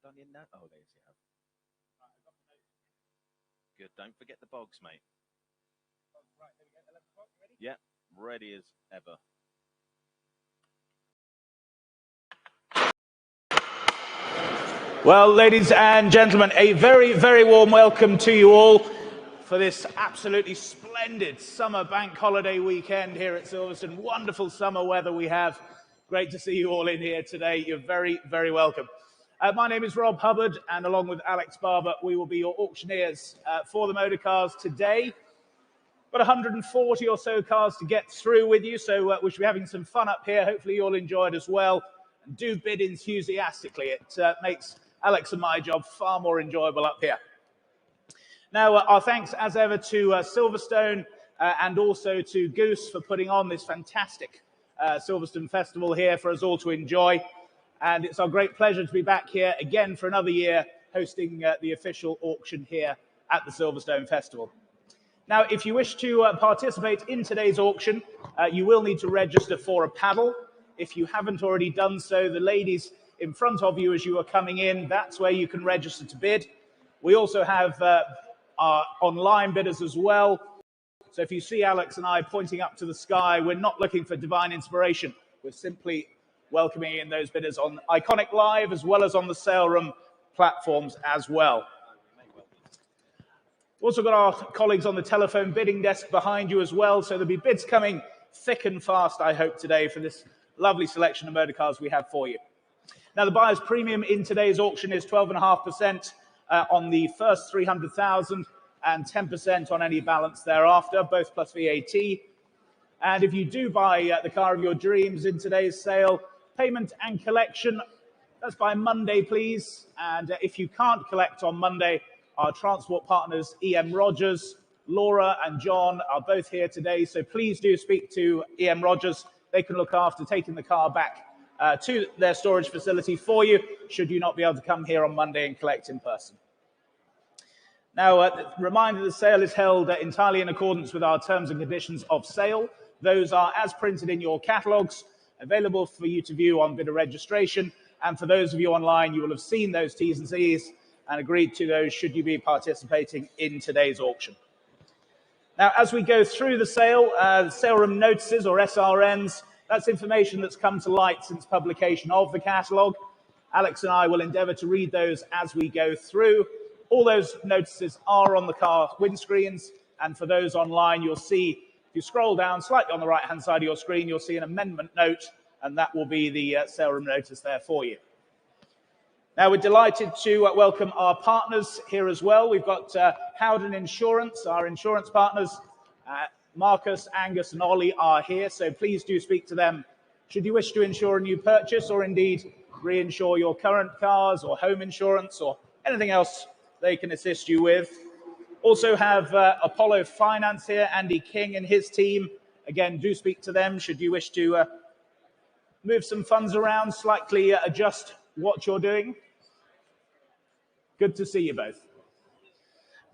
done your note. Oh, there's you have. Good. Don't forget the bogs, mate. Right, there we go. 11 o'clock. Ready? Yeah, ready as ever. Well, ladies and gentlemen, a very, very warm welcome to you all for this absolutely splendid summer bank holiday weekend here at Silverstone. Wonderful summer weather we have. Great to see you all in here today. You're very, very welcome. My name is Rob Hubbard, and along with Alex Barber, we will be your auctioneers for the motor cars today. Got 140 or so cars to get through with you, so we should be having some fun up here. Hopefully you'll enjoy it as well. And do bid enthusiastically. It makes Alex and my job far more enjoyable up here. Now, our thanks as ever to Silverstone and also to Goose for putting on this fantastic Silverstone Festival here for us all to enjoy. And it's our great pleasure to be back here again for another year hosting the official auction here at the Silverstone Festival. Now, if you wish to participate in today's auction, you will need to register for a paddle. If you haven't already done so, the ladies in front of you as you are coming in, that's where you can register to bid. We also have our online bidders as well. So if you see Alex and I pointing up to the sky, we're not looking for divine inspiration. We're simply welcoming in those bidders on Iconic Live as well as on the sale room platforms as well. We've also got our colleagues on the telephone bidding desk behind you as well, so there'll be bids coming thick and fast, I hope, today for this lovely selection of motor cars we have for you. Now, the buyer's premium in today's auction is 12.5% on the first 300,000 and 10% on any balance thereafter, both plus VAT. And if you do buy the car of your dreams in today's sale, payment and collection, that's by Monday, please. And if you can't collect on Monday, our transport partners, EM Rogers, Laura and John are both here today. So please do speak to EM Rogers. They can look after taking the car back to their storage facility for you, should you not be able to come here on Monday and collect in person. Now, reminder, the sale is held entirely in accordance with our terms and conditions of sale. Those are as printed in your catalogues, available for you to view on bidder registration. And for those of you online, you will have seen those T's and C's and agreed to those should you be participating in today's auction. Now, as we go through the sale room notices or SRNs, that's information that's come to light since publication of the catalogue. Alex and I will endeavour to read those as we go through. All those notices are on the car windscreens, and for those online, you'll see, if you scroll down slightly on the right-hand side of your screen, you'll see an amendment note, and that will be the sale room notice there for you. Now, we're delighted to welcome our partners here as well. We've got Howden Insurance, our insurance partners. Marcus, Angus and Ollie are here, so please do speak to them should you wish to insure a new purchase or indeed reinsure your current cars or home insurance or anything else they can assist you with. Also have Apollo Finance here, Andy King and his team. Again, do speak to them should you wish to move some funds around, slightly adjust what you're doing. Good to see you both.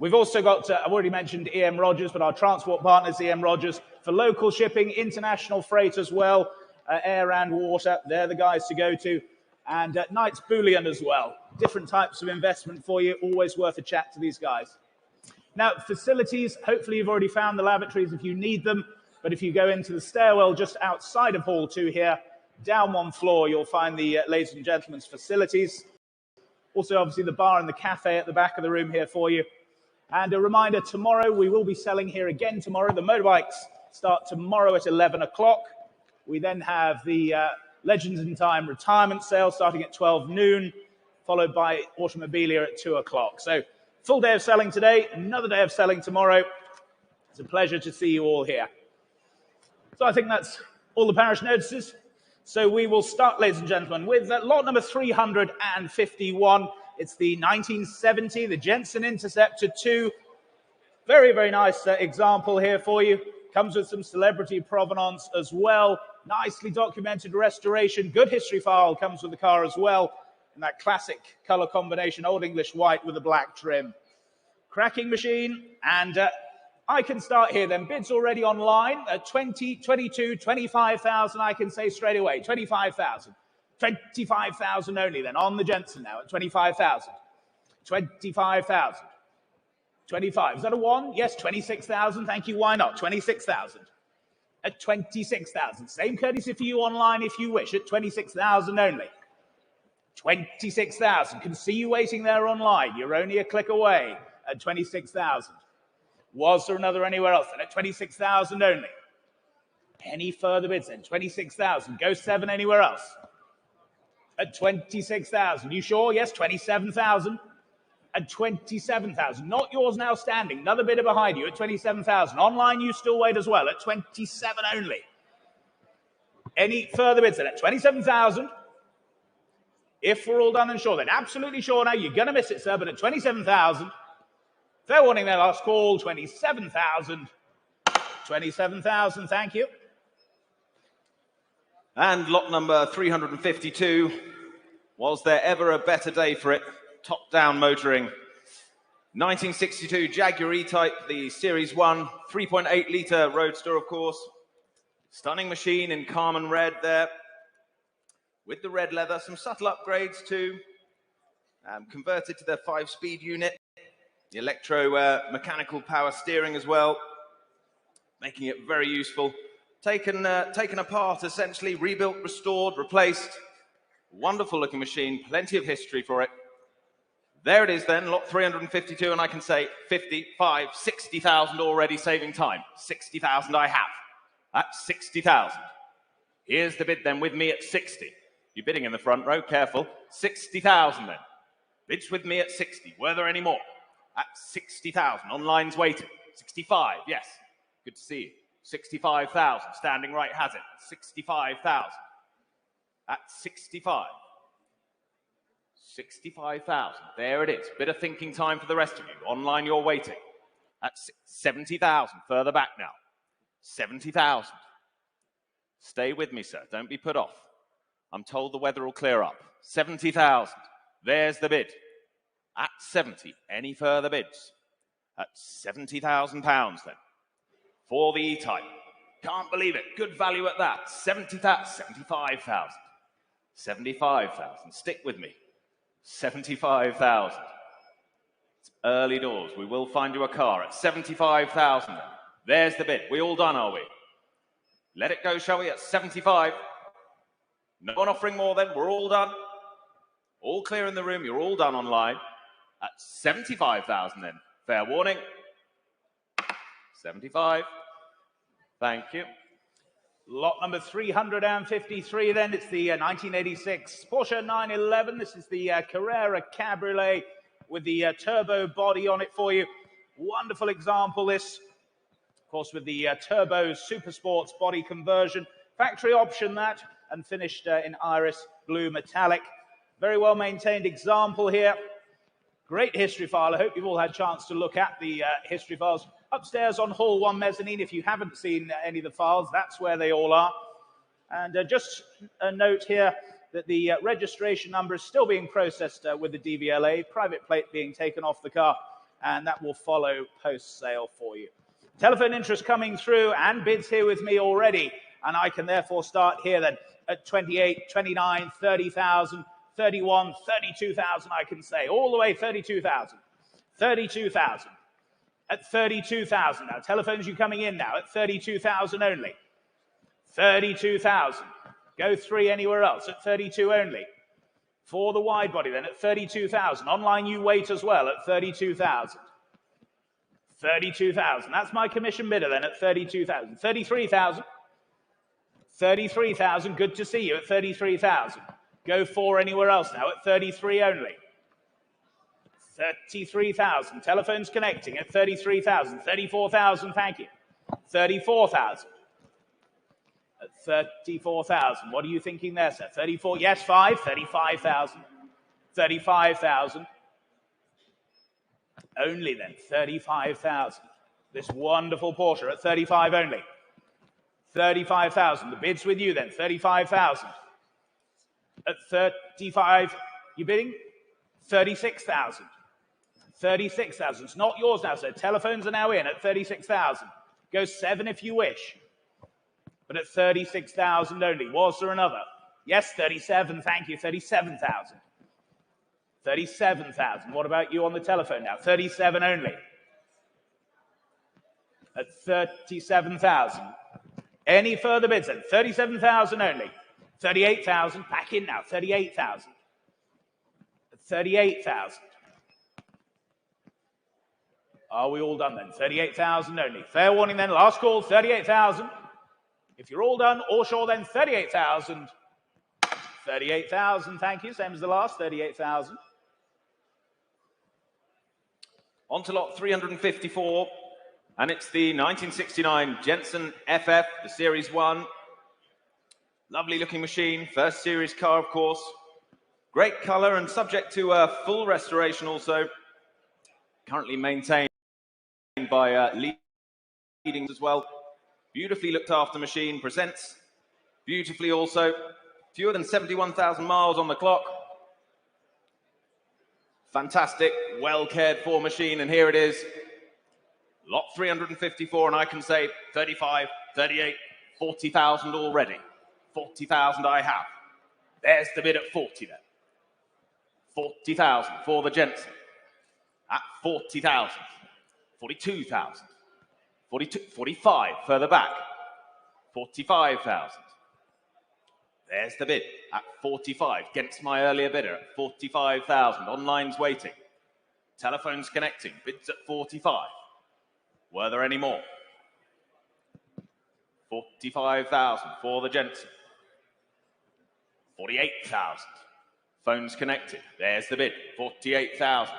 We've also got, I've already mentioned EM Rogers, but our transport partners, EM Rogers, for local shipping, international freight as well, air and water, they're the guys to go to. And Knights Bullion as well. Different types of investment for you, always worth a chat to these guys. Now, facilities, hopefully you've already found the lavatories if you need them, but if you go into the stairwell just outside of Hall 2 here, down one floor, you'll find the ladies and gentlemen's facilities. Also, obviously, the bar and the cafe at the back of the room here for you. And a reminder, tomorrow we will be selling here again tomorrow. The motorbikes start tomorrow at 11 o'clock. We then have the Legends in Time retirement sale starting at 12 noon, followed by Automobilia at 2 o'clock. So full day of selling today, another day of selling tomorrow. It's a pleasure to see you all here. So I think that's all the parish notices. So we will start, ladies and gentlemen, with lot number 351. It's the 1970, the Jensen Interceptor 2. Very, very nice example here for you. Comes with some celebrity provenance as well. Nicely documented restoration. Good history file comes with the car as well. And that classic colour combination, Old English white with a black trim. Cracking machine. And I can start here then. Bids already online. 20, 22, 25,000, I can say straight away. 25,000. 25,000 only then, on the Jensen now at 25,000. 25,000. 25. Is that a 1? Yes, 26,000. Thank you. Why not? 26,000. At 26,000. Same courtesy for you online if you wish, at 26,000 only. 26,000. Can see you waiting there online. You're only a click away at 26,000. Was there another anywhere else then? At 26,000 only. Any further bids then? 26,000. Go 7 anywhere else. At 26,000. You sure? Yes, 27,000. At 27,000. Not yours now standing. Another bidder behind you at 27,000. Online, you still wait as well at 27 only. Any further bids then? At 27,000. If we're all done and sure, then absolutely sure now. You're going to miss it, sir, but at 27,000. Fair warning there, last call. 27,000. 27,000. Thank you. And lot number 352. Was there ever a better day for it? Top-down motoring. 1962 Jaguar E-Type, the Series 1, 3.8-litre Roadster, of course. Stunning machine in Carmen red there. With the red leather, some subtle upgrades too. Converted to their 5-speed unit. The electro-mechanical power steering as well. Making it very useful. Taken apart, essentially, rebuilt, restored, replaced. Wonderful looking machine, plenty of history for it. There it is then, lot 352, and I can say 55, 60,000 already saving time. 60,000 I have. That's 60,000. Here's the bid then with me at 60. You're bidding in the front row, careful. 60,000 then. Bids with me at 60. Were there any more? At 60,000. Online's waiting. 65, yes. Good to see you. 65,000. Standing right has it. 65,000. At 65. 65,000. There it is. Bit of thinking time for the rest of you. Online, you're waiting. At 70,000. Further back now. 70,000. Stay with me, sir. Don't be put off. I'm told the weather will clear up. 70,000. There's the bid. At 70. Any further bids? At £70,000 then. For the E-Type. Can't believe it. Good value at that. 75,000. 75,000. Stick with me. 75,000. It's early doors. We will find you a car at 75,000 then. There's the bid. We all done, are we? Let it go, shall we, at 75. No one offering more then. We're all done. All clear in the room. You're all done online. At 75,000 then. Fair warning. 75. Thank you. Lot number 353 then. It's the 1986 Porsche 911. This is the Carrera Cabriolet with the turbo body on it for you. Wonderful example, this. Of course, with the turbo super sports body conversion. Factory option that, and finished in iris blue metallic. Very well maintained example here. Great history file. I hope you've all had a chance to look at the history files. Upstairs on Hall 1 Mezzanine, if you haven't seen any of the files, that's where they all are. And just a note here that the registration number is still being processed with the DVLA, private plate being taken off the car, and that will follow post-sale for you. Telephone interest coming through and bids here with me already, and I can therefore start here then at 28, 29, 30,000, 31, 32,000 I can say, all the way 32,000, 32,000. At 32,000 now. Telephones you coming in now at 32,000 only. 32,000. Go 3 anywhere else at 32 only. For the wide body then at 32,000. Online you wait as well at 32,000. 32,000. That's my commission bidder then at 32,000. 33,000. 33,000. Good to see you at 33,000. Go 4 anywhere else now at 33 only. 33,000. Telephones connecting at 33,000. 34,000, thank you. 34,000. At 34,000. What are you thinking there, sir? 34, yes, 5. 35,000. 35,000. Only then, 35,000. This wonderful Porsche at 35 only. 35,000. The bid's with you then, 35,000. At 35, you bidding? 36,000. 36,000. It's not yours now, sir. Telephones are now in at 36,000. Go 7 if you wish. But at 36,000 only. Was there another? Yes, 37, thank you, 37,000. 37,000. What about you on the telephone now? 37 only. At 37,000. Any further bids then? 37,000 only. 38,000, back in now, 38,000. 38,000. Are we all done then? 38,000 only. Fair warning then, last call, 38,000. If you're all done, all sure then, 38,000. 38,000, thank you, same as the last, 38,000. On to lot 354, and it's the 1969 Jensen FF, the Series 1. Lovely looking machine, first series car, of course. Great color and subject to full restoration also. Currently maintained by leading as well. Beautifully looked after machine, presents beautifully also. Fewer than 71,000 miles on the clock. Fantastic, well cared for machine, and here it is. Lot 354, and I can say 35, 38, 40,000 already. 40,000 I have. There's the bid at 40 then. 40,000 for the Jensen. At 40,000. 42,000. 42, 45 further back. 45,000. There's the bid at 45 against my earlier bidder at 45,000. Online's waiting. Telephone's connecting. Bids at 45. Were there any more? 45,000 for the Jensen. 48,000. Phone's connected. There's the bid. 48,000.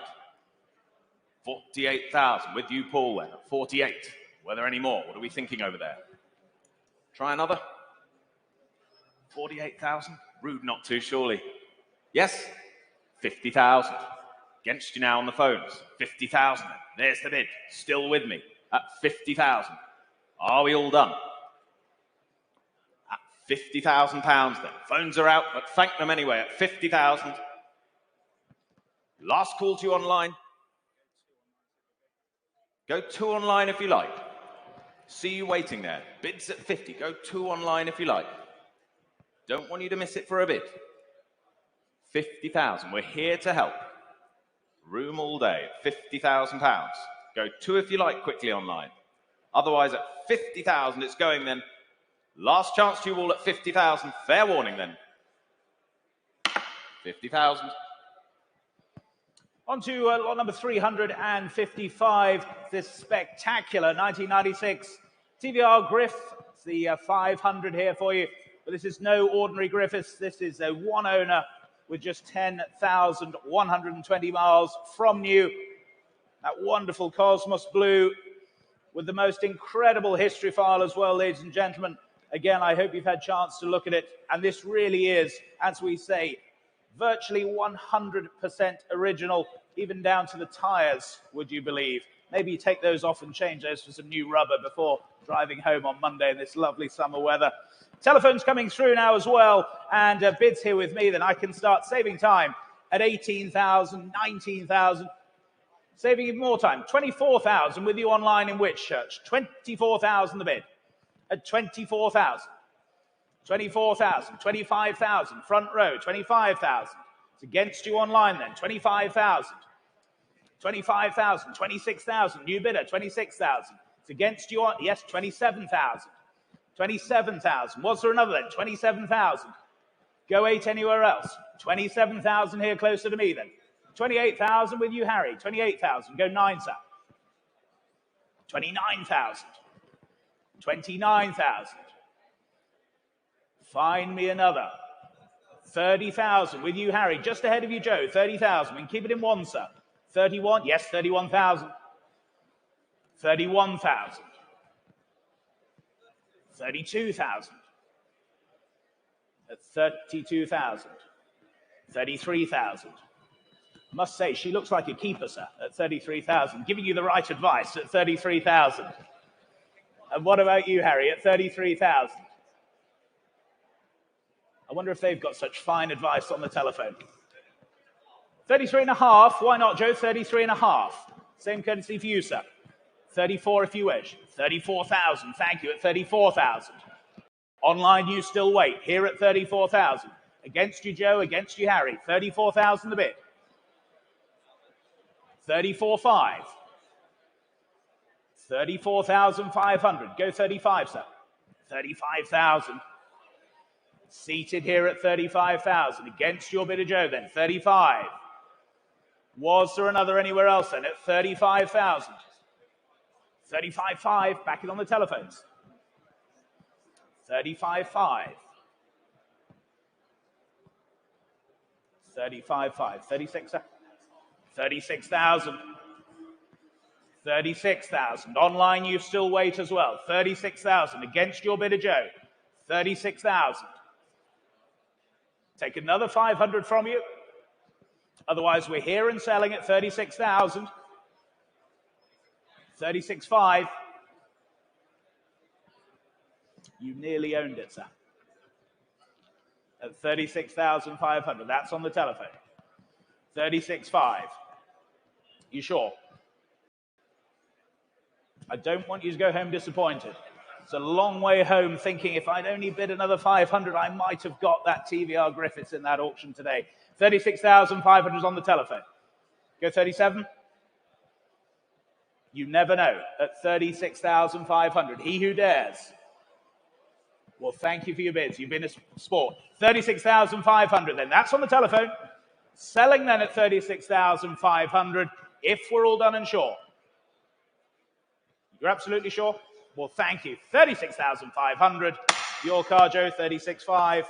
48,000 with you, Paul, then at 48. Were there any more? What are we thinking over there? Try another. 48,000. Rude not to, surely. Yes? 50,000. Against you now on the phones. 50,000. There's the bid. Still with me at 50,000. Are we all done? At 50,000 pounds then. Phones are out, but thank them anyway at 50,000. Last call to you online. Go 2 online if you like. See you waiting there. Bids at 50. Go 2 online if you like. Don't want you to miss it for a bid. 50,000. We're here to help. Room all day. 50,000 pounds. Go 2 if you like quickly online. Otherwise at 50,000 it's going then. Last chance to you all at 50,000. Fair warning then. 50,000. On to lot number 355, this spectacular 1996 TVR Griff. It's the 500 here for you. But this is no ordinary Griffiths. This is a one owner with just 10,120 miles from new. That wonderful Cosmos Blue with the most incredible history file as well, ladies and gentlemen. Again, I hope you've had a chance to look at it. And this really is, as we say, virtually 100% original, even down to the tires, would you believe? Maybe you take those off and change those for some new rubber before driving home on Monday in this lovely summer weather. Telephone's coming through now as well, and bids here with me, then I can start saving time at 18,000, 19,000, saving even more time, 24,000 with you online in Whitchurch, 24,000 the bid, at 24,000, 24,000, 25,000, front row, 25,000, it's against you online then, 25,000, 25,000, 26,000, new bidder, 26,000, it's against you on, yes, 27,000. 27,000. Was there another then? 27,000. Go 8 anywhere else. 27,000 here closer to me then. 28,000 with you, Harry. 28,000. Go 9, sir. 29,000. 29,000. Find me another. 30,000 with you, Harry. Just ahead of you, Joe. 30,000. We can keep it in 1, sir. 31. Yes, 31,000. 31,000. 32,000. At 32,000. 33,000. Must say, she looks like a keeper, sir, at 33,000. Giving you the right advice at 33,000. And what about you, Harry, at 33,000? I wonder if they've got such fine advice on the telephone. 33 and a half. Why not, Joe? 33 and a half. Same courtesy for you, sir. 34 if you wish. 34,000. Thank you at 34,000. Online, you still wait. Here at 34,000. Against you, Joe. Against you, Harry. 34,000 the bid. 34.5. 34,500. Go 35, sir. 35,000. Seated here at 35,000. Against your bidder, Joe, then. 35. Was there another anywhere else then at 35,000? 35.5. Back it on the telephones. 35.5. 35.5. 36, sir. 36,000. 36,000. Online, you still wait as well. 36,000. Against your bidder, Joe. 36,000. Take another 500 from you. Otherwise, we're here and selling at 36,000. 36.5. You nearly owned it, sir. At 36,500. That's on the telephone. 36.5. You sure? I don't want you to go home disappointed. It's a long way home thinking if I'd only bid another 500, I might have got that TVR Griffiths in that auction today. 36,500 is on the telephone. Go 37. You never know. At 36,500. He who dares. Well, thank you for your bids. You've been a sport. 36,500 then. That's on the telephone. Selling then at 36,500 if we're all done and sure. You're absolutely sure? Well, thank you. 36,500. Your car, Joe, 36.5.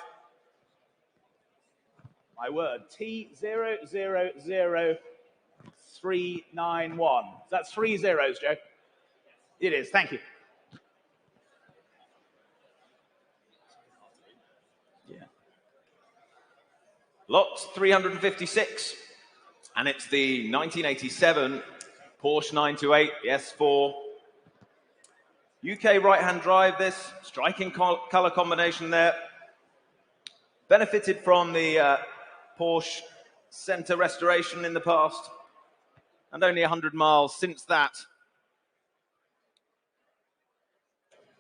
My word, T000391. That's 3 zeros, Joe. It is. Thank you. Yeah. Lot 356, and it's the 1987 Porsche 928 S4. UK right-hand drive, this striking color combination there. Benefited from the Porsche center restoration in the past, and only 100 miles since that.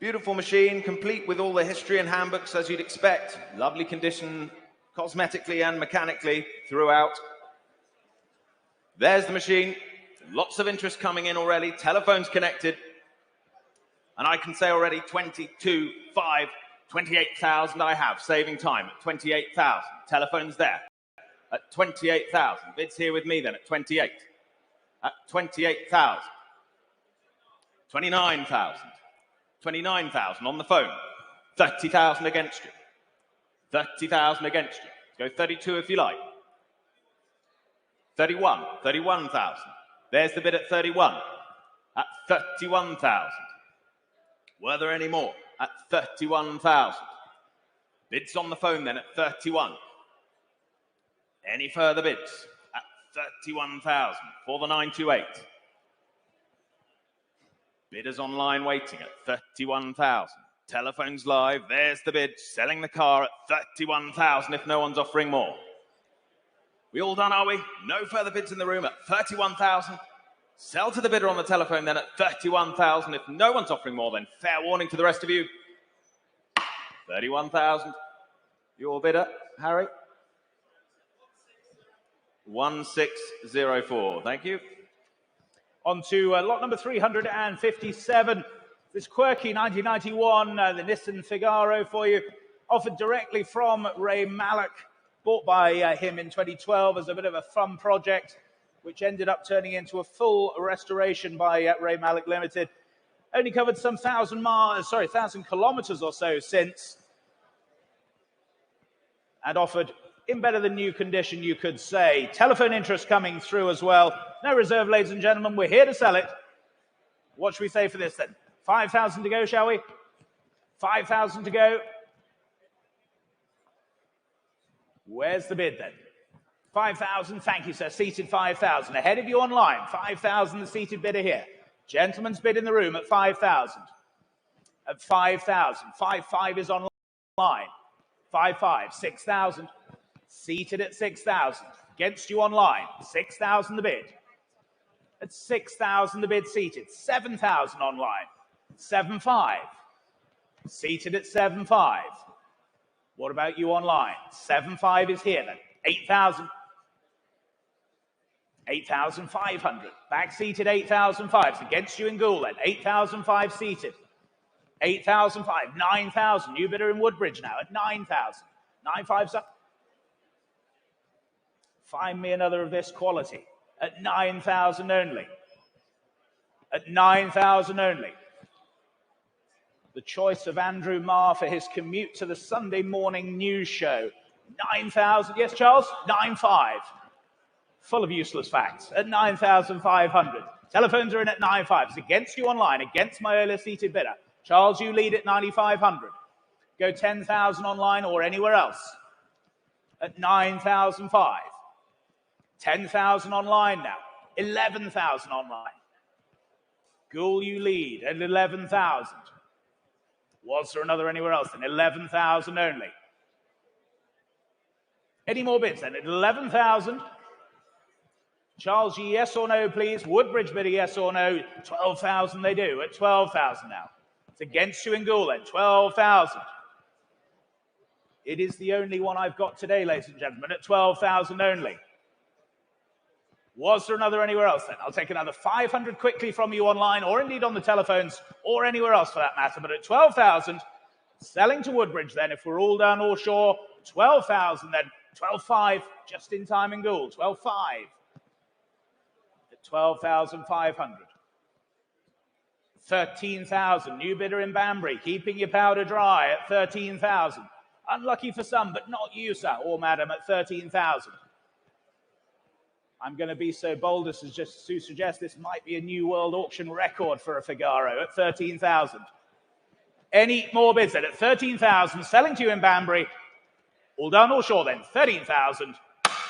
Beautiful machine, complete with all the history and handbooks as you'd expect. Lovely condition, cosmetically and mechanically throughout. There's the machine. Lots of interest coming in already. Telephones connected. And I can say already 22.5, 28,000 I have, saving time at 28,000. Telephones there at 28,000. Bids here with me then at 28. At 28,000. 29,000. 29,000 on the phone. 30,000 against you. 30,000 against you. Let's go 32 if you like. 31. 31,000. There's the bid at 31. At 31,000. Were there any more? At 31,000. Bids on the phone then at 31. Any further bids? At 31,000 for the 928. Bidders online waiting at 31,000. Telephones live. There's the bid. Selling the car at 31,000 if no one's offering more. We all done, are we? No further bids in the room at 31,000. Sell to the bidder on the telephone then at 31,000. If no one's offering more, then fair warning to the rest of you. 31,000. Your bidder, Harry? 1604. Thank you. On to lot number 357. This quirky 1991, the Nissan Figaro for you. Offered directly from Ray Mallock. Bought by him in 2012 as a bit of a fun project, which ended up turning into a full restoration by Ray Mallock Limited. Only covered some 1,000 kilometers or so since, and offered in better than new condition, you could say. Telephone interest coming through as well. No reserve, ladies and gentlemen. We're here to sell it. What should we say for this then? 5,000 to go, shall we? 5,000 to go. Where's the bid then? 5,000, thank you, sir. Seated 5,000. Ahead of you online, 5,000, the seated bidder here. Gentleman's bid in the room at 5,000. At 5,000. 5.5 is online. 5.5, 6,000. Seated at 6,000. Against you online, 6,000 the bid. At 6,000 the bid seated. 7,000 online. 7.5. Seated at 7.5. What about you online? 7.5 is here then. 8,000. 8,500. Back seated 8,005. It's against you in Goole then. 8,005 seated. 8,005. 9,000. New bidder in Woodbridge now at 9,000. 9,500 up. Find me another of this quality. At 9,000 only. At 9,000 only. The choice of Andrew Marr for his commute to the Sunday morning news show. 9,000. Yes, Charles? 9.5. Full of useless facts. At 9,500. Telephones are in at 9.5. It's against you online, against my earlier seated bidder. Charles, you lead at 9,500. Go 10,000 online or anywhere else. At 9,005. 10,000 online now. 11,000 online. Goole, you lead at 11,000. Was there another anywhere else then? 11,000 only. Any more bids then? At 11,000. Charles, yes or no, please. Woodbridge bidder, yes or no. 12,000 they do. At 12,000 now. It's against you in Goole then. 12,000. It is the only one I've got today, ladies and gentlemen, at 12,000 only. Was there another anywhere else then? I'll take another 500 quickly from you online or indeed on the telephones or anywhere else for that matter. But at 12,000, selling to Woodbridge then, if we're all down or shore, 12,000 then. 12.5, just in time in Goole. 12.5 at 12,500. 13,000, new bidder in Banbury, keeping your powder dry at 13,000. Unlucky for some, but not you, sir or madam, at 13,000. I'm going to be so bold as to suggest this might be a new world auction record for a Figaro at 13,000. Any more bids then? At 13,000, selling to you in Banbury. All down or shore then. 13,000.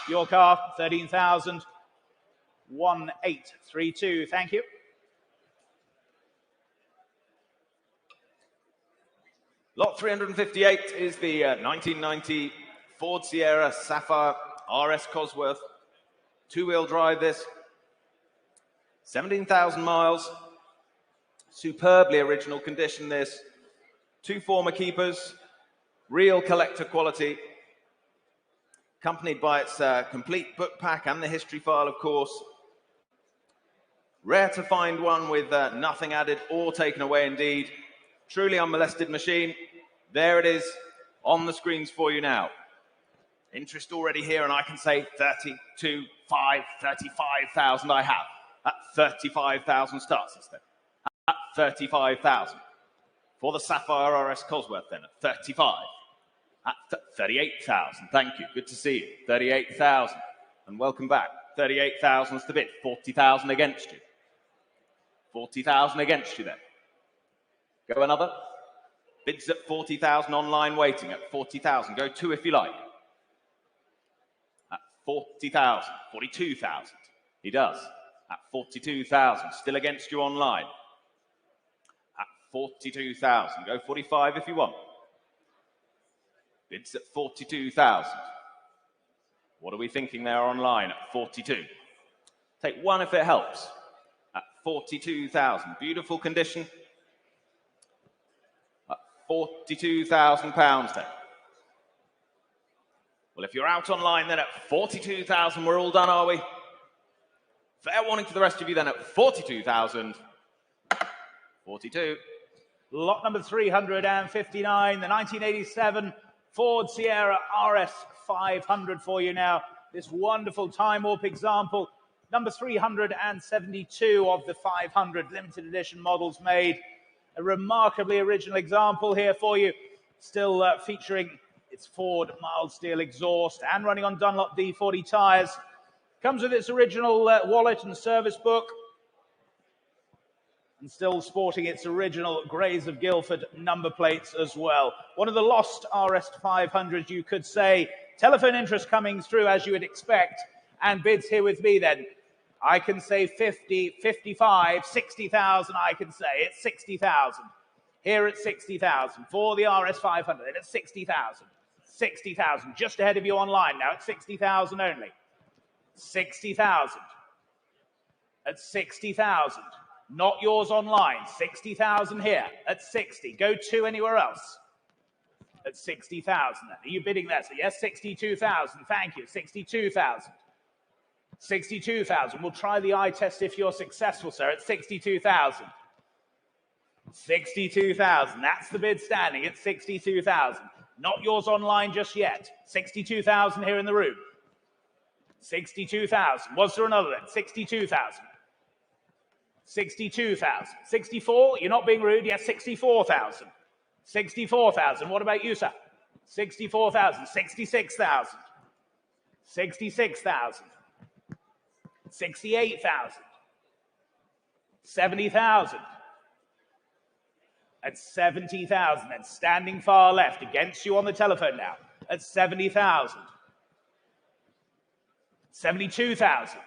Your car, 13,000. 1832. Thank you. Lot 358 is the 1990 Ford Sierra Sapphire RS Cosworth. Two-wheel drive this. 17,000 miles. Superbly original condition this. Two former keepers. Real collector quality. Accompanied by its complete book pack and the history file, of course. Rare to find one with nothing added or taken away indeed. Truly unmolested machine. There it is on the screens for you now. Interest already here, and I can say 35,000 I have. At 35,000 starts this then. At 35,000. For the Sapphire RS Cosworth then, at 35. At 38,000, thank you, good to see you. 38,000, and welcome back. 38,000 is the bid, 40,000 against you. 40,000 against you then. Go another. Bids at 40,000 online waiting at 40,000. Go two if you like. At 40,000, 42,000. He does. At 42,000, still against you online. At 42,000. Go 45 if you want. Bids at 42,000. What are we thinking there online at 42? Take one if it helps. At 42,000. Beautiful condition. At £42,000 then. Well, if you're out online then at 42,000, we're all done, are we? Fair warning to the rest of you then at 42,000. 42. Lot number 359, the 1987 Ford Sierra RS 500 for you now. This wonderful time warp example. Number 372 of the 500 limited edition models made. A remarkably original example here for you. Still featuring its Ford mild steel exhaust and running on Dunlop D40 tyres. Comes with its original wallet and service book. And still sporting its original Greys of Guildford number plates as well. One of the lost RS 500s, you could say. Telephone interest coming through as you would expect. And bids here with me then. I can say 50, 55, 60,000 I can say. It's 60,000. Here at 60,000 for the RS 500. At 60,000. 60,000. Just ahead of you online now at 60,000 only. 60,000. At 60,000. Not yours online. 60,000 here at 60. Go to anywhere else. At 60,000 then. Are you bidding there? So yes, 62,000. Thank you. 62,000. 62,000. We'll try the eye test if you're successful, sir, at 62,000. 62,000. That's the bid standing at 62,000. Not yours online just yet. 62,000 here in the room. 62,000. Was there another then? 62,000. 62,000. 64? You're not being rude. Yes, 64,000. 64,000. What about you, sir? 64,000. 66,000. 66,000. 68,000. 70,000. At 70,000. And standing far left against you on the telephone now. At 70,000. 72,000.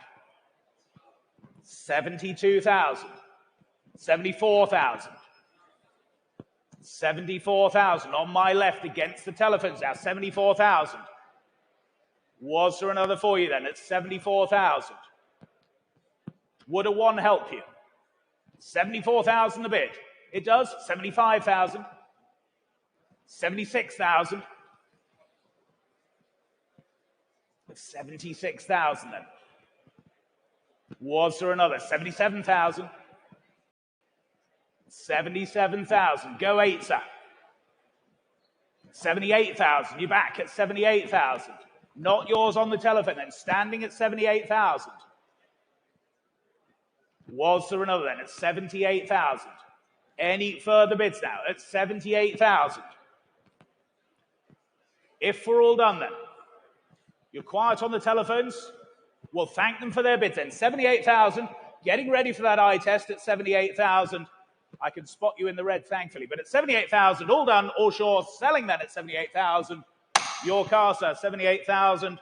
72,000. 74,000. 74,000 on my left against the telephones now. 74,000. Was there another for you then at 74,000? Would a one help you? 74,000 a bid. It does. 75,000. 76,000. 76,000 then. Was there another? 77,000. 77,000. Go 8, sir. 78,000. You're back at 78,000. Not yours on the telephone then. Standing at 78,000. Was there another then at 78,000? Any further bids now at 78,000? If we're all done then, you're quiet on the telephones, we'll thank them for their bids then. 78,000, getting ready for that eye test at 78,000. I can spot you in the red, thankfully, but at 78,000, all done, all sure, selling then at 78,000. Your car, sir, 78,000.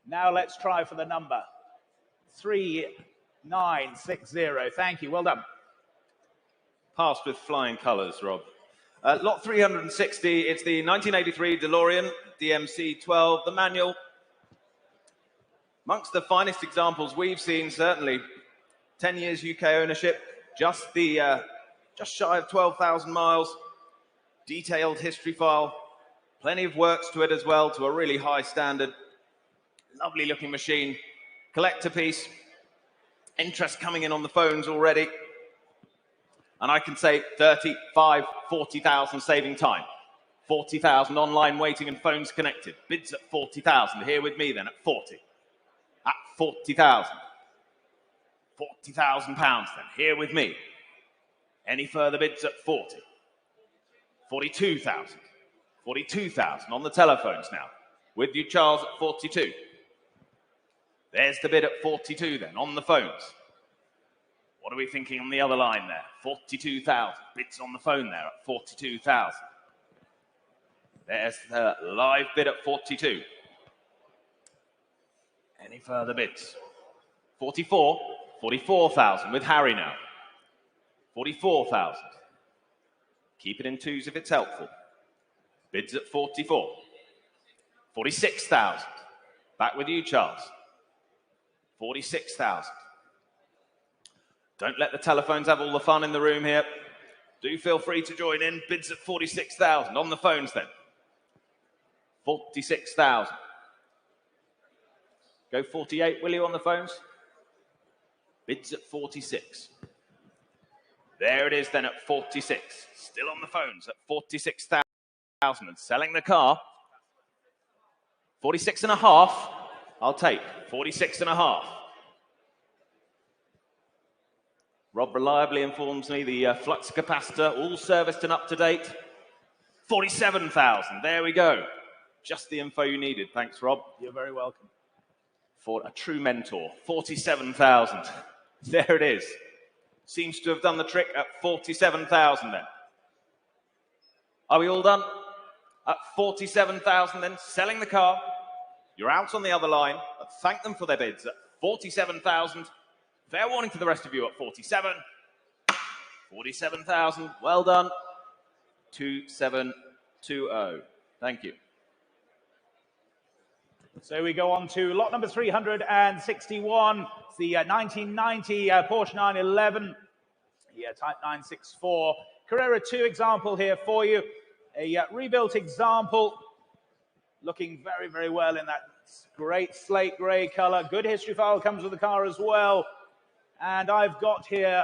Now let's try for the number 3960. Thank you, well done. Passed with flying colours, Rob. Lot 360, it's the 1983 DeLorean DMC-12, the manual. Amongst the finest examples we've seen, certainly. 10 years UK ownership, just shy of 12,000 miles. Detailed history file, plenty of works to it as well, to a really high standard. Lovely looking machine, collector piece. Interest coming in on the phones already. And I can say 35, 40,000 saving time. 40,000 online waiting and phones connected. Bids at 40,000. Here with me then at 40. At 40,000. 40,000 pounds then. Here with me. Any further bids at 40? 42,000. 42,000 on the telephones now. With you, Charles, at 42. There's the bid at 42 then on the phones. What are we thinking on the other line there? 42,000. Bids on the phone there at 42,000. There's the live bid at 42. Any further bids? 44. 44,000 with Harry now. 44,000. Keep it in twos if it's helpful. Bids at 44. 46,000. Back with you, Charles. 46,000. Don't let the telephones have all the fun in the room here. Do feel free to join in. Bids at 46,000 on the phones then. 46,000. Go 48, will you, on the phones? Bids at 46. There it is then at 46. Still on the phones at 46,000 and selling the car. 46 and a half. I'll take 46 and a half. Rob reliably informs me the flux capacitor, all serviced and up to date. 47,000. There we go. Just the info you needed. Thanks, Rob. You're very welcome. For a true mentor. 47,000. There it is. Seems to have done the trick at 47,000 then. Are we all done? At 47,000 then, selling the car. You're out on the other line. But thank them for their bids at 47,000. Fair warning to the rest of you at 47. 47,000. Well done. 2720. Thank you. So we go on to lot number 361. It's the 1990 Porsche 911. Yeah, Type 964. Carrera 2 example here for you. A rebuilt example. Looking very, very well in that great slate grey color. Good history file comes with the car as well. And I've got here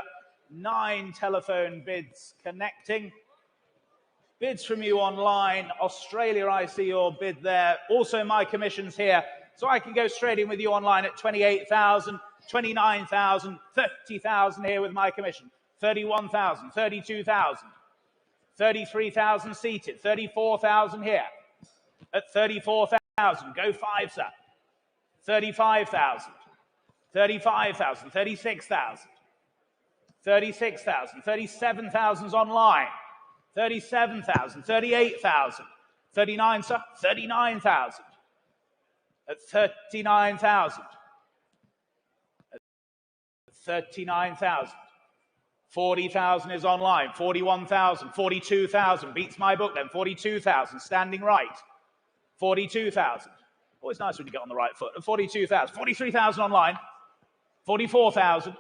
9 telephone bids connecting. Bids from you online. Australia, I see your bid there. Also my commissions here. So I can go straight in with you online at 28,000, 29,000, 30,000 here with my commission. 31,000, 32,000, 33,000 seated, 34,000 here. At 34,000, go 5, sir. 35,000, 35,000, 36,000, 36,000, 37,000's online. 37,000, 38,000, 39, sir, 39,000, at 39,000, at 39,000, 40,000 is online, 41,000, 42,000, beats my book then, 42,000, standing right, 42,000, always nice when you get on the right foot, 42,000, 43,000 online, 44,000,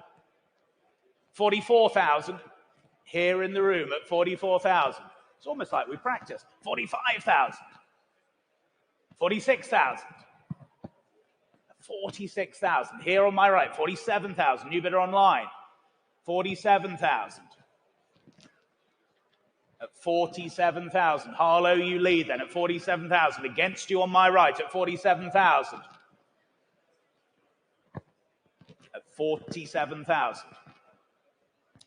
44,000, here in the room at 44,000. It's almost like we practiced. 45,000. 46,000. 46,000. Here on my right, 47,000. New bidder online. 47,000. At 47,000. Harlow, you lead then at 47,000. Against you on my right at 47,000. At 47,000.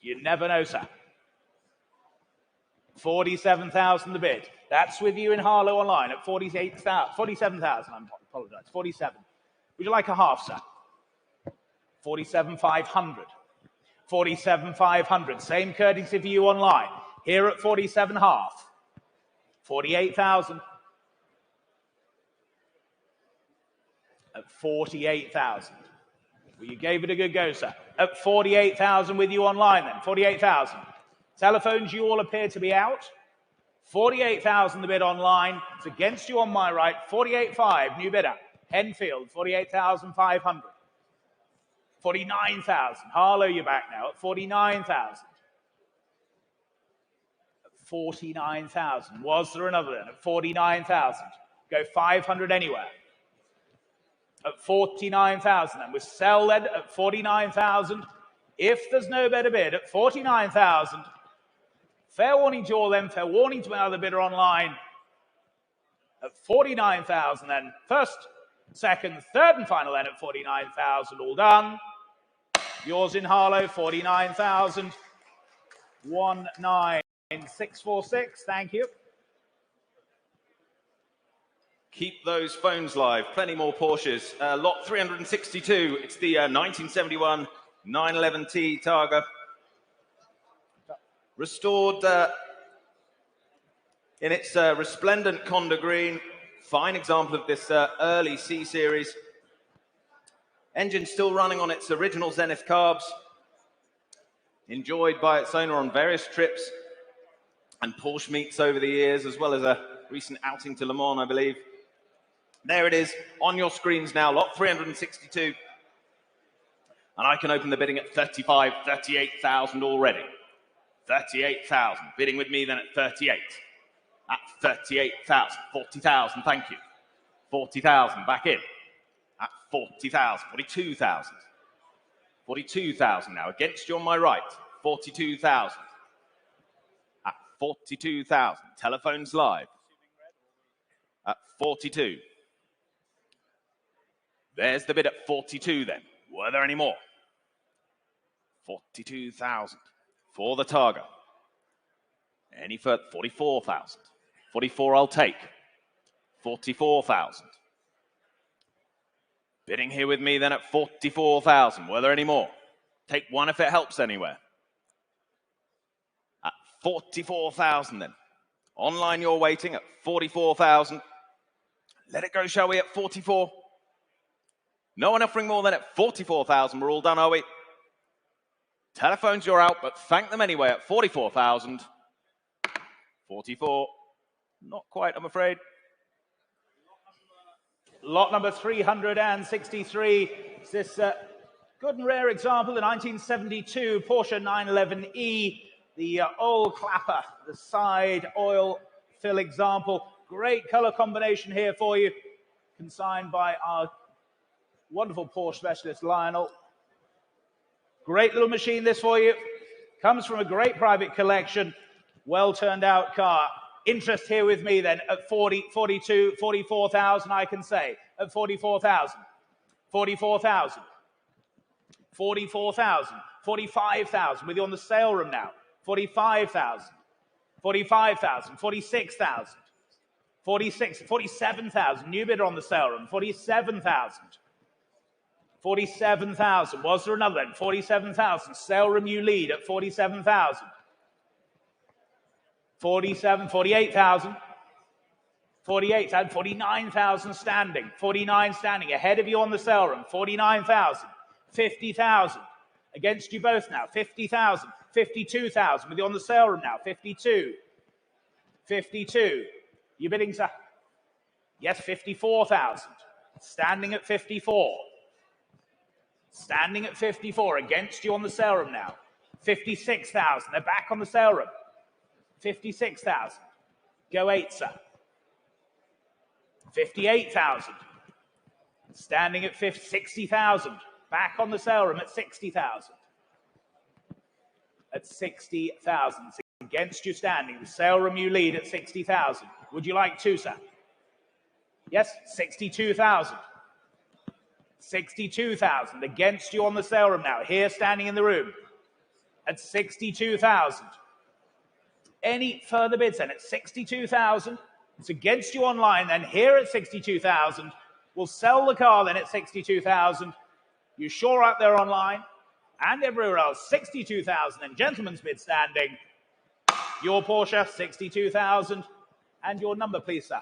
You never know, sir. 47,000 the bid. That's with you in Harlow online at 47,000. I apologize. 47. Would you like a half, sir? 47,500. 47,500. Same courtesy for you online. Here at 47 half. 48,000. At 48,000. Well, you gave it a good go, sir. At 48,000 with you online then. 48,000. Telephones, you all appear to be out. 48,000 the bid online. It's against you on my right. 48.5, new bidder. Henfield, 48,500. 49,000. Harlow, you're back now at 49,000. 49,000. Was there another then at 49,000? Go 500 anywhere. At 49,000 then. With sell then at 49,000. If there's no better bid at 49,000. Fair warning to you all then, fair warning to my other bidder online. At 49,000 then, first, second, third and final then at 49,000, all done. Yours in Harlow, 49,000. 19646, thank you. Keep those phones live, plenty more Porsches. Lot 362, it's the 1971 911T Targa. Restored in its resplendent Conda green. Fine example of this early C-Series. Engine still running on its original Zenith carbs. Enjoyed by its owner on various trips and Porsche meets over the years, as well as a recent outing to Le Mans, I believe. There it is on your screens now, lot 362. And I can open the bidding at 35, 38,000 already. 38,000. Bidding with me then at 38. At 38,000. 40,000, thank you. 40,000, back in. At 40,000. 42,000. 42,000 now. Against you on my right. 42,000. At 42,000. Telephones live. At 42. There's the bid at 42 then. Were there any more? 42,000. For the Targa. Any further? 44,000. 44 I'll take. 44,000. Bidding here with me then at 44,000. Were there any more? Take one if it helps anywhere. At 44,000 then. Online you're waiting at 44,000. Let it go, shall we, at 44? No one offering more than at 44,000. We're all done, are we? Telephones, you're out, but thank them anyway at 44,000. 44. Not quite, I'm afraid. Lot number 363. It's this good and rare example, the 1972 Porsche 911E, the oil clapper, the side oil fill example. Great color combination here for you, consigned by our wonderful Porsche specialist, Lionel. Great little machine this for you. Comes from a great private collection. Well turned out car. Interest here with me then at 40, 42, 44,000, I can say. At 44,000. 44,000. 44,000. 45,000. With you on the sale room now. 45,000. 45,000. 46,000. 47,000. New bidder on the sale room. 47,000. 47,000. Was there another then? 47,000. Sale room you lead at 47,000. 48,000. 48,000. 49,000 standing. 49 standing. Ahead of you on the sale room. 49,000. 50,000. Against you both now. 50,000. 52,000. With you on the sale room now. 52. 52. You bidding, sir? Yes, 54,000. Standing at 54. Standing at 54. Against you on the sale room now. 56,000. They're back on the sale room. 56,000. Go 8, sir. 58,000. Standing at 60,000. Back on the sale room at 60,000. At 60,000. Against you standing. The sale room you lead at 60,000. Would you like 2, sir? Yes, 62,000. 62,000. Against you on the sale room now. Here standing in the room at 62,000. Any further bids then at 62,000? It's against you online then. Here at 62,000. We'll sell the car then at 62,000. You sure out there online and everywhere else. 62,000 and gentlemen's bid standing. Your Porsche 62,000 and your number, please, sir.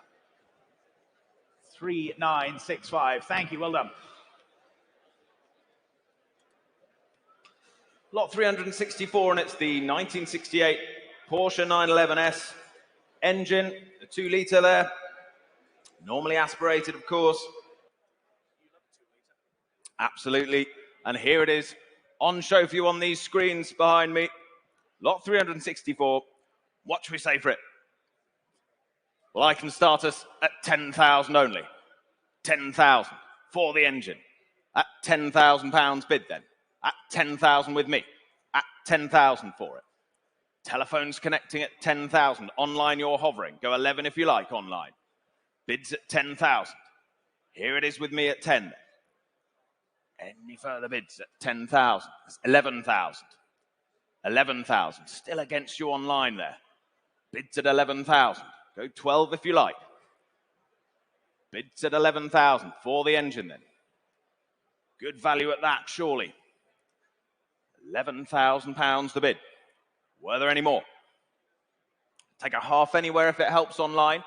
3965. Thank you. Well done. Lot 364, and it's the 1968 Porsche 911S engine, the 2-litre there, normally aspirated, of course. Absolutely, and here it is, on show for you on these screens behind me. Lot 364, what should we say for it? Well, I can start us at 10,000 only. 10,000 for the engine. At £10,000 bid then. At 10,000 with me. At 10,000 for it. Telephones connecting at 10,000. Online you're hovering. Go 11 if you like online. Bids at 10,000. Here it is with me at 10. Any further bids at 10,000? 11,000. 11,000. Still against you online there. Bids at 11,000. Go 12 if you like. Bids at 11,000 for the engine then. Good value at that, surely. £11,000 the bid. Were there any more? Take a half anywhere if it helps online.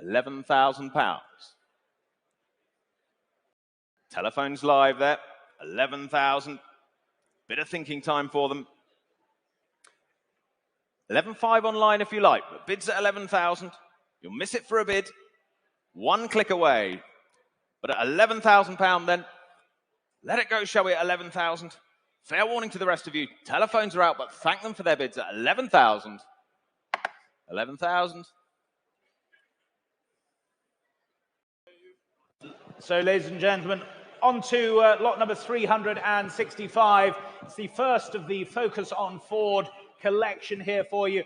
£11,000. Telephones live there. 11,000. Bit of thinking time for them. 11,500 online if you like, but bids at 11,000. You'll miss it for a bid. One click away. But at £11,000 then, let it go, shall we, at 11,000. Fair warning to the rest of you. Telephones are out, but thank them for their bids at 11,000. 11,000. So, ladies and gentlemen, on to lot number 365. It's the first of the Focus on Ford collection here for you.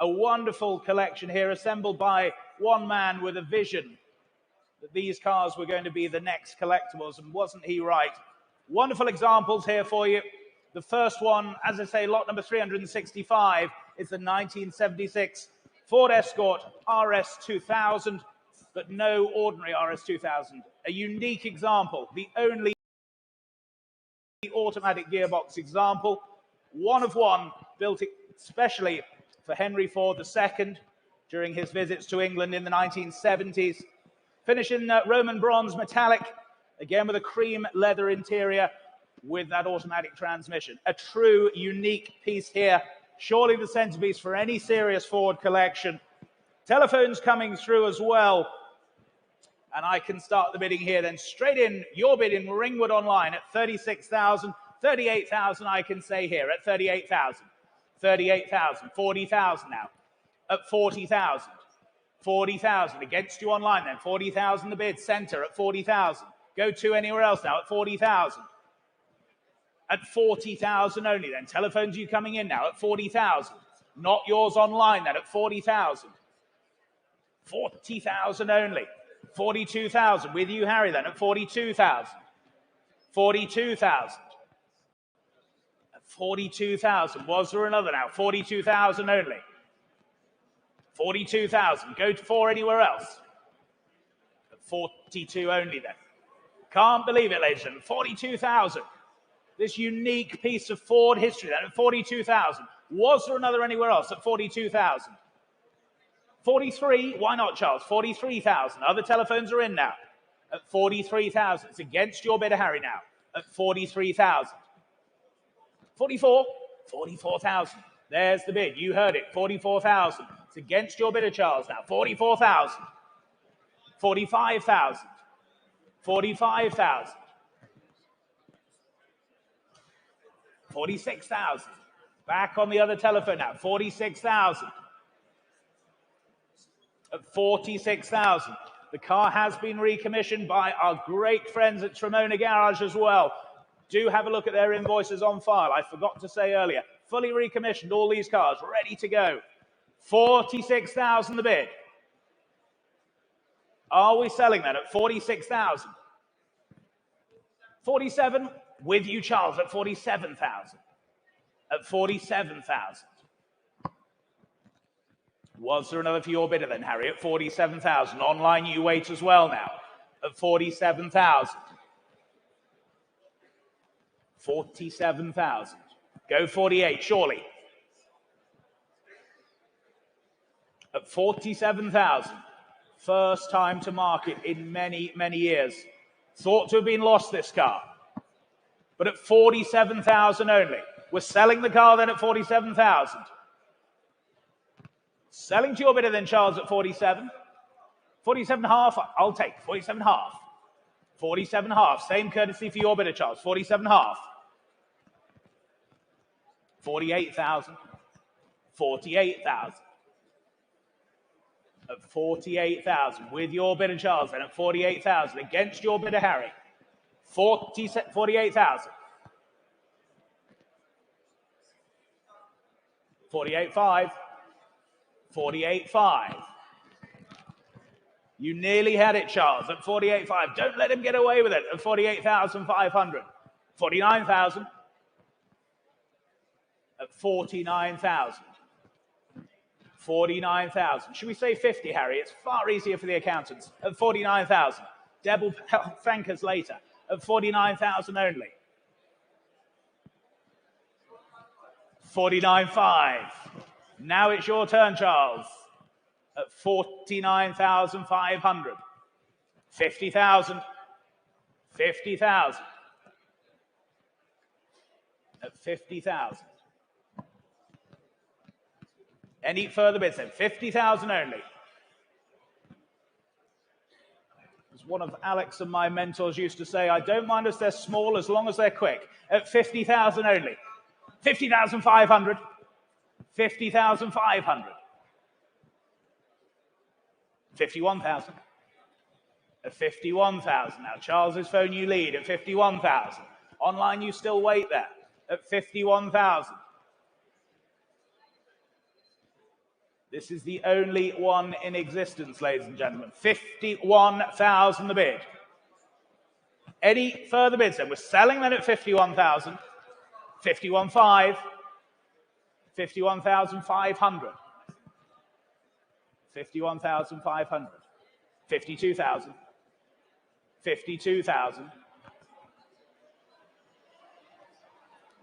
A wonderful collection here assembled by one man with a vision that these cars were going to be the next collectibles, and wasn't he right? Wonderful examples here for you. The first one, as I say, lot number 365, is the 1976 Ford Escort RS2000, but no ordinary RS2000. A unique example, the only automatic gearbox example, one of one, built especially for Henry Ford II during his visits to England in the 1970s. Finish in Roman bronze metallic, again with a cream leather interior with that automatic transmission. A true unique piece here. Surely the centerpiece for any serious Ford collection. Telephones coming through as well. And I can start the bidding here then straight in. Your bid in Ringwood Online at 36,000, 38,000 I can say here at 38,000, 38,000, 40,000 now at 40,000, 40,000 against you online then, 40,000 the bid, centre at 40,000. Go to anywhere else now at 40,000. At 40,000 only then. Telephones you coming in now at 40,000. Not yours online then at 40,000. 40,000 only. 42,000 with you, Harry, then at 42,000. 42,000. At 42,000. Was there another now? 42,000 only. 42,000. Go for anywhere else. At 42 only then. Can't believe it, ladies and gentlemen. 42,000. This unique piece of Ford history then at 42,000. Was there another anywhere else at 42,000? 43, why not, Charles? 43,000. Other telephones are in now at 43,000. It's against your bidder, Harry, now at 43,000. 44, 44,000. There's the bid. You heard it, 44,000. It's against your bidder, Charles, now. 44,000. 45,000. 45,000. 46,000. Back on the other telephone now. 46,000. At 46,000. The car has been recommissioned by our great friends at Tremona Garage as well. Do have a look at their invoices on file. I forgot to say earlier. Fully recommissioned, all these cars ready to go. 46,000 the bid. Are we selling that at 46,000? 47, with you, Charles, at 47,000. At 47,000. Was there another for your bidder then, Harry, at 47,000? Online you wait as well now, at 47,000. 47,000. Go 48, surely. At 47,000. First time to market in many, many years. Thought to have been lost, this car. But at 47,000 only. We're selling the car then at 47,000. Selling to your bidder then, Charles, at 47. 47.5, I'll take 47.5. 47.5, same courtesy for your bidder, Charles. 47.5. 48,000. 48,000. At 48,000 with your bidder, Charles, then at 48,000 against your bidder, Harry. 48,000. 48.5. 48.5. You nearly had it, Charles, at 48.5. Don't let him get away with it at 48,500. 49,000. At 49,000. 49,000. Should we say 50, Harry? It's far easier for the accountants. At 49,000. Deb will thank us later. At 49,000 only. 49.5. Now it's your turn, Charles. At 49,500. 50,000. 50,000. At 50,000. Any further bids then? 50,000 only. As one of Alex and my mentors used to say, I don't mind if they're small as long as they're quick. At 50,000 only. 50,500. 50,500. 51,000. At 51,000. Now, Charles's phone you lead at 51,000. Online you still wait there at 51,000. This is the only one in existence, ladies and gentlemen. 51,000 the bid. Any further bids then? We're selling then at 51,000. 51.5. 51,500. 51,500. 52,000. 52,000.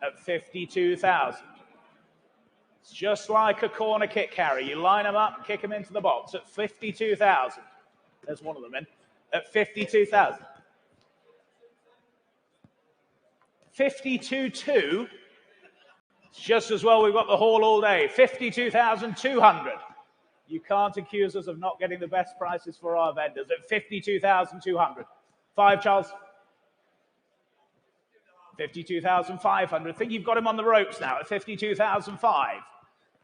At 52,000. It's just like a corner kick carry. You line them up, kick them into the box at 52,000. There's one of them in. At 52,000. 52.2. It's just as well we've got the haul all day. 52,200. You can't accuse us of not getting the best prices for our vendors at 52,200. 5, Charles. 52,500. Think you've got him on the ropes now at 52,005.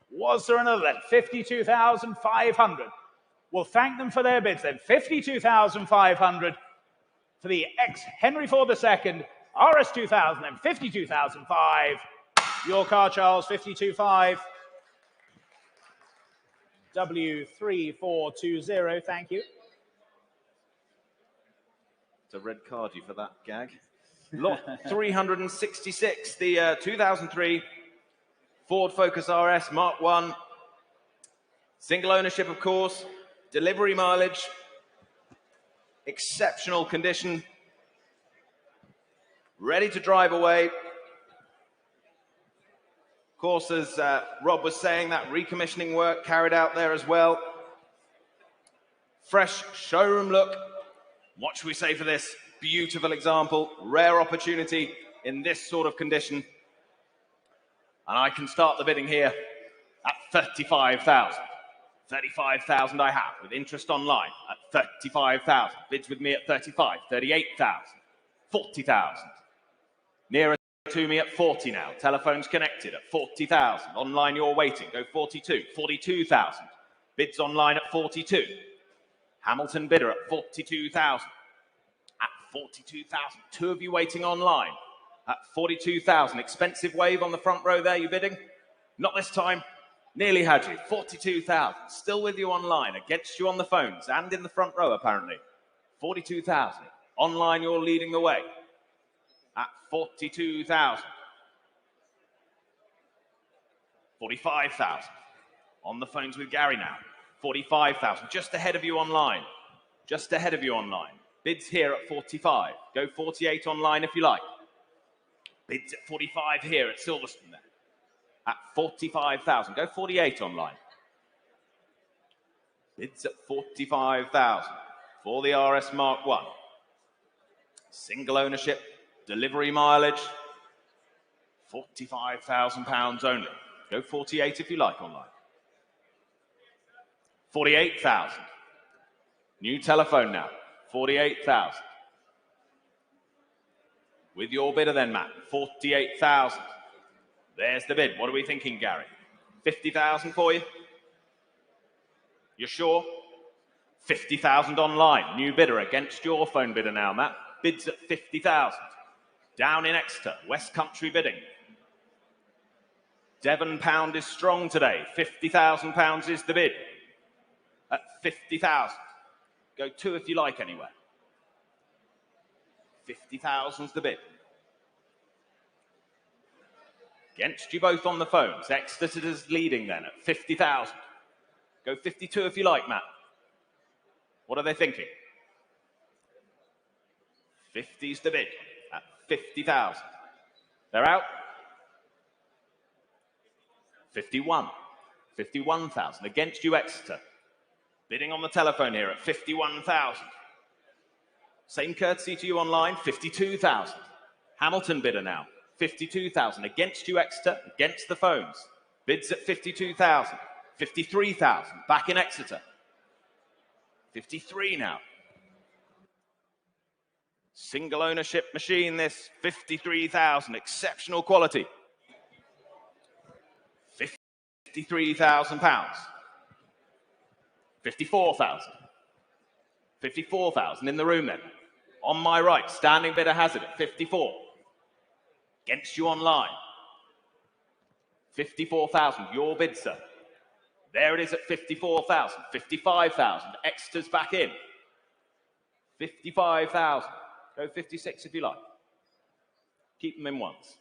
Was there another then? 52,500. We'll thank them for their bids then. 52,500 for the ex-Henry Ford II RS2000 and 52,005. Your car, Charles, 52.5. W3420, thank you. It's a red card you for that gag. Lot 366, the 2003 Ford Focus RS Mark 1. Single ownership, of course. Delivery mileage. Exceptional condition. Ready to drive away. Of course, as Rob was saying, that recommissioning work carried out there as well. Fresh showroom look. What should we say for this? Beautiful example, rare opportunity in this sort of condition. And I can start the bidding here at 35,000. 35,000 I have, with interest online at 35,000. Bids with me at 35, 38,000, 40,000. Nearer to me at 40 now. Telephones connected at 40,000. Online you're waiting. Go 42, 42,000. Bids online at 42. Hamilton bidder at 42,000. At 42,000. 2 of you waiting online at 42,000. Expensive wave on the front row there, you bidding? Not this time. Nearly had you. 42,000. Still with you online. Against you on the phones and in the front row, apparently. 42,000. Online, you're leading the way at 42,000. 45,000. On the phones with Gary now. 45,000. Just ahead of you online. Just ahead of you online. Bids here at 45. Go 48 online if you like. Bids at 45 here at Silverstone there. At 45,000. Go 48 online. Bids at 45,000 for the RS Mark 1. Single ownership, delivery mileage, £45,000 only. Go 48 if you like online. 48,000. New telephone now. 48,000. With your bidder then, Matt. 48,000. There's the bid. What are we thinking, Gary? 50,000 for you? You're sure? 50,000 online. New bidder against your phone bidder now, Matt. Bids at 50,000. Down in Exeter. West Country bidding. Devon pound is strong today. £50,000 is the bid. At 50,000. Go 2 if you like anywhere. 50,000's the bid. Against you both on the phones. Exeter's leading then at 50,000. Go 52 if you like, Matt. What are they thinking? 50's the bid at 50,000. They're out. 51. 51,000 against you, Exeter. Bidding on the telephone here at 51,000. Same courtesy to you online, 52,000. Hamilton bidder now. 52,000 against you, Exeter, against the phones. Bids at 52,000. 53,000 back in Exeter. 53 now. Single ownership machine, this 53,000, exceptional quality. £53,000. 54,000. 54,000 in the room then. On my right, standing bidder has it at 54. Against you online. 54,000, your bid, sir. There it is at 54,000. 55,000, Exeter's back in. 55,000. Go 56 if you like. Keep them in once.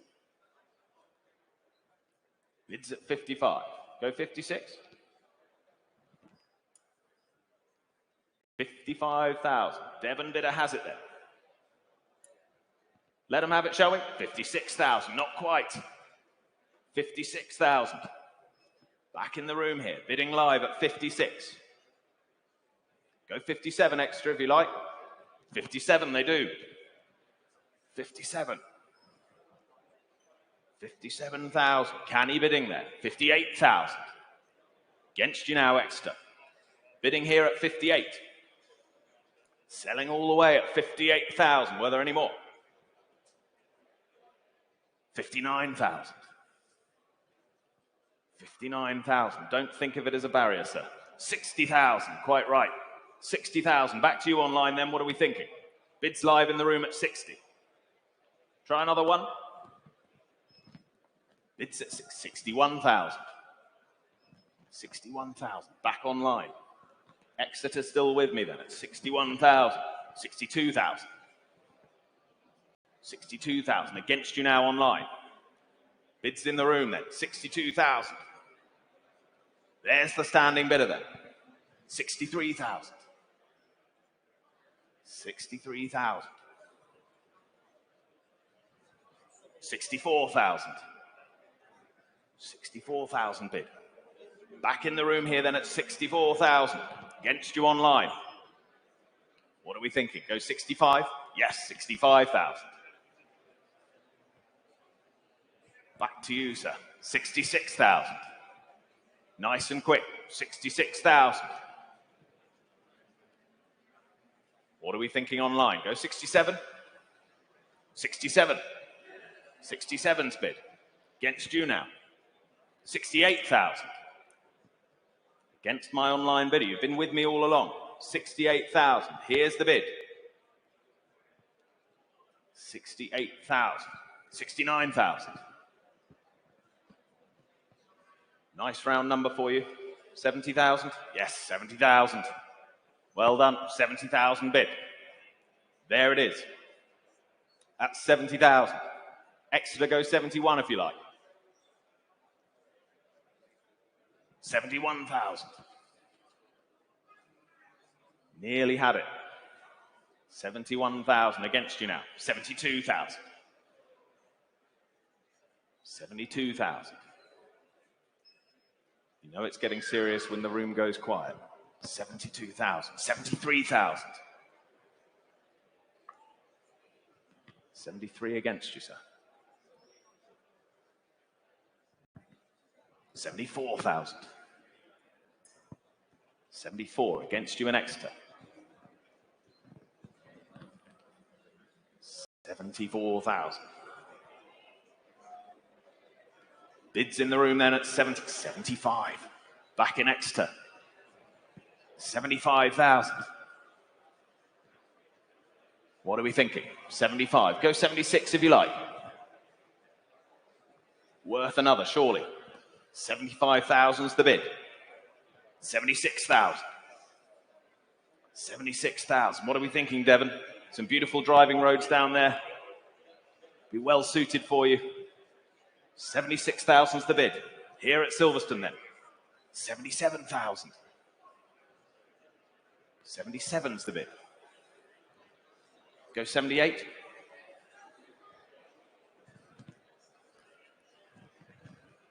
Bids at 55. Go 56. 55,000. Devon bidder has it there. Let them have it, shall we? 56,000. Not quite. 56,000. Back in the room here. Bidding live at 56. Go 57 extra if you like. 57 they do. 57. 57,000. Canny bidding there. 58,000. Against you now, Exeter. Bidding here at 58. Selling all the way at 58,000. Were there any more? 59,000. 59,000. Don't think of it as a barrier, sir. 60,000. Quite right. 60,000. Back to you online then. What are we thinking? Bids live in the room at 60. Try another one. Bids at 61,000. 61,000. Back online. Exeter still with me then at 61,000. 62,000. 62,000. Against you now online. Bids in the room then. 62,000. There's the standing bidder then. 63,000. 63,000. 64,000. 64,000 bid. Back in the room here then at 64,000. Against you online. What are we thinking? Go 65? Yes, 65,000. Back to you, sir. 66,000. Nice and quick. 66,000. What are we thinking online? Go 67? 67. 67's bid. Against you now. 68,000. Against my online bidder. You've been with me all along. 68,000. Here's the bid. 68,000. 69,000. Nice round number for you. 70,000? Yes, 70,000. Well done. 70,000 bid. There it is. That's 70,000. Exeter go 71 if you like. 71,000. Nearly had it. 71,000 against you now. 72,000. 72,000. You know it's getting serious when the room goes quiet. 72,000. 73,000. 73 against you, sir. 74,000. 74 against you in Exeter. 74,000. Bids in the room then at 70, 75. Back in Exeter. 75,000. What are we thinking? 75. Go 76 if you like. Worth another, surely. 75,000's the bid. 76,000. 76,000. What are we thinking, Devon? Some beautiful driving roads down there. Be well suited for you. 76,000's the bid. Here at Silverstone then. 77,000. 77's the bid. Go 78.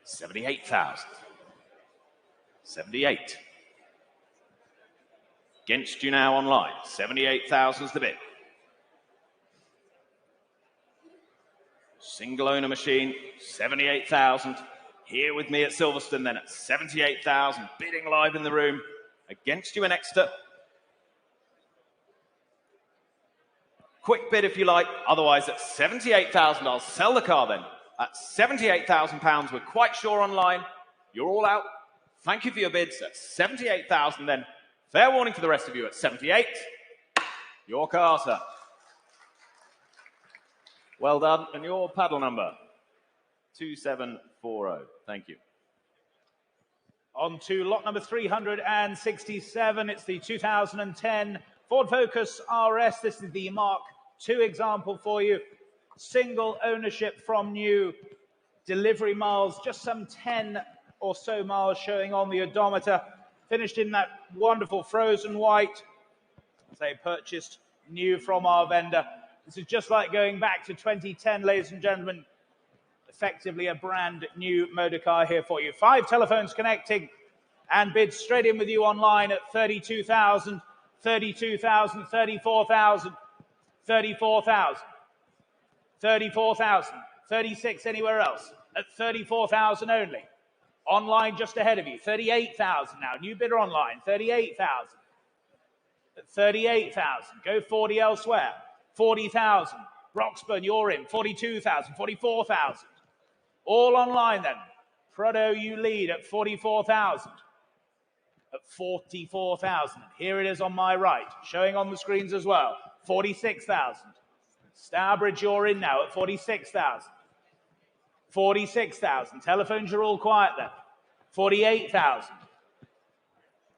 78,000. 78. Against you now online. 78,000's the bid. Single owner machine, 78,000. Here with me at Silverstone then at 78,000. Bidding live in the room. Against you in Exeter. Quick bid if you like. Otherwise at 78,000 I'll sell the car then. At £78,000 we're quite sure online. You're all out. Thank you for your bids at 78,000 then. Fair warning to the rest of you at 78. Your car, sir. Well done. And your paddle number? 2740. Thank you. On to lot number 367. It's the 2010 Ford Focus RS. This is the Mark II example for you. Single ownership from new. Delivery miles, just some 10 or so miles showing on the odometer. Finished in that wonderful frozen white. They purchased new from our vendor. This is just like going back to 2010, ladies and gentlemen. Effectively a brand new motor car here for you. 5 telephones connecting and bids straight in with you online at 32,000, 32,000, 34,000, 34,000, 34,000, 36 anywhere else at 34,000 only. Online just ahead of you, 38,000 now. New bidder online, 38,000. At 38,000, go 40 elsewhere. 40,000. Broxburn, you're in. 42,000, 44,000. All online then. Prado, you lead at 44,000. At 44,000. Here it is on my right, showing on the screens as well. 46,000. Stourbridge, you're in now at 46,000. 46,000. Telephones are all quiet then. 48,000.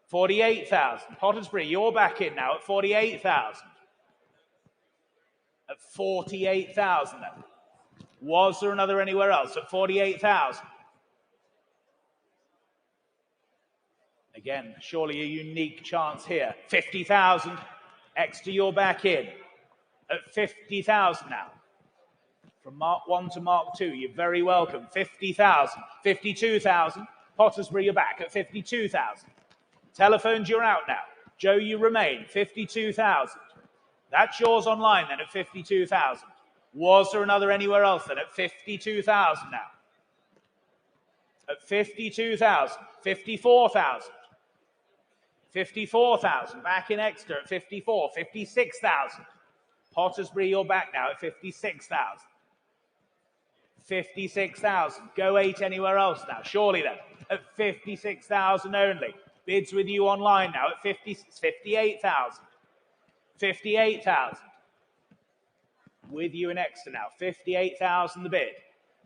48,000. Pottersbury, you're back in now at 48,000. At 48,000 then. Was there another anywhere else at 48,000? Again, surely a unique chance here. 50,000. Extra, you're back in. At 50,000 now. From Mark 1 to Mark 2, you're very welcome. 50,000. 52,000. Pottersbury, you're back at 52,000. Telephones, you're out now. Joe, you remain. 52,000. That's yours online then at 52,000. Was there another anywhere else then at 52,000 now? At 52,000. 54,000. 54,000. Back in Exeter at 54. 56,000. Pottersbury, you're back now at 56,000. 56,000. Go 8 anywhere else now. Surely then at 56,000 only. Bids with you online now at 58,000. 58,000. With you in Exeter now. 58,000 the bid.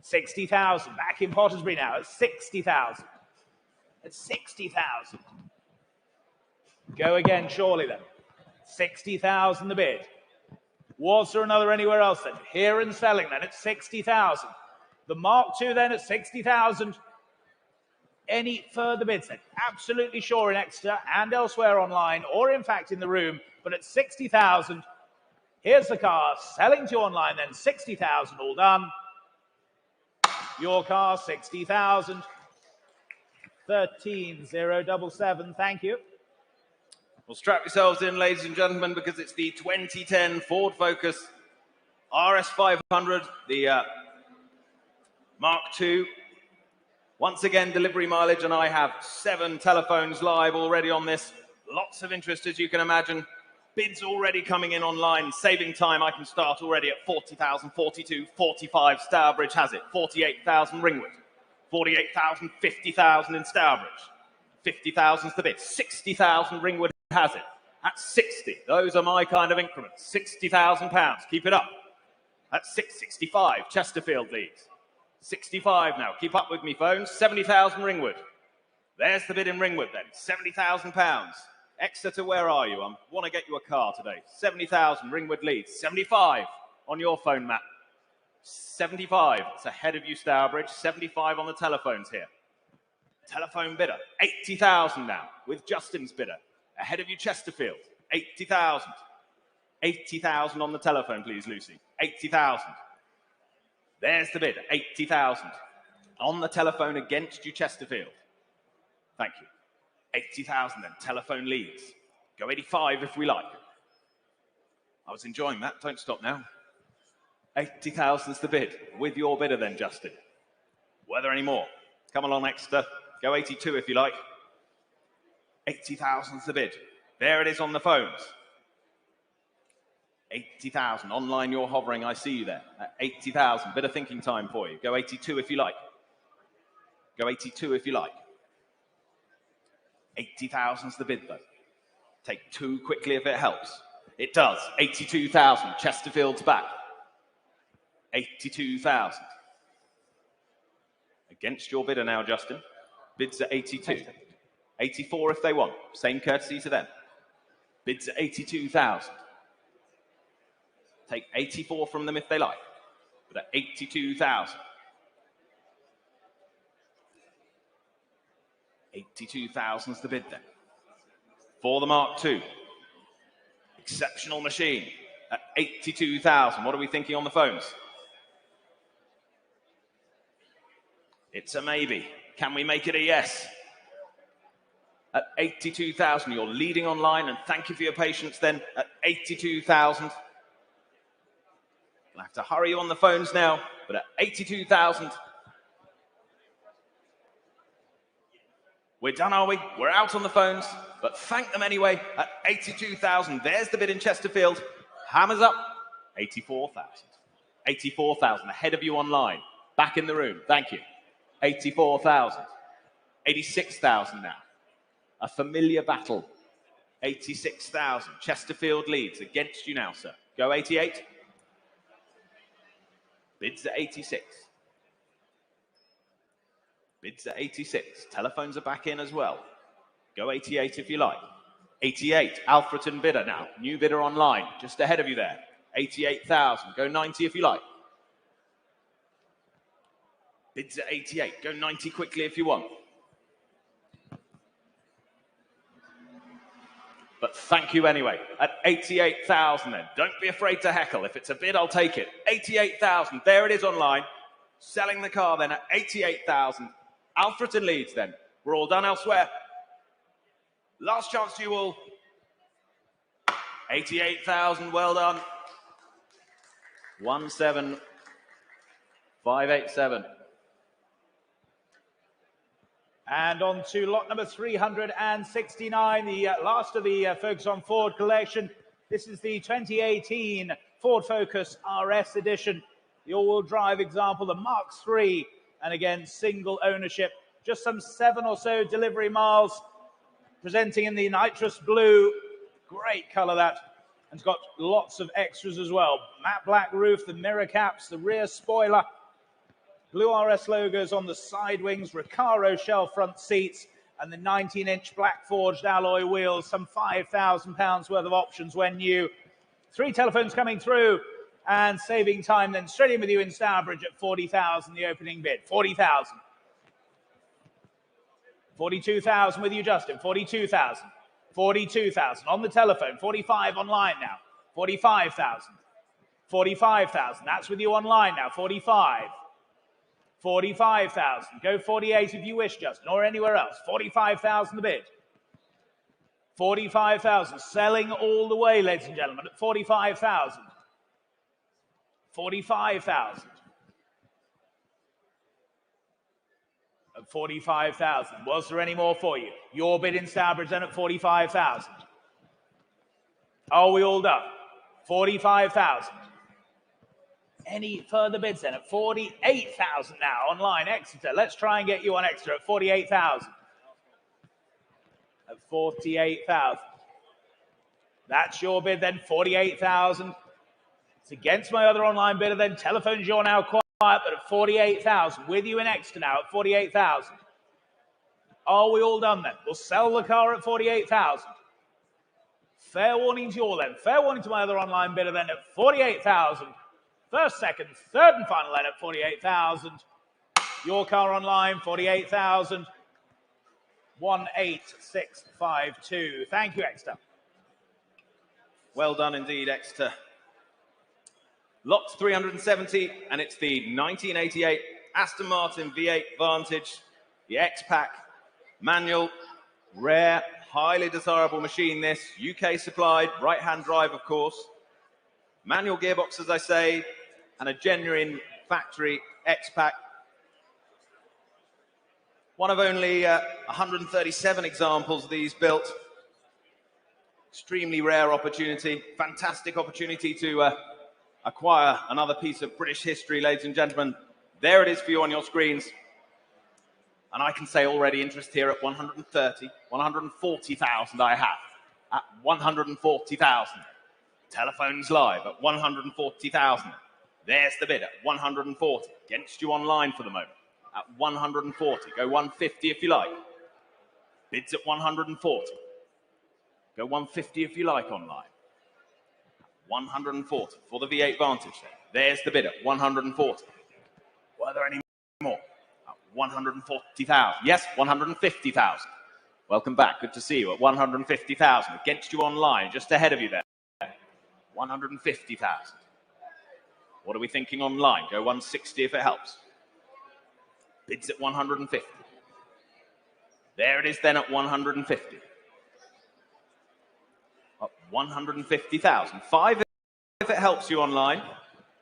60,000. Back in Pottersbury now at 60,000. At 60,000. Go again, surely then. 60,000 the bid. Was there another anywhere else then? Here and selling then at 60,000. The Mark II then at 60,000. Any further bids then? Absolutely sure in Exeter and elsewhere online, or in fact in the room, but at 60,000. Here's the car, selling to you online then, 60,000, all done. Your car, 60,000. 13,077, thank you. Well, strap yourselves in, ladies and gentlemen, because it's the 2010 Ford Focus RS 500, the Mark II. Once again, delivery mileage, and I have 7 telephones live already on this. Lots of interest, as you can imagine. Bids already coming in online, saving time. I can start already at 40,000, 42, 45. Stourbridge has it. 48,000 Ringwood. 48,000, 50,000 in Stourbridge. 50,000's the bid. 60,000 Ringwood has it. At 60. Those are my kind of increments. £60,000. Keep it up. At 665. Chesterfield leads. 65 now. Keep up with me, phones. 70,000 Ringwood. There's the bid in Ringwood then. £70,000. Exeter, where are you? I want to get you a car today. 70,000 Ringwood leads. 75 on your phone map. 75. It's ahead of you, Stourbridge. 75 on the telephones here. Telephone bidder. 80,000 now with Justin's bidder. Ahead of you, Chesterfield. 80,000. 80,000 on the telephone, please, Lucy. 80,000. There's the bid. 80,000. On the telephone against you, Chesterfield. Thank you. 80,000 then. Telephone leads. Go 85 if we like. I was enjoying that. Don't stop now. 80,000's the bid. With your bidder then, Justin. Were there any more? Come along, Exeter. Go 82 if you like. 80,000's the bid. There it is on the phones. 80,000. Online you're hovering. I see you there. 80,000. Bit of thinking time for you. Go 82 if you like. Go 82 if you like. 80,000's the bid though. Take 2 quickly if it helps. It does. 82,000. Chesterfield's back. 82,000. Against your bidder now, Justin. Bids at 82. 84 if they want. Same courtesy to them. Bids at 82,000. Take 84 from them if they like. But at 82,000. 82,000's the bid then. For the Mark II. Exceptional machine. At 82,000. What are we thinking on the phones? It's a maybe. Can we make it a yes? At 82,000, you're leading online, and thank you for your patience then. At 82,000. I'll have to hurry you on the phones now, but at 82,000. We're done, are we? We're out on the phones, but thank them anyway at 82,000. There's the bid in Chesterfield. Hammers up, 84,000. 84,000, ahead of you online. Back in the room, thank you. 84,000. 86,000 now. A familiar battle. 86,000. Chesterfield leads against you now, sir. Go 88. Bids at 86. Bids at 86. Telephones are back in as well. Go 88 if you like. 88. Alfreton bidder now. New bidder online. Just ahead of you there. 88,000. Go 90 if you like. Bids at 88. Go 90 quickly if you want. But thank you anyway. At 88,000 then. Don't be afraid to heckle. If it's a bid, I'll take it. 88,000. There it is online. Selling the car then at 88,000. Alfreton leads then. We're all done elsewhere. Last chance to you all. 88,000. Well done. 17587. And on to lot number 369, the last of the Focus on Ford collection. This is the 2018 Ford Focus RS edition, the all-wheel drive example, the Mark III, and again, single ownership. Just some 7 or so delivery miles, presenting in the nitrous blue. Great color that. And it's got lots of extras as well. Matte black roof, the mirror caps, the rear spoiler, blue RS logos on the side wings, Recaro shell front seats, and the 19-inch black forged alloy wheels, some £5,000 worth of options when new. 3 telephones coming through and saving time then straight in with you in Stourbridge at 40,000, the opening bid. 40,000. 42,000 with you, Justin. 42,000. 42,000 on the telephone. 45 online now. 45,000. 45,000. That's with you online now. 45. 45,000. Go 48 if you wish, Justin, or anywhere else. 45,000 the bid. 45,000. Selling all the way, ladies and gentlemen, at 45,000. 45,000. At 45,000. Was there any more for you? Your bid in Stourbridge then at 45,000. Are we all done? 45,000. Any further bids then at 48,000 now online, Exeter. Let's try and get you on Exeter at 48,000. At 48,000. That's your bid then, 48,000. It's against my other online bidder then. Telephones you're now quiet, but at 48,000. With you in Exeter now at 48,000. Are we all done then? We'll sell the car at 48,000. Fair warning to you all then. Fair warning to my other online bidder then at 48,000. First, second, third and final then at 48,000. Your car online, 48,000. 18652. Thank you, Exeter. Well done indeed, Exeter. Lot 370, and it's the 1988 Aston Martin V8 Vantage, the X-Pack, manual, rare, highly desirable machine this, UK supplied, right-hand drive of course, manual gearbox as I say, and a genuine factory X-Pack. One of only 137 examples of these built. Extremely rare opportunity, fantastic opportunity to acquire another piece of British history, ladies and gentlemen. There it is for you on your screens. And I can say already interest here at 130, 140,000 I have. At 140,000. Telephones live at 140,000. There's the bid at 140. Against you online for the moment. At 140. Go 150 if you like. Bids at 140. Go 150 if you like online. 140 for the V8 Vantage. There's the bid at 140. Were there any more? At 140,000. Yes, 150,000. Welcome back. Good to see you at 150,000. Against you online, just ahead of you there. 150,000. What are we thinking online? Go 160 if it helps. Bids at 150. There it is then at 150. Up 150,000. 5 if it helps you online.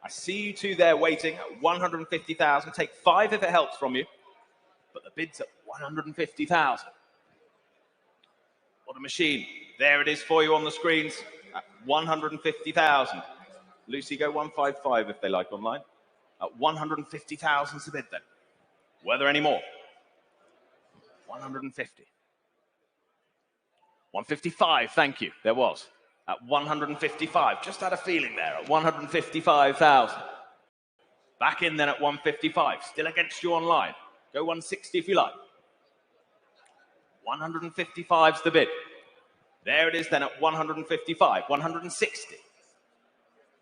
I see you two there waiting at 150,000. Take 5 if it helps from you. But the bid's at 150,000. What a machine. There it is for you on the screens at 150,000. Lucy, go 155 if they like online. At 150,000 is the bid then. Were there any more? 150. 155, thank you. There was. At 155. Just had a feeling there. At 155,000. Back in then at 155. Still against you online. Go 160 if you like. 155 is the bid. There it is then at 155. 160.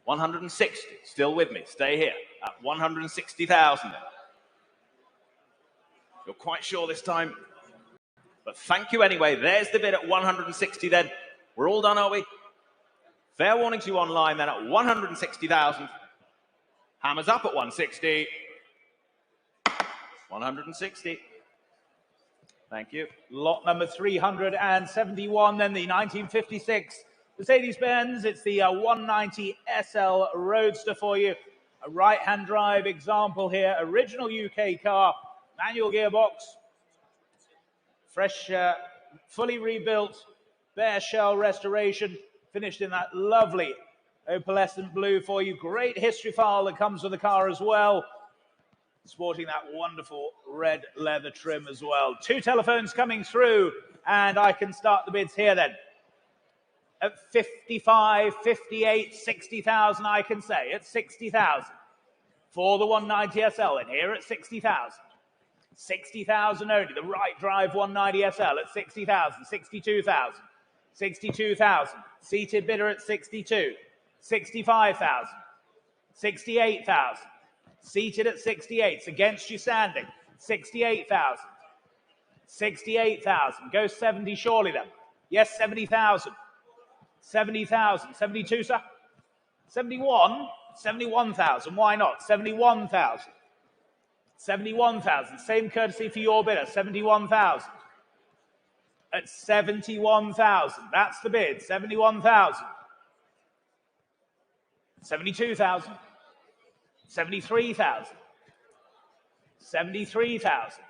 160. Still with me. Stay here. At 160,000 then. You're quite sure this time. But thank you anyway. There's the bid at 160 then. We're all done, are we? Fair warning to you online then at 160,000. Hammers up at 160. 160. Thank you. Lot number 371, then the 1956 Mercedes-Benz. It's the 190 SL Roadster for you. A right-hand drive example here. Original UK car, manual gearbox. Fresh, fully rebuilt, bare shell restoration. Finished in that lovely opalescent blue for you. Great history file that comes with the car as well. Sporting that wonderful red leather trim as well. 2 telephones coming through, and I can start the bids here then. At 55, 58, 60,000, I can say. At 60,000. For the 190 SL in here at 60,000. 60,000 only. The right drive 190 SL at 60,000. 62,000. 62,000. Seated bidder at 62. 65,000. 68,000. Seated at 68. It's against you standing. 68,000. 68,000. Go 70 surely then. Yes, 70,000. 70,000. 72, sir? 71? 71,000. Why not? 71,000. 71,000. Same courtesy for your bidder. 71,000. At 71,000. That's the bid. 71,000. 72,000. 73,000. 73,000.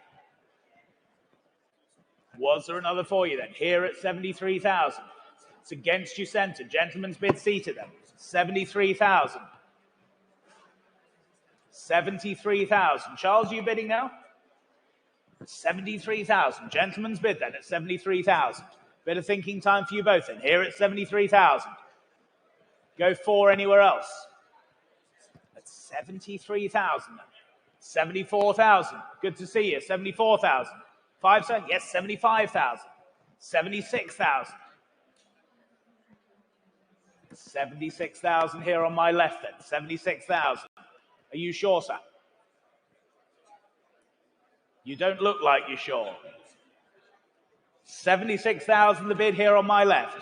Was there another for you then? Here at 73,000. It's against you centre. Gentleman's bid seated then. 73,000. 73,000. Charles, are you bidding now? 73,000. Gentleman's bid then at 73,000. Bit of thinking time for you both then. Here at 73,000. Go 4 anywhere else. At 73,000 then. 74,000. Good to see you. 74,000. 5, sir? Yes, 75,000. 76,000. 76,000 here on my left then. 76,000. Are you sure, sir? You don't look like you're sure. 76,000 the bid here on my left.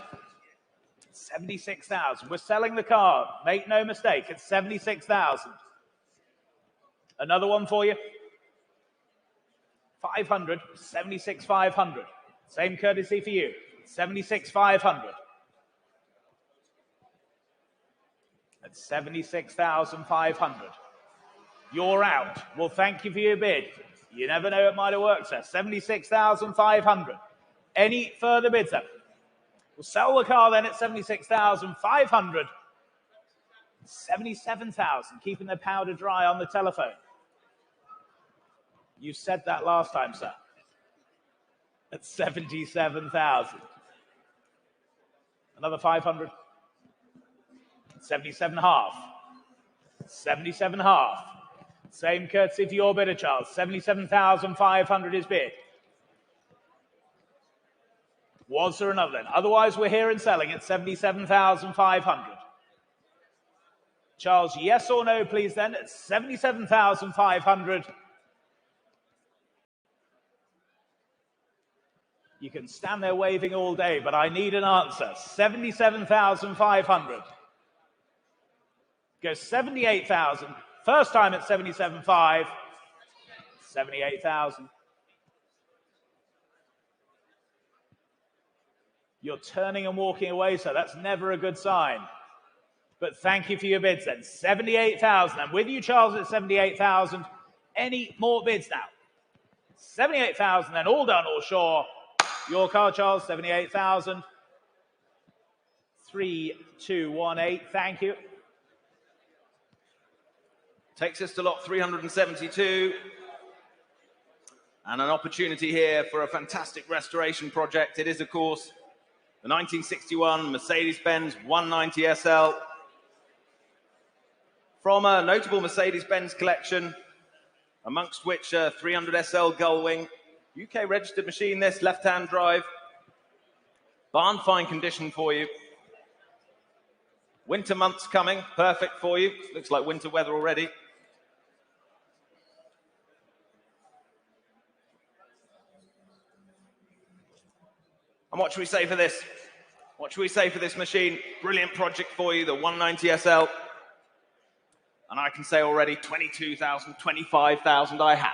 76,000. We're selling the car. Make no mistake. It's 76,000. Another one for you. 500. 76,500. Same courtesy for you. 76,500. At 76,500. You're out. Well, thank you for your bid. You never know, it might have worked, sir. 76,500. Any further bids, sir? We'll sell the car then at 76,500. 77,000, keeping the powder dry on the telephone. You said that last time, sir. At 77,000. Another 500. 77.5. 77.5. Same courtesy for your bidder, Charles. 77,500 is bid. Was there another then? Otherwise, we're here and selling at 77,500. Charles, yes or no, please, then, at 77,500. You can stand there waving all day, but I need an answer. 77,500. Go 78,000. First time at 77.5. 78,000. You're turning and walking away, sir. That's never a good sign. But thank you for your bids then. 78,000. I'm with you, Charles, at 78,000. Any more bids now? 78,000 then. All done, all sure. Your card, Charles, 78,000. 3218, thank you. Takes us to lot 372. And an opportunity here for a fantastic restoration project. It is, of course, the 1961 Mercedes-Benz 190 SL. From a notable Mercedes-Benz collection, amongst which 300 SL Gullwing. UK registered machine, this, left-hand drive. Barn fine condition for you. Winter months coming, perfect for you. Looks like winter weather already. And what should we say for this? What should we say for this machine? Brilliant project for you, the 190 SL. And I can say already 22,000, 25,000 I have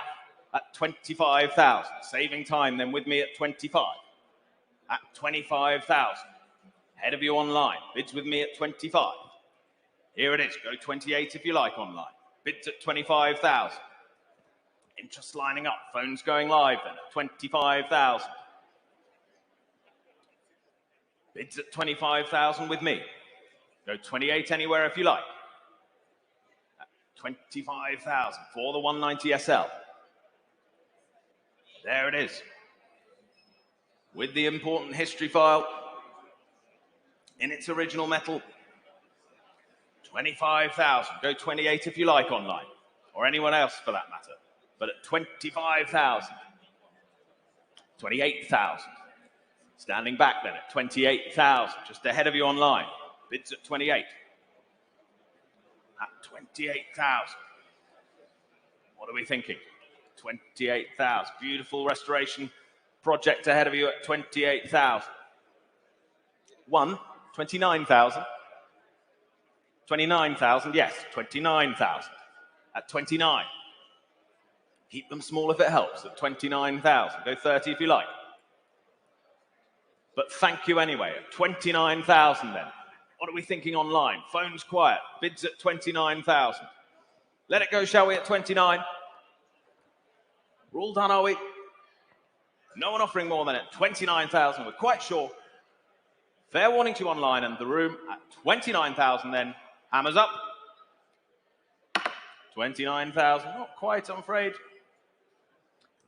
at 25,000. Saving time then with me at 25. At 25,000. Ahead of you online. Bids with me at 25. Here it is. Go 28 if you like online. Bids at 25,000. Interest lining up. Phones going live then at 25,000. Bids at 25,000 with me. Go 28 anywhere if you like. At 25,000 for the 190 SL. There it is. With the important history file in its original metal. 25,000. Go 28 if you like online. Or anyone else for that matter. But at 25,000. 28,000. Standing back then at 28,000, just ahead of you online. Bids at 28. At 28,000. What are we thinking? 28,000. Beautiful restoration project ahead of you at 28,000. 29,000. 29,000, yes, 29,000. At 29. Keep them small if it helps, at 29,000. Go 30 if you like. But thank you anyway, at 29,000 then. What are we thinking online? Phone's quiet, bids at 29,000. Let it go, shall we, at 29? We're all done, are we? No one offering more than at 29,000, we're quite sure. Fair warning to you online and the room at 29,000 then. Hammers up. 29,000, not quite, I'm afraid.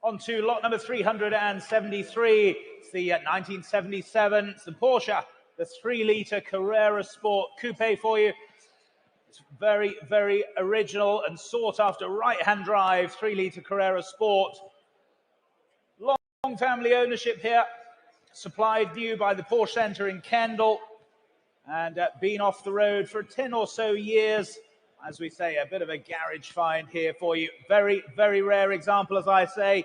On to lot number 373. It's the 1977. It's the Porsche, the 3-litre Carrera Sport Coupe for you. It's very, very original and sought after right-hand drive 3-litre Carrera Sport. Long family ownership here. Supplied new by the Porsche Centre in Kendal. And been off the road for 10 or so years. As we say, a bit of a garage find here for you. Very, very rare example, as I say.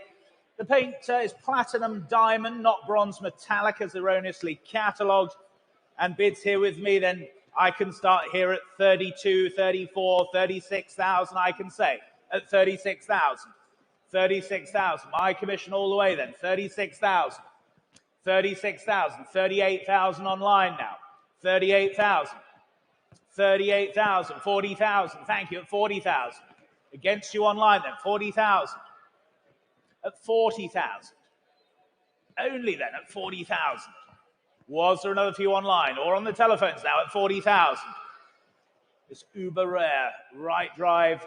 The paint is platinum diamond, not bronze metallic, as erroneously catalogued. And bids here with me, then I can start here at 32, 34, 36,000, I can say. At 36,000. 36,000. My commission all the way then. 36,000. 36,000. 38,000 online now. 38,000. 38,000. 40,000. Thank you. At 40,000. Against you online then. 40,000. At 40,000. Only then at 40,000. Was there another few online or on the telephones now at 40,000? This uber rare right drive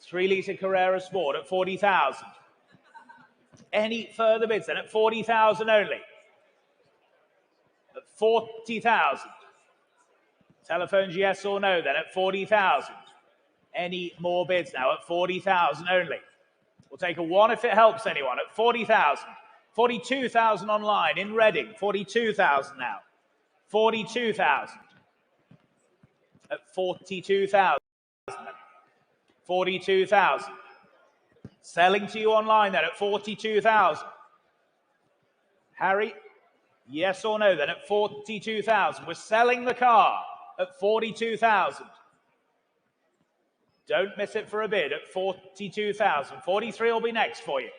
3-litre Carrera Sport at 40,000. Any further bids then at 40,000 only? At 40,000. Telephones yes or no then at 40,000. Any more bids now at 40,000 only? We'll take a one if it helps anyone at 40,000. 42,000 online in Reading. 42,000 now. 42,000. At 42,000. 42,000. Selling to you online then at 42,000. Harry, yes or no then at 42,000. We're selling the car at 42,000. Don't miss it for a bid at 42,000. 43 will be next for you.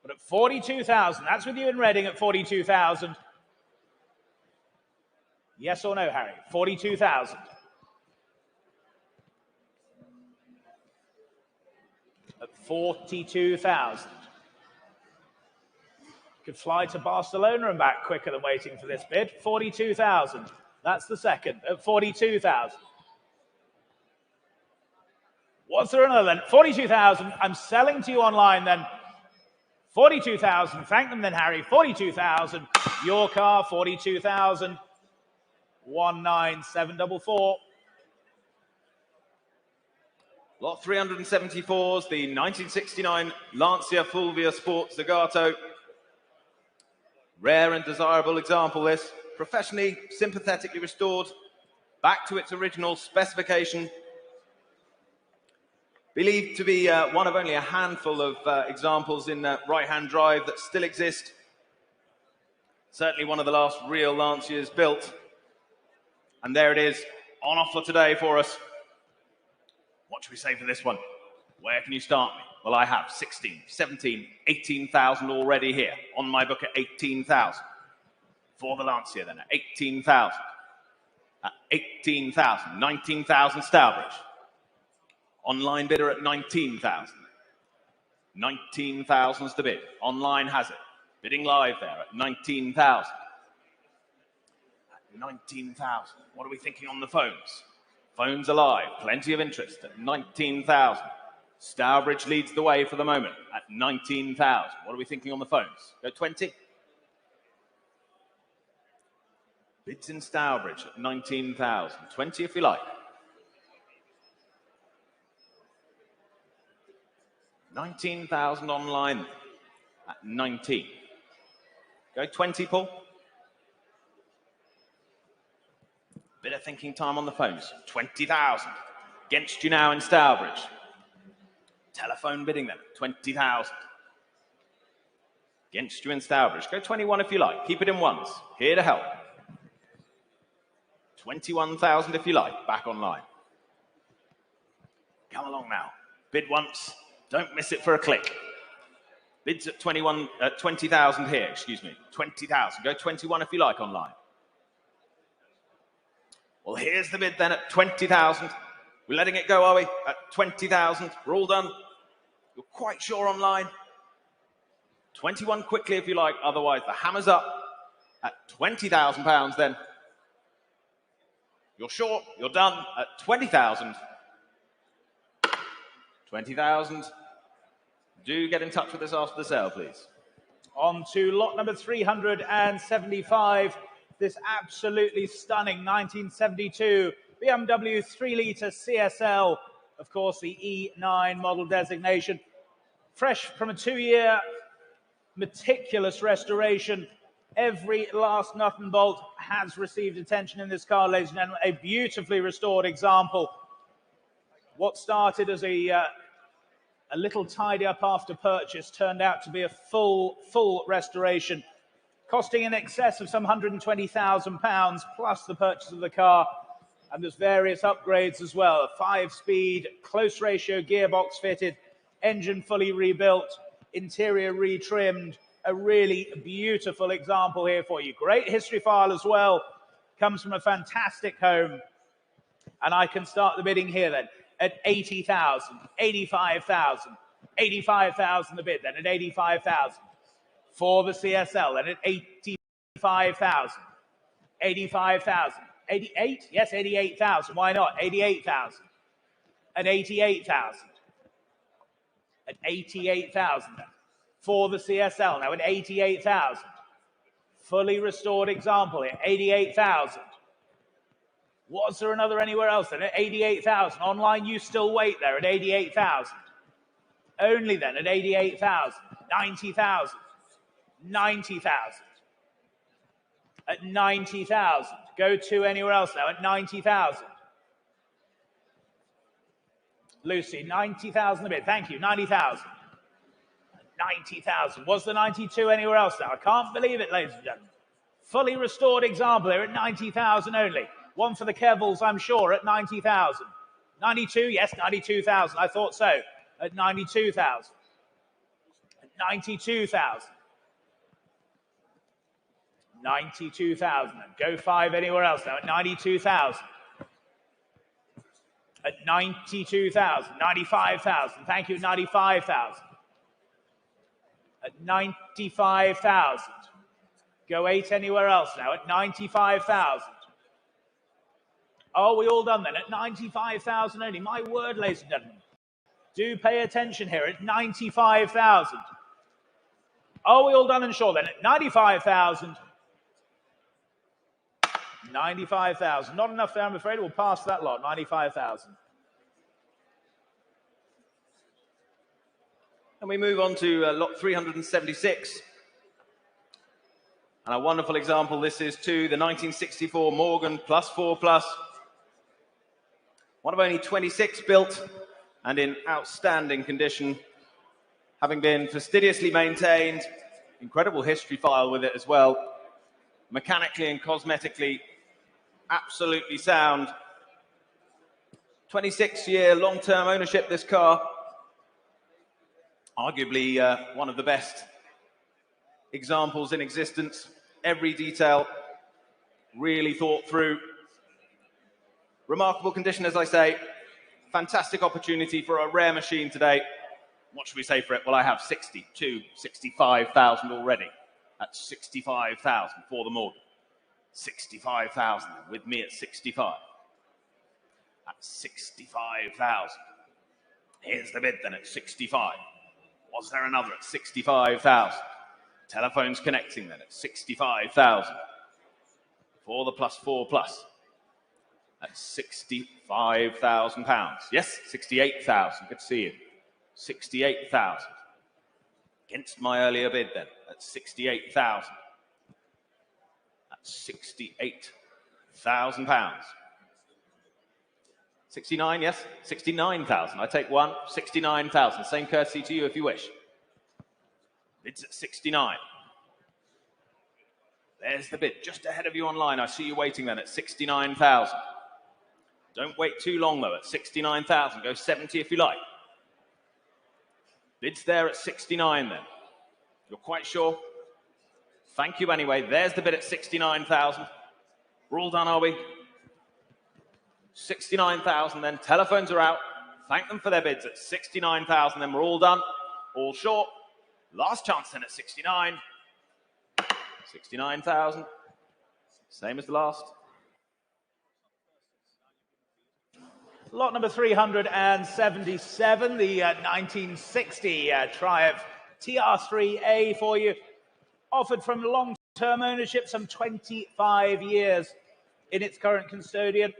But at 42,000, that's with you in Reading at 42,000. Yes or no, Harry? 42,000. At 42,000. Could fly to Barcelona and back quicker than waiting for this bid. 42,000. That's the second at 42,000. Was there another then? 42,000. I'm selling to you online then. 42,000. Thank them then, Harry. 42,000. Your car, 42,000. 19744. Lot 374s, the 1969 Lancia Fulvia Sport Zagato. Rare and desirable example, this. Professionally, sympathetically restored, back to its original specification. Believed to be one of only a handful of examples in right-hand drive that still exist. Certainly one of the last real Lancias built. And there it is, on offer today for us. What should we say for this one? Where can you start me? Well, I have 16, 17, 18,000 already here. On my book at 18,000. For the Lancia then, at 18,000. At 18,000, 19,000 Stourbridge. Online bidder at 19,000. 19,000's the bid. Online has it. Bidding live there at 19,000. At 19,000. What are we thinking on the phones? Phones alive. Plenty of interest at 19,000. Stourbridge leads the way for the moment at 19,000. What are we thinking on the phones? Go 20. Bids in Stourbridge at 19,000. 20 if you like. 19,000 online at 19. Go 20, Paul. Bit of thinking time on the phones. 20,000. Against you now in Stourbridge. Telephone bidding then. 20,000. Against you in Stourbridge. Go 21 if you like. Keep it in ones. Here to help. 21,000 if you like. Back online. Come along now. Bid once. Don't miss it for a click. Bids at 20,000 here, excuse me. 20,000. Go 21 if you like online. Well, here's the bid then at 20,000. We're letting it go, are we? At 20,000. We're all done. You're quite sure online. 21 quickly if you like. Otherwise, the hammer's up at £20,000 then. You're sure. You're done at 20,000. 20,000. Do get in touch with us after the sale, please. On to lot number 375. This absolutely stunning 1972 BMW 3-litre CSL. Of course, the E9 model designation. Fresh from a 2-year meticulous restoration. Every last nut and bolt has received attention in this car, ladies and gentlemen. A beautifully restored example. What started as a little tidy up after purchase turned out to be a full restoration, costing in excess of some £120,000 plus the purchase of the car. And there's various upgrades as well. A 5-speed, close ratio gearbox fitted, engine fully rebuilt, interior retrimmed. A really beautiful example here for you. Great history file as well. Comes from a fantastic home. And I can start the bidding here then at 80,000, 85,000, 85,000 the bid then at 85,000 for the CSL then at 85,000, 85,000, 88? Yes, 88,000. Why not? 88,000 at 88,000, at 88,000 then for the CSL now at 88,000. Fully restored example here, 88,000. Was there another anywhere else then? At 88,000. Online, you still wait there at 88,000. Only then at 88,000. 90,000. 90,000. At 90,000. Go to anywhere else now at 90,000. Lucy, 90,000 a bit. Thank you. 90,000. 90,000. Was the 92 anywhere else now? I can't believe it, ladies and gentlemen. Fully restored example here at 90,000 only. One for the Kevils, I'm sure, at 90,000. 92, yes, 92,000. I thought so. At 92,000. At 92,000. 92,000. Go 5 anywhere else now at 92,000. At 92,000. 95,000. Thank you, 95,000. at 95,000. Go 8 anywhere else now at 95,000. Are we all done then at 95,000 only? My word, ladies and gentlemen. Do pay attention here at 95,000. Are we all done and sure then at 95,000? 95,000. Not enough there, I'm afraid. We'll pass that lot. 95,000. And we move on to lot 376. And a wonderful example, this is to the 1964 Morgan +4+. One of only 26 built and in outstanding condition, having been fastidiously maintained. Incredible history file with it as well. Mechanically and cosmetically, absolutely sound. 26-year long-term ownership, this car. Arguably one of the best examples in existence. Every detail really thought through. Remarkable condition, as I say. Fantastic opportunity for a rare machine today. What should we say for it? Well, I have 65,000 already. That's 65,000 for the Morgan. 65,000 with me at 65. That's 65,000. Here's the bid then at 65. Was there another at 65,000? Telephones connecting then at 65,000. For the +4+. That's £65,000. Yes, 68,000. Good to see you. 68,000. Against my earlier bid then at 68,000. That's £68,000. 69, yes, 69,000. I take one. 69,000. Same courtesy to you if you wish. Bids at 69. There's the bid, just ahead of you online. I see you waiting then at 69,000. Don't wait too long though at 69,000. Go 70 if you like. Bids there at 69 then. You're quite sure? Thank you anyway. There's the bid at 69,000. We're all done, are we? 69,000 then. Telephones are out. Thank them for their bids at 69,000. Then we're all done. All short. Last chance then at 69. 69,000. Same as the last. Lot number 377, the 1960 Triumph TR3A for you. Offered from long-term ownership, some 25 years in its current custodian.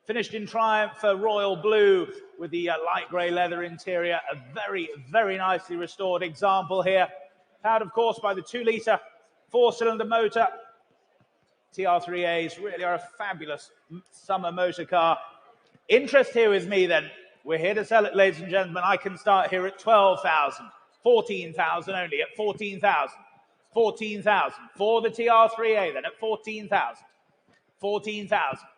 Finished in Triumph royal blue with the light grey leather interior. A very, very nicely restored example here. Powered, of course, by the 2-litre 4-cylinder motor. TR3As really are a fabulous summer motor car. Interest here with me then. We're here to sell it, ladies and gentlemen. I can start here at 12,000, 14,000 only, at 14,000, 14,000. For the TR3A then at 14,000, 14,000.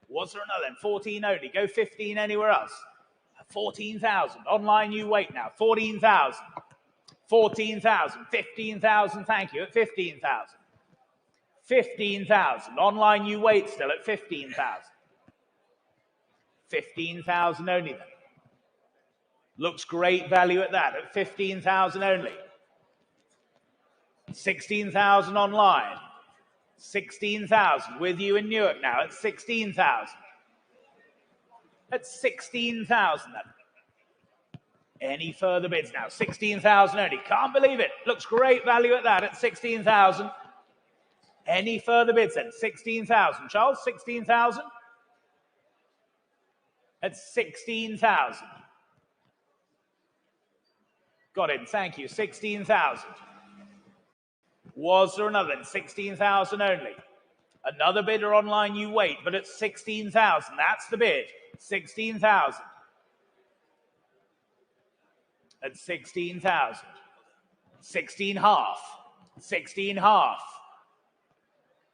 Was there another then? 14 only. Go 15 anywhere else. 14,000. Online you wait now. 14,000, 14,000, 15,000. Thank you. At 15,000, 15,000. Online you wait still at 15,000. 15,000 only then. Looks great value at that, at 15,000 only. 16,000 online. 16,000 with you in Newark now at 16,000. At 16,000 then. Any further bids now? 16,000 only. Can't believe it. Looks great value at that at 16,000. Any further bids then? 16,000. Charles, 16,000. At 16,000. Got him, thank you. 16,000. Was there another? 16,000 only. Another bidder online, you wait, but at 16,000. That's the bid. 16,000. At 16,000. 16 half. 16 half.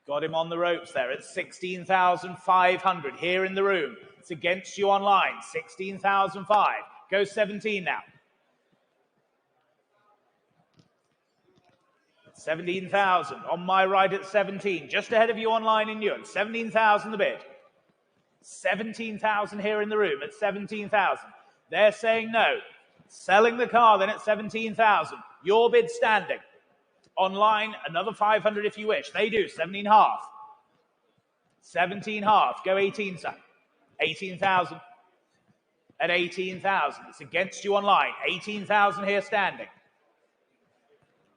Got him on the ropes there at 16,500 here in the room. It's against you online. 16,005. Go 17 now. 17,000 on my right at 17. Just ahead of you online in Newark. 17,000 the bid. 17,000 here in the room at 17,000. They're saying no. Selling the car then at 17,000. Your bid standing. Online, another 500 if you wish. They do, 17.5. 17.5. Go 18, sir. 18,000. At 18,000. It's against you online. 18,000 here standing.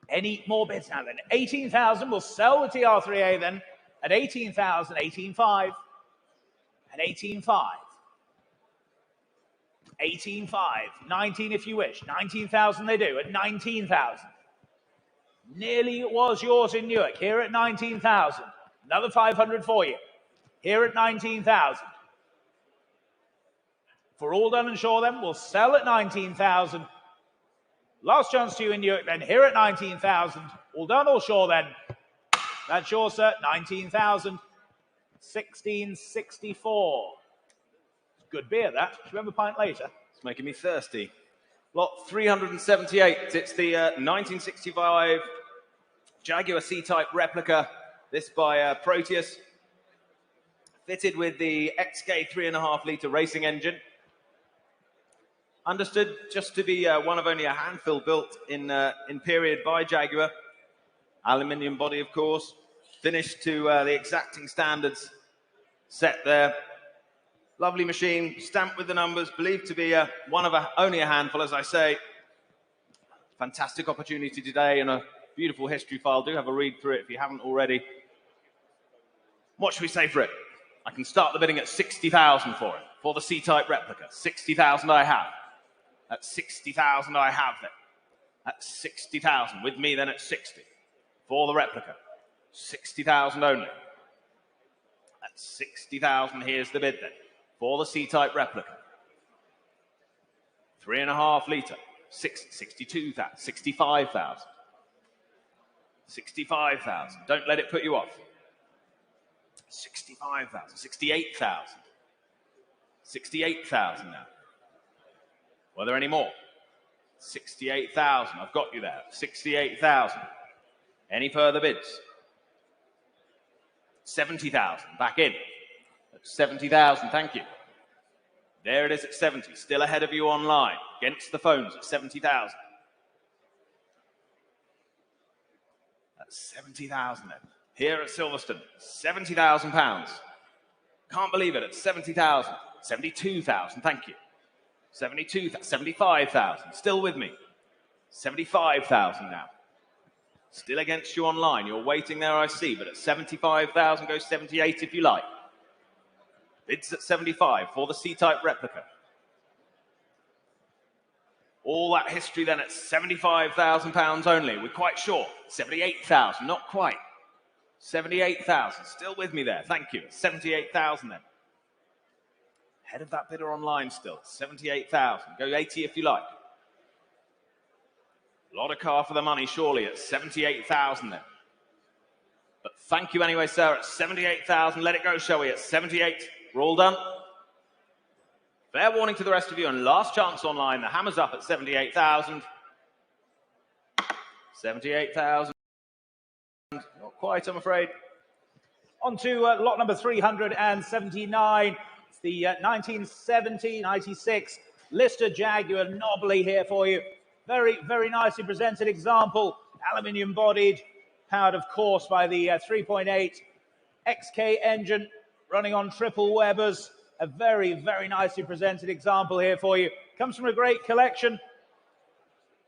Any more bids now then? 18,000. We'll sell the TR3A then at 18,000, 18.5. At 18.5. 18.5. 19 if you wish. 19,000 they do at 19,000. Nearly was yours in Newark. Here at 19,000. Another 500 for you. Here at 19,000. For all done and sure then, we'll sell at 19,000. Last chance to you in Newark then. Here at 19,000. All done or sure then. That's yours, sir. 19,000. 1664. Good beer, that. Should we have a pint later? It's making me thirsty. Lot 378. It's the 1965 Jaguar C-Type replica. This by Proteus. Fitted with the XK 3.5-litre racing engine. Understood just to be one of only a handful built in period by Jaguar. Aluminium body, of course. Finished to the exacting standards set there. Lovely machine, stamped with the numbers, believed to be one of only a handful, as I say. Fantastic opportunity today and a beautiful history file. Do have a read through it if you haven't already. What should we say for it? I can start the bidding at 60,000 for it, for the C-Type replica. 60,000 I have. At 60,000 I have then. At 60,000, with me then at 60. For the replica. 60,000 only. At 60,000, here's the bid then. For the C-Type replica. 3.5 litre. 62,000. 65,000. 65,000. Don't let it put you off. 65,000. 68,000. 68,000 now. Were there any more? 68,000. I've got you there. 68,000. Any further bids? 70,000. Back in. At 70,000. Thank you. There it is at 70. Still ahead of you online. Against the phones at 70,000. That's 70,000 then. Here at Silverstone, £70,000. Can't believe it, at 70,000. 72,000, thank you. 72,000, 75,000, still with me. 75,000 now. Still against you online. You're waiting there, I see, but at 75,000, go 78 if you like. Bids at 75 for the C-Type replica. All that history then at £75,000 only. We're quite sure. 78,000, not quite. 78,000, still with me there. Thank you. 78,000 then. Head of that bidder online still. 78,000. Go 80 if you like. A lot of car for the money, surely, at 78,000 then. But thank you anyway, sir, at 78,000. Let it go, shall we? At 78. We're all done. Fair warning to the rest of you, and last chance online. The hammer's up at 78,000. 78,000. Not quite, I'm afraid. On to lot number 379. It's the 1970-96 Lister Jaguar Knobbly here for you. Very, very nicely presented example. Aluminium bodied, powered, of course, by the 3.8 XK engine, running on triple Webers. A very, very nicely presented example here for you. Comes from a great collection.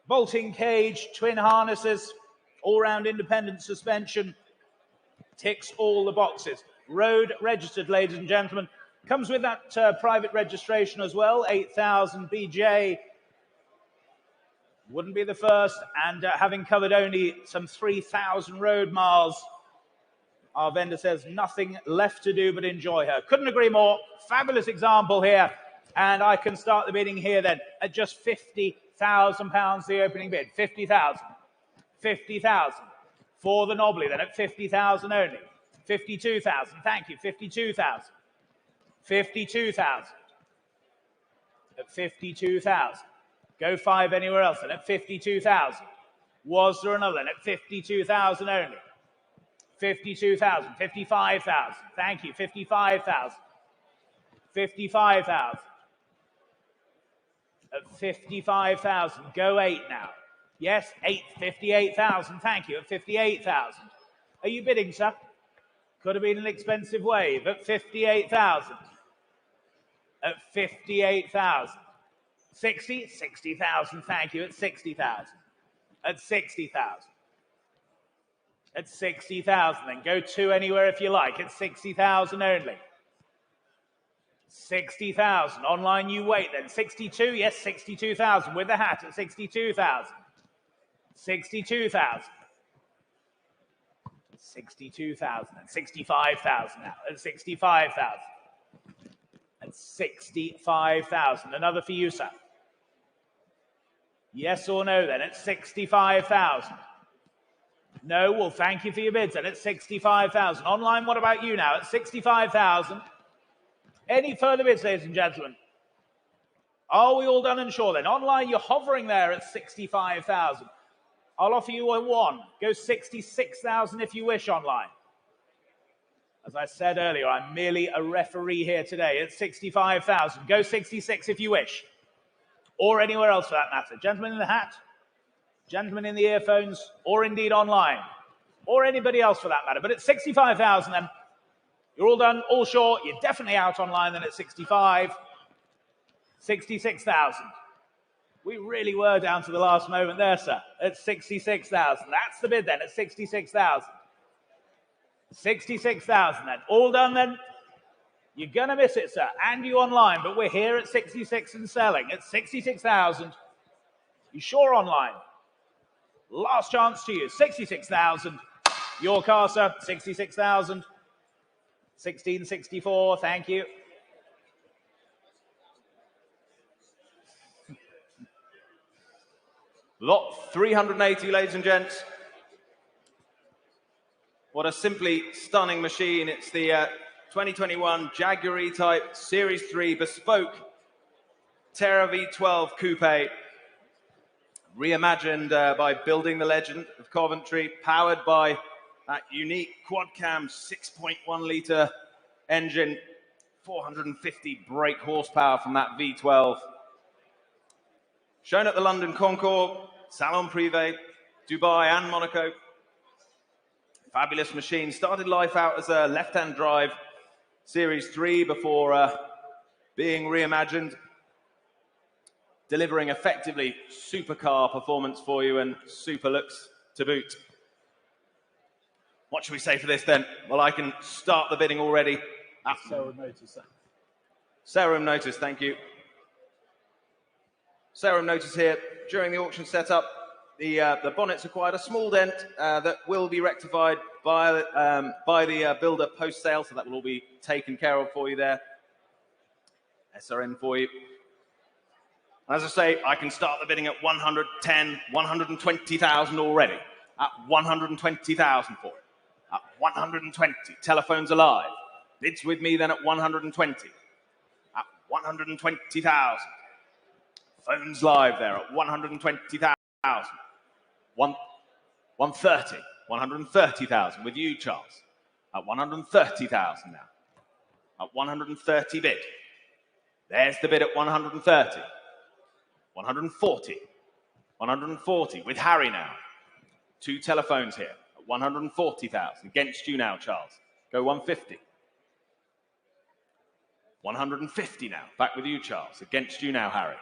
Bolting cage, twin harnesses, all-round independent suspension. Ticks all the boxes. Road registered, ladies and gentlemen. Comes with that private registration as well, 8,000 BJ. Wouldn't be the first, and having covered only some 3,000 road miles, our vendor says nothing left to do but enjoy her. Couldn't agree more. Fabulous example here, and I can start the bidding here then at just £50,000, the opening bid. 50,000. 50,000 for the Knobbly then at 50,000 only. 52,000, thank you. 52,000. 52,000. At 52,000. Go 5 anywhere else then at 52,000. Was there another then at 52,000 only? 52,000. 55,000. Thank you. 55,000. 55,000. At 55,000. Go 8 now. Yes, 58,000. Thank you. At 58,000. Are you bidding, sir? Could have been an expensive wave. At 58,000. At 58,000. 60? 60,000. Thank you. At 60,000. At 60,000. At 60,000. Then go two anywhere if you like. At 60,000 only. 60,000. Online you wait then. 62? Yes, 62,000 with the hat at 62,000. 62,000. 62,000 and 65,000 now. At 65,000. At 65,000. Another for you, sir. Yes or no then? At 65,000. No, well, thank you for your bids then. At 65,000. Online, what about you now? At 65,000. Any further bids, ladies and gentlemen? Are we all done and sure then? Online, you're hovering there at 65,000. I'll offer you a one. Go 66,000 if you wish online. As I said earlier, I'm merely a referee here today at 65,000. Go 66 if you wish. Or anywhere else for that matter. Gentlemen in the hat, gentlemen in the earphones, or indeed online. Or anybody else for that matter. But at 65,000 then, you're all done, all sure. You're definitely out online then at 65. 66,000. We really were down to the last moment there, sir. At 66,000. That's the bid then, at 66,000. 66,000 then. All done then? You're going to miss it, sir. And you online, but we're here at 66 and selling. At 66,000. You sure online? Last chance to you. 66,000. Your car, sir. 66,000. 1664. Thank you. Lot 380, ladies and gents. What a simply stunning machine. It's the 2021 Jaguar E-Type Series 3 Bespoke Terra V12 Coupe. Reimagined by building the legend of Coventry, powered by that unique quad-cam 6.1-litre engine, 450 brake horsepower from that V12. Shown at the London Concours, Salon Privé, Dubai and Monaco. Fabulous machine. Started life out as a left-hand drive Series 3 before being reimagined, delivering effectively supercar performance for you and super looks to boot. What should we say for this then? Well, I can start the bidding already. Showroom notice, sir. Showroom notice, thank you. Showroom notice here. During the auction setup, the bonnets acquired a small dent that will be rectified by the builder post-sale, so that will all be taken care of for you there. SRN for you. As I say, I can start the bidding at 110, 120,000 already. At 120,000 for it. At 120. Telephones alive. Bids with me then at 120. At 120,000. Phones live there at 120,000. 130. 130,000 with you, Charles. At 130,000 now. At 130 bid. There's the bid at 130. 140. 140 with Harry now. Two telephones here at 140,000. Against you now, Charles. Go 150. 150 now. Back with you, Charles. Against you now, Harry.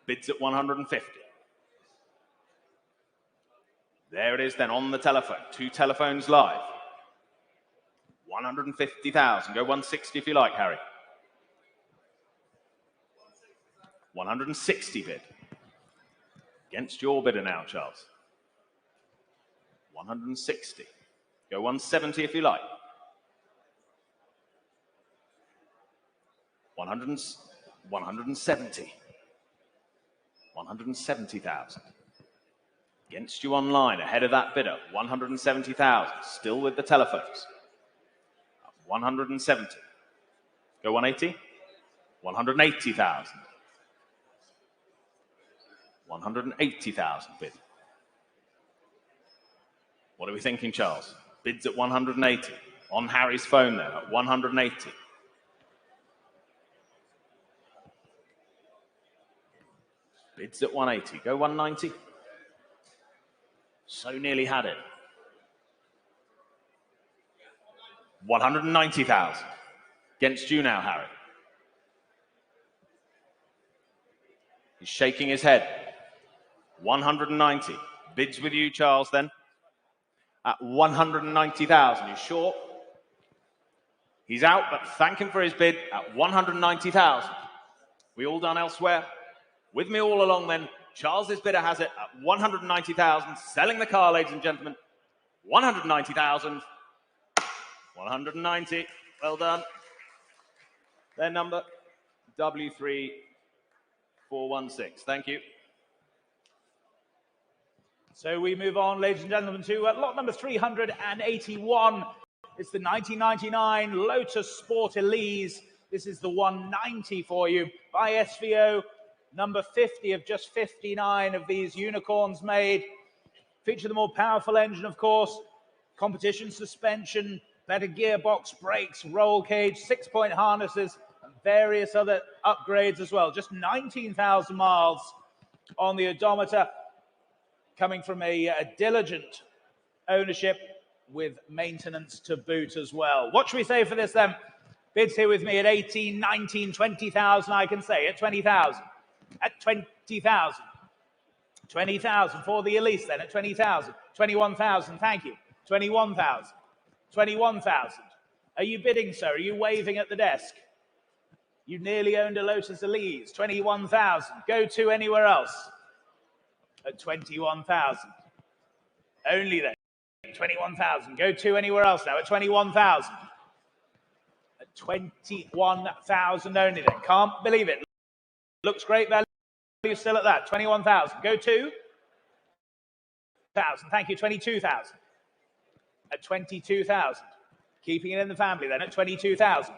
Bids at 150. There it is then on the telephone. Two telephones live. 150,000. Go 160 if you like, Harry. 160 bid. Against your bidder now, Charles. 160. Go 170 if you like. 170. 170,000. Against you online, ahead of that bidder, 170,000. Still with the telephones. 170. Go 180. 180,000. 180,000 bid. What are we thinking, Charles? Bids at 180. On Harry's phone there at 180. Bids at 180. Go 190. So nearly had it. 190,000. Against you now, Harry. He's shaking his head. 190. Bids with you, Charles, then. At 190,000. You sure? He's out, but thank him for his bid at 190,000. We all done elsewhere? With me all along, then. Charles's bidder has it at 190,000. Selling the car, ladies and gentlemen. 190,000. 190. Well done. Their number, W3416. Thank you. So we move on, ladies and gentlemen, to lot number 381. It's the 1999 Lotus Sport Elise. This is the 190 for you by SVO. Number 50 of just 59 of these unicorns made. Feature the more powerful engine, of course. Competition suspension, better gearbox, brakes, roll cage, 6-point harnesses, and various other upgrades as well. Just 19,000 miles on the odometer, coming from a diligent ownership with maintenance to boot as well. What should we say for this then? Bids here with me at 18, 19, 20,000, I can say, at 20,000. At 20,000. 20,000 for the Elise then, at 20,000. 21,000, thank you. 21,000. 21,000. Are you bidding, sir? Are you waving at the desk? You nearly owned a Lotus Elise. 21,000. Go to anywhere else. At 21,000. Only then. 21,000. Go to anywhere else now. At 21,000. At 21,000 only then. Can't believe it. Looks great value still at that. 21,000. Go to 1,000. Thank you. 22,000. At 22,000. Keeping it in the family then at 22,000.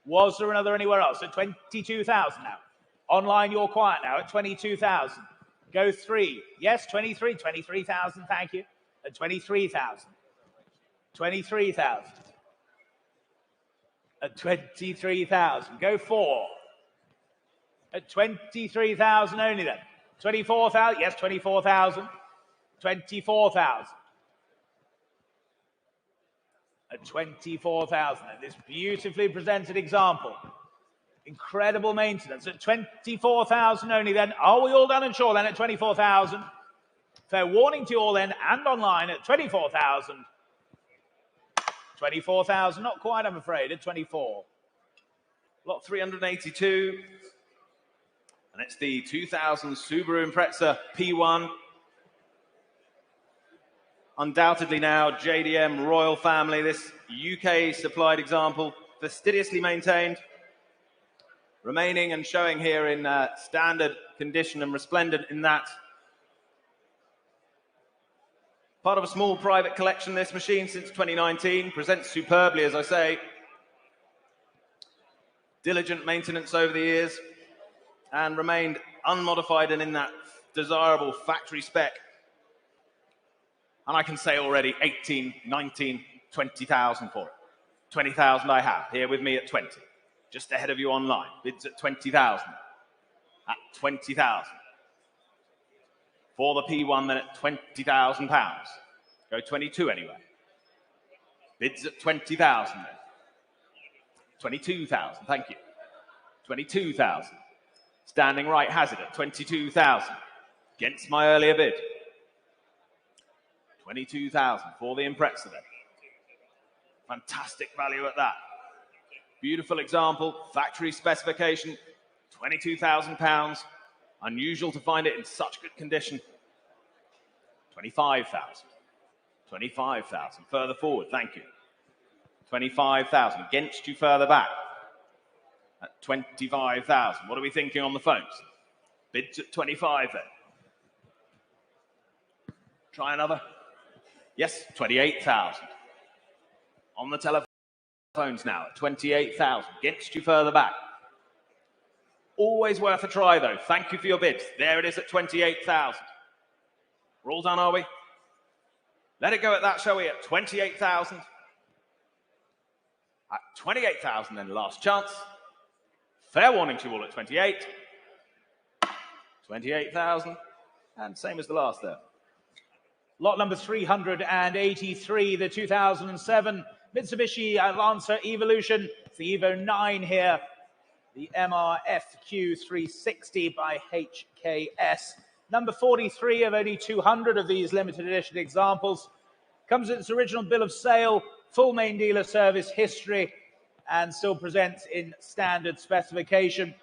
Was there another anywhere else? At 22,000 now. Online, you're quiet now at 22,000. Go 3. Yes, 23. 23,000. Thank you. At 23,000. 23,000. At 23,000. Go 4. At 23,000 only then. 24,000. Yes, 24,000. 24,000. At 24,000. This beautifully presented example. Incredible maintenance. At 24,000 only then. Are we all done and sure then at 24,000? Fair warning to you all then and online at 24,000. 24,000. Not quite, I'm afraid, at 24. Lot 382. And it's the 2000 Subaru Impreza P1. Undoubtedly now JDM Royal Family, this UK supplied example, fastidiously maintained, remaining and showing here in standard condition and resplendent in that. Part of a small private collection, this machine since 2019, presents superbly, as I say. Diligent maintenance over the years and remained unmodified and in that desirable factory spec. And I can say already 18, 19, 20,000 for it. 20,000 I have, here with me at 20. Just ahead of you online. Bids at 20,000. At 20,000. For the P1 then at £20,000. Go 22 anyway. Bids at 20,000 then. 22,000, thank you. 22,000. Standing right has it at 22,000. Against my earlier bid. 22,000 for the Impreza then. Fantastic value at that. Beautiful example, factory specification, £22,000. Unusual to find it in such good condition. 25,000. 25,000. Further forward, thank you. 25,000. Against you further back. At 25,000. What are we thinking on the phones? Bids at 25 then. Try another. Yes, 28,000. On the telephones now at 28,000. Against you further back. Always worth a try though. Thank you for your bids. There it is at 28,000. We're all done, are we? Let it go at that, shall we? At 28,000. At 28,000 then, last chance. Fair warning to you all at 28. 28,000. And same as the last there. Lot number 383, the 2007 Mitsubishi Lancer Evolution. It's the Evo 9 here, the MRFQ 360 by HKS. Number 43 of only 200 of these limited edition examples. Comes with its original bill of sale, full main dealer service history, and still presents in standard specification.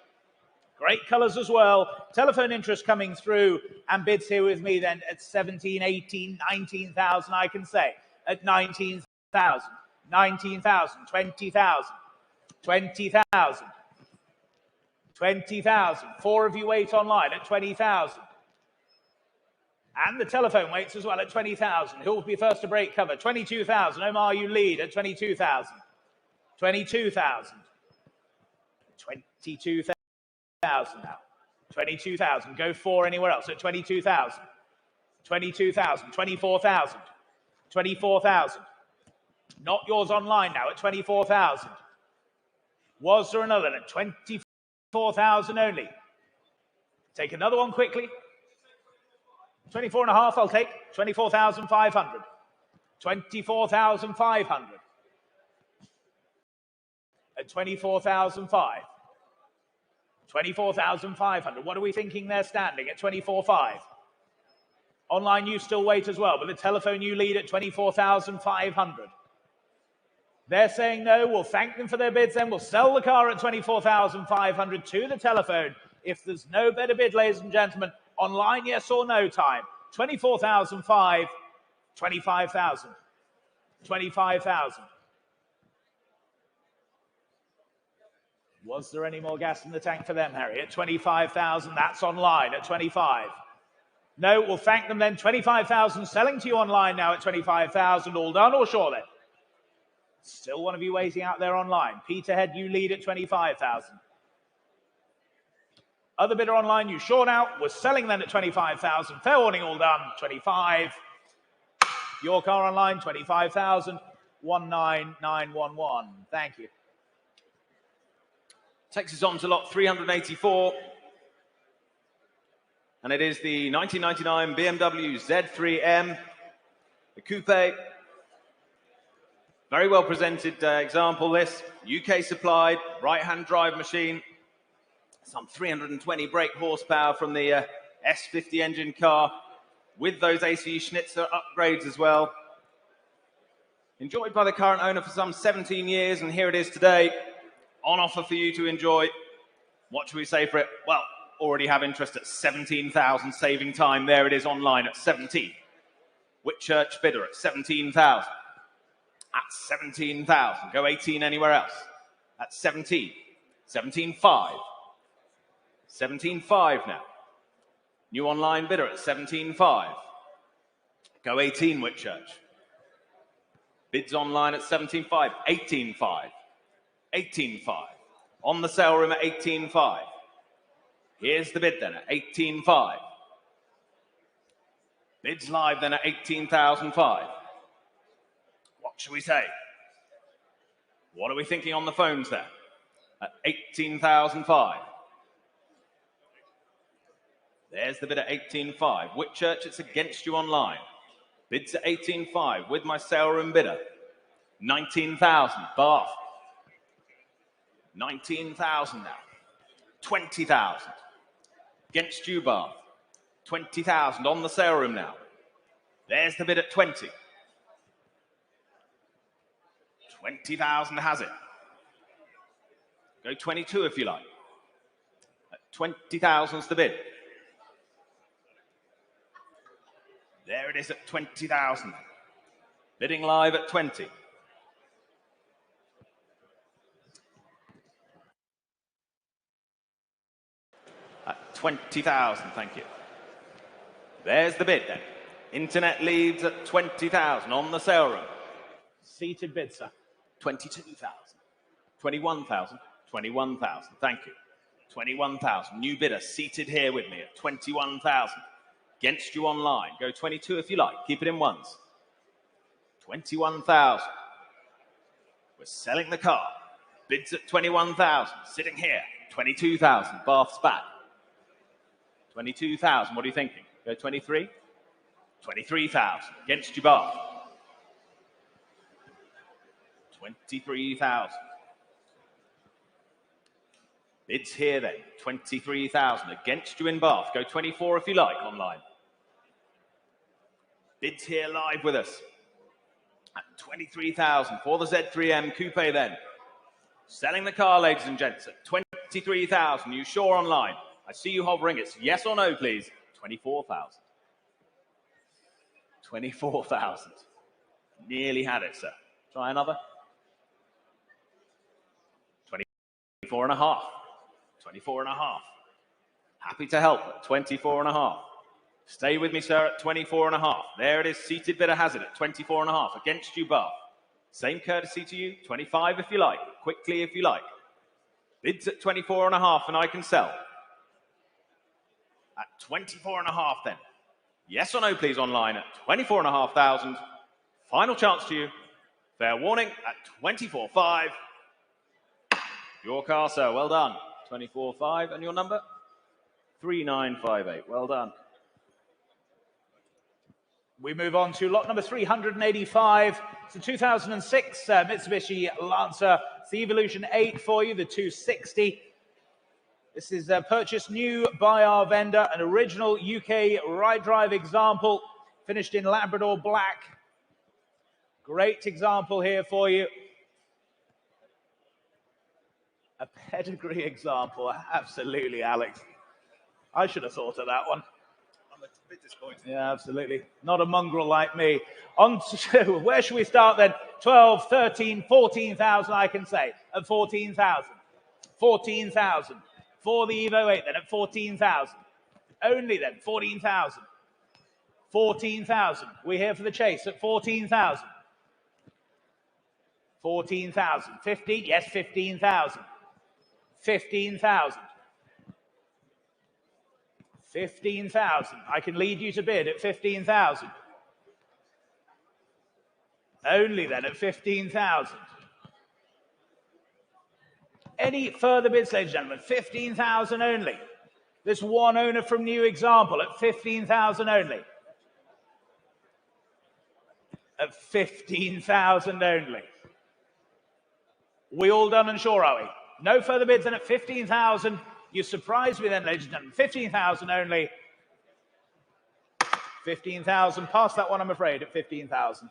Great colours as well. Telephone interest coming through, and bids here with me then at 17, 18, 19,000, I can say. At 19,000, 19,000, 20,000, 20,000, 20,000. 4 of you wait online at 20,000. And the telephone waits as well at 20,000. Who will be first to break cover? 22,000. Omar, you lead at 22,000. 22,000. 22,000 now. 22,000. Go 4 anywhere else at 22,000. 22,000. 24,000. 24,000. Not yours online now at 24,000. Was there another at 24,000 only? Take another one quickly. 24.5 I'll take. 24,500. 24,500. At 24,005. 24,500. What are we thinking they're standing at 24,500? Online you still wait as well, but the telephone you lead at 24,500. They're saying no. We'll thank them for their bids then. We'll sell the car at 24,500 to the telephone. If there's no better bid, ladies and gentlemen, online yes or no time. 24,500. 25,000. 25,000. Was there any more gas in the tank for them, Harry? At 25,000, that's online at 25. No, we'll thank them then. 25,000 selling to you online now at 25,000. All done or sure then? Still one of you waiting out there online. Peterhead, you lead at 25,000. Other bidder online, you sure now? We're selling then at 25,000. Fair warning, all done. 25. Your car online, 25,000. 19911. Thank you. Takes us on to lot 384. And it is the 1999 BMW Z3M, the coupe. Very well presented example this. UK supplied, right-hand drive machine. Some 320 brake horsepower from the S50 engine car with those AC Schnitzer upgrades as well. Enjoyed by the current owner for some 17 years, and here it is today. On offer for you to enjoy. What should we say for it? Well, already have interest at 17,000, saving time. There it is online at 17. Whitchurch bidder at 17,000. At 17,000. Go 18 anywhere else. At 17. 17,500. 17,500 now. New online bidder at 17,500. Go 18, Whitchurch. Bids online at 17,500. 18,500. 18,500. On the sale room at 18,500. Here's the bid then at 18,500. Bids live then at 18,500. What should we say? What are we thinking on the phones there? At 18,500. There's the bid at 18,500. Whitchurch, it's against you online. Bids at 18,500 with my sale room bidder. 19,000. Bath. 19,000 now. 20,000. Against you, Bath. 20,000 on the sale room now. There's the bid at 20. 20,000 has it. Go 22 if you like. At 20,000's the bid. There it is at 20,000. Bidding live at 20. At 20,000, thank you. There's the bid then. Internet leads at 20,000 on the sale room. Seated bid, sir. 22,000. 21,000. 21,000, thank you. 21,000. New bidder seated here with me at 21,000. Against you online. Go 22 if you like. Keep it in ones. 21,000. We're selling the car. Bids at 21,000. Sitting here. 22,000. Bath's back. 22,000. What are you thinking? Go 23? 23,000. Against you, Bath. 23,000. Bids here then. 23,000. Against you in Bath. Go 24 if you like online. Bids here live with us. At 23,000 for the Z3M Coupe then. Selling the car, ladies and gents, at 23,000. You sure online? I see you hovering. It's yes or no, please. 24,000. 24,000. Nearly had it, sir. Try another. 24 and a half. 24 and a half. Happy to help at 24 and a half. Stay with me, sir, at 24 and a half. There it is. Seated bidder has it at 24 and a half. Against you, Bath. Same courtesy to you. 25 if you like. Quickly if you like. Bids at 24 and a half and I can sell. At 24 and a half then. Yes or no, please, online at 24 and a half thousand. Final chance to you. Fair warning at 24.5. Your car, sir. Well done. 24.5 and your number? 3958. Well done. We move on to lot number 385. It's a 2006 Mitsubishi Lancer. It's the Evolution 8 for you, the 260. This is purchased new by our vendor, an original UK right drive example, finished in Labrador black. Great example here for you. A pedigree example, absolutely, Alex. I should have thought of that one. I'm a bit disappointed. Yeah, absolutely. Not a mongrel like me. On to, where should we start then? 12, 13, 14,000, I can say, at 14,000. 14,000. For the Evo 8 then at 14,000. Only then, 14,000. 14,000. We're here for the chase at 14,000. 14,000. 15? Yes, 15,000. 15,000. 15,000. I can lead you to bid at 15,000. Only then at 15,000. Any further bids, ladies and gentlemen? 15,000 only. This one owner from New Example at 15,000 only. At 15,000 only. We all done and sure, are we? No further bids than at 15,000. You surprised me then, ladies and gentlemen. 15,000 only. 15,000. Past that one, I'm afraid, at 15,000.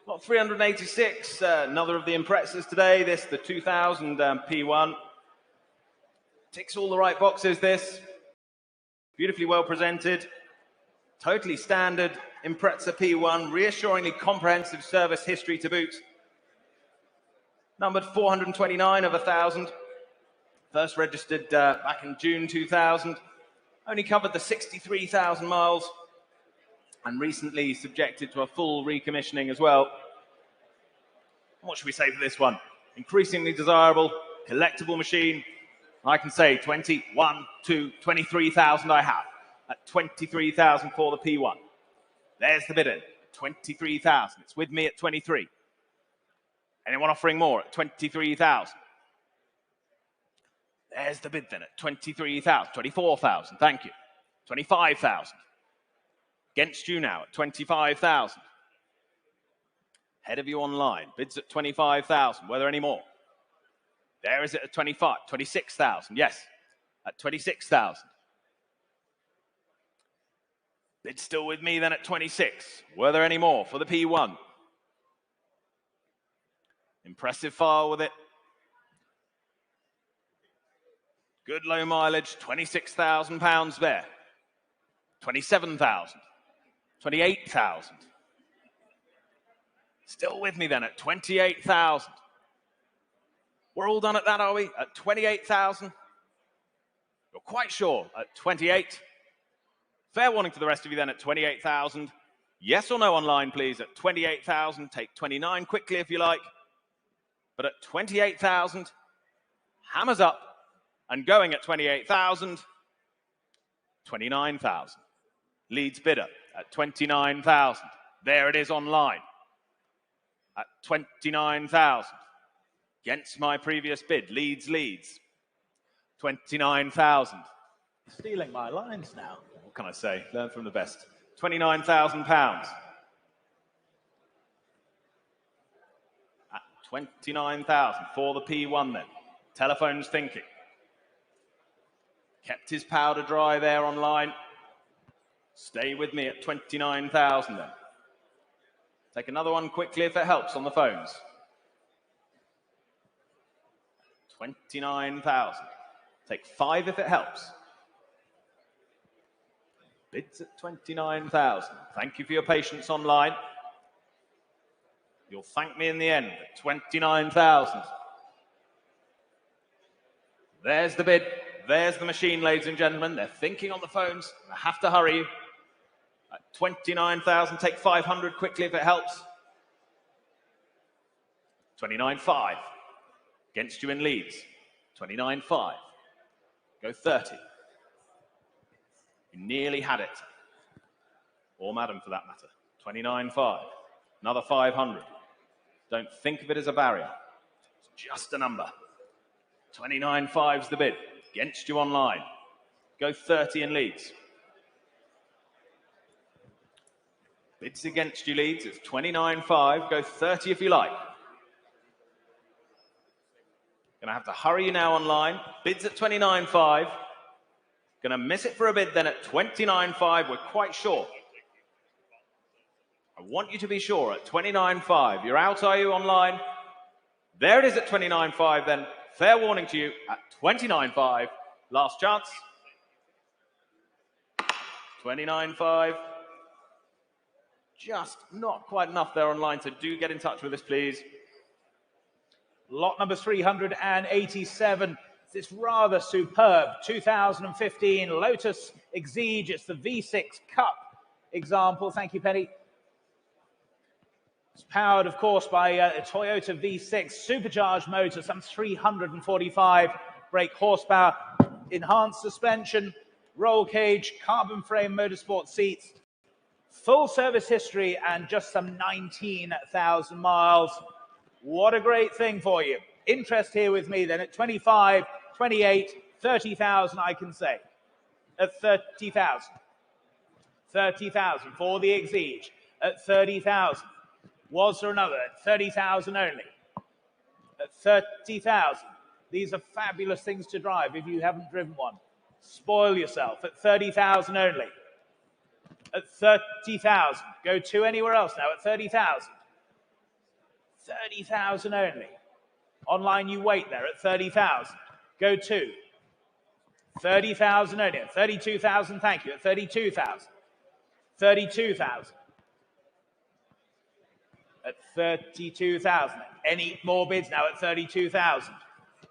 Lot 386, another of the Imprezas today. This, the 2000 P1. Ticks all the right boxes, this. Beautifully well presented. Totally standard Impreza P1. Reassuringly comprehensive service history to boot. Numbered 429 of 1,000. First registered back in June 2000. Only covered the 63,000 miles. And recently subjected to a full recommissioning as well. What should we say for this one? Increasingly desirable, collectible machine. I can say 21, 2, 23,000 I have. At 23,000 for the P1. There's the bidder, 23,000. It's with me at 23. Anyone offering more at 23,000? There's the bid then at 23,000, 24,000, thank you. 25,000. Against you now at 25,000. Ahead of you online, bids at 25,000. Were there any more? There is it at 25, 26,000, yes, at 26,000. Bid still with me then at 26. Were there any more for the P1? Impressive file with it. Good low mileage, £26,000 there. 27,000. 28,000. Still with me then at 28,000. We're all done at that, are we? At 28,000? You're quite sure at 28? Fair warning to the rest of you then at 28,000. Yes or no online, please, at 28,000. Take 29 quickly if you like. But at 28,000, hammers up and going at 28,000, 29,000. Leads bidder at 29,000. There it is online at 29,000. Against my previous bid, leads. 29,000. Stealing my lines now. can I say? Learn from the best. £29,000. At 29,000 for the P1 then. Telephone's thinking. Kept his powder dry there online. Stay with me at 29,000 then. Take another one quickly if it helps on the phones. 29,000. Take 5 if it helps. Bids at 29,000. Thank you for your patience online. You'll thank me in the end at 29,000. There's the bid. There's the machine, ladies and gentlemen. They're thinking on the phones. I have to hurry you. At 29,000, take 500 quickly if it helps. 29.5. Against you in leads. 29.5. Go 30. You nearly had it. Or madam for that matter. 29.5. Another 500. Don't think of it as a barrier. It's just a number. 29.5's the bid. Against you online. Go 30 in leads. Bids against you leads. It's 29.5. Go 30 if you like. Gonna have to hurry you now online. Bids at 29.5. Gonna miss it for a bid then at 29.5. We're quite sure. I want you to be sure at 29.5. You're out, are you, online? There it is at 29.5 then. Fair warning to you at 29.5. Last chance. 29.5. Just not quite enough there online, so do get in touch with us, please. Lot number 387. This rather superb 2015 Lotus Exige. It's the V6 Cup example. Thank you, Penny. It's powered, of course, by a Toyota V6 supercharged motor, some 345 brake horsepower, enhanced suspension, roll cage, carbon frame motorsport seats, full service history, and just some 19,000 miles. What a great thing for you. Interest here with me then at 25, 28, 30,000, I can say. At 30,000. 30,000 for the Exige. At 30,000. Was there another? At 30,000 only. At 30,000. These are fabulous things to drive if you haven't driven one. Spoil yourself. At 30,000 only. At 30,000. Go to anywhere else now at 30,000. 30,000 only. Online you wait there at 30,000. Go to 30,000 only. At 32,000, thank you. At 32,000. 32,000. At 32,000. Any more bids now at 32,000?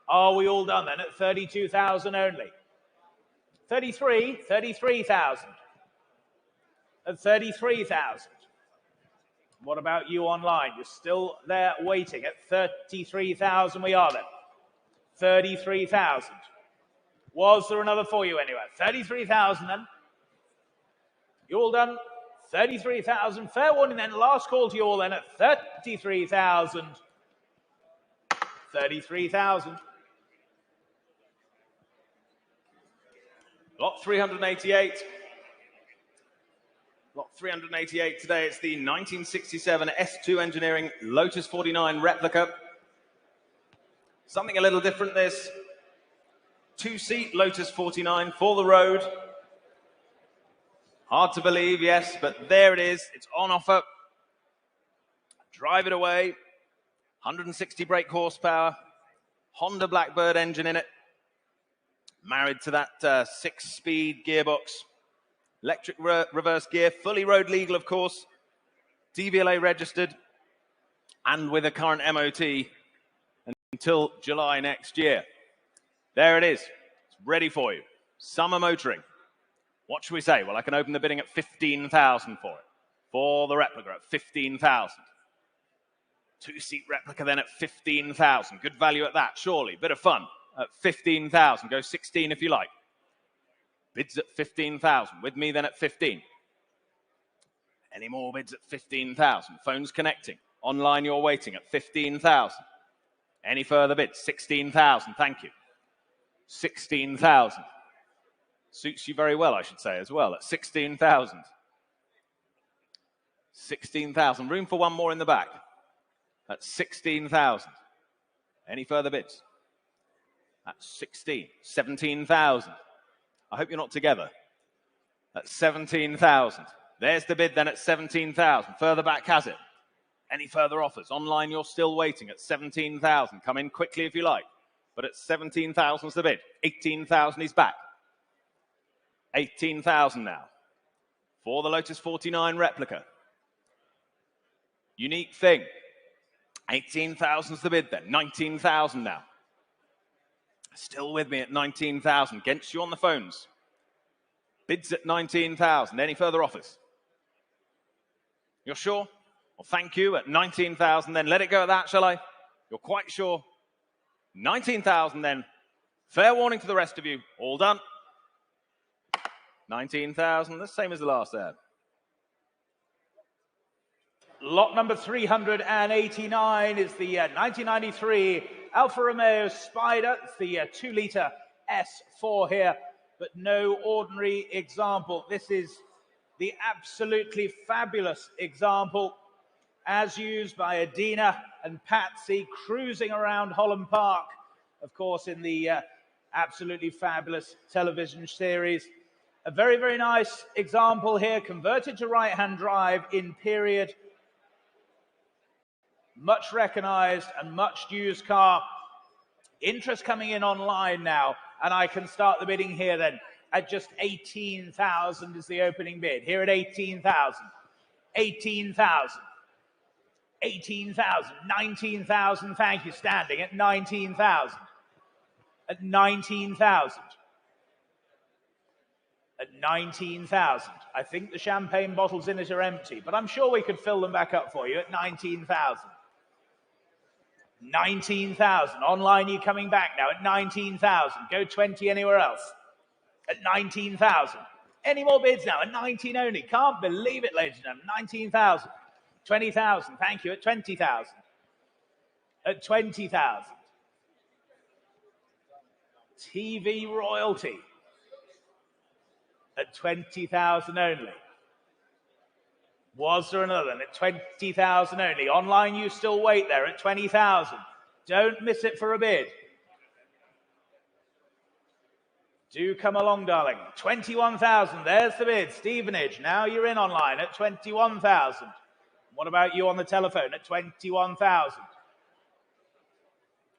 Are we all done then at 32,000 only? 33,000. At 33,000. What about you online? You're still there waiting at 33,000. We are then. 33,000. Was there another for you anyway? 33,000 then. You all done? 33,000. Fair warning then. Last call to you all then at 33,000. 33,000. Lot 388. Lot 388 today. It's the 1967 S2 Engineering Lotus 49 replica. Something a little different this. 2-seat Lotus 49 for the road. Hard to believe, yes, but there it is. It's on offer. Drive it away. 160 brake horsepower. Honda Blackbird engine in it. Married to that 6-speed gearbox. Electric reverse gear. Fully road legal, of course. DVLA registered. And with a current MOT until July next year. There it is. It's ready for you. Summer motoring. What should we say? Well, I can open the bidding at 15,000 for it. For the replica at 15,000. 2-seat replica then at 15,000. Good value at that, surely. Bit of fun at 15,000. Go 16 if you like. Bids at 15,000. With me then at 15. Any more bids at 15,000? Phones connecting. Online you're waiting at 15,000. Any further bids? 16,000. Thank you. 16,000. Suits you very well, I should say, as well, at 16,000. 16,000. Room for one more in the back. That's 16,000. Any further bids? That's 16. 17,000. I hope you're not together. That's 17,000. There's the bid then at 17,000. Further back has it. Any further offers? Online, you're still waiting at 17,000. Come in quickly if you like. But at 17,000 is the bid. 18,000 is back. 18,000 now. For the Lotus 49 replica. Unique thing. 18,000 is the bid then. 19,000 now. Still with me at 19,000. Against you on the phones. Bids at 19,000. Any further offers? You're sure? Well, thank you. At 19,000 then. Let it go at that, shall I? You're quite sure? 19,000 then. Fair warning to the rest of you. All done. 19,000. The same as the last ad. Lot number 389 is the 1993 Alfa Romeo Spider. It's the 2-litre S4 here, but no ordinary example. This is the absolutely fabulous example as used by Adina and Patsy cruising around Holland Park, of course, in the absolutely fabulous television series. A very, very nice example here, converted to right-hand drive in period. Much recognized and much used car. Interest coming in online now, and I can start the bidding here then at just 18,000 is the opening bid. Here at 18,000, 18,000, 18,000, 19,000, thank you, standing at 19,000, at 19,000, at 19,000. I think the champagne bottles in it are empty, but I'm sure we could fill them back up for you at 19,000. 19,000. Online, you coming back now at 19,000. Go 20 anywhere else. At 19,000. Any more bids now? At 19 only. Can't believe it, ladies and gentlemen. 19,000. 20,000. Thank you. At 20,000. At 20,000. TV royalty. At 20,000 only. Was there another one? At 20,000 only. Online, you still wait there at 20,000. Don't miss it for a bid. Do come along, darling. 21,000. There's the bid. Stevenage. Now you're in online at 21,000. What about you on the telephone at 21,000?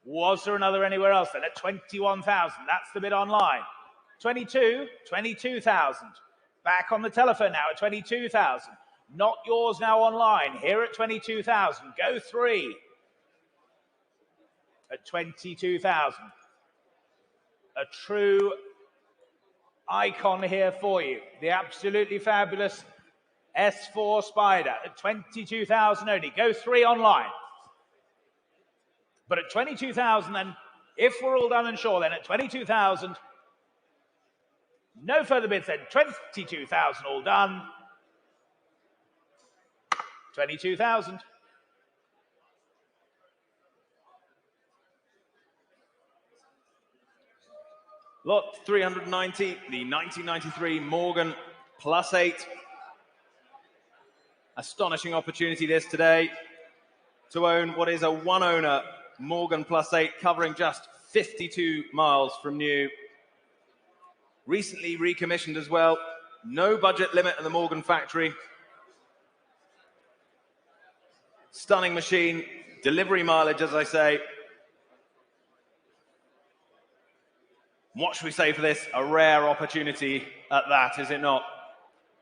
Was there another anywhere else then at 21,000? That's the bid online. 22,000. Back on the telephone now at 22,000. Not yours now online. Here at 22,000. Go 3. At 22,000. A true icon here for you. The absolutely fabulous S4 Spider at 22,000 only. Go 3 online. But at 22,000 then, if we're all done and sure then, at 22,000, no further bids then. 22,000 all done. 22,000. Lot 390, the 1993 Morgan +8. Astonishing opportunity this today to own what is a one-owner Morgan +8 covering just 52 miles from new. Recently recommissioned as well. No budget limit at the Morgan factory. Stunning machine, delivery mileage, as I say. What should we say for this? A rare opportunity at that, is it not?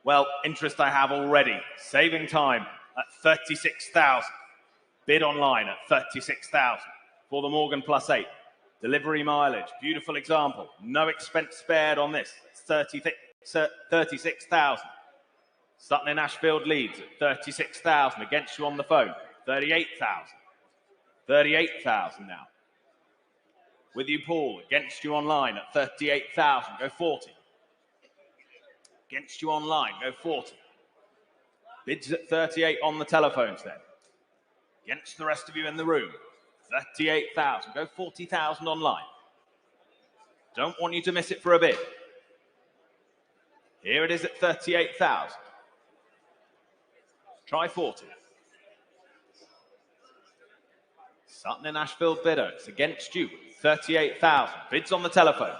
Well, interest I have already. Saving time at 36,000. Bid online at 36,000 for the Morgan +8. Delivery mileage, beautiful example. No expense spared on this. 36,000. Sutton in Ashfield leads at 36,000. Against you on the phone. 38,000. 38,000 now. With you, Paul. Against you online at 38,000. Go 40. Against you online. Go 40. Bids at 38 on the telephones then. Against the rest of you in the room. 38,000. Go 40,000 online. Don't want you to miss it for a bid. Here it is at 38,000. Try 40. Sutton in Ashfield bidder. It's against you. 38,000. Bids on the telephone.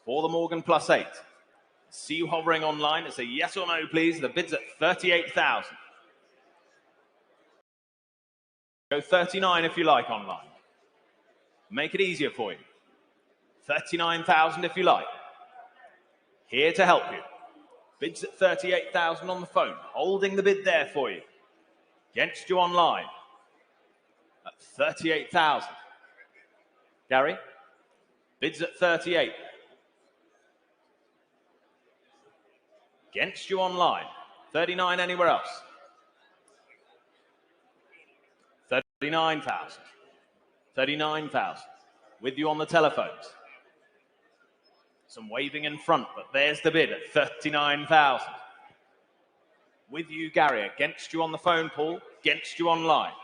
For the Morgan +8. See you hovering online. It's a yes or no, please. The bid's at 38,000. Go 39 if you like online. Make it easier for you. 39,000 if you like. Here to help you. Bids at 38,000 on the phone. Holding the bid there for you. Against you online. At 38,000. Gary? Bids at 38. Against you online. 39 anywhere else. 39,000. 39,000. With you on the telephones. Some waving in front, but there's the bid at 39,000. With you, Gary. Against you on the phone, Paul. Against you online.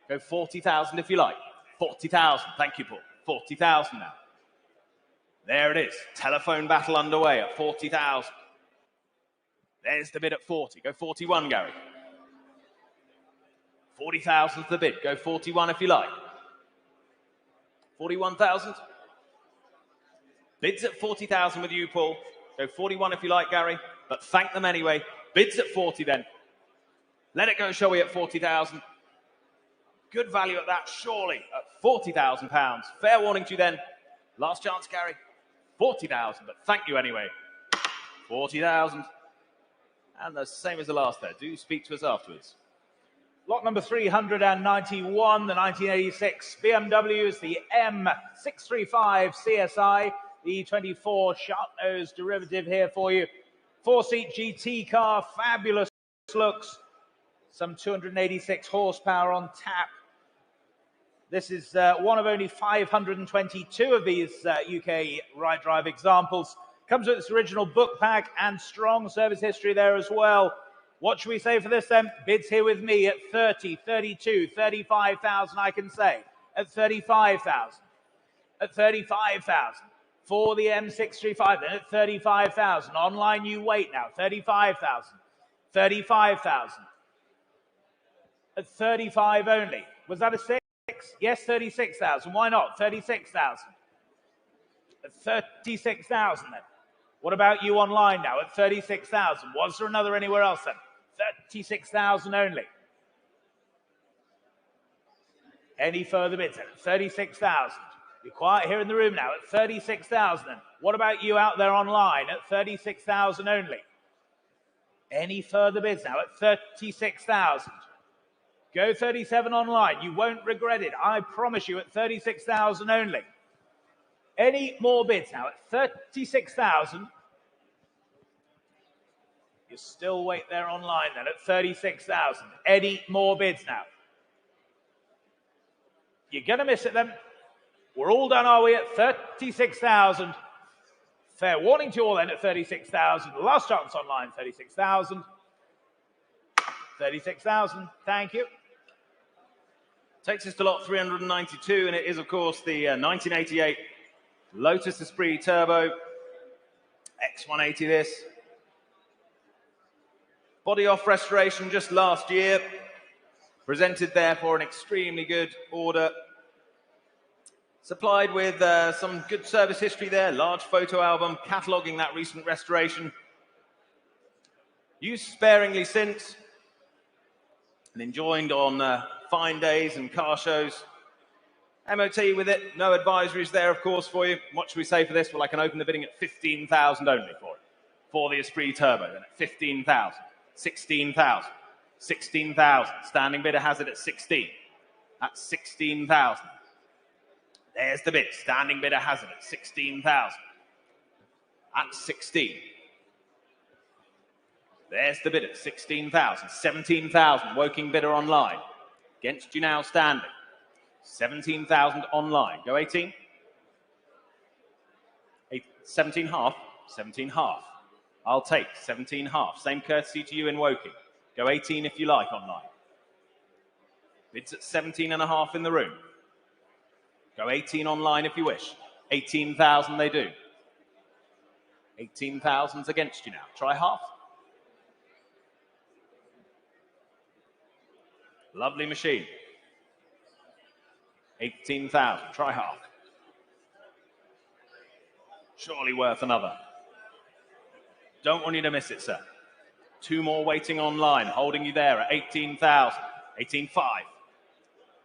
Go 40,000 if you like. 40,000. Thank you, Paul. 40,000 now. There it is. Telephone battle underway at 40,000. There's the bid at 40. Go 41, Gary. 40,000's the bid. Go 41 if you like. 41,000. Bids at 40,000 with you, Paul. Go 41 if you like, Gary. But thank them anyway. Bids at 40 then. Let it go, shall we, at 40,000. Good value at that, surely, at £40,000. Fair warning to you then. Last chance, Gary. 40,000, but thank you anyway. 40,000. And the same as the last there. Do speak to us afterwards. Lot number 391, the 1986 BMW is the M635 CSI, the 24 sharp-nosed derivative here for you. Four-seat GT car, fabulous looks. Some 286 horsepower on tap. This is one of only 522 of these UK right drive examples. Comes with its original book pack and strong service history there as well. What should we say for this then? Bids here with me at 30, 32, 35,000 I can say. At 35,000. At 35,000. For the M635 then at 35,000. Online you wait now. 35,000. 35,000. At 35 only. Was that a 6? Yes, 36,000. Why not? 36,000. At 36,000 then. What about you online now at 36,000? Was there another anywhere else then? 36,000 only. Any further bids then? 36,000. Be quiet here in the room now at 36,000 then. What about you out there online at 36,000 only? Any further bids now at 36,000? Go 37 online. You won't regret it. I promise you at 36,000 only. Any more bids now at 36,000? You still wait there online then at 36,000. Any more bids now? You're going to miss it then. We're all done, are we, at 36,000? Fair warning to you all then at 36,000. Last chance online, 36,000. 36,000. Thank you. Takes us to lot 392, and it is, of course, the 1988 Lotus Esprit Turbo. X180 this. Body off restoration just last year. Presented there for an extremely good order. Supplied with some good service history there. Large photo album cataloguing that recent restoration. Used sparingly since. And enjoyed on fine days and car shows. MOT with it. No advisories there, of course, for you. What should we say for this? Well, I can open the bidding at 15,000 only for it. For the Esprit Turbo, then at 15,000. 16,000. 16,000. Standing bidder has it at 16. At 16,000. There's the bid. Standing bidder has it at 16,000. At 16. There's the bid at 16,000. 17,000. Woking bidder online. Against you now standing. 17,000 online. Go 18. 17 half. 17 half. I'll take 17 half. Same courtesy to you in Woking. Go 18 if you like online. Bids at 17 and a half in the room. Go 18 online if you wish. 18,000 they do. 18,000's against you now. Try half. Lovely machine. 18,000. Try half. Surely worth another. Don't want you to miss it, sir. 2 more waiting online, holding you there at 18,000. 18.5.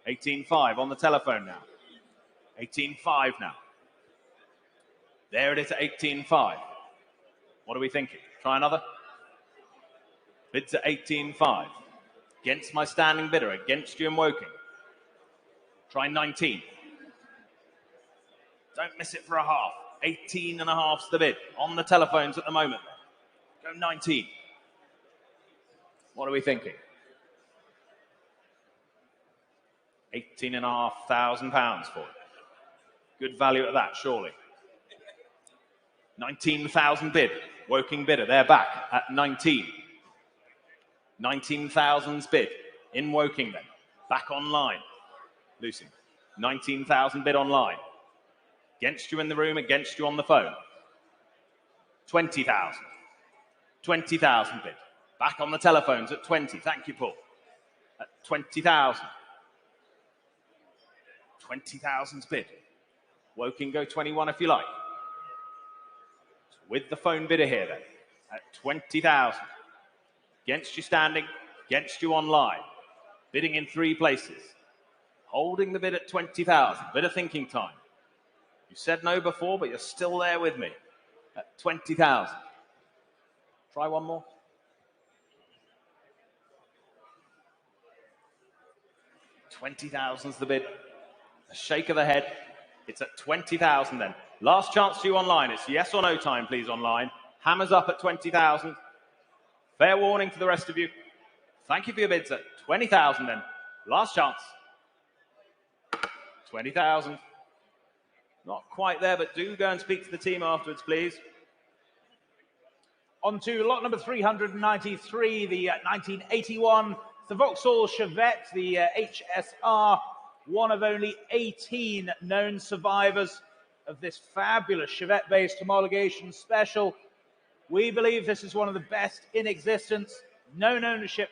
18.5 on the telephone now. 18.5 now. There it is at 18.5. What are we thinking? Try another. Bids at 18.5. Against my standing bidder, against you and Woking. Try 19. Don't miss it for a half. 18.5's the bid. On the telephones at the moment. Go 19. What are we thinking? £18,500 for it. Good value at that, surely. 19,000 bid. Woking bidder, they're back at 19. 19,000's bid. In Woking then. Back online. Lucy. 19,000 bid online. Against you in the room, against you on the phone. 20,000. 20,000 bid. Back on the telephones at 20. Thank you, Paul. At 20,000. 20,000's bid. Woking go 21 if you like. With the phone bidder here then. At 20,000. Against you standing, against you online. Bidding in 3 places. Holding the bid at 20,000. Bit of thinking time. You said no before, but you're still there with me. At 20,000. Try one more. 20,000's the bid. A shake of the head. It's at 20,000 then. Last chance to you online. It's yes or no time, please, online. Hammers up at 20,000. Fair warning to the rest of you. Thank you for your bids at 20,000 then. Last chance. 20,000. Not quite there, but do go and speak to the team afterwards, please. On to lot number 393, the 1981, the Vauxhall Chevette, the HSR, one of only 18 known survivors of this fabulous Chevette-based homologation special. We believe this is one of the best in existence, known ownership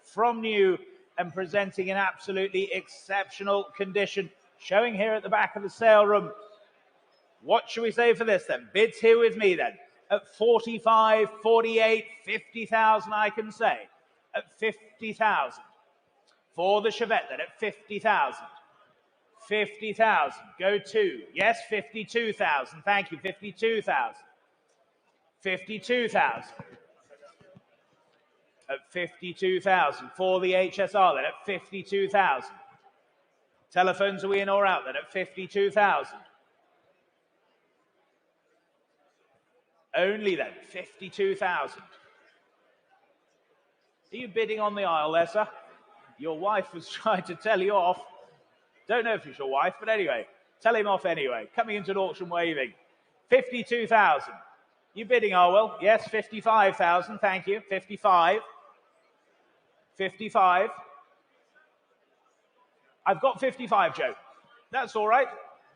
from new, and presenting in absolutely exceptional condition. Showing here at the back of the sale room. What should we say for this then? Bids here with me then. At 45, 48, 50,000 I can say. At 50,000. For the Chevette then at 50,000. 50,000. Go to. Yes, 52,000. Thank you. 52,000. 52,000. At 52,000. For the HSR then at 52,000. Telephones, are we in or out then at 52,000? Only then, 52,000. Are you bidding on the aisle there, sir? Your wife was trying to tell you off. Don't know if it's your wife, but anyway, tell him off anyway. Coming into an auction waving. 52,000. You bidding, Arwell? Yes, 55,000, thank you. 55. 55. I've got 55, Joe. That's all right.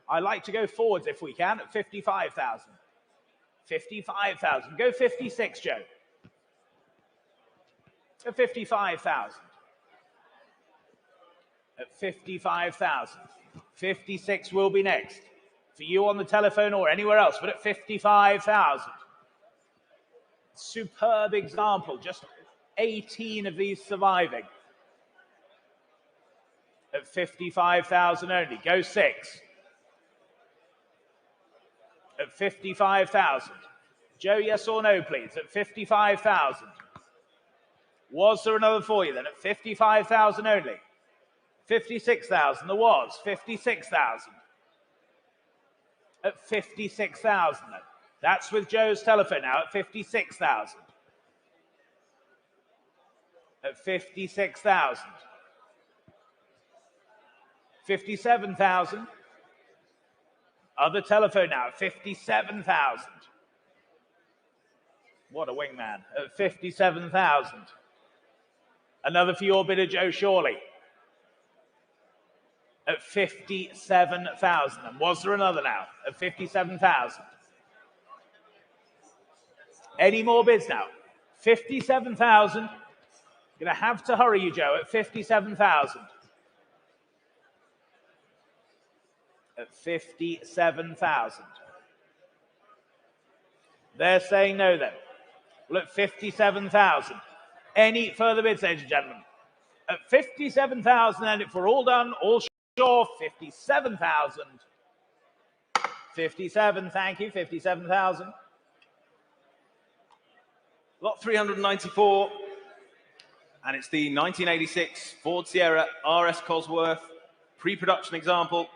I like to go forwards if we can at 55,000. 55,000. Go 56, Joe. At 55,000. At 55,000. 56 will be next. For you on the telephone or anywhere else, but at 55,000. Superb example. Just 18 of these surviving. At 55,000 only. Go 6. At 55,000. Joe, yes or no, please? At 55,000. Was there another for you then? At 55,000 only. 56,000. There was. 56,000. At 56,000 then. That's with Joe's telephone now at 56,000. At 56,000. 57,000. Other telephone now at 57,000. What a wingman. At 57,000. Another for your bidder, Joe Shawley. At 57,000. And was there another now? At 57,000. Any more bids now? 57,000. Gonna have to hurry you, Joe, at 57,000. At 57,000. They're saying no then. Well, at 57,000. Any further bids, ladies and gentlemen? At 57,000, and if we're all done, all sure, 57,000. 57, thank you, 57,000. Lot 394, and it's the 1986 Ford Sierra RS Cosworth pre-production example.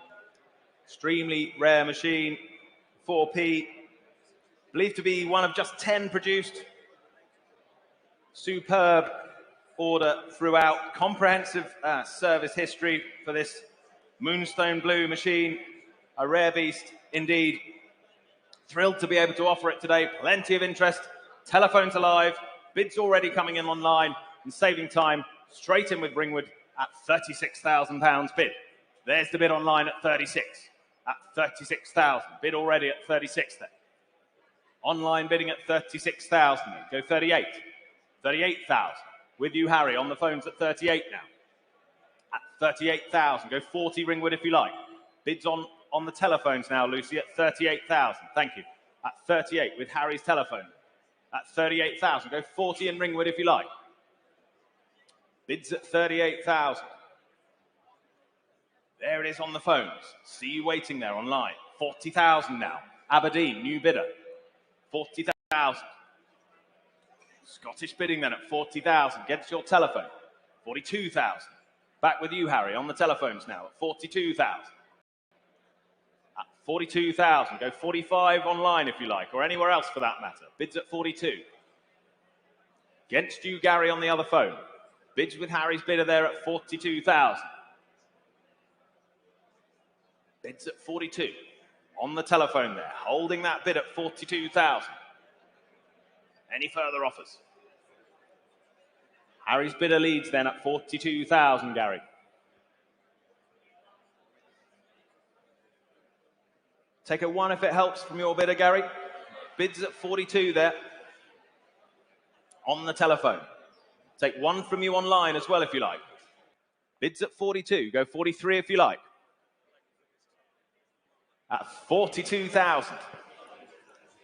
Extremely rare machine, 4P, believed to be one of just 10 produced. Superb order throughout, comprehensive service history for this Moonstone Blue machine, a rare beast indeed. Thrilled to be able to offer it today, plenty of interest, telephones alive, bids already coming in online and saving time. Straight in with Ringwood at £36,000 bid. There's the bid online at 36, at 36,000, bid already at 36 then. Online bidding at 36,000, go 38, 38,000. With you, Harry, on the phones at 38 now. At 38,000, go 40 Ringwood if you like. Bids on the telephones now, Lucy, at 38,000, thank you. At 38 with Harry's telephone. At 38,000, go 40 in Ringwood if you like. Bids at 38,000. There it is on the phones. See you waiting there online. 40,000 now. Aberdeen, new bidder. 40,000. Scottish bidding then at 40,000. Gets your telephone. 42,000. Back with you, Harry, on the telephones now at 42,000. At 42,000. Go 45 online if you like, or anywhere else for that matter. Bids at 42. Against you, Gary, on the other phone. Bids with Harry's bidder there at 42,000. Bids at 42. On the telephone there, holding that bid at 42,000. Any further offers? Harry's bidder leads then at 42,000, Gary. Take a one if it helps from your bidder, Gary. Bids at 42 there. On the telephone. Take one from you online as well if you like. Bids at 42. Go 43 if you like. At 42,000.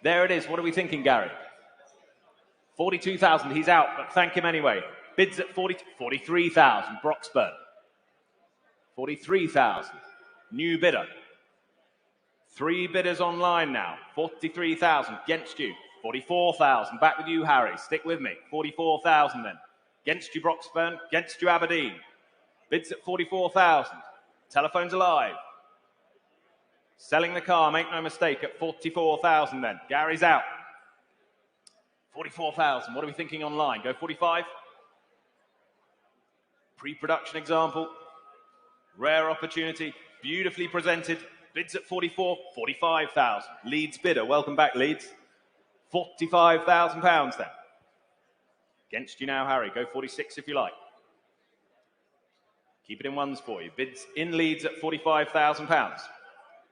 There it is. What are we thinking, Gary? 42,000. He's out, but thank him anyway. Bids at 43,000. Broxburn. 43,000. New bidder. Three bidders online now. 43,000. Against you. 44,000. Back with you, Harry. Stick with me. 44,000 then. Against you, Broxburn. Against you, Aberdeen. Bids at 44,000. Telephones alive. Selling the car, make no mistake, at 44,000 then. Gary's out. 44,000. What are we thinking online? Go 45? Pre-production example. Rare opportunity. Beautifully presented. Bids at 44, 45,000. Leeds bidder. Welcome back, Leeds. £45,000 then. Against you now, Harry. Go 46 if you like. Keep it in ones for you. Bids in Leeds at £45,000.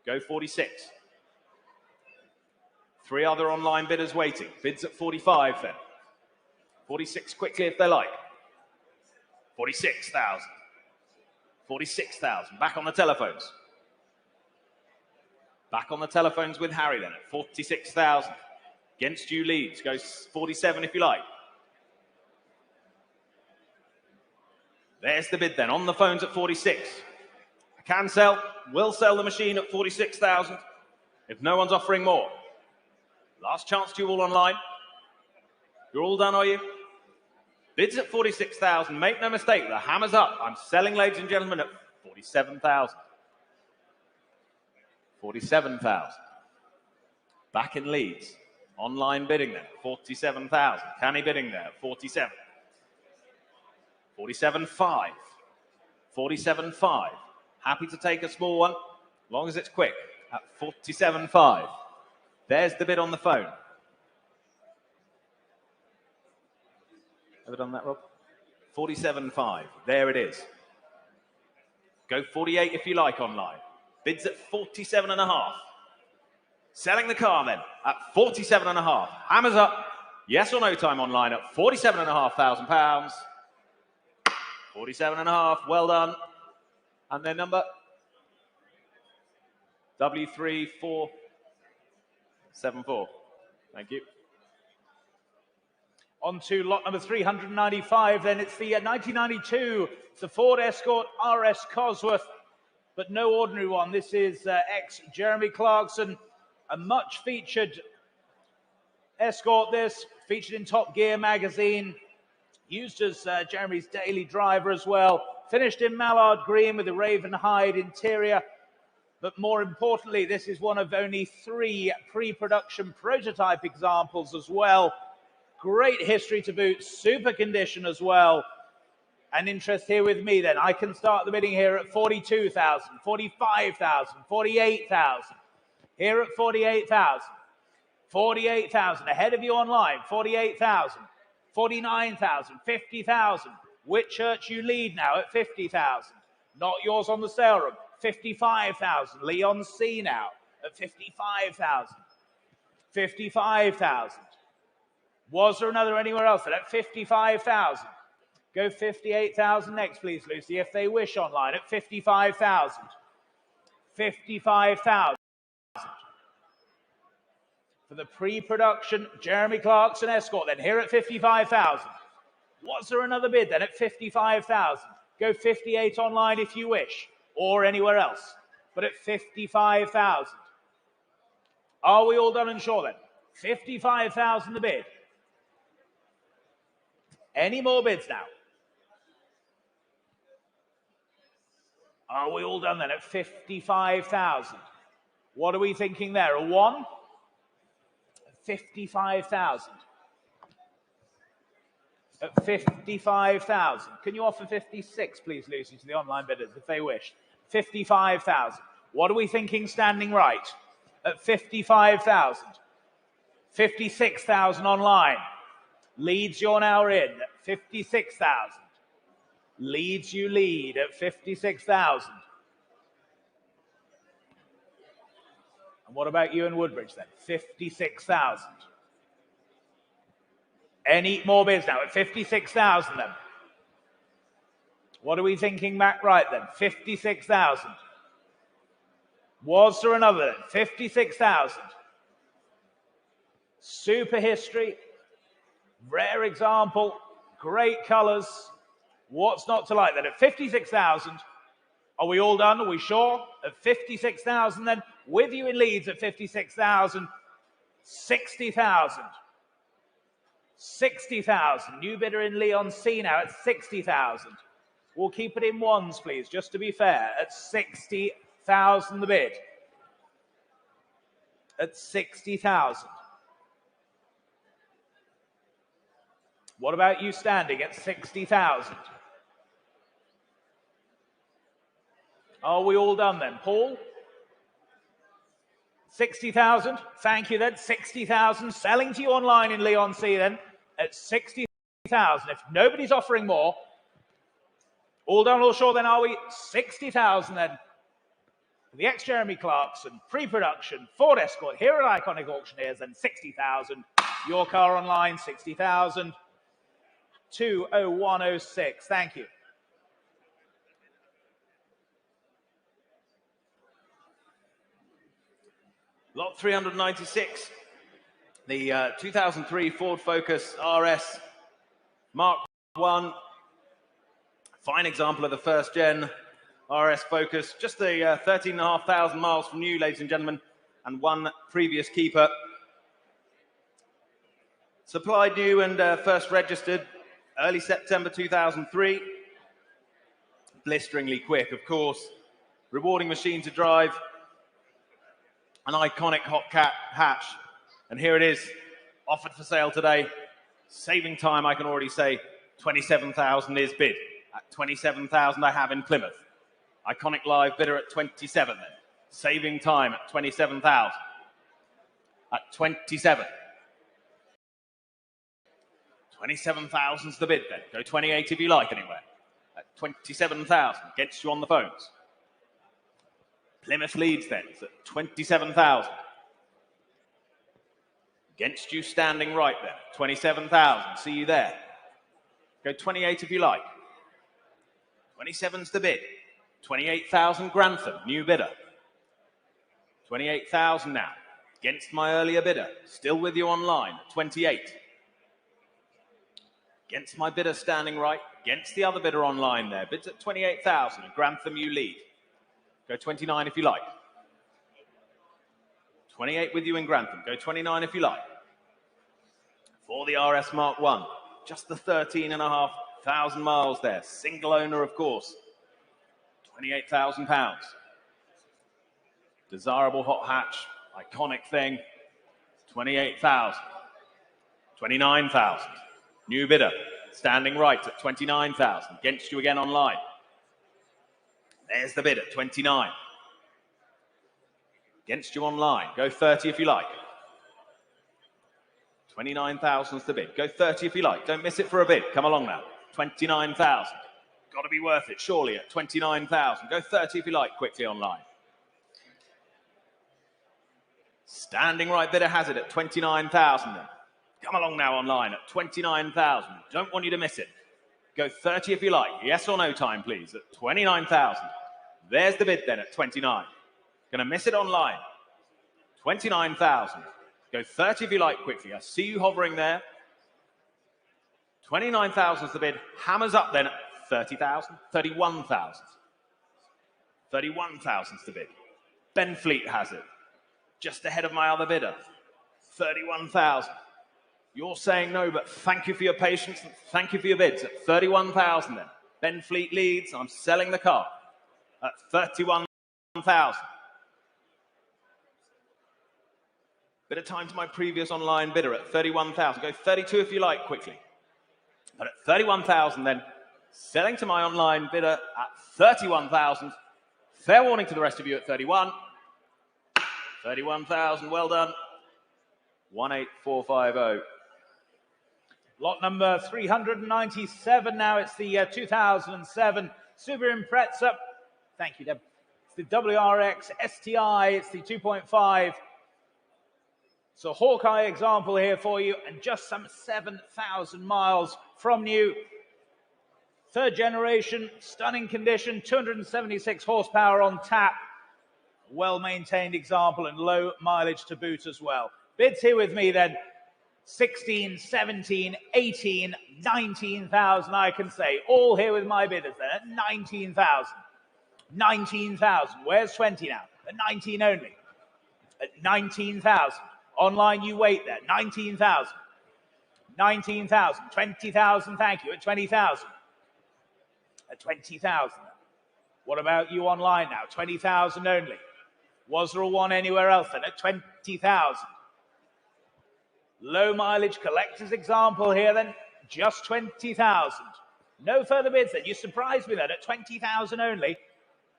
Go 46. Three other online bidders waiting. Bids at 45 then. 46 quickly if they like. 46,000. 46,000. Back on the telephones. Back on the telephones with Harry then at 46,000. Against you, Leeds. Goes 47 if you like. There's the bid then. On the phones at 46. I can sell. Will sell the machine at 46,000 if no one's offering more. Last chance to you all online. You're all done, are you? Bids at 46,000. Make no mistake, the hammer's up. I'm selling, ladies and gentlemen, at 47,000. 47,000. Back in Leeds. Online bidding there, 47,000. Canny bidding there, 47. 47.5. 47.5. Happy to take a small one, as long as it's quick, at 47.5. There's the bid on the phone. Ever done that, Rob? 47.5. There it is. Go 48 if you like online. Bids at 47.5. Selling the car then at 47.5. Hammers up. Yes or no time online at £47,500. 47.5, well done. And their number? W3474. Thank you. On to lot number 395, then it's the 1992. It's the Ford Escort RS Cosworth, but no ordinary one. This is ex-Jeremy Clarkson, a much featured Escort, this, featured in Top Gear magazine, used as Jeremy's daily driver as well, finished in mallard green with a raven hide interior, but more importantly, this is one of only 3 pre-production prototype examples as well. Great history to boot, super condition as well. And interest here with me then. I can start the bidding here at 42,000, 45,000, 48,000. Here at 48,000. 48,000, ahead of you online, 48,000, 49,000, 50,000. Whitchurch you lead now at 50,000. Not yours on the sale room, 55,000. Leon C now at 55,000. 55,000. Was there another anywhere else at 55,000? Go 58,000 next, please, Lucy, if they wish online at 55,000. 55,000. For the pre-production Jeremy Clarkson Escort, then here at 55,000. Was there another bid then at 55,000? Go 58 online if you wish, or anywhere else, but at 55,000. Are we all done and sure then? 55,000 the bid. Any more bids now? Are we all done then at 55,000? What are we thinking there? A 1? 55,000. At 55,000. Can you offer 56, please, Lucy, to the online bidders, if they wish? 55,000. What are we thinking standing right? At 55,000. 56,000 online. Leads you're now in at 56,000. Leads you lead at 56,000. And what about you in Woodbridge then? 56,000. Any more bids now at 56,000 then? What are we thinking back right then? 56,000. Was there another then? 56,000. Super history. Rare example. Great colours. What's not to like then? At 56,000. Are we all done? Are we sure? At 56,000 then? With you in Leeds at 56,000. 60,000. 60,000. New bidder in Leon C now at 60,000. We'll keep it in ones, please, just to be fair. At 60,000 the bid. At 60,000. What about you standing at 60,000? Are we all done then? Paul? 60,000. Thank you then. 60,000. Selling to you online in Leon C then at 60,000. If nobody's offering more, all done, all sure then, are we? 60,000 then. The ex-Jeremy Clarkson, pre-production, Ford Escort, here at Iconic Auctioneers, and 60,000. Your car online, 60,000. 20106. Thank you. Lot 396, the 2003 Ford Focus RS Mark I. Fine example of the first gen RS Focus. Just the 13,500 miles from new, ladies and gentlemen, and one previous keeper. Supplied new and first registered early September 2003. Blisteringly quick, of course. Rewarding machine to drive. An iconic hot cat hatch. And here it is, offered for sale today. Saving time, I can already say, 27,000 is bid. At 27,000 I have in Plymouth. Iconic live bidder at 27 then. Saving time at 27,000. At 27. 27,000's the bid then. Go 28 if you like anywhere. At 27,000, gets you on the phones. Plymouth leads then, it's at 27,000. Against you standing right there, 27,000. See you there. Go 28 if you like. 27's the bid. 28,000 Grantham, new bidder. 28,000 now. Against my earlier bidder, still with you online, 28. Against my bidder standing right, against the other bidder online there. Bids at 28,000. Grantham, you lead. Go 29 if you like. 28 with you in Grantham. Go 29 if you like. For the RS Mark 1, just the 13,500 miles there. Single owner, of course. £28,000. Desirable hot hatch, iconic thing. 28,000. 29,000. New bidder, standing right at 29,000. Against you again online. There's the bid at 29. Against you online. Go 30 if you like. 29,000's the bid. Go 30 if you like. Don't miss it for a bid. Come along now. 29,000. Got to be worth it, surely, at 29,000. Go 30 if you like, quickly online. Standing right bidder has it at 29,000 then. Come along now online at 29,000. Don't want you to miss it. Go 30 if you like. Yes or no time, please, at 29,000. There's the bid then at 29. Gonna miss it online. 29,000. Go 30 if you like, quickly. I see you hovering there. 29,000 is the bid. Hammers up then at 30,000. 31,000. 31,000 is the bid. Ben Fleet has it. Just ahead of my other bidder. 31,000. You're saying no, but thank you for your patience and thank you for your bids at 31,000 then. Ben Fleet leads. I'm selling the car at 31,000. Bit of time to my previous online bidder at 31,000. Go 32 if you like, quickly. But at 31,000 then, selling to my online bidder at 31,000. Fair warning to the rest of you at 31. 31,000, well done. 18450. Lot number 397 now. It's the 2007 Super Impreza. Thank you, Deb. It's the WRX STI. It's the 2.5. It's a Hawkeye example here for you, and just some 7,000 miles from new. Third generation, stunning condition, 276 horsepower on tap. Well-maintained example and low mileage to boot as well. Bids here with me then. 16, 17, 18, 19,000, I can say. All here with my bidders then at 19,000. 19,000. Where's 20 now? At 19 only. At 19,000. Online, you wait there. 19,000. 19,000. 20,000, thank you. At 20,000. At 20,000. What about you online now? 20,000 only. Was there a one anywhere else then? At 20,000. Low mileage collector's example here then. Just 20,000. No further bids then. You surprised me then at 20,000 only.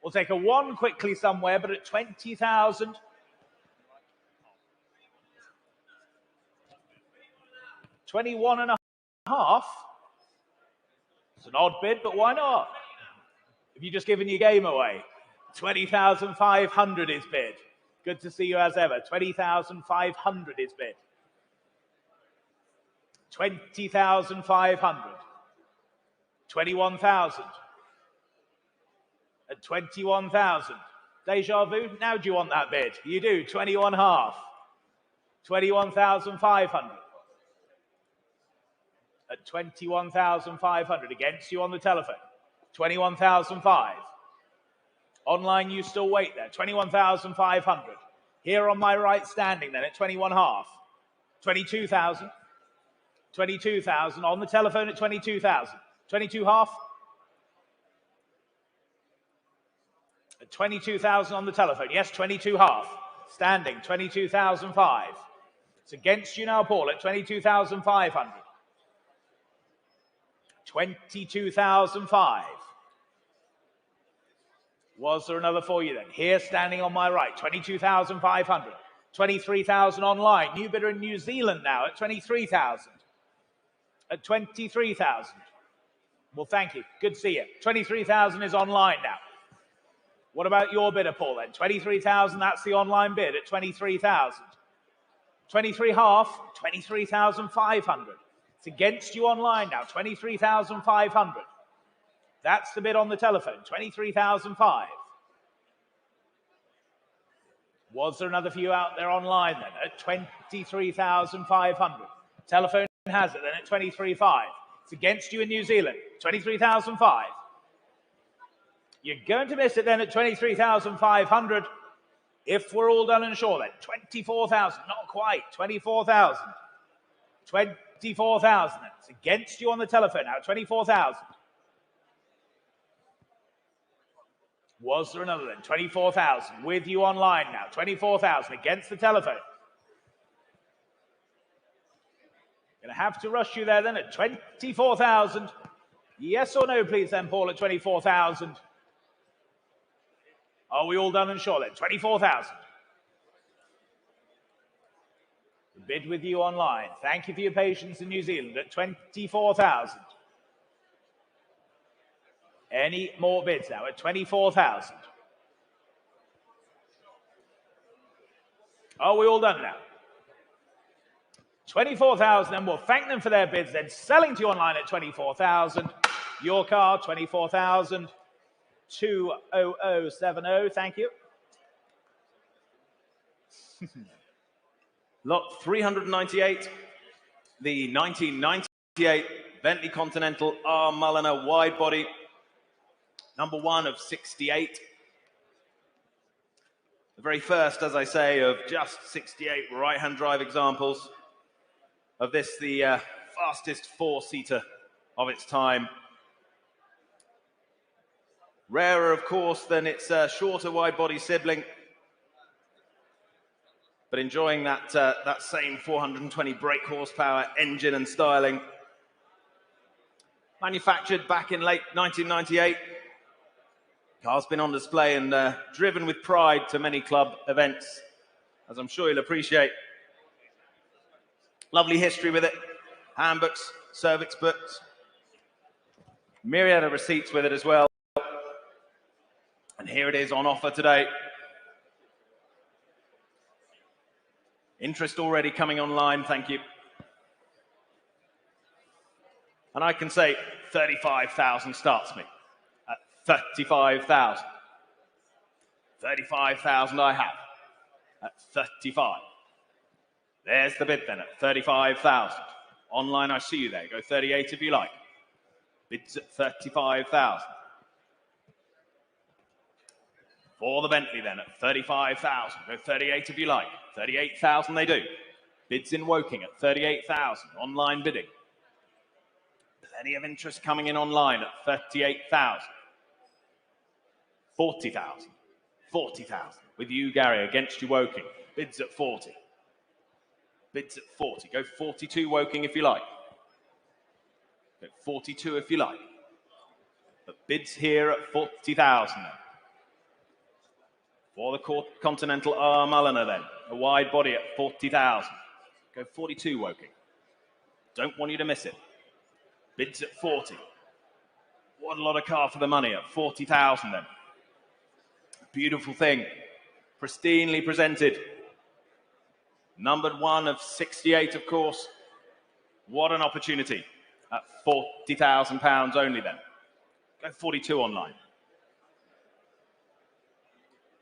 We'll take a one quickly somewhere, but at 20,000. 21 and a half. It's an odd bid, but why not? Have you just given your game away? 20,500 is bid. Good to see you as ever. 20,500 is bid. 20,500. 21,000. At 21,000. Deja vu? Now do you want that bid? You do. 21 half. 21,500. At 21,500. Against you on the telephone. 21,005. Online, you still wait there. 21,500. Here on my right, standing then at 21 half. 22,000. 22,000 on the telephone at 22,000. 22 half. At 22,000 on the telephone. Yes, 22 half. Standing, 22,005. It's against you now, Paul, at 22,500. 22,005. Was there another for you then? Here, standing on my right, 22,500. 23,000 online. New bidder in New Zealand now at 23,000. At 23,000. Well, thank you. Good to see you. 23,000 is online now. What about your bidder, Paul, then? 23,000, that's the online bid at 23,000. 23 half, 23,500. It's against you online now, 23,500. That's the bid on the telephone, 23,500. Was there another for you out there online then at 23,500? Telephone has it then at 23,500. It's against you in New Zealand, 23,500. You're going to miss it then at 23,500. If we're all done and sure then, 24,000, not quite, 24,000. 24,000, it's against you on the telephone now, 24,000. Was there another then? 24,000 with you online now, 24,000 against the telephone. Gonna have to rush you there then at 24,000. Yes or no, please then, Paul, at 24,000. Are we all done and sure then? 24,000. The bid with you online. Thank you for your patience in New Zealand at 24,000. Any more bids now at 24,000? Are we all done now? 24,000, and we'll thank them for their bids, then selling to you online at 24,000. Your car, 24,000. 20070, thank you. Lot 398, the 1998 Bentley Continental R. Mulliner wide body, number 1 of 68. The very first, as I say, of just 68 right-hand drive examples of this, the fastest four-seater of its time. Rarer, of course, than its shorter wide-body sibling, but enjoying that, that same 420 brake horsepower engine and styling. Manufactured back in late 1998. Car's been on display and driven with pride to many club events, as I'm sure you'll appreciate. Lovely history with it. Handbooks, service books. Myriad of receipts with it as well. And here it is on offer today. Interest already coming online, thank you. And I can say 35,000 starts me at 35,000. 35,000 I have at 35. There's the bid then at 35,000. Online I see you there, go 38 if you like. Bids at 35,000. For the Bentley then at 35,000. Go 38 if you like. 38,000 they do. Bids in Woking at 38,000. Online bidding. Plenty of interest coming in online at 38,000. 40,000. 40,000. With you, Gary, against you, Woking. Bids at 40. Bids at 40. Go 42 Woking if you like. Go 42 if you like. But bids here at 40,000 then. For the Continental R. Mulliner then, a wide body at 40,000. Go 42 Woking. Don't want you to miss it. Bids at 40. What a lot of car for the money at 40,000 then. Beautiful thing. Pristinely presented. Numbered 1 of 68, of course. What an opportunity at £40,000 only then. Go 42 online.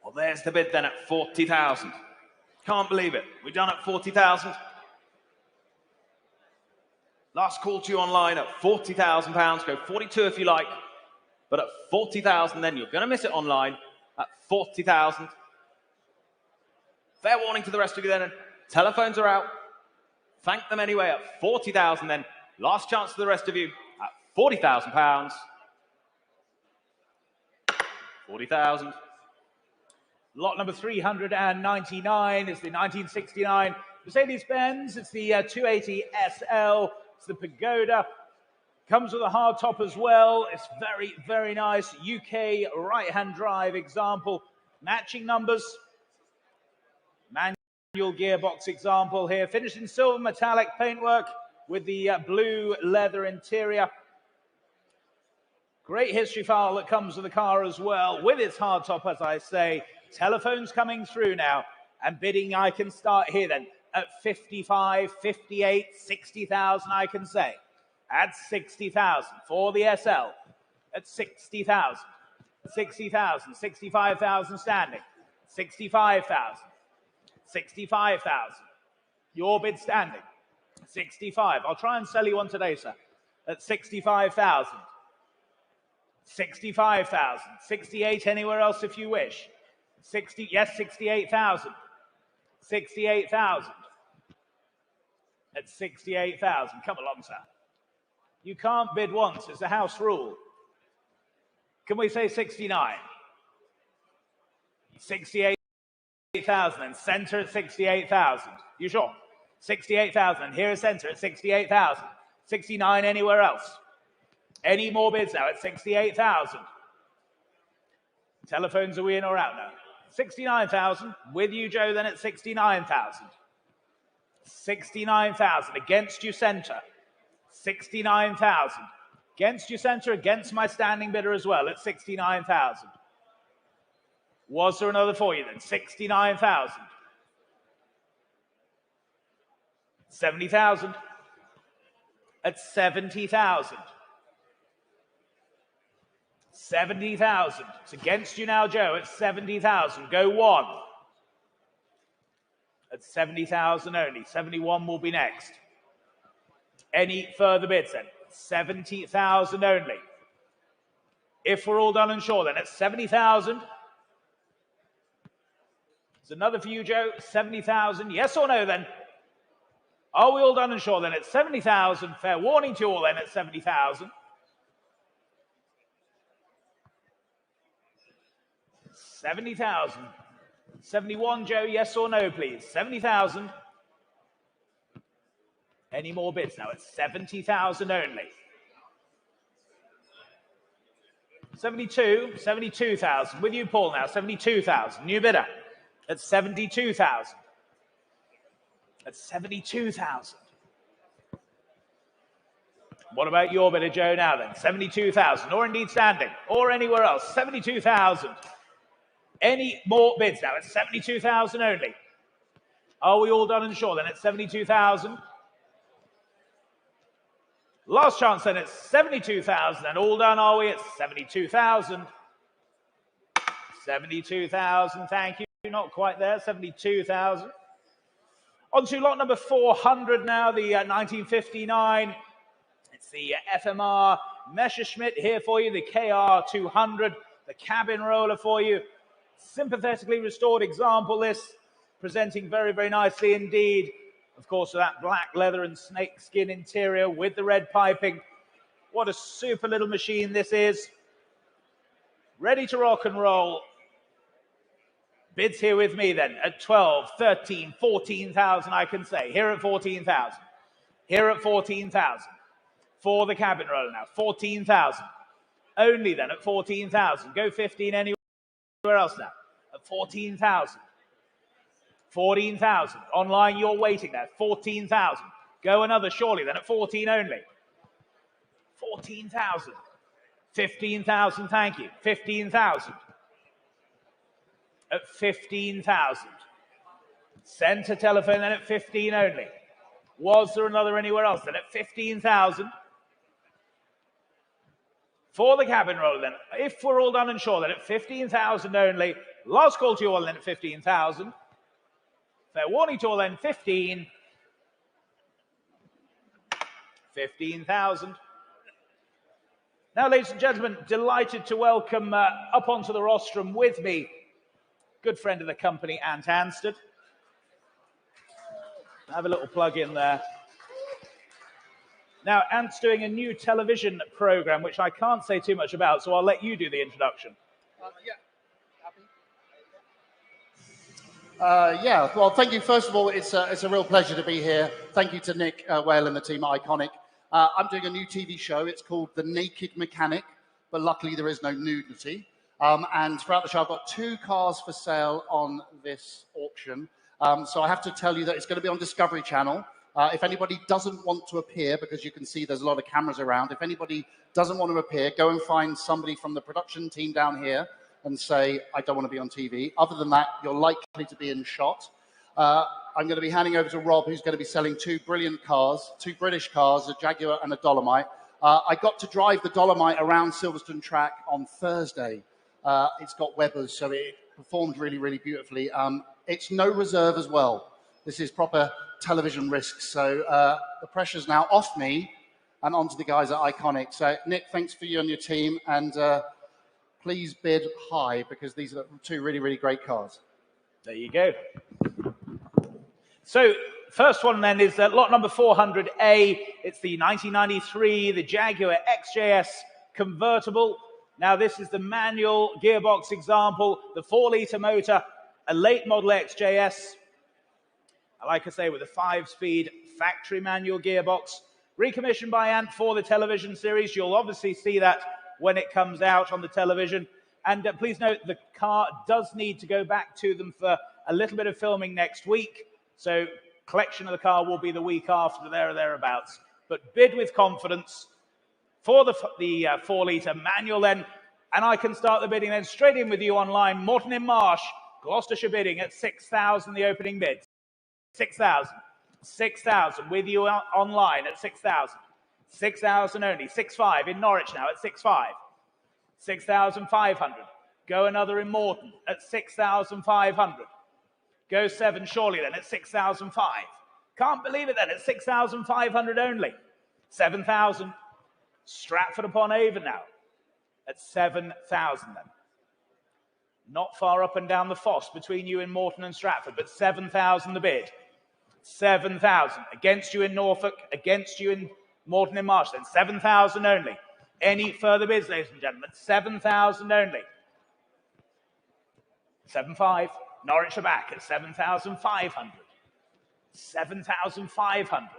Well, there's the bid then at 40,000. Can't believe it. We're done at 40,000. Last call to you online at £40,000. Go 42 if you like. But at 40,000 then, you're going to miss it online at 40,000. Fair warning to the rest of you then. Telephones are out. Thank them anyway at 40,000 then. Last chance to the rest of you at £40,000. 40,000. Lot number 399 is the 1969 Mercedes-Benz. It's the 280 SL. It's the Pagoda. Comes with a hard top as well. It's very, very nice. UK right-hand drive example. Matching numbers. Manual gearbox example here. Finished in silver metallic paintwork with the blue leather interior. Great history file that comes with the car as well, with its hard top, as I say. Telephones coming through now, and bidding I can start here then. at 55, 58, 60,000, I can say. At 60,000 for the SL. At 60,000. 60,000, 65,000 standing. 65,000. 65,000. Your bid standing. 65. I'll try and sell you one today, sir. At 65,000. 65,000. 68 anywhere else if you wish. 60, yes, 68,000. 68,000. At 68,000. Come along, sir. You can't bid once. It's a house rule. Can we say 69? 68,000 and center at 68,000. You sure? 68,000 and here is center at 68,000. 69 anywhere else. Any more bids now at 68,000? Telephones, are we in or out now? 69,000. With you, Joe, then at 69,000. 69,000 against you, center. 69,000. Against you, center, against my standing bidder as well at 69,000. Was there another for you then? 69,000. 70,000. At 70,000. 70,000. It's against you now, Joe, at 70,000. Go one. At 70,000 only. 71 will be next. Any further bids then? 70,000 only. If we're all done and sure, then at 70,000. There's another for you, Joe. 70,000. Yes or no then? Are we all done and sure then at 70,000? Fair warning to you all then at 70,000. 70,000. 71, Joe. Yes or no, please? 70,000. Any more bids now? It's 70,000 only. 72, 72,000. With you, Paul, now. 72,000. New bidder. At 72,000. At 72,000. What about your bidder, Joe, now then? 72,000. Or indeed standing. Or anywhere else. 72,000. Any more bids now? It's 72,000 only. Are we all done and sure then? At 72,000. Last chance then, it's 72,000, and all done, are we? At 72,000. 72,000, thank you. Not quite there, 72,000. On to lot number 400 now, the 1959. It's the FMR Messerschmitt here for you, the KR200, the cabin roller for you. Sympathetically restored example, this, presenting very, very nicely indeed. Of course, with that black leather and snakeskin interior with the red piping. What a super little machine this is. Ready to rock and roll. Bids here with me then at 12, 13, 14,000, I can say. Here at 14,000. Here at 14,000. For the cabin roller now. 14,000. Only then at 14,000. Go 15 anywhere else now. At 14,000. 14,000. Online, you're waiting there. 14,000. Go another, surely, then at 14 only. 14,000. 15,000, thank you. 15,000. At 15,000. Center telephone, then at 15 only. Was there another anywhere else? Then at 15,000. For the cabin roller, then. If we're all done and sure, then at 15,000 only. Last call to you all, then at 15,000. Fair warning to all then, 15. 15,000. Now, ladies and gentlemen, delighted to welcome up onto the rostrum with me, good friend of the company, Ant Anstead. Have a little plug in there. Now, Ant's doing a new television program, which I can't say too much about, so I'll let you do the introduction. Yeah, well, thank you. First of all, it's a real pleasure to be here. Thank you to Nick Whale and the team at Iconic. I'm doing a new TV show. It's called The Naked Mechanic, but luckily there is no nudity. And throughout the show, I've got 2 cars for sale on this auction. So I have to tell you that it's going to be on Discovery Channel. If anybody doesn't want to appear, because you can see there's a lot of cameras around, if anybody doesn't want to appear, go and find somebody from the production team down here and say, I don't want to be on TV. Other than that, you're likely to be in shot. I'm going to be handing over to Rob, who's going to be selling two brilliant cars, two British cars, a Jaguar and a Dolomite. I got to drive the Dolomite around Silverstone track on Thursday. It's got Webbers, so it performed really, really beautifully. It's no reserve as well. This is proper television risk. So the pressure's now off me and onto the guys at Iconic. So Nick, thanks for you and your team. And please bid high because these are two really, really great cars. There you go. So first one then is lot number 400A. It's the 1993, the Jaguar XJS convertible. Now this is the manual gearbox example, the 4-litre motor, a late model XJS. Like I say, with a 5-speed factory manual gearbox. Recommissioned by Ant for the television series. You'll obviously see that when it comes out on the television. And please note, the car does need to go back to them for a little bit of filming next week. So collection of the car will be the week after, there or thereabouts. But bid with confidence for the 4-litre manual then. And I can start the bidding then straight in with you online. Morton in Marsh, Gloucestershire bidding at 6,000, the opening bid. 6,000. 6,000 with you online at 6,000. 6,000 only. 6,500 in Norwich now at 6,500. 6,500. Go another in Morton at 6,500. Go 7 surely then at 6,005. Can't believe it then at 6,500 only. 7,000. Stratford upon Avon now at 7,000 then. Not far up and down the fosse between you in Morton and Stratford, but 7,000 the bid. 7,000. Against you in Norfolk, against you in Morton in Marsh then. 7,000 only. Any further bids, ladies and gentlemen? 7,000 only. 7,500. Norwich are back at 7,500. 7,500.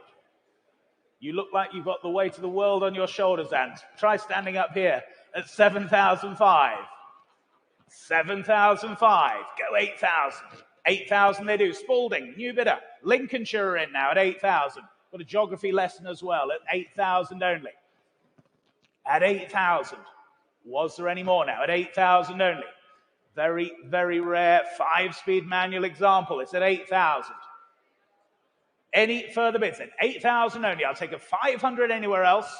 You look like you've got the weight of the world on your shoulders, Ant. Try standing up here at 7,500. 7,500. Go 8,000. 8,000 they do. Spalding, new bidder. Lincolnshire are in now at 8,000. Got a geography lesson as well at 8,000 only. At 8,000. Was there any more now? At 8,000 only. Very, very rare 5-speed manual example. It's at 8,000. Any further bids then? 8,000 only. I'll take a 500 anywhere else.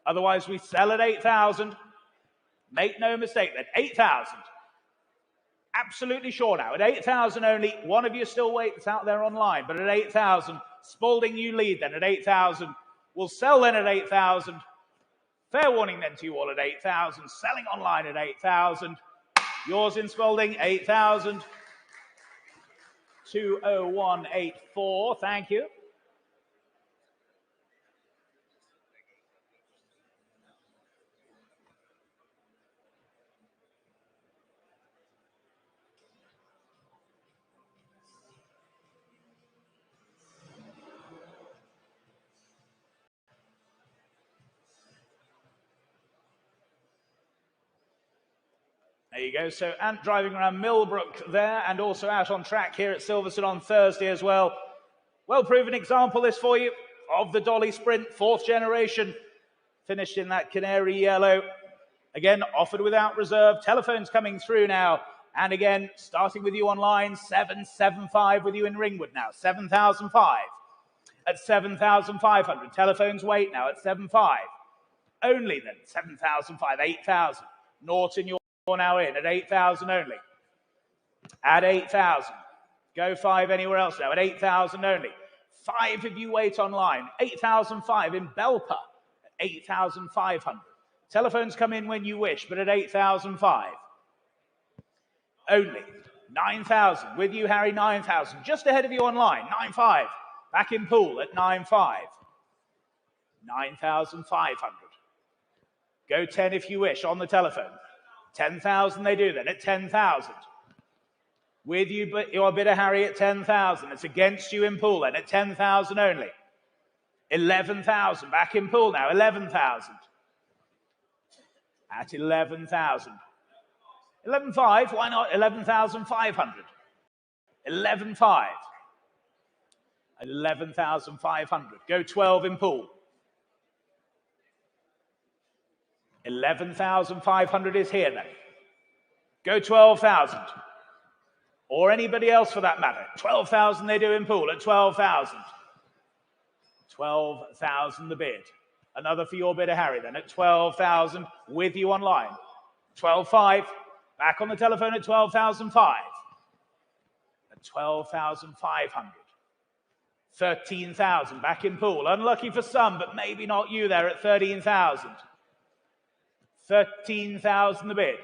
Otherwise, we sell at 8,000. Make no mistake then. 8,000. Absolutely sure now. At 8,000 only. One of you still waits out there online. But at 8,000, Spalding, you lead then at 8,000. We'll sell then at 8,000. Fair warning then to you all at 8,000. Selling online at 8,000. Yours in Spalding, 8,000. 20184. Thank you. There you go. So Ant driving around Millbrook there and also out on track here at Silverstone on Thursday as well. Well-proven example this for you of the Dolly Sprint, 4th generation. Finished in that canary yellow. Again, offered without reserve. Telephones coming through now. And again, starting with you online, 775 with you in Ringwood now. 7,005 at 7,500. Telephones wait now at 7,500. Only then, 7,005, 8,000. Norton, you're now in at 8,000 only. At 8,000. Go 5 anywhere else now at 8,000 only. 5 if you wait online. 8,005 in Belper at 8,500. Telephones come in when you wish, but at 8,005. Only. 9,000. With you, Harry, 9,000. Just ahead of you online. 9,500. Back in pool at 9,500. 9,500. Go 10 if you wish on the telephone. 10,000 they do then at 10,000. With you, but your bidder, Harry, at 10,000. It's against you in pool then at 10,000 only. 11,000. Back in pool now. 11,000. At 11,000. 11,500. Why not 11,500? 11,500. At 11,500. Go 12 in pool. 11,500 is here then. Go 12,000. or anybody else for that matter. 12,000 they do in pool at 12,000. 12,000 the bid. Another for your bidder, Harry, then at 12,000 with you online. 12,500. Back on the telephone at 12,500. At 12,500. 13,000 back in pool. Unlucky for some, but maybe not you there at 13,000. 13,000 the bid.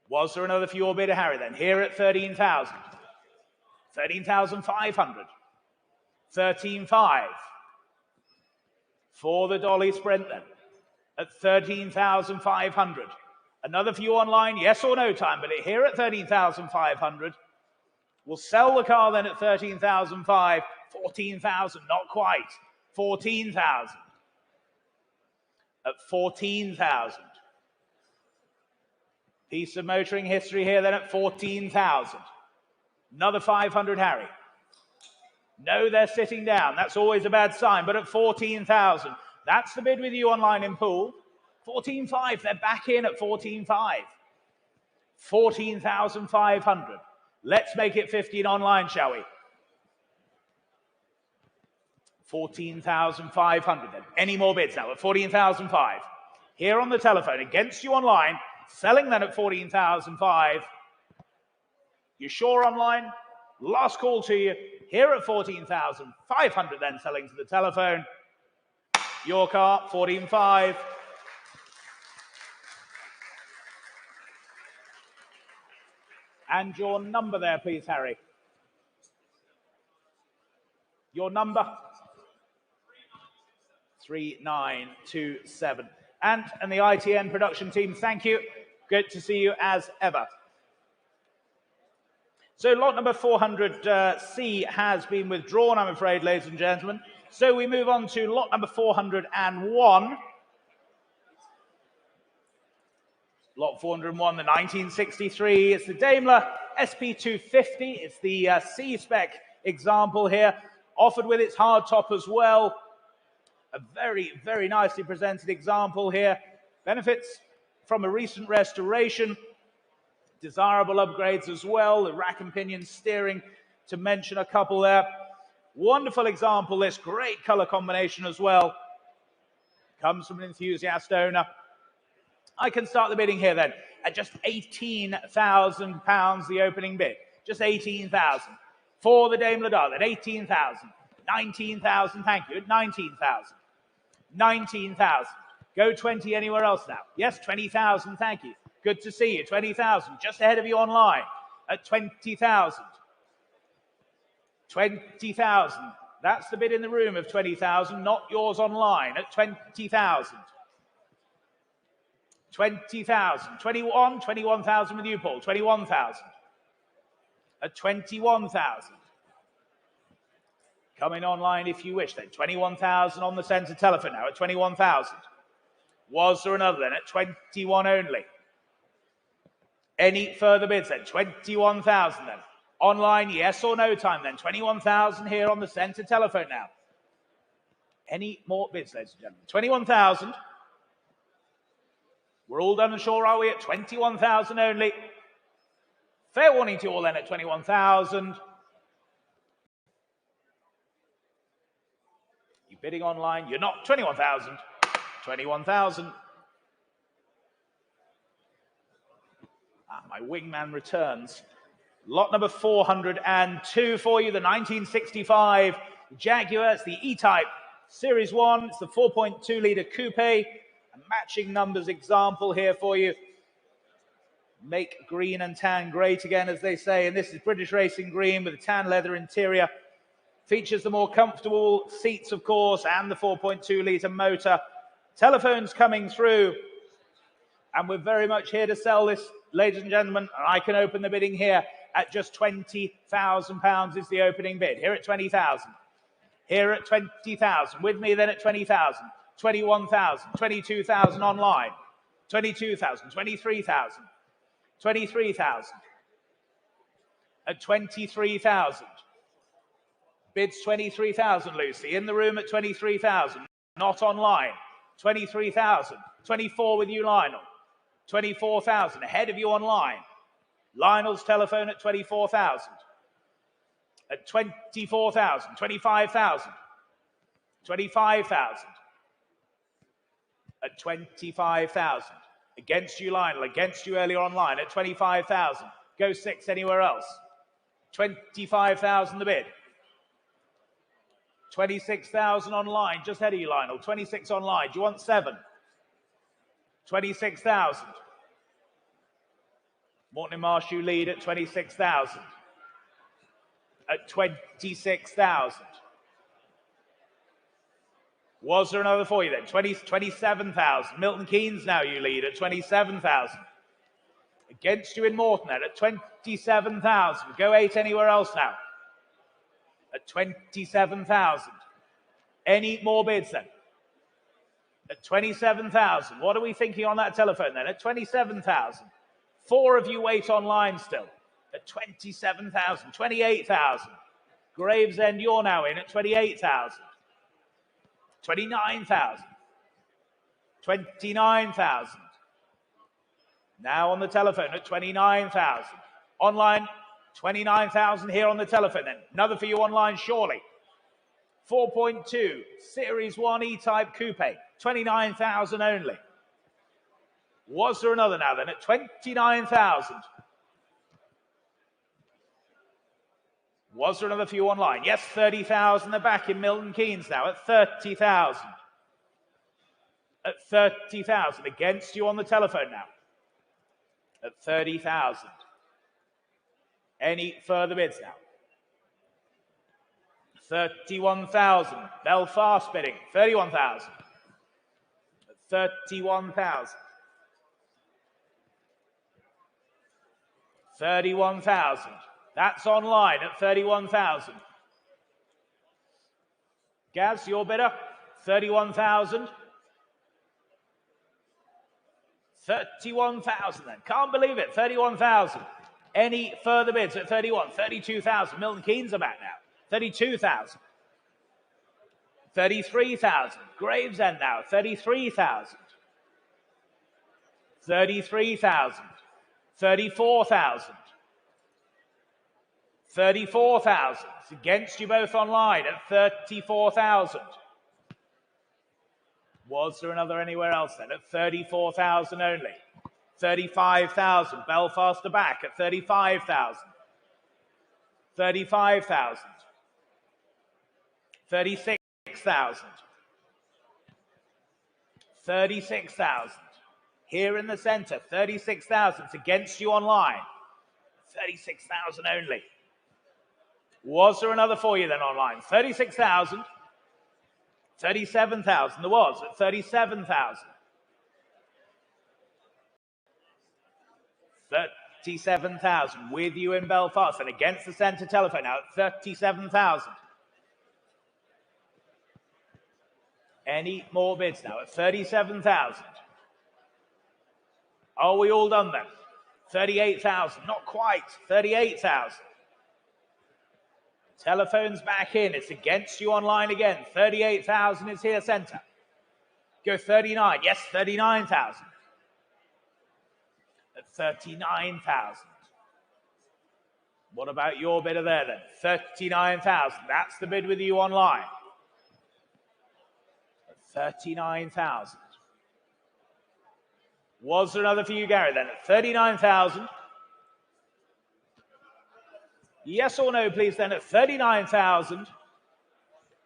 Was there another for your bidder, Harry, then? Here at 13,000. 13,500. 13,500. For the Dolly Sprint, then. At 13,500. Another for you online, yes or no time, but here at 13,500. We'll sell the car then at 13,500. 14,000, not quite. 14,000. At 14,000. Piece of motoring history here then at 14,000. Another 500, Harry. No, they're sitting down. That's always a bad sign, but at 14,000. That's the bid with you online in pool. 14,500, they're back in at 14,500. 14,500. Let's make it 15 online, shall we? 14,500 then. Any more bids now at 14,500. Here on the telephone, against you online, selling then at 14,500. You sure online? Last call to you. Here at 14,500 then, selling to the telephone. Your car, 14,500. And your number there, please, Harry. Your number? 3927. And the ITN production team, thank you. Good to see you as ever. So lot number 400C has been withdrawn, I'm afraid, ladies and gentlemen. So we move on to lot number 401. Lot 401, the 1963. It's the Daimler SP250. It's the C-spec example here, offered with its hardtop as well. A very, very nicely presented example here. Benefits from a recent restoration. Desirable upgrades as well. The rack and pinion steering, to mention a couple there. Wonderful example, this great color combination as well. Comes from an enthusiast owner. I can start the bidding here then at just £18,000, the opening bid. Just 18,000 for the Daimler Dart at 18,000. 19,000, thank you, at 19,000. 19,000. Go 20 anywhere else now. Yes, 20,000, thank you. Good to see you. 20,000, just ahead of you online at 20,000. 20,000. That's the bid in the room of 20,000, not yours online at 20,000. 20,000. 21,000 with you, Paul. 21,000. At 21,000. Coming online if you wish then. 21,000 on the centre telephone now at 21,000. Was there another then at 21 only? Any further bids then? 21,000 then. Online, yes or no time then. 21,000 here on the centre telephone now. Any more bids, ladies and gentlemen? 21,000. We're all done and sure, are we? At 21,000 only. Fair warning to you all then at 21,000. You bidding online? You're not. 21,000. 21,000. My wingman returns. Lot number 402 for you, the 1965 Jaguar. It's the E-Type Series 1. It's the 4.2-litre coupe. A matching numbers example here for you. Make green and tan great again, as they say. And this is British Racing Green with a tan leather interior. Features the more comfortable seats, of course, and the 4.2-litre motor. Telephones coming through. And we're very much here to sell this, ladies and gentlemen. And I can open the bidding here at just £20,000 is the opening bid. Here at 20,000. Here at 20,000. With me then at 20,000. 21,000. 22,000 online. 22,000. 23,000. 23,000. At 23,000. Bids 23,000, Lucy. In the room at 23,000. Not online. 23,000. 24 with you, Lionel. 24,000. Ahead of you online. Lionel's telephone at 24,000. At 24,000, 25,000. 25,000. At 25,000. Against you, Lionel. Against you earlier online at 25,000. Go 6 anywhere else. 25,000 the bid. 26,000 online. Just ahead of you, Lionel. 26 online. Do you want 7? 26,000. Morton and Marsh, you lead at 26,000. At 26,000. Was there another for you then? 27,000. Milton Keynes now you lead at 27,000. Against you in Morton then at 27,000. Go 8 anywhere else now. At 27,000. Any more bids then? At 27,000. What are we thinking on that telephone then? At 27,000. 4 of you wait online still. At 27,000. 28,000. Gravesend, you're now in at 28,000. 29,000. 29,000. Now on the telephone at 29,000. Online, 29,000 here on the telephone then. Another for you online, surely. 4.2, Series 1 E-Type Coupe, 29,000 only. Was there another now then at 29,000? Was there another for you online? Yes, 30,000. They're back in Milton Keynes now at 30,000. At 30,000. Against you on the telephone now. At 30,000. Any further bids now? 31,000. Belfast bidding. 31,000. At 31,000. 31,000. That's online at 31,000. Gaz, your bidder? 31,000. 31,000 then. Can't believe it. 31,000. Any further bids at 31? 32,000. Milton Keynes are back now. 32,000. 33,000. Gravesend now. 33,000. 33,000. 34,000. 34,000. It's against you both online at 34,000. Was there another anywhere else then? At 34,000 only. 35,000. Belfast are back at 35,000. 35,000. 36,000. 36,000. Here in the centre, 36,000. It's against you online. 36,000 only. Was there another for you then online? 36,000. 37,000. There was at 37,000. 37,000 with you in Belfast and against the centre telephone now at 37,000. Any more bids now at 37,000? Are we all done then? 38,000, not quite, 38,000. Telephone's back in, it's against you online again. 38,000 is here centre. Go 39, yes, 39,000. At 39,000. What about your bidder there then? 39,000, that's the bid with you online. At 39,000. Was there another for you, Gary, then? At 39,000. Yes or no, please, then, at 39,000.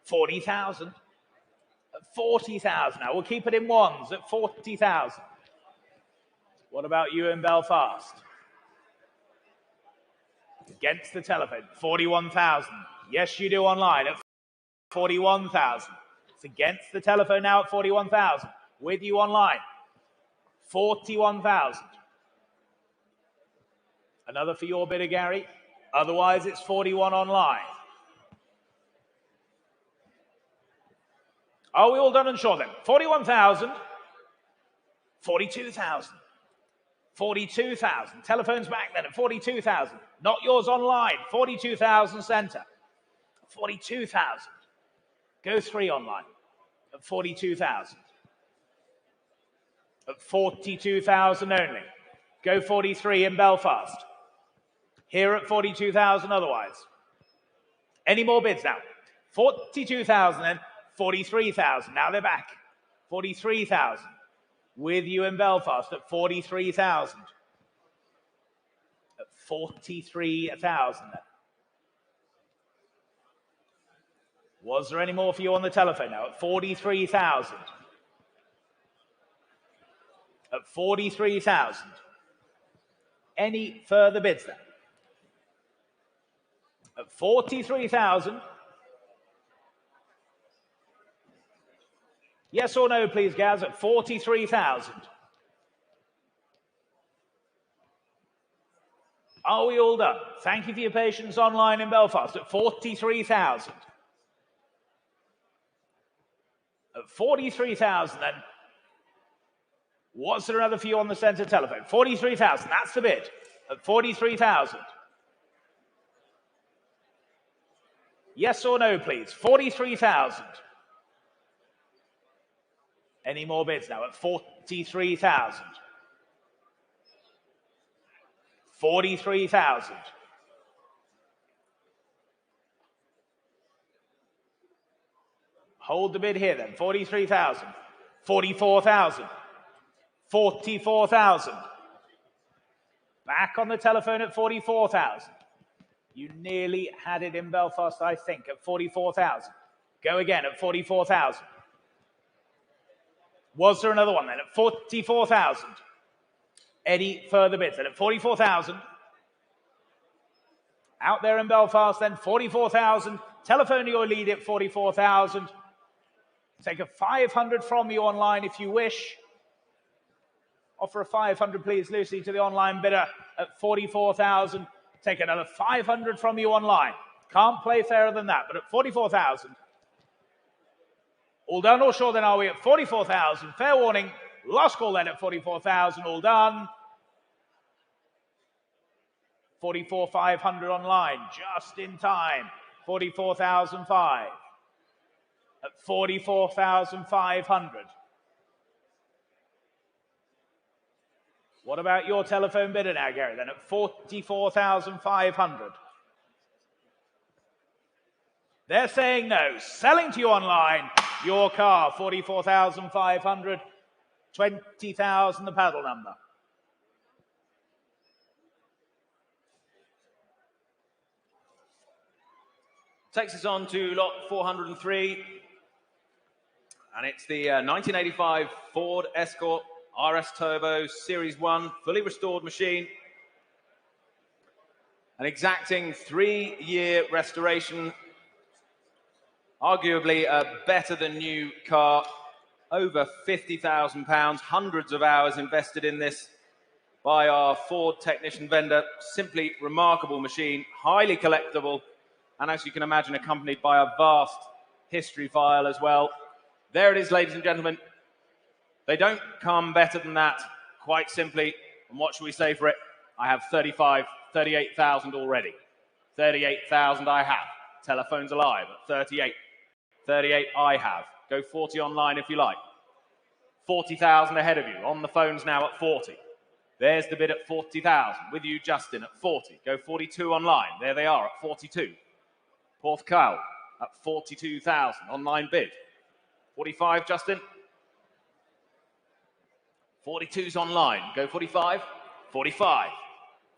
40,000. At 40,000. Now, we'll keep it in ones at 40,000. What about you in Belfast? Against the telephone, 41,000. Yes, you do online at 41,000. It's against the telephone now at 41,000. With you online, 41,000. Another for your bidder, Gary. Otherwise, it's 41 online. Are we all done and sure then? 41,000. 42,000. 42,000. Telephone's back then at 42,000. Not yours online. 42,000 centre. 42,000. Go 3 online at 42,000. At 42,000 only. Go 43 in Belfast. Here at 42,000 otherwise. Any more bids now? 42,000 then, 43,000. Now they're back. 43,000. With you in Belfast at 43,000. At 43,000 then. Was there any more for you on the telephone now? At 43,000. At 43,000. Any further bids then? At 43,000. Yes or no, please, Gaz, at 43,000. Are we all done? Thank you for your patience online in Belfast at 43,000. At 43,000 then. Was there another for you on the centre telephone? 43,000, that's the bid. At 43,000. Yes or no, please? 43,000. Any more bids now at 43,000? 43,000. Hold the bid here then. 43,000. 44,000. 44,000. Back on the telephone at 44,000. You nearly had it in Belfast, I think, at 44,000. Go again at 44,000. Was there another one then at 44,000? Any further bids then at 44,000? Out there in Belfast then, 44,000. Telephone your lead at 44,000. Take a 500 from you online if you wish. Offer a 500, please, Lucy, to the online bidder at 44,000. Take another 500 from you online. Can't play fairer than that, but at 44,000. All done or sure then are we at 44,000? Fair warning, last call then at 44,000. All done. 44,500 online, just in time. 44,005. At 44,500. What about your telephone bidder now, Gary, then at 44,500? They're saying no. Selling to you online, your car, 44,500, 20,000 the paddle number. Takes us on to lot 403. And it's the 1985 Ford Escort RS Turbo Series 1 fully restored machine. An exacting 3-year restoration. Arguably a better than new car. Over £50,000, hundreds of hours invested in this by our Ford technician vendor. Simply remarkable machine, highly collectible, and as you can imagine, accompanied by a vast history file as well. There it is, ladies and gentlemen. They don't come better than that, quite simply. And what should we say for it? I have 38,000 already. 38,000 I have. Telephone's alive at 38. 38 I have. Go 40 online if you like. 40,000 ahead of you. On the phones now at 40. There's the bid at 40,000. With you, Justin, at 40. Go 42 online. There they are at 42. Fourth Kyle at 42,000. Online bid. 45, Justin. 42's online. Go 45. 45.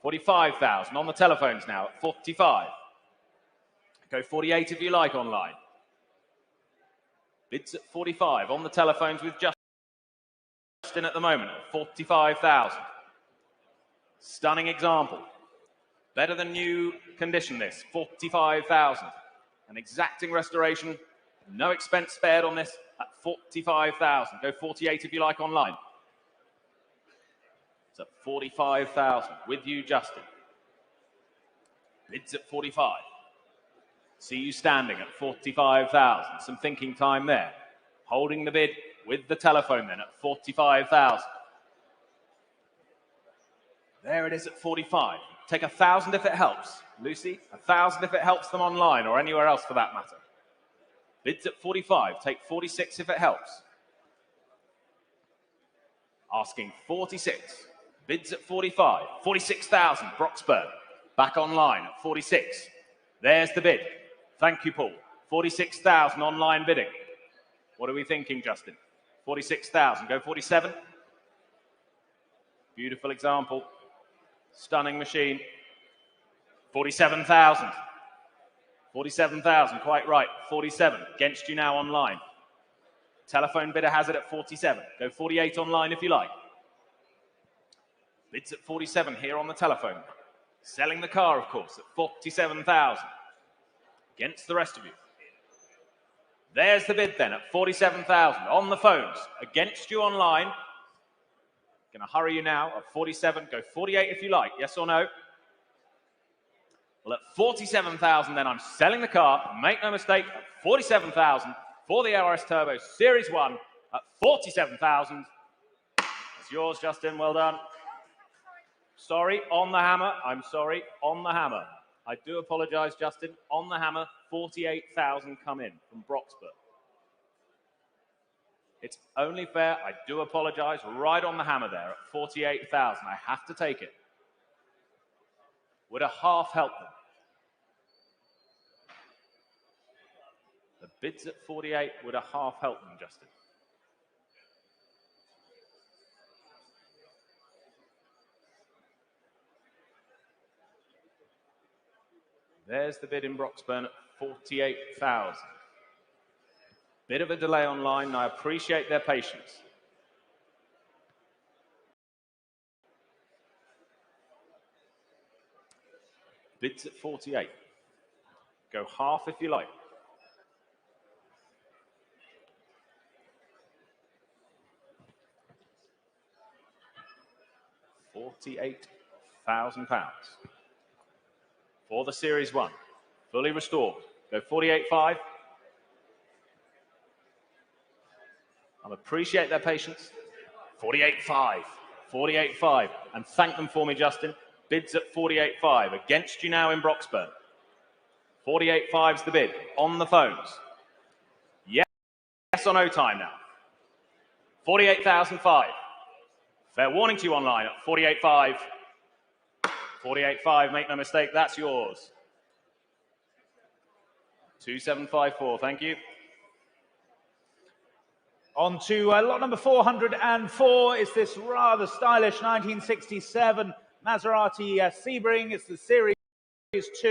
45,000 on the telephones now at 45. Go 48 if you like online. Bids at 45 on the telephones with Justin at the moment at 45,000. Stunning example. Better than new condition this. 45,000. An exacting restoration. No expense spared on this at 45,000. Go 48 if you like online. It's at 45,000. With you, Justin. Bids at 45. See you standing at 45,000. Some thinking time there. Holding the bid with the telephone then at 45,000. There it is at 45. Take 1,000 if it helps. Lucy, 1,000 if it helps them online or anywhere else for that matter. Bids at 45. Take 46 if it helps. Asking 46. Bids at 45. 46,000, Broxburn. Back online at 46. There's the bid. Thank you, Paul. 46,000 online bidding. What are we thinking, Justin? 46,000. Go 47. Beautiful example. Stunning machine. 47,000. 47,000, quite right. 47. Against you now online. Telephone bidder has it at 47. Go 48 online if you like. Bids at 47 here on the telephone. Selling the car, of course, at 47,000. Against the rest of you. There's the bid then at 47,000 on the phones. Against you online. Going to hurry you now at 47. Go 48 if you like. Yes or no? Well, at 47,000 then I'm selling the car. Make no mistake, at 47,000 for the LRS Turbo Series 1 at 47,000. It's yours, Justin. Well done. Sorry, on the hammer. I'm sorry, on the hammer. I do apologise, Justin. On the hammer, 48,000 come in from Broxburn. It's only fair. I do apologise. Right on the hammer there at 48,000. I have to take it. Would a half help them? The bids at 48. Would a half help them, Justin? There's the bid in Broxburn at 48,000. Bit of a delay online, and I appreciate their patience. Bids at 48. Go half if you like. £48,000 for the Series 1. Fully restored. Go 48.5. I appreciate their patience. 48.5. 48.5. And thank them for me, Justin. Bids at 48.5. Against you now in Broxburn. 48.5's the bid. On the phones. Yes or no time now. 48,005. Fair warning to you online at 48.5. 48.5, make no mistake, that's yours. 2754, thank you. On to lot number 404 is this rather stylish 1967 Maserati Sebring. It's the Series 2, it's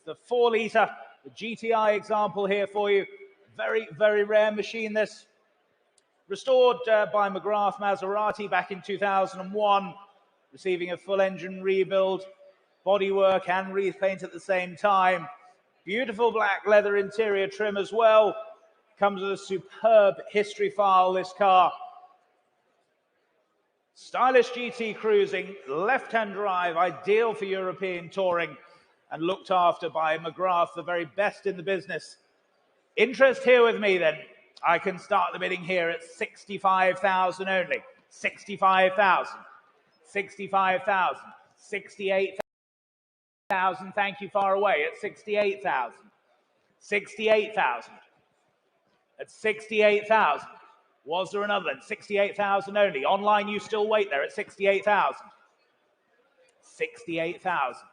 the 4-litre, the GTI example here for you. Very, very rare machine this. Restored by McGrath Maserati back in 2001, receiving a full engine rebuild, bodywork and repaint at the same time. Beautiful black leather interior trim as well. Comes with a superb history file, this car. Stylish GT cruising, left-hand drive, ideal for European touring, and looked after by McGrath, the very best in the business. Interest here with me then. I can start the bidding here at 65,000 only. 65,000. 65,000. 68,000. Thank you, far away at 68,000. 68,000. At 68,000. Was there another then? 68,000 only. Online, you still wait there at 68,000. 68,000.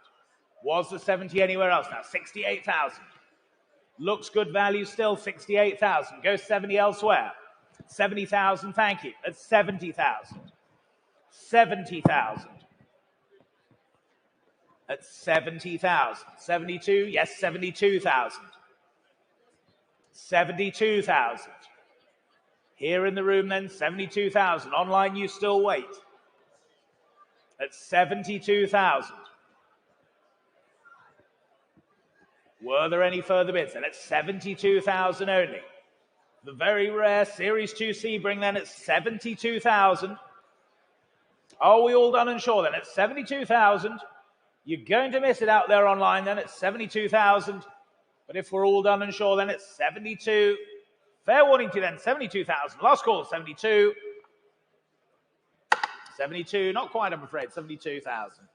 Was there 70 anywhere else now? 68,000. Looks good value still, 68,000. Go 70 elsewhere. 70,000, thank you. At 70,000. 70,000. At 70,000. 72, yes, 72,000. 72,000. Here in the room then, 72,000. Online, you still wait. At 72,000. Were there any further bids? Then at 72,000 only. The very rare Series 2 Sebring then at 72,000. Are we all done and sure then? At 72,000. You're going to miss it out there online then at 72,000. But if we're all done and sure then at 72. Fair warning to you then, 72,000. Last call, 72. 72, not quite I'm afraid, 72,000.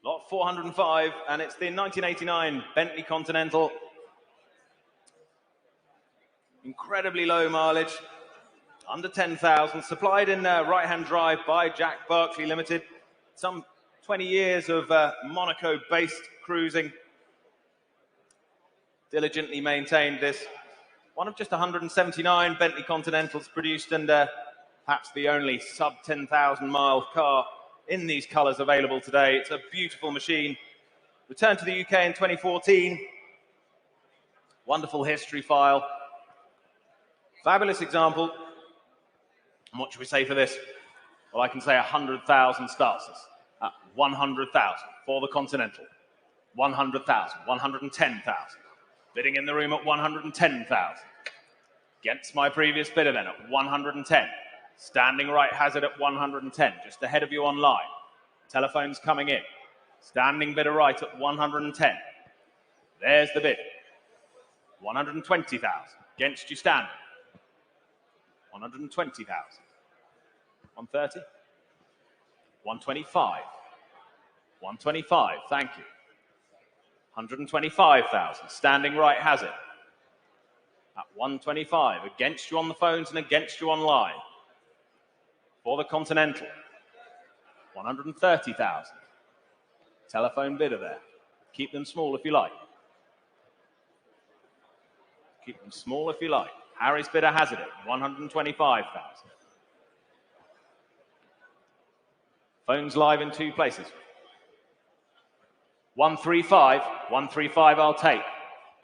Lot 405, and it's the 1989 Bentley Continental. Incredibly low mileage, under 10,000, supplied in right-hand drive by Jack Barclay Limited. Some 20 years of Monaco-based cruising. Diligently maintained this. One of just 179 Bentley Continentals produced, and perhaps the only sub 10,000 mile car in these colours available today. It's a beautiful machine. Returned to the UK in 2014. Wonderful history file. Fabulous example. And what should we say for this? Well, I can say 100,000 starts us at 100,000 for the Continental. 100,000, 110,000. Bidding in the room at 110,000. Against my previous bidder then at 110. Standing right has it at 110, just ahead of you online. Telephones coming in. Standing bidder right at 110. There's the bid. 120,000. Against you standing. 120,000. 130. 125. 125, thank you. 125,000. Standing right has it. At 125. Against you on the phones and against you online. For the Continental. 130,000. Telephone bidder there. Keep them small if you like. Keep them small if you like. Harry's bidder has it at 125,000. Phones live in 2 places. 135, 135 I'll take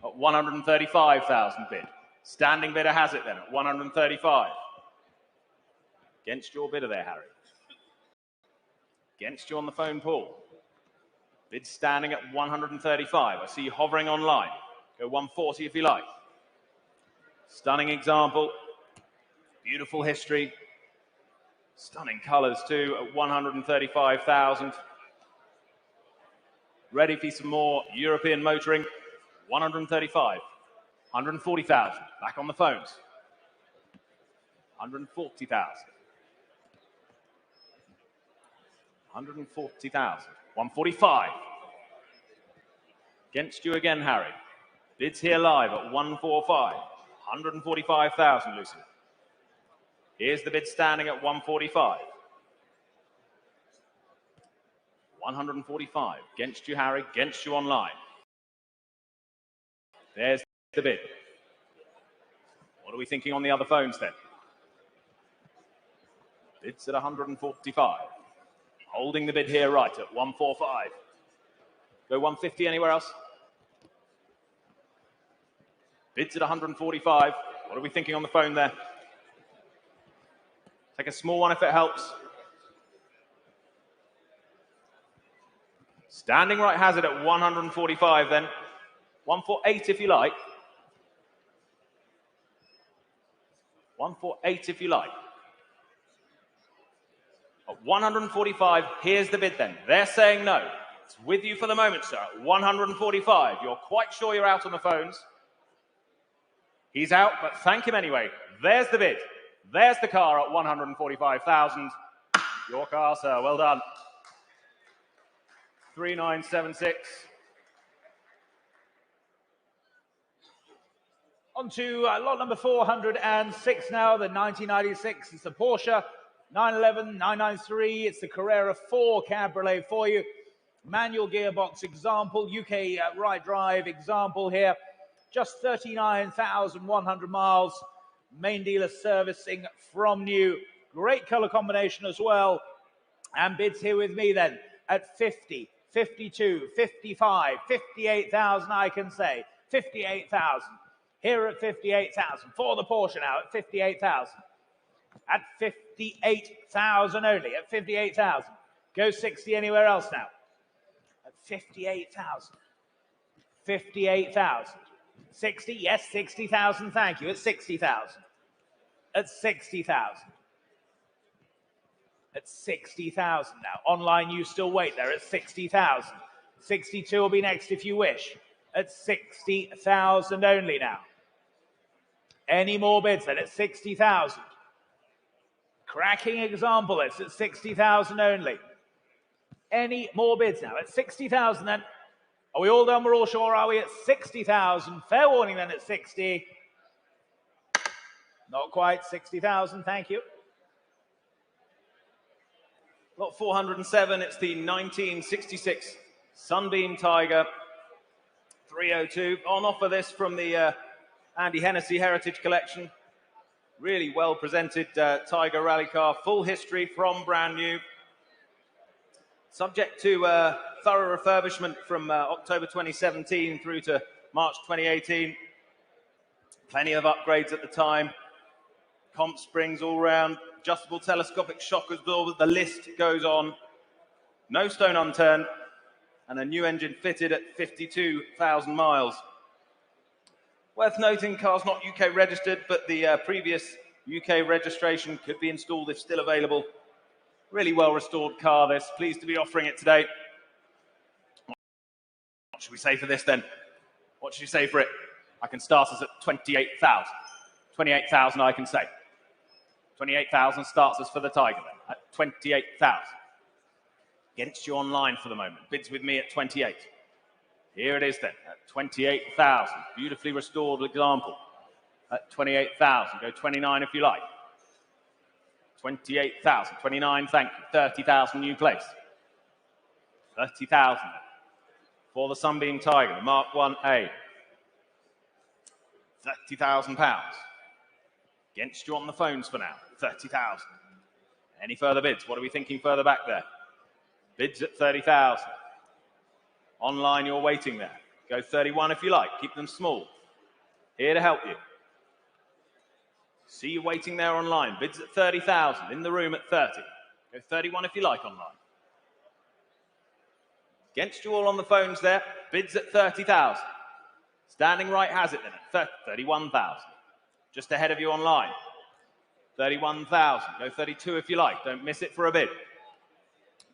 at 135,000 bid. Standing bidder has it then at 135. Against your bidder there, Harry. Against you on the phone, Paul. Bid standing at 135. I see you hovering online. Go 140 if you like. Stunning example. Beautiful history. Stunning colours too at 135,000. Ready for some more European motoring. 135. 140,000. Back on the phones. 140,000. 140,000. 145. Against you again, Harry. Bids here live at 145. 145,000, Lucy. Here's the bid standing at 145. 145. Against you, Harry. Against you online. There's the bid. What are we thinking on the other phones then? Bids at 145. Holding the bid here right at 145. Go 150 anywhere else? Bids at 145. What are we thinking on the phone there? Take a small one if it helps. Standing right has it at 145 then. 148 if you like. 148 if you like. At 145, here's the bid then. They're saying no. It's with you for the moment, sir. At 145. You're quite sure you're out on the phones. He's out, but thank him anyway. There's the bid. There's the car at 145,000. Your car, sir. Well done. 3976. On to lot number 406 now, the 1996. It's the Porsche 911, 993. It's the Carrera 4 Cabriolet for you. Manual gearbox example, UK right drive example here. Just 39,100 miles. Main dealer servicing from new. Great color combination as well. And bids here with me then at 50, 52, 55, 58,000 I can say. 58,000. Here at 58,000. For the Porsche now at 58,000. At 58,000 only. At 58,000. Go 60 anywhere else now. At 58,000. 58,000. 60, yes, 60,000, thank you. At 60,000. At 60,000. At 60,000 now. Online, you still wait there at 60,000. 62 will be next if you wish. At 60,000 only now. Any more bids then at 60,000? Cracking example, it's at 60,000 only. Any more bids now at 60,000 then? Are we all done? We're all sure, are we? At 60,000. Fair warning then at 60. Not quite 60,000, thank you. Lot 407, it's the 1966 Sunbeam Tiger 302. On offer this from the Andy Hennessy Heritage Collection. Really well presented Tiger rally car, full history from brand new. Subject to thorough refurbishment from October 2017 through to March 2018. Plenty of upgrades at the time. Comp springs all round, adjustable telescopic shock absorbers, the list goes on. No stone unturned, and a new engine fitted at 52,000 miles. Worth noting, car's not UK registered, but the previous UK registration could be installed if still available. Really well restored car this, pleased to be offering it today. What should we say for this then? What should you say for it? I can start us at 28,000. 28,000 I can say. 28,000 starts us for the Tiger then, at 28,000. Against you online for the moment. Bids with me at 28. Here it is then, at 28,000. Beautifully restored example. At 28,000. Go 29 if you like. 28,000. 29, thank you. 30,000 new place. 30,000 for the Sunbeam Tiger, the Mark 1A. £30,000. Against you on the phones for now. 30,000. Any further bids? What are we thinking further back there? Bids at 30,000. Online, you're waiting there. Go 31 if you like. Keep them small. Here to help you. See you waiting there online. Bids at 30,000. In the room at 30. Go 31 if you like online. Against you all on the phones there. Bids at 30,000. Standing right has it then at 31,000. Just ahead of you online. 31,000. Go 32 if you like. Don't miss it for a bid.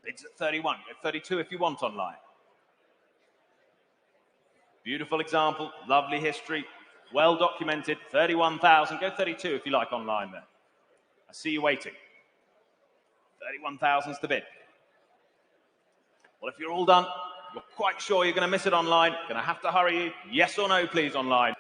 Bids at 31. Go 32 if you want online. Beautiful example. Lovely history. Well documented. 31,000. Go 32 if you like online there. I see you waiting. 31,000 is the bid. Well, if you're all done, you're quite sure you're going to miss it online. Going to have to hurry you. Yes or no, please, online.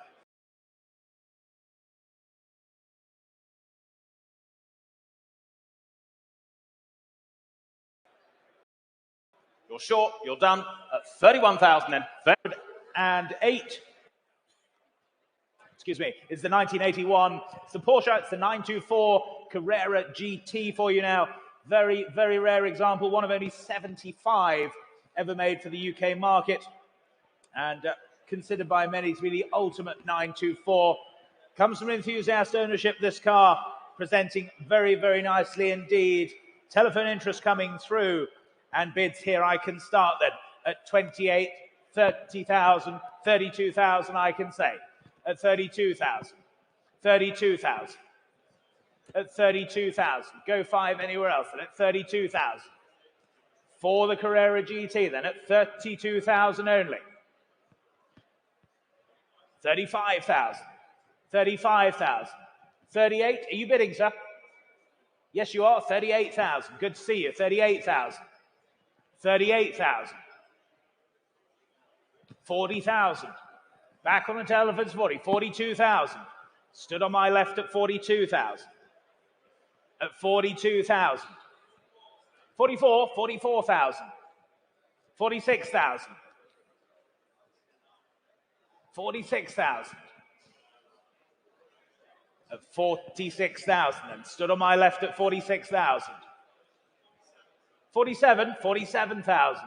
You're short, you're done at 31,000 then. 308. Excuse me, it's the 1981. It's the Porsche, it's the 924 Carrera GT for you now. Very, very rare example, one of only 75 ever made for the UK market. And considered by many to be the ultimate 924. Comes from enthusiast ownership, this car, presenting very, very nicely indeed. Telephone interest coming through. And bids here I can start then at 28, 30,000, 32,000 I can say. At 32,000, 32,000. At 32,000. Go 5 anywhere else then at 32,000. For the Carrera GT then at 32,000 only. 35,000. 35,000. 38, are you bidding, sir? Yes, you are. 38,000. Good to see you. 38,000. 38,000. 40,000. Back on the telephone's 40. 42,000. Stood on my left at 42,000. At 42,000. 44, 44,000. 46,000. 46,000. At 46,000 and stood on my left at 46,000. 47, 47,000.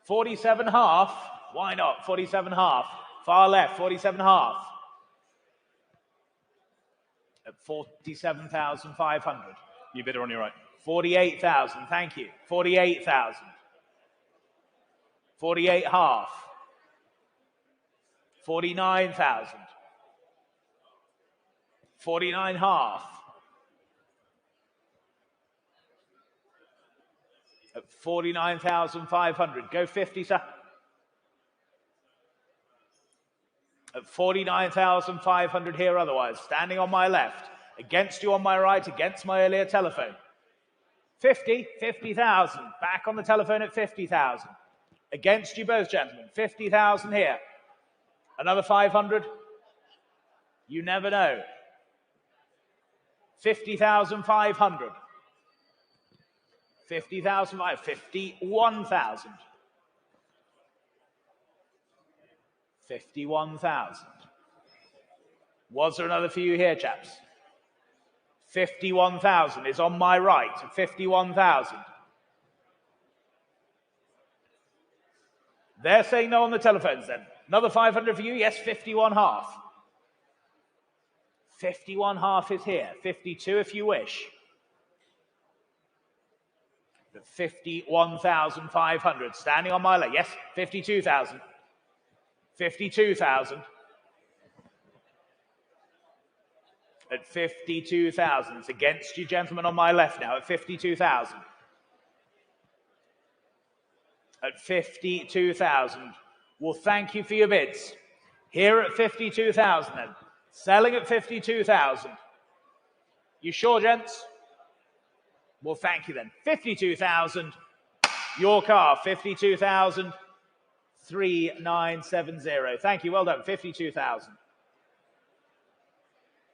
47 half. Why not? 47 half. Far left, 47 half. At 47,500. You bidder on your right. 48,000, thank you. 48,000. 48 half. 49,000. 49 half. At 49,500. Go 50, sir. At 49,500 here otherwise. Standing on my left. Against you on my right. Against my earlier telephone. 50, 50,000. Back on the telephone at 50,000. Against you both, gentlemen. 50,000 here. Another 500. You never know. 50,500. 50,000, 51,000. 51,000. Was there another for you here, chaps? 51,000 is on my right. 51,000. They're saying no on the telephones then. Another 500 for you? Yes, 51.5. 51.5 is here. 52 if you wish. But 51,500. Standing on my left. Yes, 52,000. 52,000. At 52,000. It's against you, gentlemen, on my left now at 52,000. At 52,000. Well, thank you for your bids. Here at 52,000 then. Selling at 52,000. You sure, gents? Well, thank you then. 52,000. Your car, 52,000. 3970. Thank you. Well done. 52,000.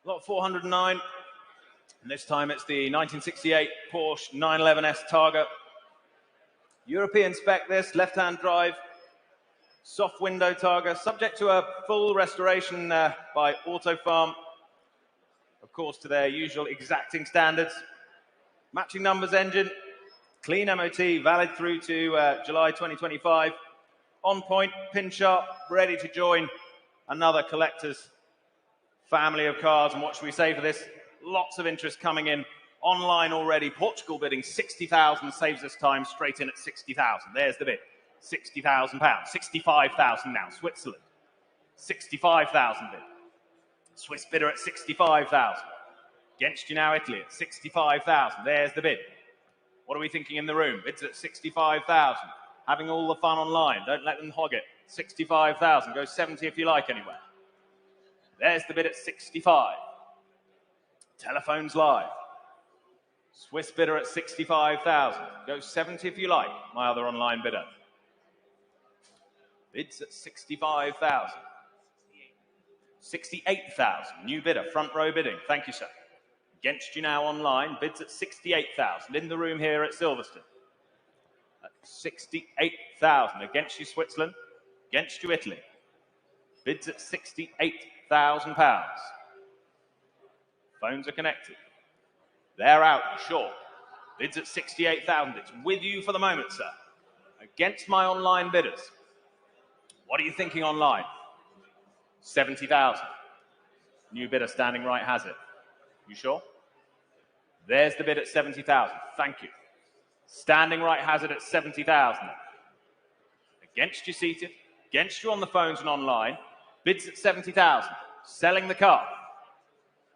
Lot 409. And this time it's the 1968 Porsche 911S Targa. European spec this, left-hand drive, soft window Targa, subject to a full restoration by Auto Farm, of course to their usual exacting standards. Matching numbers engine, clean MOT, valid through to July 2025. On point, pin sharp, ready to join another collector's family of cars. And what should we say for this? Lots of interest coming in online already. Portugal bidding 60,000, saves us time, straight in at 60,000. There's the bid. 60,000 pounds. 65,000 now. Switzerland. 65,000 bid. Swiss bidder at 65,000. Against you now, Italy at 65,000. There's the bid. What are we thinking in the room? Bids at 65,000. Having all the fun online. Don't let them hog it. 65,000. Go 70 if you like anywhere. There's the bid at 65. Telephones live. Swiss bidder at 65,000. Go 70 if you like, my other online bidder. Bids at 65,000. 68,000. New bidder, front row bidding. Thank you, sir. Against you now online. Bids at 68,000. In the room here at Silverstone. At 68,000. Against you, Switzerland. Against you, Italy. Bids at 68,000 pounds. Phones are connected. They're out, sure. Bids at 68,000. It's with you for the moment, sir. Against my online bidders. What are you thinking online? 70,000. New bidder standing right has it. You sure? There's the bid at 70,000. Thank you. Standing right has it at 70,000. Against you seated. Against you on the phones and online. Bids at 70,000. Selling the car.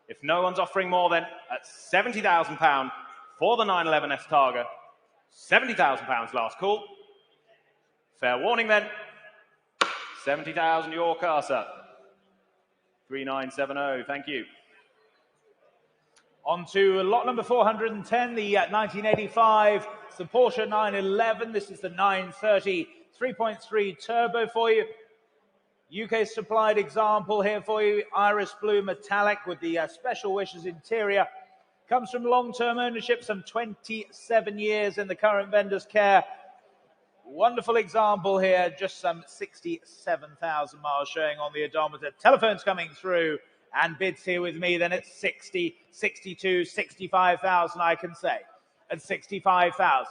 If no one's offering more, then at £70,000 for the 911S Targa. £70,000 last call. Fair warning then. 70,000 your car, sir. 3970. Thank you. On to lot number 410, the 1985. It's the Porsche 911. This is the 930 3.3 turbo for you. UK supplied example here for you. Iris blue metallic with the special wishes interior. Comes from long-term ownership, some 27 years in the current vendor's care. Wonderful example here, just some 67,000 miles showing on the odometer. Telephones coming through and bids here with me then at 60, 62, 65,000 I can say. At 65,000,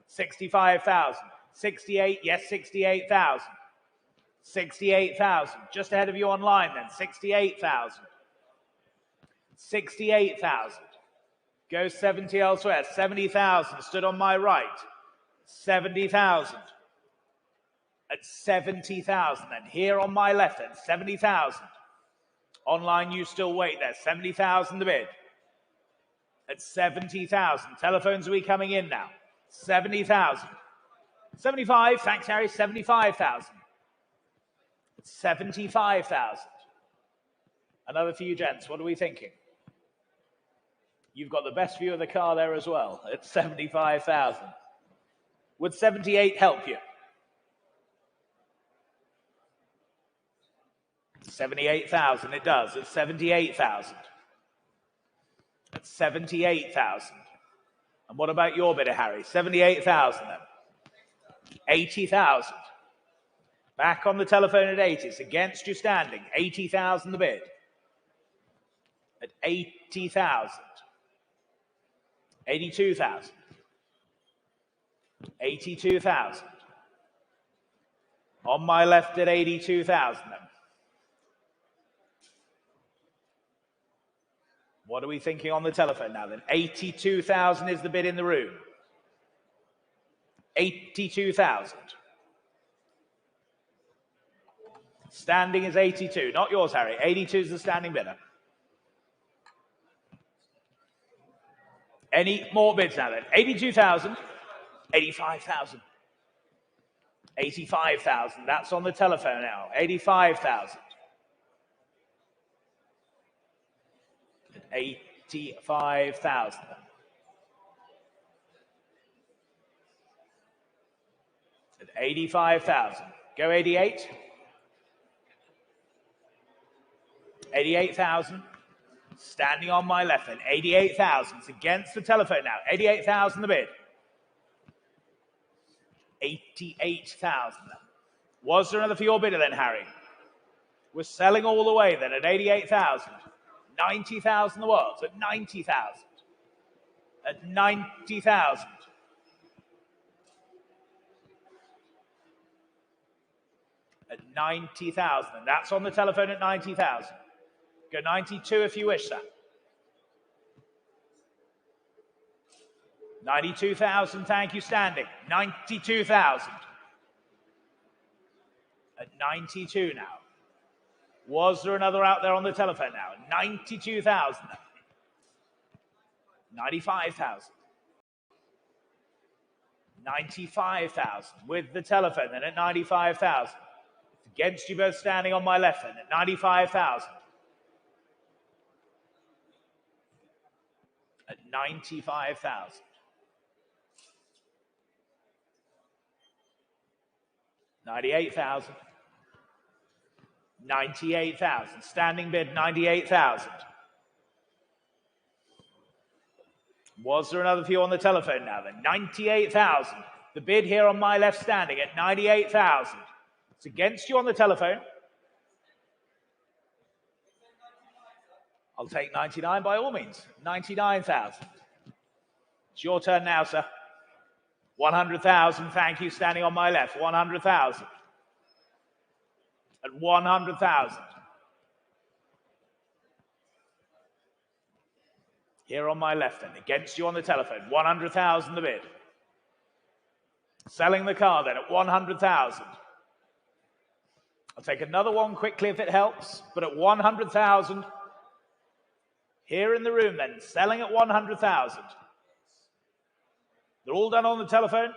65,000, 68, yes, 68,000. 68,000, just ahead of you online then, 68,000. 68,000. Goes 70 elsewhere, 70,000, stood on my right. 70,000. At 70,000 then, here on my left then, 70,000. Online you still wait there, 70,000 the bid. At 70,000, telephones are we coming in now? 70,000. 75, thanks Harry, 75,000. 75,000. Another for you gents, what are we thinking? You've got the best view of the car there as well, at 75,000. Would 78 help you? 78,000, it does, at 78,000. at 78,000. And what about your bidder, Harry? 78,000 then. 80,000. Back on the telephone at 80. It's against you standing. 80,000 the bid. At 80,000. 82,000. 82,000. On my left at 82,000 then. What are we thinking on the telephone now then? 82,000 is the bid in the room. 82,000. Standing is 82. Not yours, Harry. 82 is the standing bidder. Any more bids now then? 82,000. 85,000. 85,000. That's on the telephone now. 85,000. 85,000. At 85,000. Go 88. 88,000. Standing on my left then. 88,000. It's against the telephone now. 88,000 the bid. 88,000. Was there another for your bidder then, Harry? We're selling all the way then at 88,000. 90,000 the was at 90,000. At 90,000. At 90,000. And that's on the telephone at 90,000. Go 92 if you wish, sir. 92,000, thank you, standing. 92,000. At 92 now. Was there another out there on the telephone now? 92,000. 95,000. 95,000 with the telephone then at 95,000. Against you both standing on my left then at 95,000. At 95,000. 98,000. 98,000. Standing bid 98,000. Was there another for you on the telephone now then? 98,000. The bid here on my left standing at 98,000. It's against you on the telephone. I'll take 99 by all means. 99,000. It's your turn now, sir. 100,000, thank you, standing on my left. 100,000. At 100,000. Here on my left then, against you on the telephone. 100,000 the bid. Selling the car then at 100,000. I'll take another one quickly if it helps, but at 100,000. Here in the room then, selling at 100,000. They're all done on the telephone.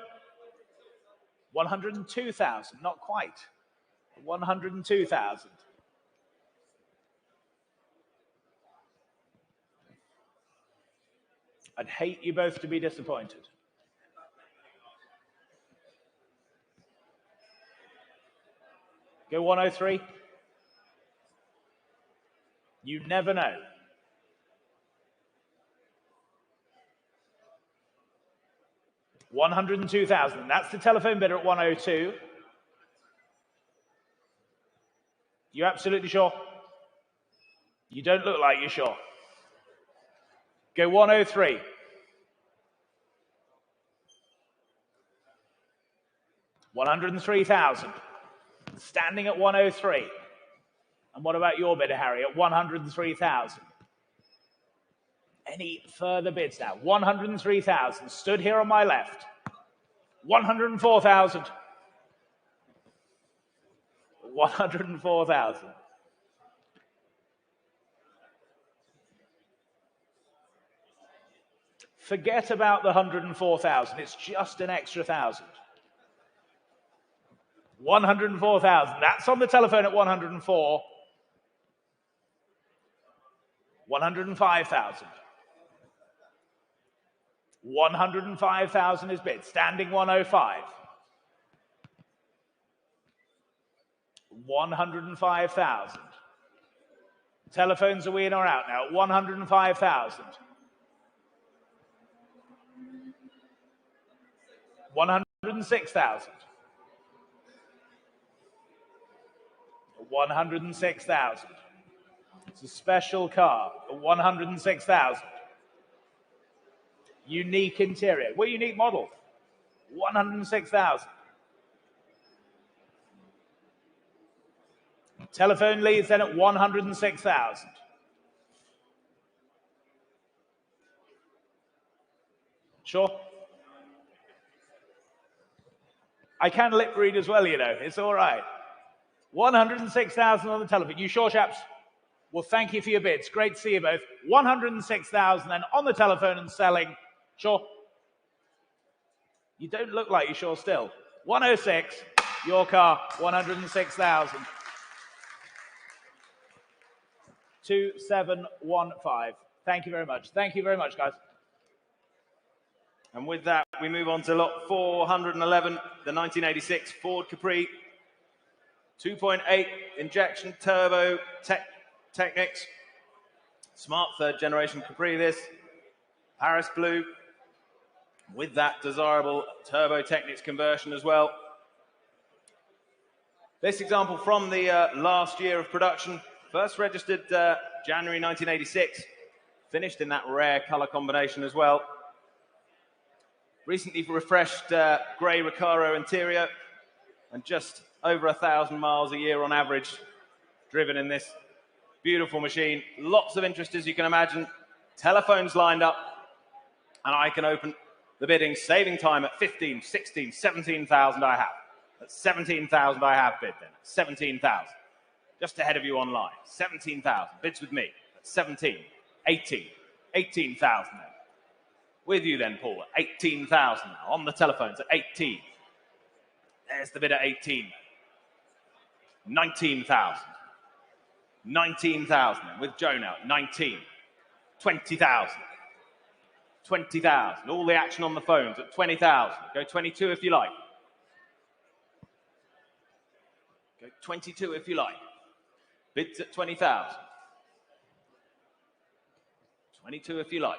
102,000, not quite. 102,000. I'd hate you both to be disappointed. Go 103. You never know. 102,000. That's the telephone bidder at 102. You absolutely sure? You don't look like you're sure. Go 103. 103,000. Standing at 103. And what about your bidder, Harry, at 103,000? Any further bids now? 103,000. Stood here on my left. 104,000. 104,000. Forget about the 104,000. It's just an extra 1,000. 104,000. That's on the telephone at 104. 105,000. 105,000 is bid. Standing 105. 105,000. Telephones are we in or out now? 105,000. 106,000. 106,000. It's a special car. 106,000. Unique interior. What unique model? 106,000. Telephone leads then at 106,000. Sure. I can lip read as well, you know. It's all right. 106,000 on the telephone. You sure, chaps? Well, thank you for your bids. Great to see you both. 106,000 then on the telephone and selling. Sure. You don't look like you're sure still. 106, your car, 106,000. 2715. Thank you very much. Thank you very much, guys. And with that, we move on to lot 411, the 1986 Ford Capri. 2.8 injection turbo Technics. Smart third generation Capri this. Paris blue. With that desirable turbo Technics conversion as well. This example from the last year of production. First registered January 1986. Finished in that rare color combination as well. Recently refreshed grey Recaro interior and just over 1,000 miles a year on average driven in this beautiful machine. Lots of interest, as you can imagine. Telephones lined up, and I can open the bidding, saving time at 15, 16, 17,000 I have. At 17,000 I have bid then. 17,000. Just ahead of you online. 17,000. Bids with me at 17, 18, 18,000 then. With you then, Paul, at 18,000 now. On the telephones at 18. There's the bid at 18. 19,000. 19,000 then. With Joe now at 19. 20,000. 20,000. All the action on the phones at 20,000. Go 22 if you like. Go 22 if you like. Bids at 20,000. 22 if you like.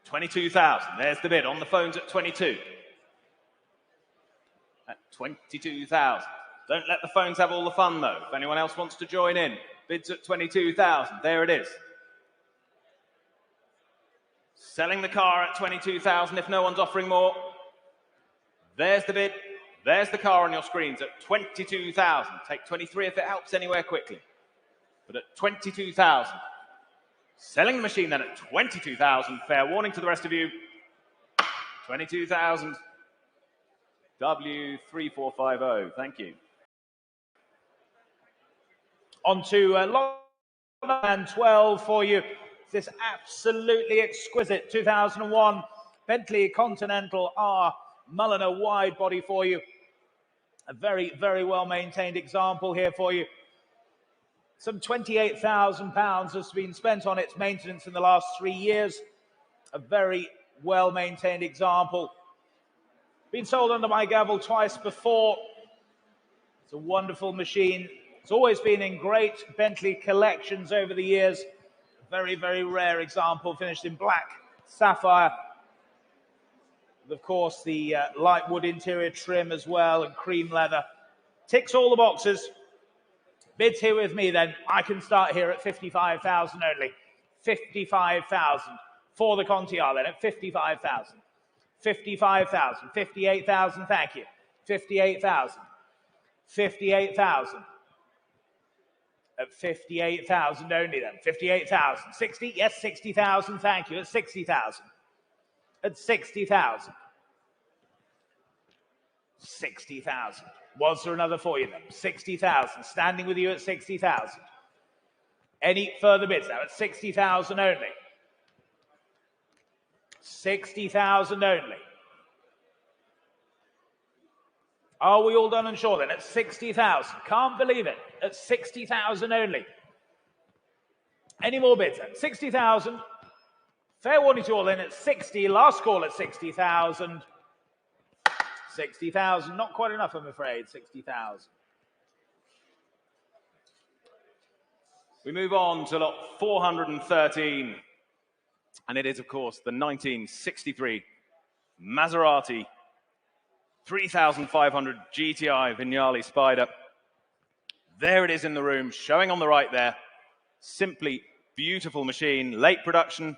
22,000. There's the bid on the phones at 22. At 22,000. Don't let the phones have all the fun though. If anyone else wants to join in, bids at 22,000. There it is. Selling the car at 22,000 if no one's offering more. There's the bid. There's the car on your screens at 22,000. Take 23 if it helps anywhere quickly. But at 22,000. Selling the machine then at 22,000. Fair warning to the rest of you. 22,000. W3450. Thank you. On to lot 12 for you. This absolutely exquisite 2001 Bentley Continental R Mulliner wide body for you. A very, very well maintained example here for you. Some £28,000 has been spent on its maintenance in the last 3 years. A very well maintained example. Been sold under my gavel twice before. It's a wonderful machine. It's always been in great Bentley collections over the years. Very, very rare example, finished in black sapphire. With, of course, the light wood interior trim as well and cream leather. Ticks all the boxes. Bids here with me then. I can start here at 55,000 only. 55,000 for the Conti R then at 55,000. 55,000. 58,000, thank you. 58,000. 58,000. At 58,000 only then. 58,000. 60? Yes, 60,000. Thank you. At 60,000. At 60,000. 60,000. Was there another for you then? 60,000. Standing with you at 60,000. Any further bids now? At 60,000 only. 60,000 only. Are we all done and sure then? At 60,000. Can't believe it. At 60,000 only. Any more bids then? 60,000. Fair warning to you all then at 60. Last call at 60,000. 60,000. Not quite enough, I'm afraid. 60,000. We move on to lot 413. And it is, of course, the 1963 Maserati 3500 GTI Vignale Spider. There it is in the room, showing on the right there. Simply beautiful machine, late production,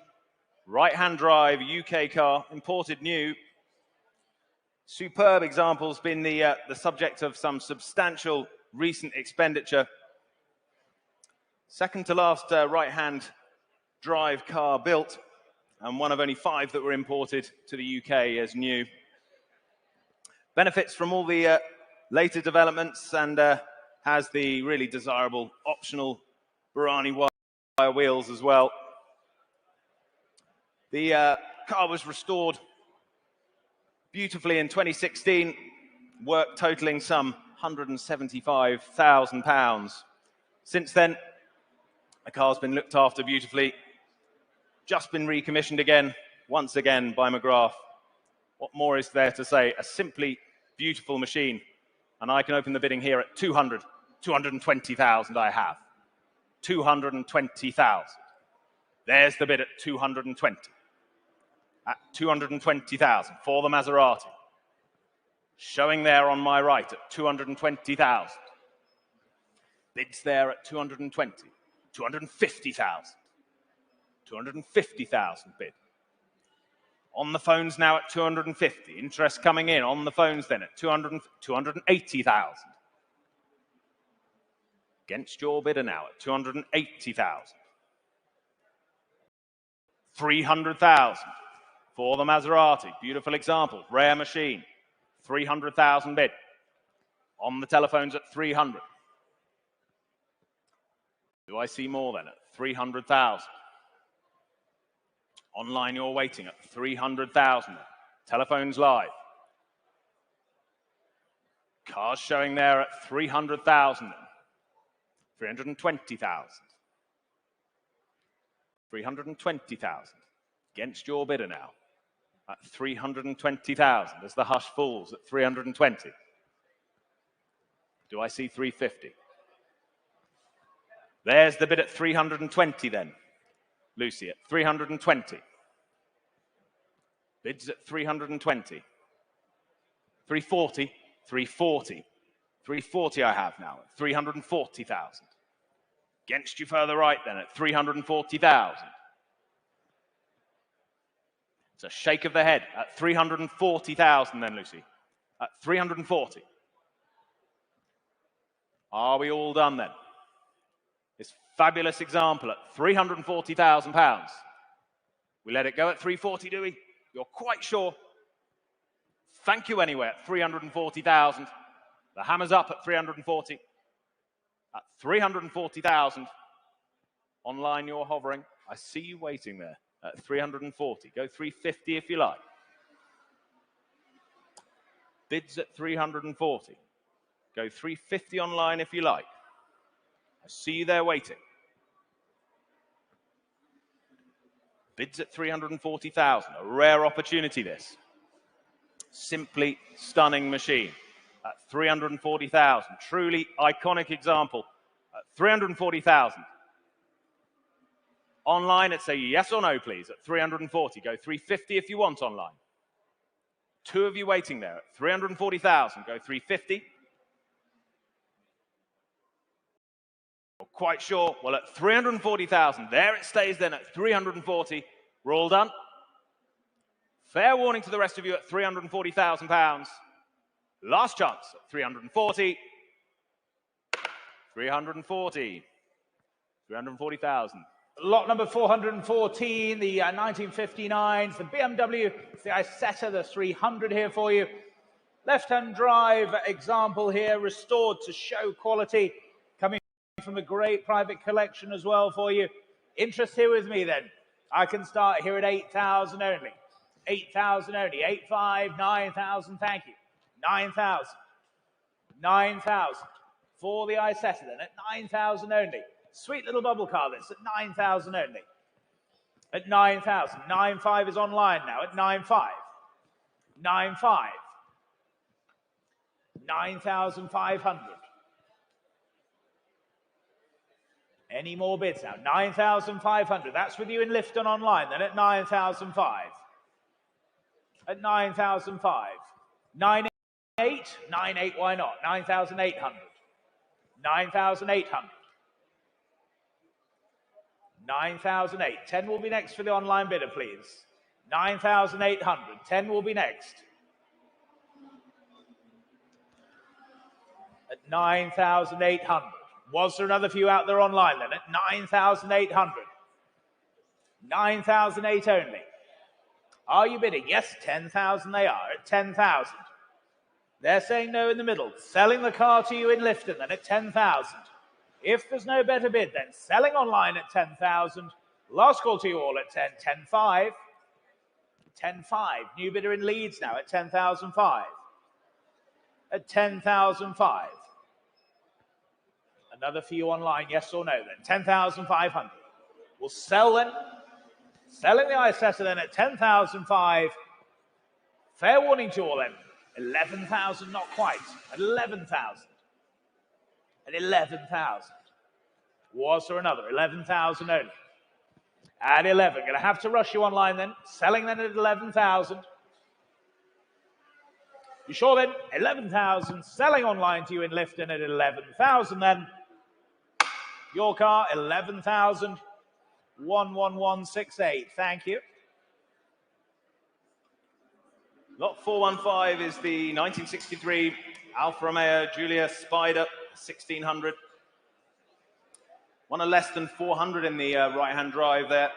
right-hand drive, UK car, imported new. Superb examples, been the subject of some substantial recent expenditure. Second to last right-hand drive car built, and one of only 5 that were imported to the UK as new. Benefits from all the later developments, and has the really desirable optional Burani wire wheels as well. The car was restored beautifully in 2016, work totaling some £175,000. Since then, the car's been looked after beautifully, just been recommissioned again, once again by McGrath. What more is there to say? A simply beautiful machine. And I can open the bidding here at 220,000 I have. 220,000. There's the bid at 220. At 220,000 for the Maserati. Showing there on my right at 220,000. Bids there at 220. 250,000. 250,000 bid. On the phones now at 250. Interest coming in on the phones then at 280,000. Against your bidder now at 280,000. 300,000 for the Maserati. Beautiful example, rare machine. 300,000 bid. On the telephones at 300. Do I see more then at 300,000? Online you're waiting at 300,000. Telephones live. Cars showing there at 300,000. 320,000. 320,000. Against your bidder now at 320,000 as the hush falls at 320. Do I see 350? There's the bid at 320 then. Lucy at 320. Bids at 320. 340, 340. 340 I have now at 340,000. Against you further right then at 340,000. It's a shake of the head at 340,000 then, Lucy. At 340. Are we all done then? This fabulous example at £340,000. We let it go at 340, do we? You're quite sure? Thank you anyway at 340,000. The hammer's up at 340. At 340,000. Online you're hovering. I see you waiting there at 340. Go 350 if you like. Bids at 340. Go 350 online if you like. I see you there waiting. Bids at 340,000. A rare opportunity this. Simply stunning machine. At 340,000. Truly iconic example. At 340,000. Online, it's a yes or no, please, at 340. Go 350 if you want online. 2 of you waiting there at 340,000. Go 350. Quite sure? Well, at 340,000, there it stays then at 340. We're all done. Fair warning to the rest of you at £340,000. Last chance at 340. 340. 340,000. Lot number 414, the 1959s, the BMW, it's the Isetta, the 300 here for you. Left-hand drive example here, restored to show quality, coming from a great private collection as well for you. Interest here with me then. I can start here at 8,000 only. 8,000 only. 8,500, 9,000, thank you. 9,000. 9,000. For the Isetta then, at 9,000 only. Sweet little bubble car this, at 9,000 only. At 9,000. 9,500 is online now, at 9,500. 9,500. 9,500. Any more bids now? 9,500. That's with you in Lifton online, then at 9,500. At 9,005. 9,800. 9,800, why not? 9,800. 9,800. 9,008. 10 will be next for the online bidder, please. 9,800. 10 will be next. At 9,800. Was there another few out there online then? At 9,800. 9,008 only. Are you bidding? Yes, 10,000 they are. At 10,000. They're saying no in the middle. Selling the car to you in Lifton then at 10,000. If there's no better bid, then selling online at 10,000. Last call to you all at 10. 10,500. 10,500. New bidder in Leeds now at 10,005. At 10,005. Another for you online, yes or no then? 10,500. We'll sell then. Selling the Icetta then at 10,005. Fair warning to you all then. 11,000, not quite. At 11,000. At 11,000. Was there another? 11,000 only. At 11. Going to have to rush you online then. Selling then at 11,000. You sure then? 11,000. Selling online to you in Lifton at 11,000 then. Your car, 11,000. 11168. Thank you. Lot 415 is the 1963 Alfa Romeo Giulia Spider 1600. One of less than 400 in the right-hand drive there.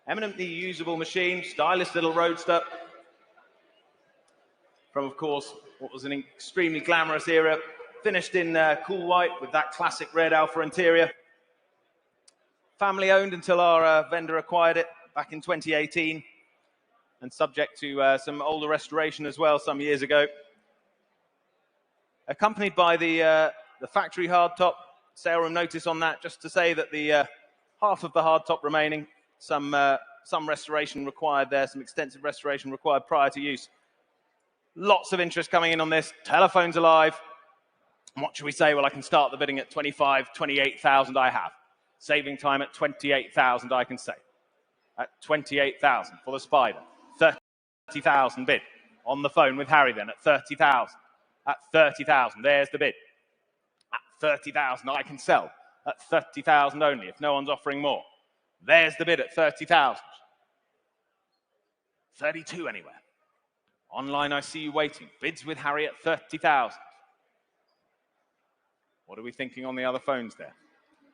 Eminently usable machine, stylish little roadster. From, of course, what was an extremely glamorous era. Finished in cool white with that classic red Alfa interior. Family owned until our vendor acquired it back in 2018. And subject to some older restoration as well some years ago. Accompanied by the factory hardtop, sale room notice on that, just to say that the half of the hardtop remaining, some restoration required there, some extensive restoration required prior to use. Lots of interest coming in on this. Telephones alive. And what should we say? Well, I can start the bidding at 25, 28,000 I have. Saving time at 28,000 I can say. At 28,000 for the Spider. 30,000 bid. On the phone with Harry then at 30,000. At 30,000, there's the bid. At 30,000 I can sell. At 30,000 only if no one's offering more. There's the bid at 30,000. 32 anywhere. Online I see you waiting. Bids with Harry at 30,000. What are we thinking on the other phones there?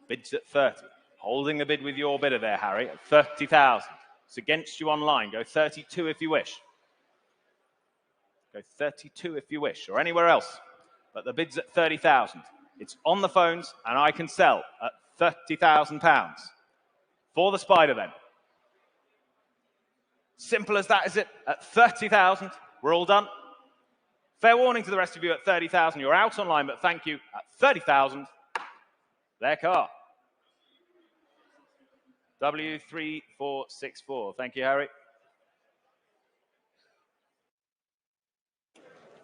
Bids at 30. Holding the bid with your bidder there, Harry, at 30,000. It's against you online. Go 32 if you wish. Go 32 if you wish, or anywhere else. But the bid's at 30,000. It's on the phones, and I can sell at £30,000. For the Spider, then. Simple as that, is it? At 30,000, we're all done. Fair warning to the rest of you at 30,000. You're out online, but thank you. At 30,000, their car. W3464. Thank you, Harry.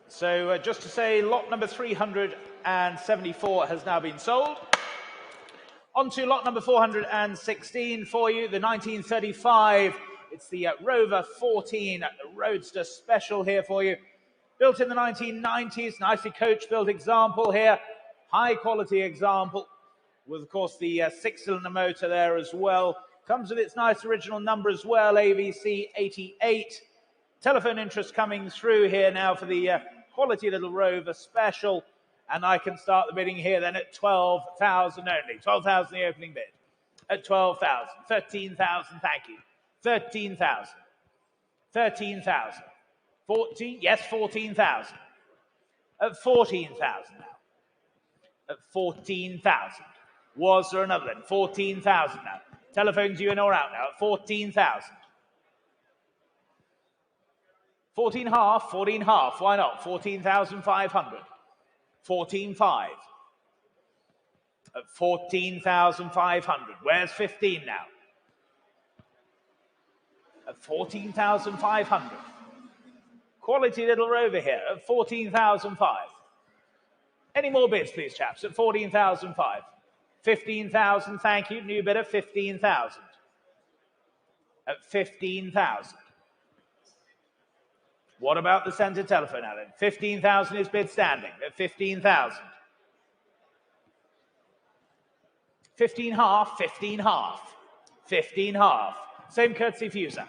So just to say, lot number 374 has now been sold. On to lot number 416 for you, the 1935. It's the Rover 14, the Roadster Special here for you. Built in the 1990s, nicely coach-built example here. High-quality example. With, of course, the 6-cylinder motor there as well. Comes with its nice original number as well, AVC 88. Telephone interest coming through here now for the quality little Rover Special. And I can start the bidding here then at 12,000 only. 12,000 the opening bid. At 12,000. 13,000, thank you. 13,000. 13,000. 14, yes, 14,000. At 14,000 now. At 14,000. Was there another then? 14,000 now. Telephones you in or out now at 14,000. 14 half, 14 half, why not? 14,500. 14.5. At 14,500. Where's 15 now? At 14,500. Quality little Rover here at 14,005. Any more bids, please, chaps, at 14,005. 15,000, thank you. New bidder, 15,000. At 15,000. What about the center telephone, Alan? 15,000 is bid standing at 15,000. 15 half, 15 half, 15 half. Same courtesy for you, sir.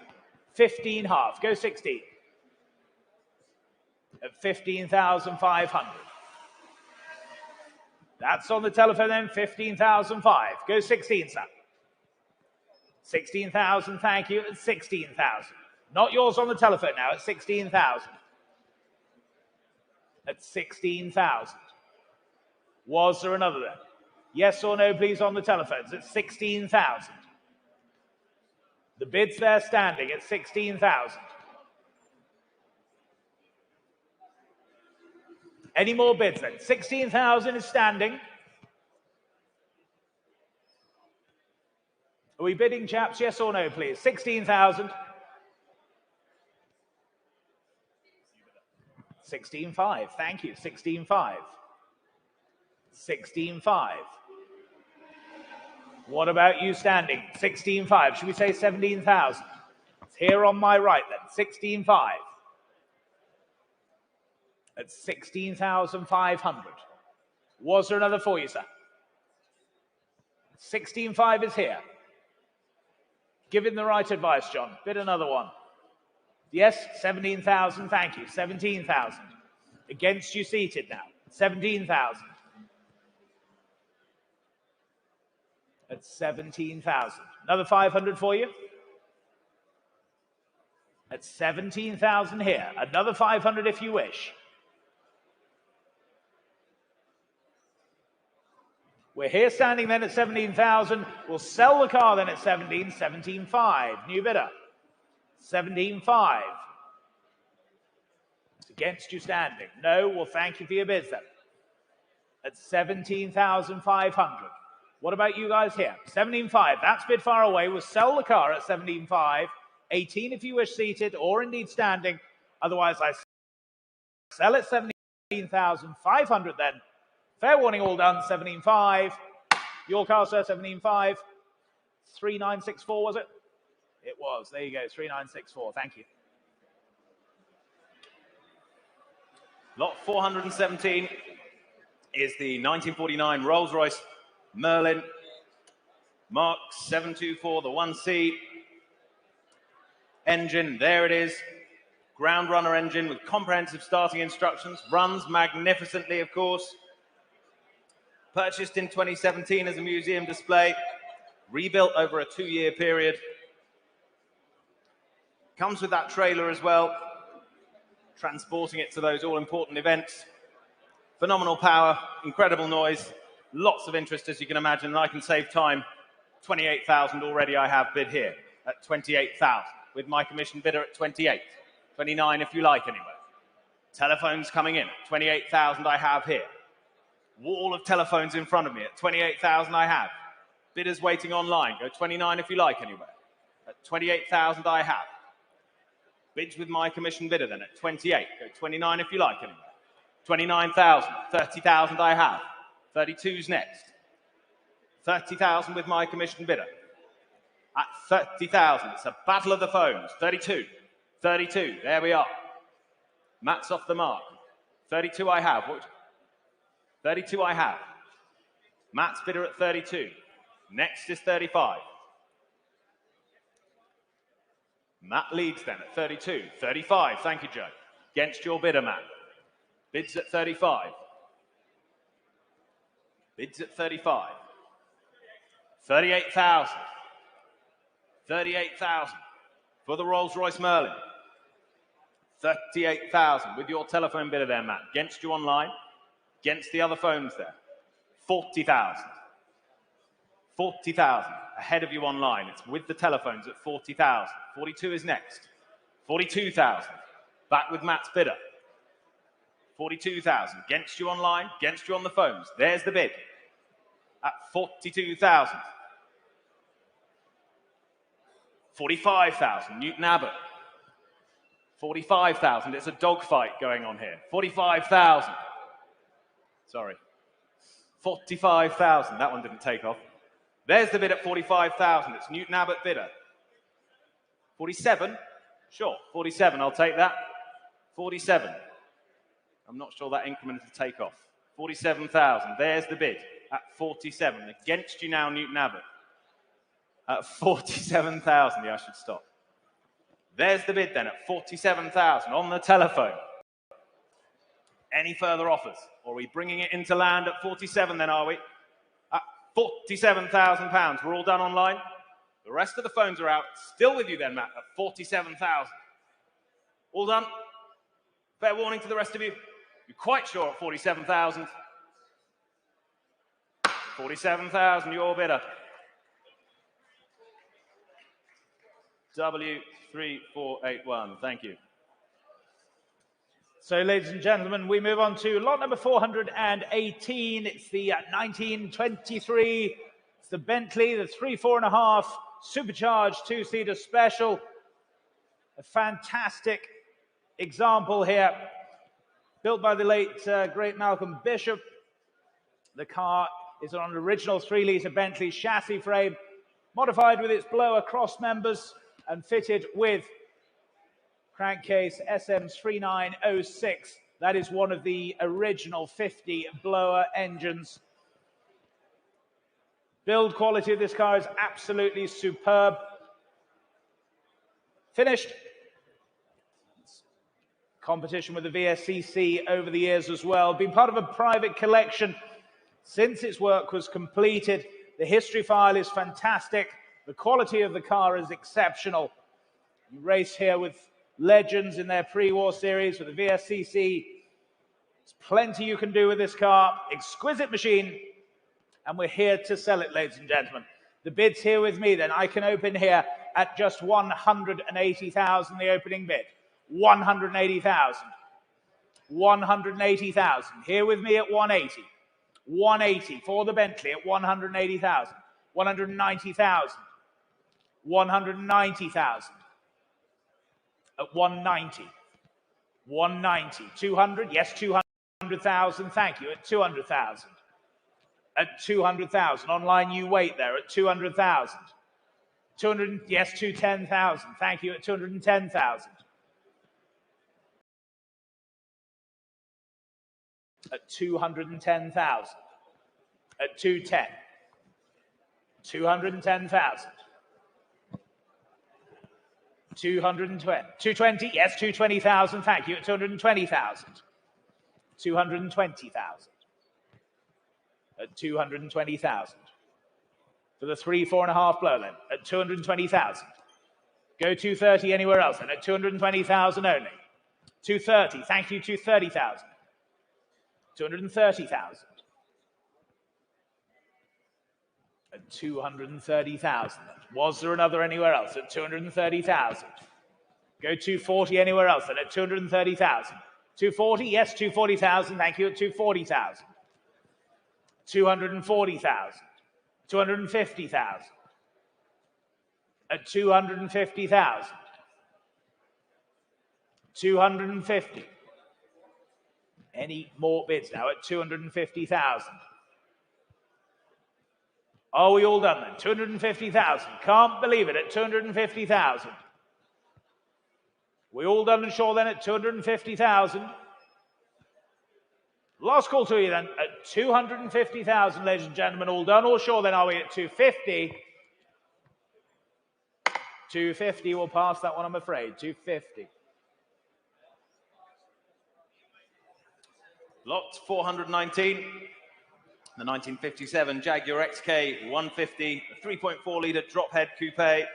15 half, go 16. At 15,500. That's on the telephone then, 15,005. Go 16, sir. 16,000, thank you, at 16,000. Not yours on the telephone now, at 16,000. At 16,000. Was there another then? Yes or no, please, on the telephones, at 16,000. The bid's there standing at 16,000. Any more bids then? 16,000 is standing. Are we bidding, chaps? Yes or no, please? 16,000. 16.5. Thank you. 16.5. 16.5. What about you standing? 16.5. Should we say 17,000? It's here on my right then. 16.5. At 16,500. Was there another for you, sir? 16.5 is here. Give him the right advice, John. Bid another one. Yes, 17,000, thank you. 17,000. Against you seated now. 17,000. At 17,000. Another 500 for you. At 17,000 here. Another 500 if you wish. We're here standing then at 17,000. We'll sell the car then at 17,500. New bidder. 17,500. It's against you standing. No, well, thank you for your bids then. At 17,500. What about you guys here? 17,500. That's bid far away. We'll sell the car at 17,500. 18 if you wish seated or indeed standing. Otherwise, I sell at 17,500 then. Fair warning, all done. 17.5. Your car, sir, 17.5. 3964, was it? It was. There you go. 3964. Thank you. Lot 417 is the 1949 Rolls-Royce Merlin Mark 724, the 1C. Engine, there it is. Ground runner engine with comprehensive starting instructions. Runs magnificently, of course. Purchased in 2017 as a museum display, rebuilt over a 2-year period. Comes with that trailer as well, transporting it to those all-important events. Phenomenal power, incredible noise, lots of interest as you can imagine, and I can save time. 28,000 already I have bid here at 28,000, with my commission bidder at 28. 29 if you like anyway. Telephones coming in, 28,000 I have here. Wall of telephones in front of me at 28,000 I have. Bidders waiting online. Go 29 if you like anywhere. At 28,000 I have. Bids with my commission bidder then at 28. Go 29 if you like anywhere. 29,000. 30,000 I have. 32's next. 30,000 with my commission bidder. At 30,000. It's a battle of the phones. 32. 32. There we are. Matt's off the mark. 32 I have. 32 I have. Matt's bidder at 32. Next is 35. Matt leads then at 32. 35, thank you, Joe. Against your bidder, Matt. Bids at 35. Bids at 35. 38,000. 38,000 for the Rolls-Royce Merlin. 38,000 with your telephone bidder there, Matt. Against you online. Against the other phones there. 40,000. 40,000. Ahead of you online. It's with the telephones at 40,000. 42 is next. 42,000. Back with Matt's bidder. 42,000. Against you online. Against you on the phones. There's the bid. At 42,000. 45,000. Newton Abbott. 45,000. It's a dogfight going on here. 45,000. Sorry. 45,000. That one didn't take off. There's the bid at 45,000. It's Newton Abbott bidder. 47? Sure. 47. I'll take that. 47. I'm not sure that increment will take off. 47,000. There's the bid at 47. Against you now, Newton Abbott. At 47,000. Yeah, I should stop. There's the bid then at 47,000 on the telephone. Any further offers? Or are we bringing it into land at 47 then, are we? At £47,000. We're all done online. The rest of the phones are out. Still with you then, Matt, at 47,000. All done? Fair warning to the rest of you. You're quite sure at 47,000. 47,000, your bidder. W3481, thank you. So, ladies and gentlemen, we move on to lot number 418. It's the 1923. It's the Bentley, the 3.5 supercharged two-seater special. A fantastic example here, built by the late, great Malcolm Bishop. The car is on an original 3-litre Bentley chassis frame, modified with its blower cross members and fitted with crankcase SM3906. That is one of the original 50 blower engines. Build quality of this car is absolutely superb. Finished. Competition with the VSCC over the years as well. Been part of a private collection since its work was completed. The history file is fantastic. The quality of the car is exceptional. You race here with legends in their pre-war series with the VSCC. There's plenty you can do with this car. Exquisite machine. And we're here to sell it, ladies and gentlemen. The bid's here with me then. I can open here at just 180,000, the opening bid. 180,000. 180,000. Here with me at 180. 180 for the Bentley at 180,000. 190,000. 190,000. At 190. 190. 200. Yes, 200,000. Thank you. At 200,000. At 200,000. Online, you wait there at 200,000. 200. Yes, 210,000. Thank you. At 210,000. At 210,000. At 210. 210,000. 220. 220. Yes, 220,000. Thank you. At 220,000. 220,000. At 220,000. For the 3.5 blow then. At 220,000. Go 230 anywhere else then. At 220,000 only. 230. Thank you. 230,000. 230,000. At 230,000. Was there another anywhere else? At 230,000. Go 240 anywhere else then. At 230,000. 240? Yes, 240,000. Thank you. At 240,000. 240,000. 250,000. At 250,000. 250. Any more bids now at 250,000? Are we all done then? 250,000. Can't believe it at 250,000. We all done and sure then at 250,000. Last call to you then at 250,000, ladies and gentlemen. All done or sure then, are we at 250? 250, we'll pass that one, I'm afraid. 250. Lot 419, the 1957 Jaguar XK 150, a 3.4-litre drop-head coupe.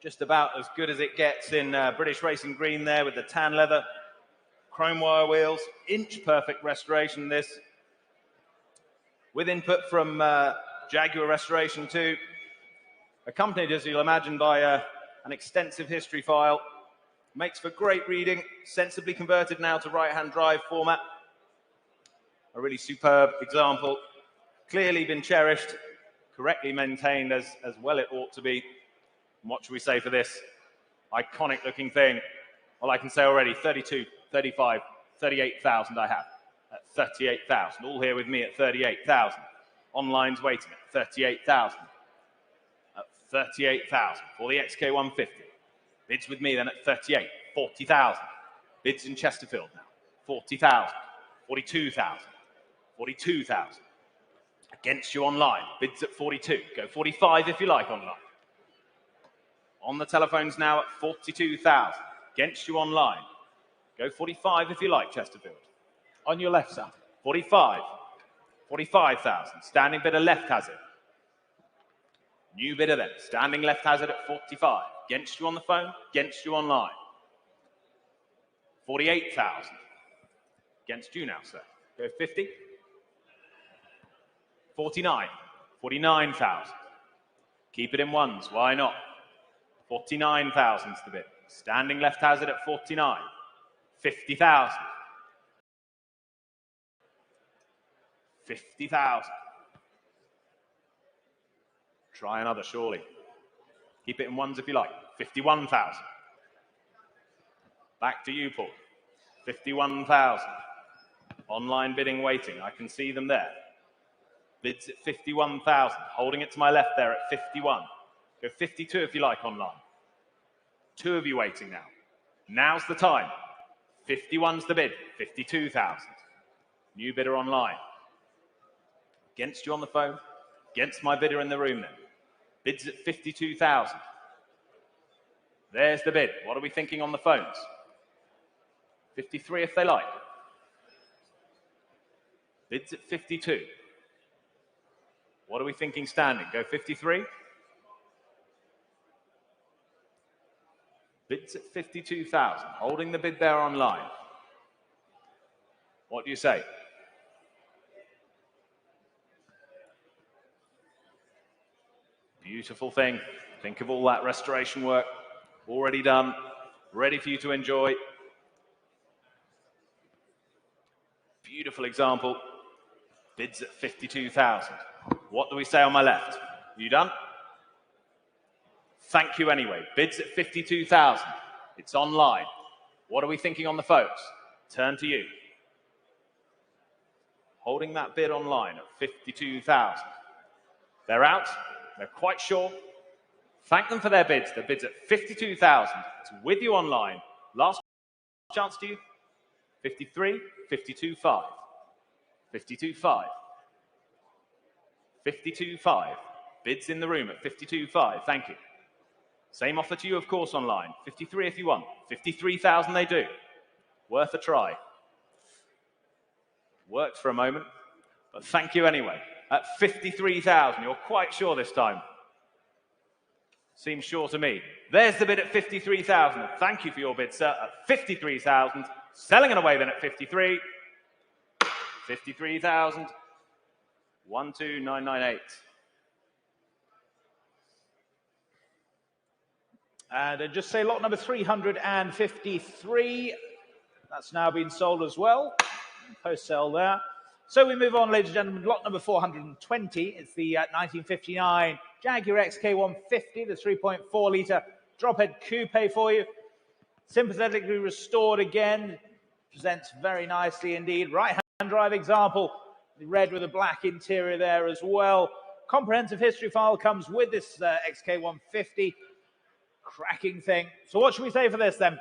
Just about as good as it gets in British Racing Green there with the tan leather, chrome wire wheels, inch-perfect restoration this. With input from Jaguar Restoration 2, accompanied, as you'll imagine, by an extensive history file. Makes for great reading, sensibly converted now to right-hand drive format. A really superb example. Clearly been cherished, correctly maintained as well it ought to be. And what should we say for this iconic looking thing? Well, I can say already 32, 35, 38,000 I have at 38,000. All here with me at 38,000. Online's waiting at 38,000. At 38,000 for the XK 150. Bids with me then at 38, 40,000. Bids in Chesterfield now. 40,000. 42,000. 42,000. Against you online. Bids at 42. Go 45 if you like online. On the telephones now at 42,000. Against you online. Go 45 if you like, Chesterfield. On your left, sir. 45. 45,000. Standing bidder left has it. New bidder then. Standing left has it at 45. Against you on the phone. Against you online. 48,000. Against you now, sir. Go 50. 49. 49,000. Keep it in ones. Why not? 49,000 is the bid. Standing left has it at 49. 50,000. 50,000. Try another, surely. Keep it in ones if you like. 51,000. Back to you, Paul. 51,000. Online bidding waiting. I can see them there. Bids at 51,000. Holding it to my left there at 51. Go 52 if you like online. Two of you waiting now. Now's the time. 51's the bid. 52,000. New bidder online. Against you on the phone. Against my bidder in the room then. Bids at 52,000. There's the bid. What are we thinking on the phones? 53 if they like. Bids at 52. What are we thinking standing? Go 53. Bids at 52,000. Holding the bid there online. What do you say? Beautiful thing. Think of all that restoration work already done, ready for you to enjoy. Beautiful example. Bids at 52,000. What do we say on my left? You done? Thank you anyway. Bids at 52,000. It's online. What are we thinking on the phones? Turn to you. Holding that bid online at 52,000. They're out. They're quite sure. Thank them for their bids. The bid's at 52,000. It's with you online. Last chance to you. 53, 52.5. 52.5. 52.5. Bids in the room at 52.5. Thank you. Same offer to you, of course, online. 53 if you want. 53,000 they do. Worth a try. Worked for a moment, but thank you anyway. At 53,000, you're quite sure this time. Seems sure to me. There's the bid at 53,000. Thank you for your bid, sir, at 53,000. Selling it away then at 53. 53,000. 12998. And just say lot number 353. That's now been sold as well. Post sale there. So we move on, ladies and gentlemen. Lot number 420. It's the 1959 Jaguar XK150, the 3.4 litre drop-head coupe for you. Sympathetically restored again. Presents very nicely indeed. Right-hand drive example. The red with a black interior there as well. Comprehensive history file comes with this XK150. Cracking thing. So what should we say for this then?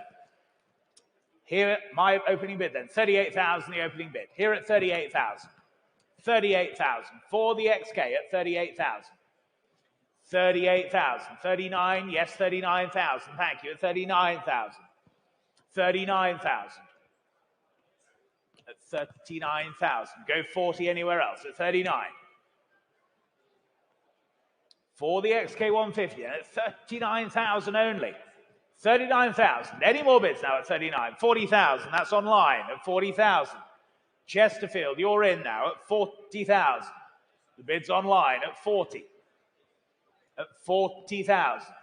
Here, my opening bid then. 38,000, the opening bid. Here at 38,000. 38,000 for the XK at 38,000. 38,000. 39, yes, 39,000. Thank you. At 39,000. 39,000. At 39,000. Go 40 anywhere else. At 39. For the XK150, and at 39,000 only. 39,000. Any more bids now at 39? 40,000. That's online at 40,000. Chesterfield, you're in now at 40,000. The bid's online at 40. At 40,000.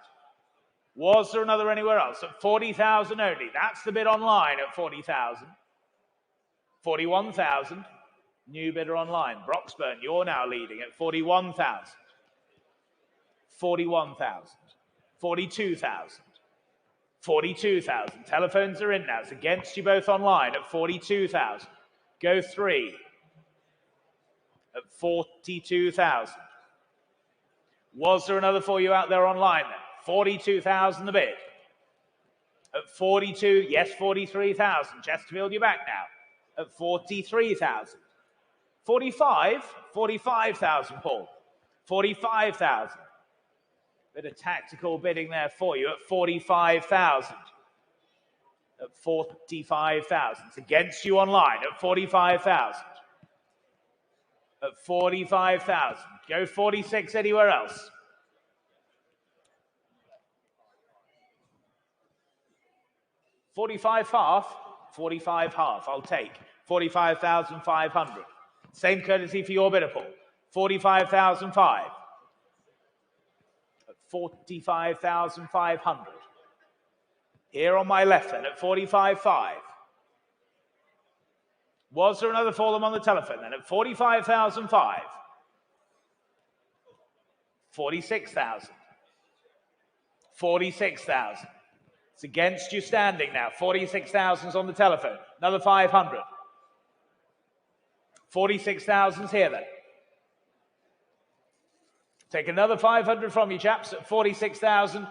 Was there another anywhere else? At 40,000 only. That's the bid online at 40,000. 41,000. New bidder online. Broxburn, you're now leading at 41,000. 41,000. 42,000. 42,000. Telephones are in now. It's against you both online at 42,000. Go 3. At 42,000. Was there another for you out there online then? 42,000 the bid. At 42, yes, 43,000. Chesterfield, you're back now. At 43,000. 45, 45,000, Paul. 45,000. Bit of tactical bidding there for you at 45,000. At 45,000. It's against you online at 45,000. At 45,000. Go 46 anywhere else. 45 half, 45 half, I'll take. 45,500. Same courtesy for your bidder, Paul. 45,005. At 45,500. Here on my left then, at 45.5. Was there another for them on the telephone then? At 45,005. 46,000. 46,000. It's against you standing now. 46,000's on the telephone. Another 500. 46,000's here then. Take another 500 from you, chaps, at 46,000.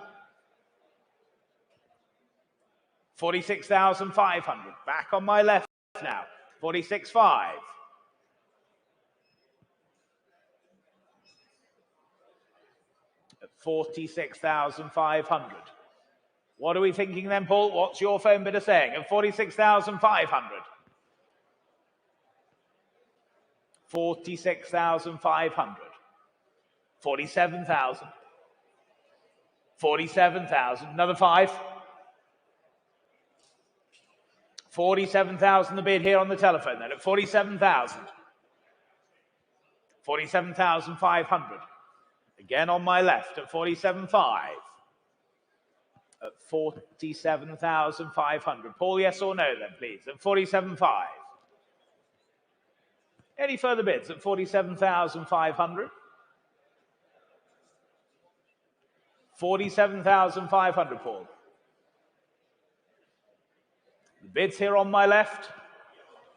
46,500. Back on my left now. 46.5. At 46,500. What are we thinking then, Paul? What's your phone bidder saying? At 46,500. 46,500. 47,000. 47,000. Another 5. 47,000 the bid here on the telephone then at 47,000. 47,500. Again on my left at 47.5. At 47,500. Paul, yes or no then, please? At 47.5. Any further bids at 47,500? 47,500, Paul. The bids here on my left,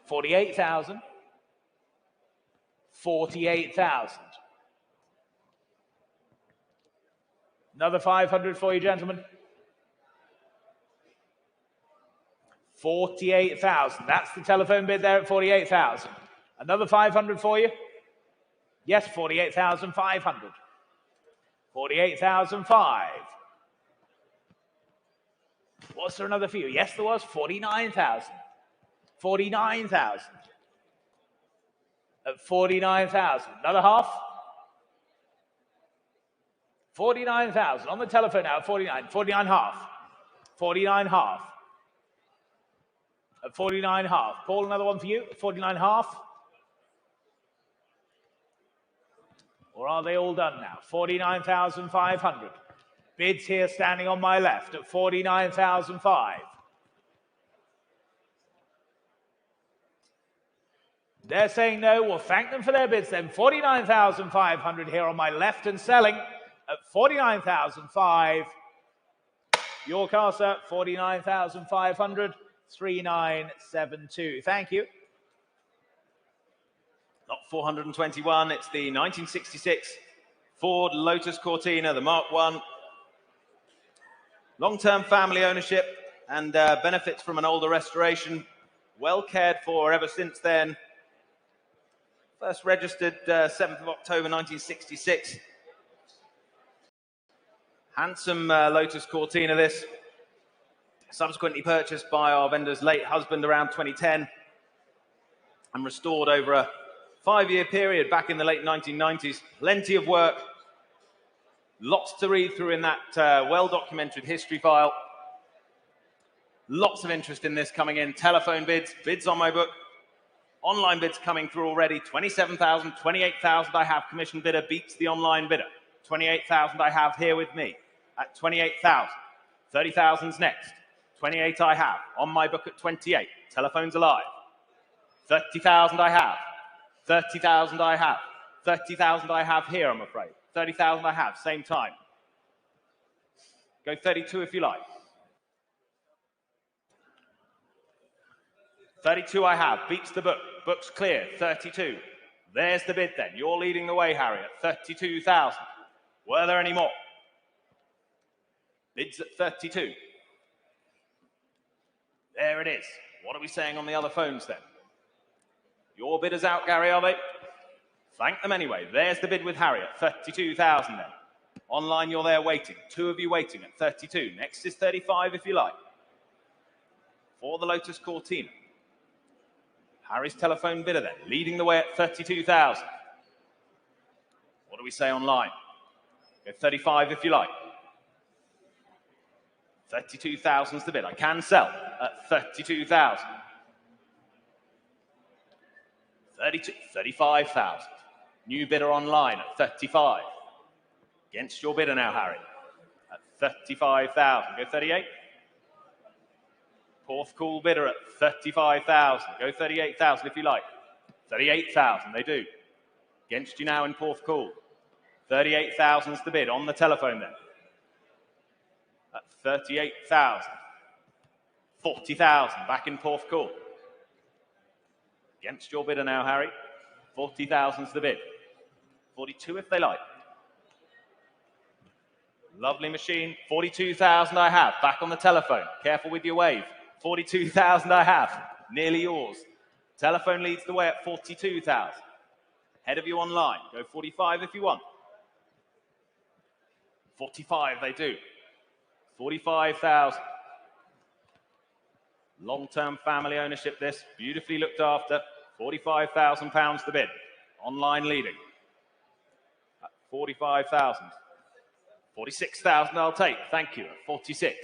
48,000. 48,000. Another 500 for you, gentlemen. 48,000. That's the telephone bid there at 48,000. Another 500 for you. Yes, 48,500. 48,005. Was there another for you? Yes, there was. 49,000. 49,000. At 49,000. Another half. 49,000. On the telephone now at 49. 49 half. 49 half. At 49 half. Paul, another one for you. 49 half. Or are they all done now? 49,500. Bids here standing on my left at 49,005. They're saying no. We'll thank them for their bids then. 49,500 here on my left and selling at 49,500. Your car, sir, 49,500. 3972. Thank you. Lot 421. It's the 1966 Ford Lotus Cortina, the Mark I. Long-term family ownership and benefits from an older restoration. Well cared for ever since then. First registered 7th of October 1966. Handsome Lotus Cortina this. Subsequently purchased by our vendor's late husband around 2010 and restored over a 5-year period back in the late 1990s. Plenty of work. Lots to read through in that well-documented history file. Lots of interest in this coming in. Telephone bids, bids on my book. Online bids coming through already. 27,000, 28,000 I have. Commission bidder beats the online bidder. 28,000 I have here with me at 28,000. 30,000's next. 28 I have. On my book at 28. Telephone's alive. 30,000 I have. 30,000 I have. 30,000 I have here, I'm afraid. 30,000 I have, same time. Go 32 if you like. 32 I have, beats the book. Book's clear, 32. There's the bid then. You're leading the way, Harry, at 32,000. Were there any more? Bids at 32. There it is. What are we saying on the other phones then? Your bidder's out, Gary, are they? Thank them anyway. There's the bid with Harry at 32,000 then. Online, you're there waiting. Two of you waiting at 32. Next is 35 if you like. For the Lotus Cortina. Harry's telephone bidder then, leading the way at 32,000. What do we say online? Go 35 if you like. 32,000 is the bid. I can sell at 32,000. 35,000. New bidder online at 35. Against your bidder now, Harry. At 35,000. Go 38. Fourth call bidder at 35,000. Go 38,000 if you like. 38,000, they do. Against you now in fourth call. 38,000 is the bid on the telephone then. At 38,000. 40,000 back in fourth call. Against your bidder now, Harry. 40,000 is the bid. 42 if they like. Lovely machine. 42,000 I have. Back on the telephone. Careful with your wave. 42,000 I have. Nearly yours. Telephone leads the way at 42,000. Ahead of you online. Go 45 if you want. 45 they do. 45,000. Long-term family ownership this. Beautifully looked after. £45,000 the bid. Online leading. At 45,000. 46,000 I'll take. Thank you. At 46.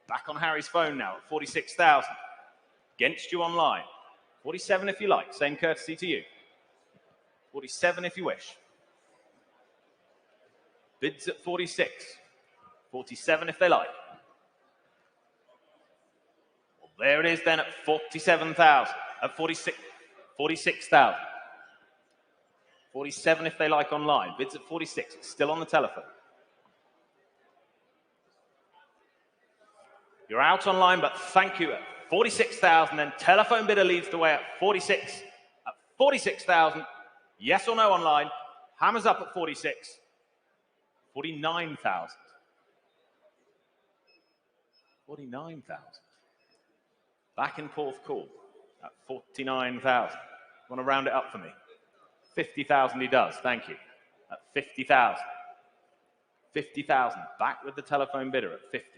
Back on Harry's phone now at 46,000. Against you online. 47 if you like. Same courtesy to you. 47 if you wish. Bids at 46. 47 if they like. Well, there it is then at 47,000. At 46,000. 47 if they like online. Bids at 46. It's still on the telephone. You're out online, but thank you. At 46,000, then telephone bidder leads the way at 46. At 46,000, yes or no online. Hammers up at 46. 49,000. 49,000. Back in fourth call at 49,000. Want to round it up for me? 50,000 he does, thank you. At 50,000. 50,000, back with the telephone bidder at 50.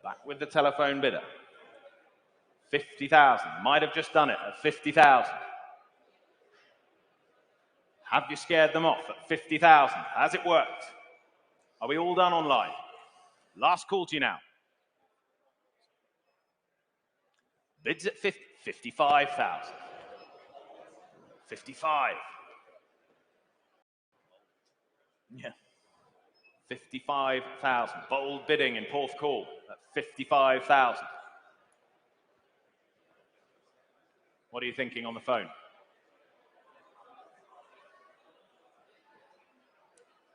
Back with the telephone bidder. 50,000. Might have just done it at 50,000. Have you scared them off at 50,000? Has it worked? Are we all done online? Last call to you now. Bids at 55,000. 55. Yeah. 55,000. Bold bidding in fourth call at 55,000. What are you thinking on the phone?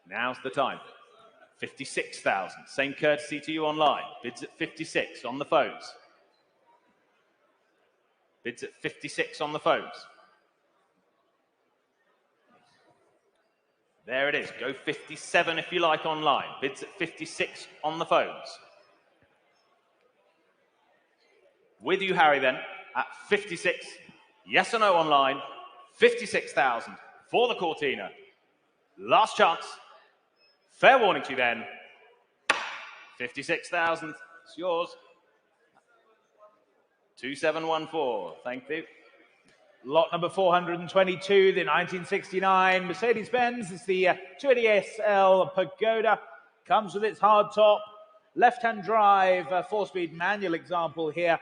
Now's the time. 56,000. Same courtesy to you online. Bids at 56 on the phones. Bids at 56 on the phones. There it is. Go 57 if you like online. Bids at 56 on the phones. With you, Harry, then, at 56. Yes or no online. 56,000 for the Cortina. Last chance. Fair warning to you then. 56,000. It's yours. 2714. Thank you. Lot number 422, the 1969 Mercedes-Benz. It's the 280 SL Pagoda. Comes with its hard top, left-hand drive, 4-speed manual example here.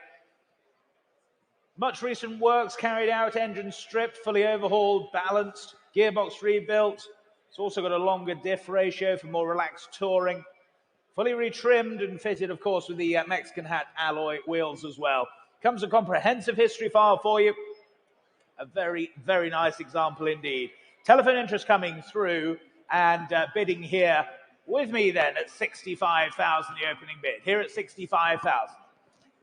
Much recent works carried out, engine stripped, fully overhauled, balanced, gearbox rebuilt. It's also got a longer diff ratio for more relaxed touring. Fully retrimmed and fitted, of course, with the Mexican hat alloy wheels as well. Comes a comprehensive history file for you. A very, very nice example indeed. Telephone interest coming through and bidding here with me then at 65,000, the opening bid. Here at 65,000.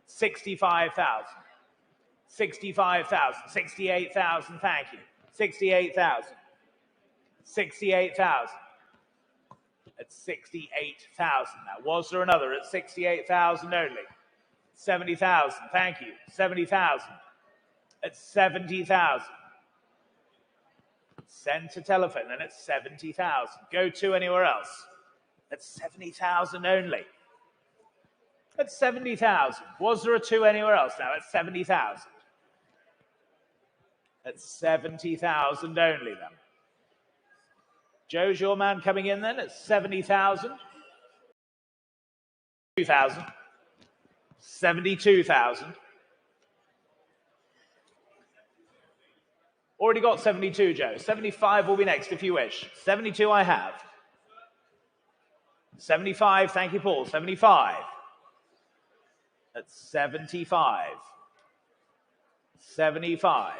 65,000. 65,000. 68,000, thank you. 68,000. 68,000. at 68,000. Now, was there another at 68,000 only? 70,000, thank you. 70,000 at 70,000. Send to telephone, then at 70,000. Go to anywhere else. At 70,000 only. At 70,000. Was there a 2 anywhere else now? At 70,000. At 70,000 only then. Joe's your man coming in then at 70,000. 2,000. 72,000. Already got 72, Joe. 75 will be next if you wish. 72 I have. 75, thank you, Paul. 75. At 75. 75.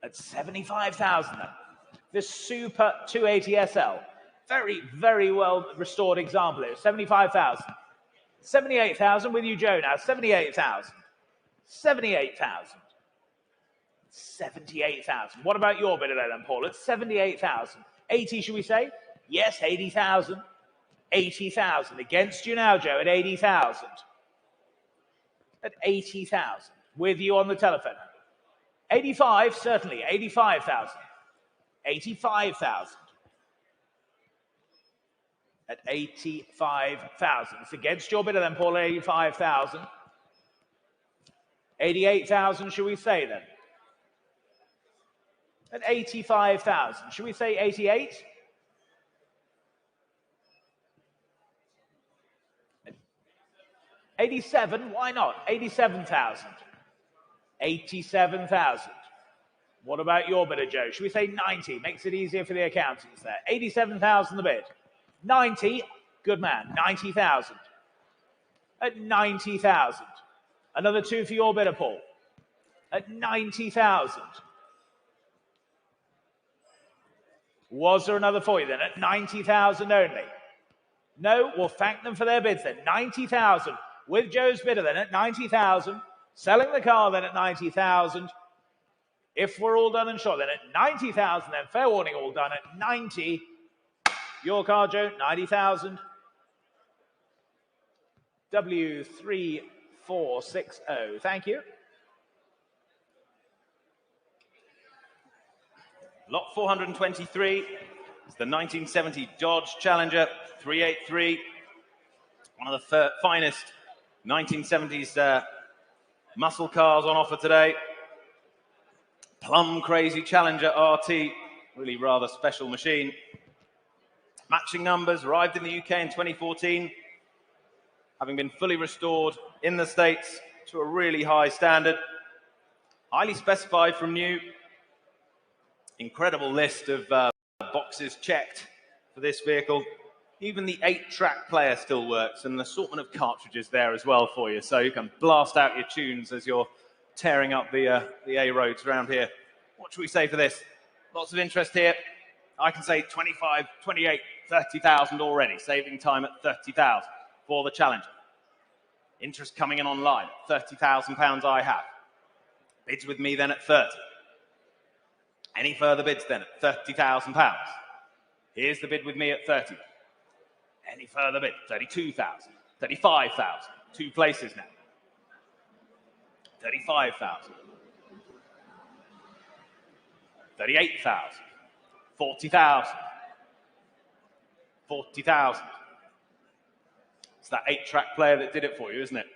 At 75,000. This Super 280 SL. Very, very well restored example here. 75,000. 78,000 with you, Joe, now. 78,000. 78,000. 78,000. What about your bid of that then, Paul? It's 78,000. 80, should we say? Yes, 80,000. 80,000. Against you now, Joe, at 80,000. At 80,000. With you on the telephone. 85, certainly. 85,000. 85,000. At 85,000. It's against your bidder then, Paul, 85,000. 88,000, should we say then? At 85,000. Should we say 88? At 87, why not? 87,000. 87,000. What about your bidder, Joe? Should we say 90? Makes it easier for the accountants there. 87,000 the bid. 90, good man, 90,000. At 90,000. Another 2 for your bidder, Paul. At 90,000. Was there another for you then? At 90,000 only. No, we'll thank them for their bids then. 90,000 with Joe's bidder then at 90,000. Selling the car then at 90,000. If we're all done and short then at 90,000, then fair warning, all done at 90. Your car, Joe, 90,000. W3460. Thank you. Lot 423 is the 1970 Dodge Challenger 383. One of the finest 1970s muscle cars on offer today. Plum crazy Challenger RT. Really rather special machine. Matching numbers, arrived in the UK in 2014, having been fully restored in the States to a really high standard. Highly specified from new. Incredible list of boxes checked for this vehicle. Even the 8-track player still works, and an assortment of cartridges there as well for you, so you can blast out your tunes as you're tearing up the A roads around here. What should we say for this? Lots of interest here. I can say 25, 28, 30,000 already, saving time at 30,000 for the Challenger. Interest coming in online, £30,000 I have. Bids with me then at 30. Any further bids then at £30,000? Here's the bid with me at 30. Any further bid? 32,000, 35,000, 2 places now. 35,000. 38,000. 40,000. 40,000. It's that 8-track player that did it for you, isn't it?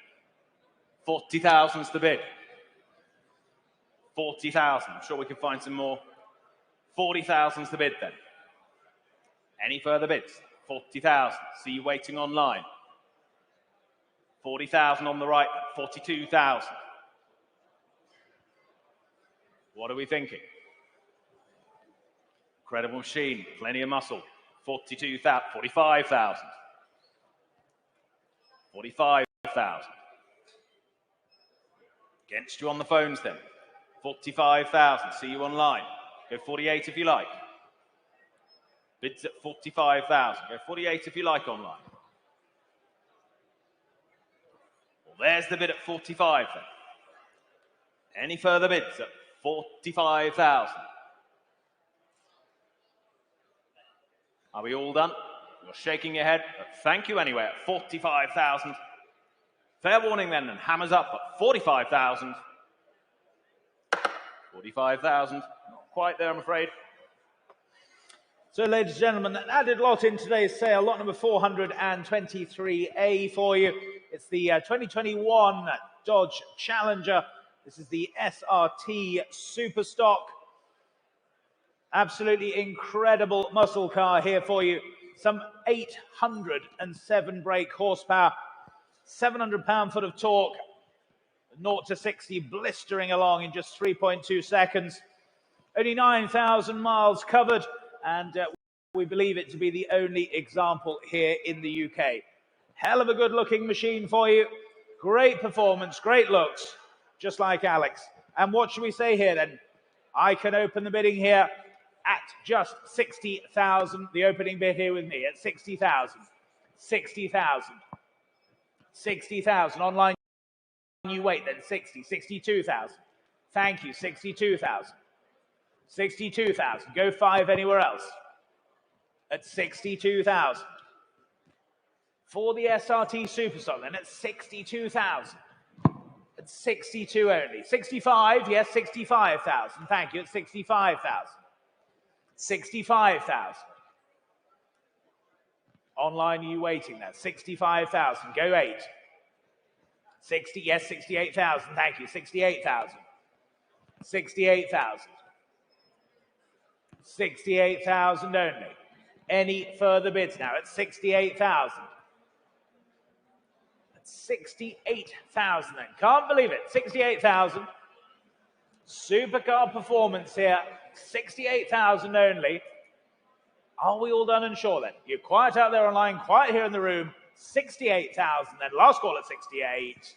40,000 is the bid. 40,000. I'm sure we can find some more. 40,000 is the bid then. Any further bids? 40,000. See you waiting online. 40,000 on the right. 42,000. What are we thinking? Incredible machine, plenty of muscle. 42,000, 45,000. 45,000. Against you on the phones then. 45,000, see you online. Go 48 if you like. Bids at 45,000. Go 48 if you like online. Well, there's the bid at 45 then. Any further bids at 45,000? Are we all done? You're shaking your head, but thank you anyway at 45,000. Fair warning then, and hammers up at 45,000. 45,000, not quite there, I'm afraid. So, ladies and gentlemen, an added lot in today's sale, lot number 423A for you. It's the 2021 Dodge Challenger. This is the SRT Superstock. Absolutely incredible muscle car here for you. Some 807 brake horsepower, 700 pound-foot of torque, 0 to 60 blistering along in just 3.2 seconds. Only 9,000 miles covered, and we believe it to be the only example here in the UK. Hell of a good-looking machine for you. Great performance, great looks, just like Alex. And what should we say here then? I can open the bidding here at just 60,000. The opening bid here with me at 60,000. 60,000. 60,000. Online you wait then. 60. 62,000. Thank you. 62,000. 62,000. Go 5 anywhere else. At 62,000. For the SRT Superstock then at 62,000. At 62 only. 65, yes, 65,000. Thank you. At 65,000. 65,000. Online, you waiting there? 65,000. Go 8. 60, yes, 68,000. Thank you. 68,000. 68,000. 68,000 only. Any further bids now at 68,000? At 68,000 then. Can't believe it. 68,000. Supercar performance here. 68,000 only. Are we all done and sure then? You're quiet out there online, quiet here in the room. 68,000 then. Last call at 68.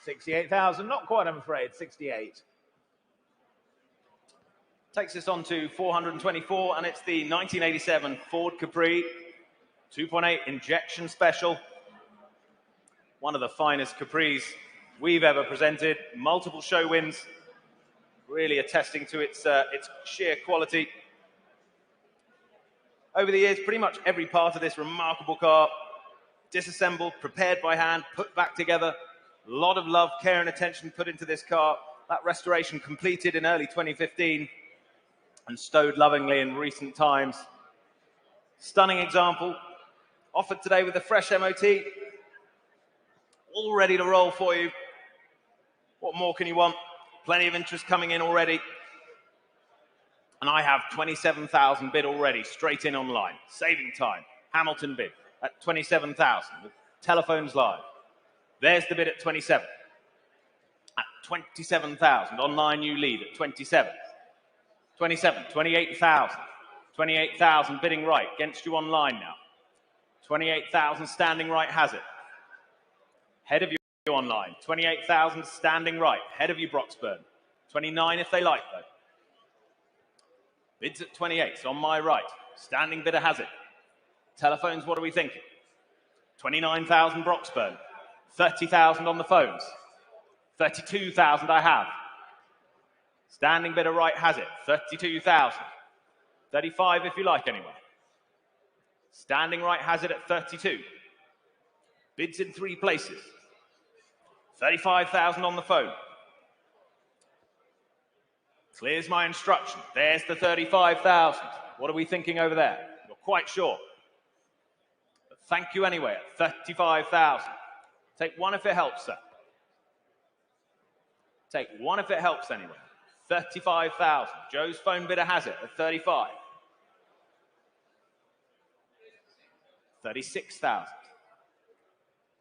68,000. Not quite, I'm afraid. 68. Takes us on to 424, and it's the 1987 Ford Capri 2.8 injection special. One of the finest Capris we've ever presented. Multiple show wins, really attesting to its sheer quality. Over the years, pretty much every part of this remarkable car, disassembled, prepared by hand, put back together. A lot of love, care and attention put into this car. That restoration completed in early 2015 and stowed lovingly in recent times. Stunning example, offered today with a fresh MOT. All ready to roll for you. What more can you want? Plenty of interest coming in already. And I have 27,000 bid already, straight in online. Saving time. Hamilton bid at 27,000 with telephones live. There's the bid at 27. At 27,000. Online you lead at 27. 27, 28,000. 28,000 bidding right against you online now. 28,000 standing right has it. Head of you online. 28,000 standing right. Head of you Broxburn. 29 if they like though. Bids at 28, so on my right. Standing bidder has it. Telephones, what are we thinking? 29,000 Broxburn. 30,000 on the phones. 32,000 I have. Standing bidder right has it. 32,000. 35 if you like anyway. Standing right has it at 32. Bids in 3 places. 35,000 on the phone. Clears my instruction. There's the 35,000. What are we thinking over there? You're quite sure. But thank you anyway at 35,000. Take one if it helps, sir. Take one if it helps anyway. 35,000. Joe's phone bidder has it at 35. 36,000.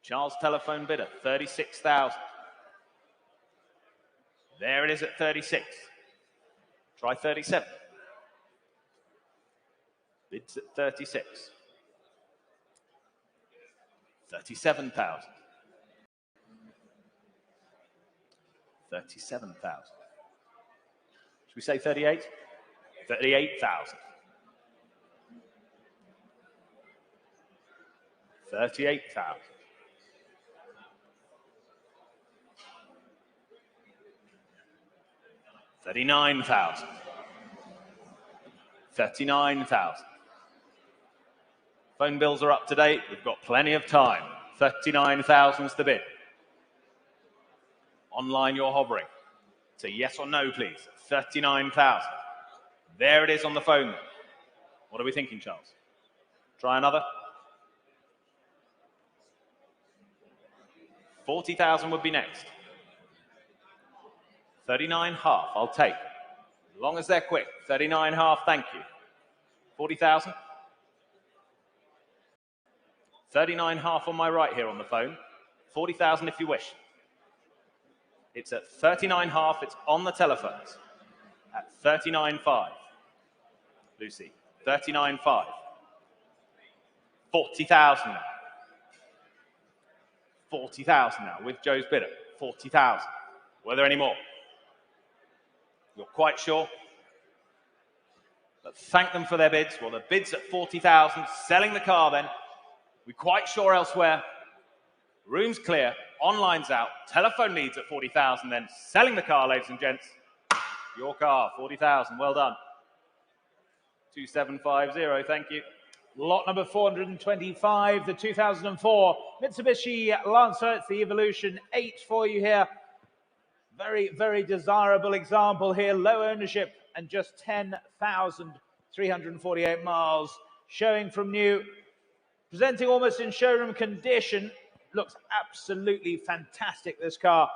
Charles' telephone bidder, 36,000. There it is at 36. Try 37. Bids at 36. 37,000. 37,000. Should we say 38? 38,000. 38,000. 39,000. 39,000. Phone bills are up to date. We've got plenty of time. 39,000's the bid. Online, you're hovering. Say yes or no, please. 39,000. There it is on the phone. What are we thinking, Charles? Try another. 40,000 would be next. 39.5, I'll take. As long as they're quick. 39.5, thank you. 40,000. 39.5 on my right here on the phone. 40,000 if you wish. It's at 39.5, it's on the telephones. At 39.5. Lucy, 39.5. 40,000 now. 40,000 now with Joe's bidder. 40,000. Were there any more? You're quite sure? But thank them for their bids. Well, the bid's at 40,000. Selling the car then. We're quite sure elsewhere. Room's clear. Online's out. Telephone leads at 40,000 then. Selling the car, ladies and gents. Your car, 40,000. Well done. 2750. Thank you. Lot number 425, the 2004 Mitsubishi Lancer. It's the Evolution 8 for you here. Very, very desirable example here. Low ownership and just 10,348 miles. Showing from new. Presenting almost in showroom condition. Looks absolutely fantastic, this car.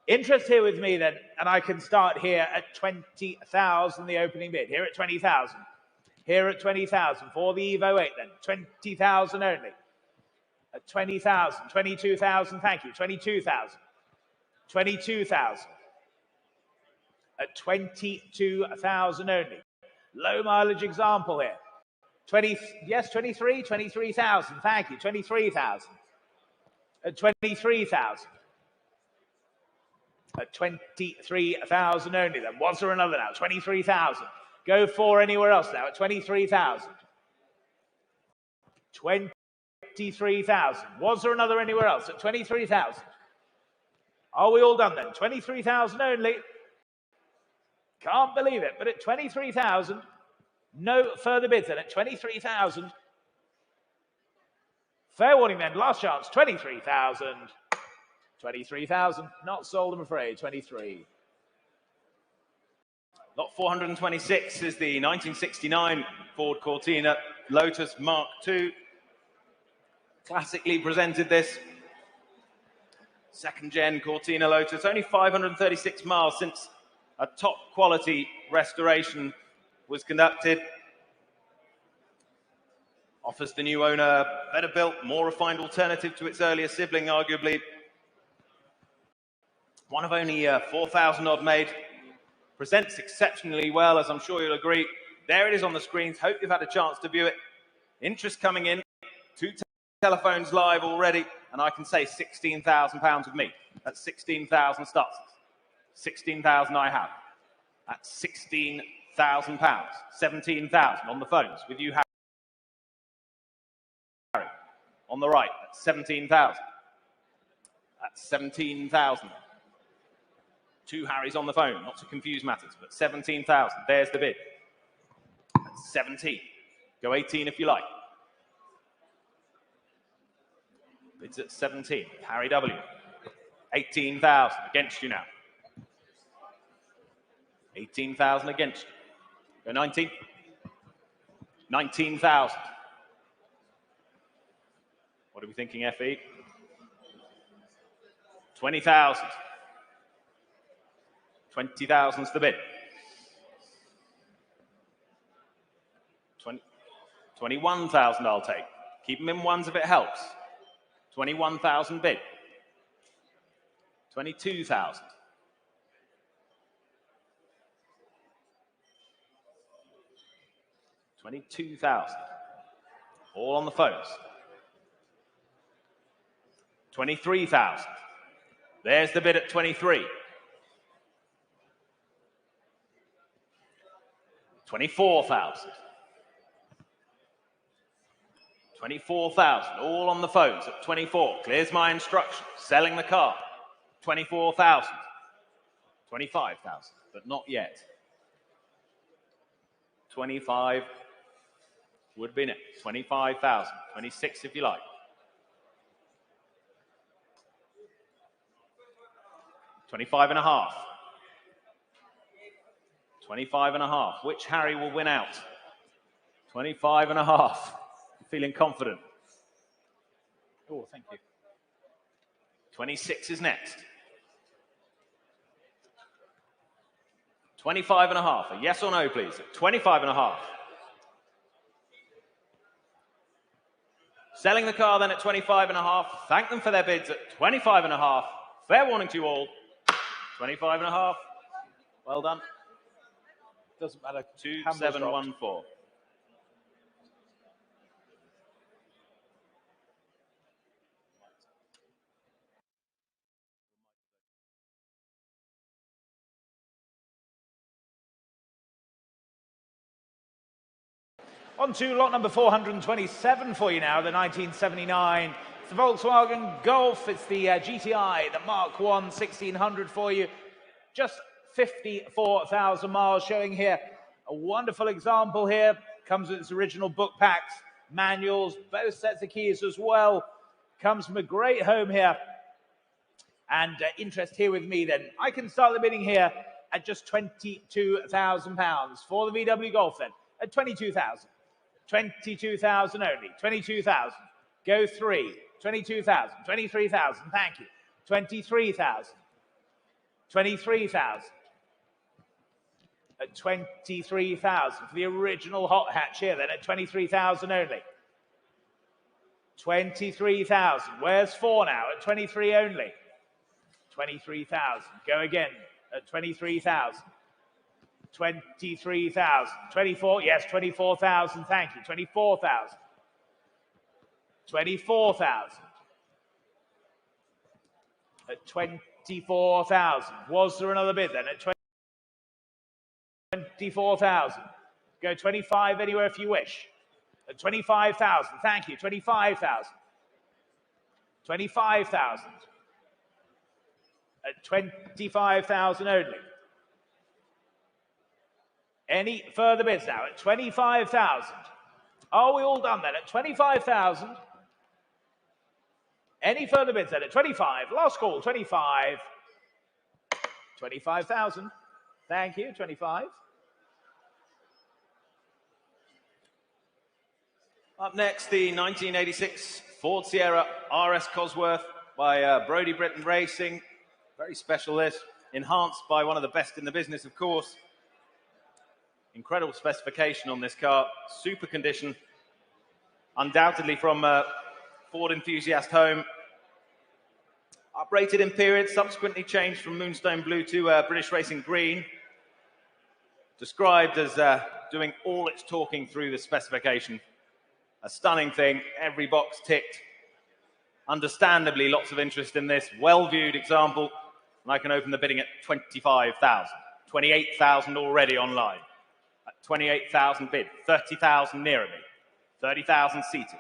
Interest here with me then, and I can start here at 20,000, the opening bid. Here at 20,000. Here at 20,000 for the Evo 8 then. 20,000 only. At 20,000, 22,000, thank you. 22,000. 22,000. At 22,000 only. Low mileage example here. 23,000, thank you. 23,000. At 23,000. At 23,000 only then. Was there another now? 23,000. Go for anywhere else now at 23,000. 23,000. Was there another anywhere else at 23,000? Are we all done then? 23,000 only. Can't believe it, but at 23,000, no further bids then at 23,000. Fair warning then, last chance, 23,000. 23,000, not sold I'm afraid, 23. Lot 426 is the 1969 Ford Cortina Lotus Mark II. Classically presented this. Second gen Cortina Lotus, only 536 miles since a top quality restoration was conducted. Offers the new owner better built, more refined alternative to its earlier sibling, arguably. One of only 4,000 odd made. Presents exceptionally well, as I'm sure you'll agree. There it is on the screens. Hope you've had a chance to view it. Interest coming in. 2 telephones live already. And I can say £16,000 with me. That's 16,000 starts. 16,000 I have. That's £16,000. 17,000 on the phones with you, Harry. On the right, that's 17,000. That's 17,000. 2 Harrys on the phone, not to confuse matters, but 17,000. There's the bid. That's 17. Go 18 if you like. Bids at 17. Harry W. 18,000 against you now. 18,000 against you. Go 19. 19,000. What are we thinking, FE? 20,000. 20,000's the bid. 21,000 I'll take. Keep them in ones if it helps. 21,000 bid. 22,000. 22,000. All on the phones. 23,000. There's the bid at 23. 24,000. 24,000. All on the phones at 24. Clears my instruction. Selling the car. 24,000. 25,000, but not yet. 25. would be next. 25,000. 26 if you like. 25 and a half. 25 and a half. Which Harry will win out? 25 and a half. Feeling confident. Oh, thank you. 26 is next. 25 and a half. A yes or no, please. 25 and a half. Selling the car then at 25 and a half. Thank them for their bids at 25 and a half. Fair warning to you all. 25 and a half. Well done. Doesn't matter. 2714. On to lot number 427 for you now, the 1979. It's the Volkswagen Golf. It's the GTI, the Mark 1 1600 for you. Just 54,000 miles, showing here a wonderful example here. Comes with its original book packs, manuals, both sets of keys as well. Comes from a great home here. And interest here with me then. I can start the bidding here at just £22,000 for the VW Golf then, at 22,000. 22,000 only. 22,000. Go 3. 22,000. 23,000. Thank you. 23,000. 23,000. At 23,000 for the original hot hatch here then, at 23,000 only. 23,000. Where's 4 now? At 23 only. 23,000. Go again at 23,000. 23,000. 24, yes, 24,000. Thank you. 24,000. 24,000. At 24,000. Was there another bid then? At 24,000. Go 25 anywhere if you wish. At 25,000. Thank you. 25,000. 25,000. At 25,000 only. Any further bids now? At 25,000. Are we all done then? At 25,000. Any further bids then? At 25. Last call. 25. 25,000. Thank you. 25. Up next, the 1986 Ford Sierra RS Cosworth by Brodie Britton Racing. Very special this. Enhanced by one of the best in the business, of course. Incredible specification on this car. Super condition. Undoubtedly from Ford enthusiast home. Uprated in period, subsequently changed from Moonstone Blue to British Racing Green. Described as doing all its talking through the specification. A stunning thing, every box ticked. Understandably, lots of interest in this. Well-viewed example. And I can open the bidding at 25,000. 28,000 already online. At 28,000 bid. 30,000 nearer me. 30,000 seated.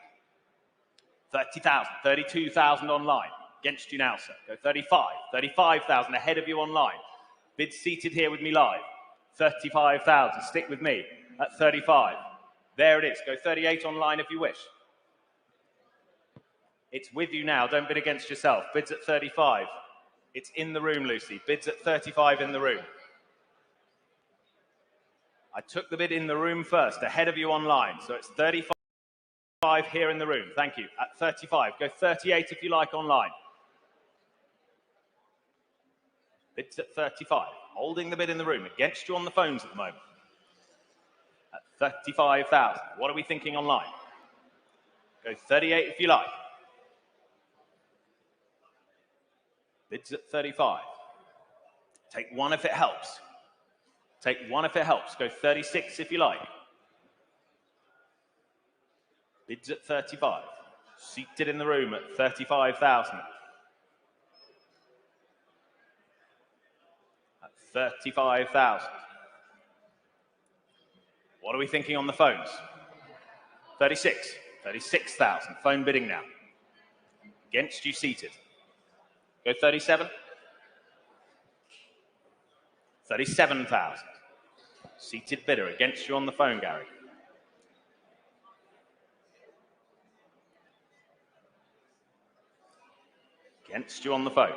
30,000. 32,000 online. Against you now, sir. Go 35. 35,000 ahead of you online. Bid seated here with me live. 35,000. Stick with me at 35. There it is. Go 38 online if you wish. It's with you now. Don't bid against yourself. Bids at 35. It's in the room, Lucy. Bids at 35 in the room. I took the bid in the room first, ahead of you online. So it's 35 here in the room. Thank you. At 35. Go 38 if you like online. Bids at 35. Holding the bid in the room. Against you on the phones at the moment. At 35,000. What are we thinking online? Go 38 if you like. Bids at 35. Take one if it helps. Take one if it helps. Go 36 if you like. Bids at 35. Seated in the room at 35,000. At 35,000. What are we thinking on the phones? 36. 36,000. Phone bidding now. Against you seated. Go 37. 37,000. Seated bidder against you on the phone, Gary. Against you on the phone.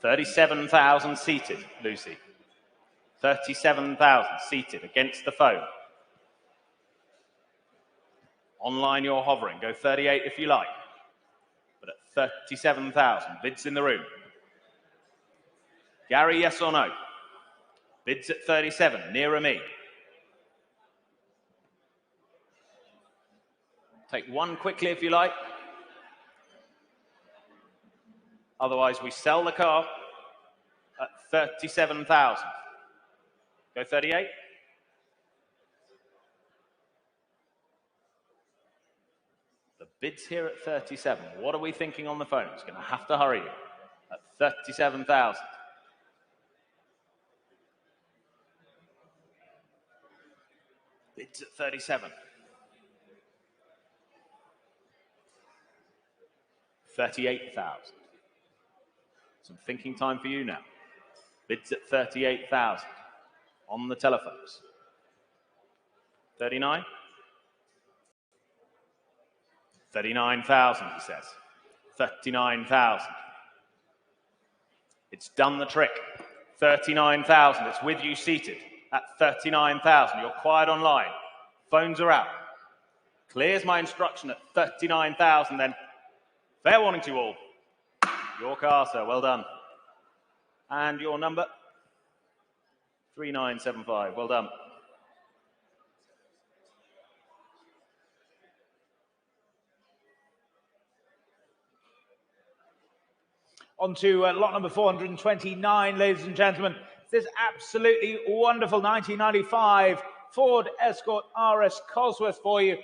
37,000 seated, Lucy. 37,000 seated against the phone. Online you're hovering. Go 38 if you like. But at 37,000, bids in the room. Gary, yes or no? Bids at 37, nearer me. Take one quickly if you like. Otherwise, we sell the car at 37,000. Go 38. The bid's here at 37. What are we thinking on the phone? It's going to have to hurry you at 37,000. Bids at 37. 38,000. Some thinking time for you now. Bids at 38,000 on the telephones. 39? 39,000, he says. 39,000. It's done the trick. 39,000. It's with you seated at 39,000. You're quiet online. Phones are out. Clears my instruction at 39,000 then. Fair warning to you all. Your car, sir. Well done. And your number? 3975. Well done. On to lot number 429, ladies and gentlemen. This absolutely wonderful 1995 Ford Escort RS Cosworth for you.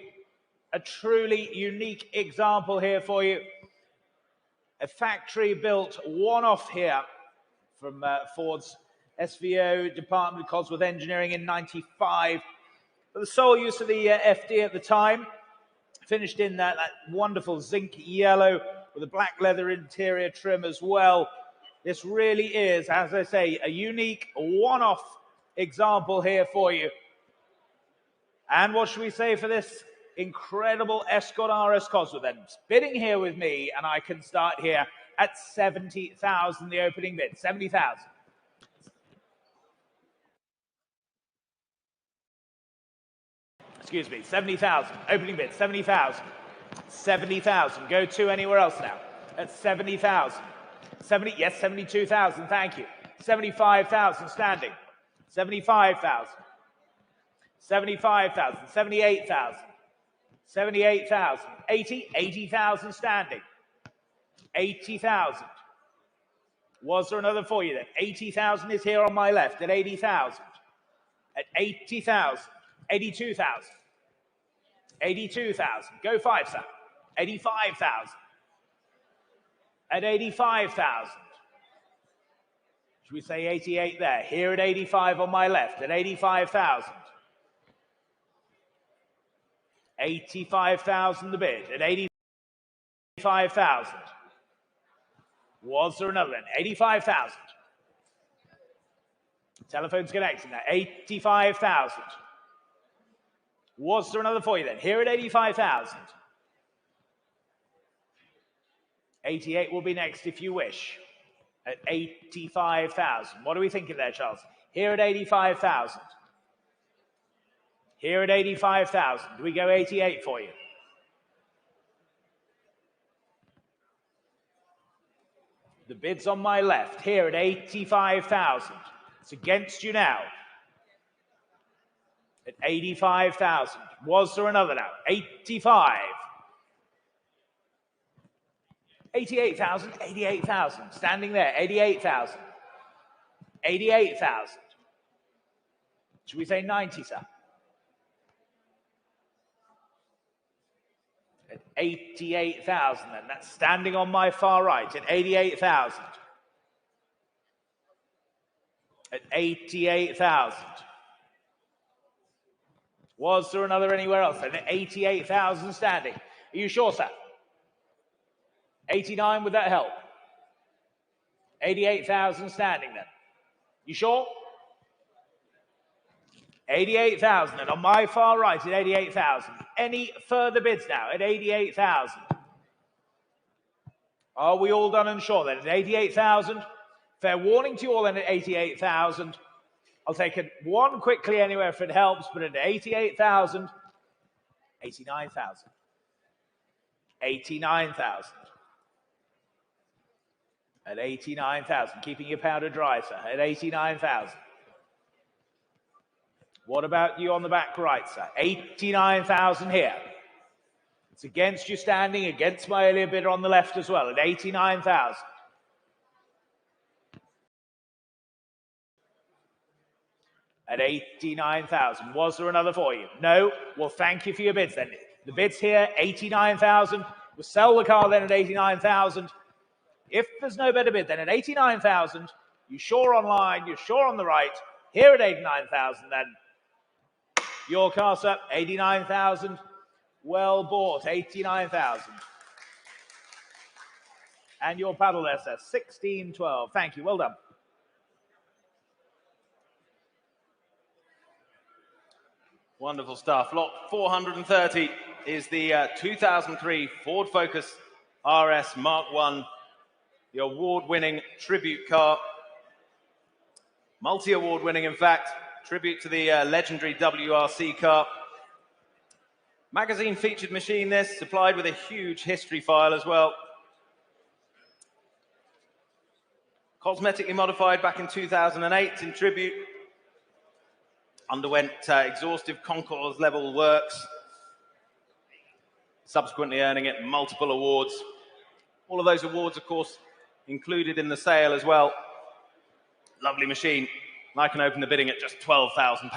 A truly unique example here for you. A factory-built one-off here from Ford's SVO department, Cosworth Engineering in 95. For the sole use of the FD at the time, finished in that wonderful zinc yellow with a black leather interior trim as well. This really is, as I say, a unique one-off example here for you. And what should we say for this incredible Escort RS Cosworth then? Bidding here with me, and I can start here at 70,000, the opening bid. 70,000. Excuse me, 70,000. Opening bid, 70,000. 70,000. Go to anywhere else now. At 70,000. 70, yes, 72,000, thank you. 75,000 standing. 75,000. 75,000. 78,000. 78,000. 80, 80,000 standing. 80,000. Was there another for you then? 80,000 is here on my left at 80,000. At 80,000. 82,000. 82,000. Go 5, sir. 85,000. At 85,000. Should we say 88 there? Here at 85 on my left at 85,000. 85,000 the bid at 85,000. Was there another then? 85,000. Telephone's connecting now. 85,000. Was there another for you then? Here at 85,000. 88 will be next if you wish. At 85,000. What are we thinking there, Charles? Here at 85,000. Here at 85,000. Do we go 88 for you? The bid's on my left. Here at 85,000. It's against you now. At 85,000. Was there another now? 85. 88,000, 88,000. Standing there, 88,000. 88,000. Should we say 90, sir? At 88,000 then. That's standing on my far right at 88,000. At 88,000. Was there another anywhere else then? At 88,000 standing. Are you sure, sir? 89, would that help? 88,000 standing then. You sure? 88,000, and on my far right at 88,000. Any further bids now at 88,000? Are we all done and sure then? At 88,000. Fair warning to you all then at 88,000. I'll take it one quickly anyway if it helps, but at 88,000, 89,000. 89,000. At 89,000, keeping your powder dry, sir, at 89,000. What about you on the back right, sir? 89,000 here. It's against you standing, against my earlier bidder on the left as well, at 89,000. At 89,000. Was there another for you? No? Well, thank you for your bids then. The bids here, 89,000. We'll sell the car then at 89,000. If there's no better bid, then at 89,000, you're sure online, you're sure on the right. Here at 89,000, then your car, sir, 89,000. Well bought, 89,000. And your paddle there, sir, 1612. Thank you, well done. Wonderful stuff. Lot 430 is the 2003 Ford Focus RS Mark I. The award-winning tribute car, multi-award winning in fact, tribute to the legendary WRC car. Magazine featured machine this, supplied with a huge history file as well. Cosmetically modified back in 2008 in tribute. Underwent exhaustive concours level works, subsequently earning it multiple awards. All of those awards, of course, included in the sale as well. Lovely machine. And I can open the bidding at just £12,000.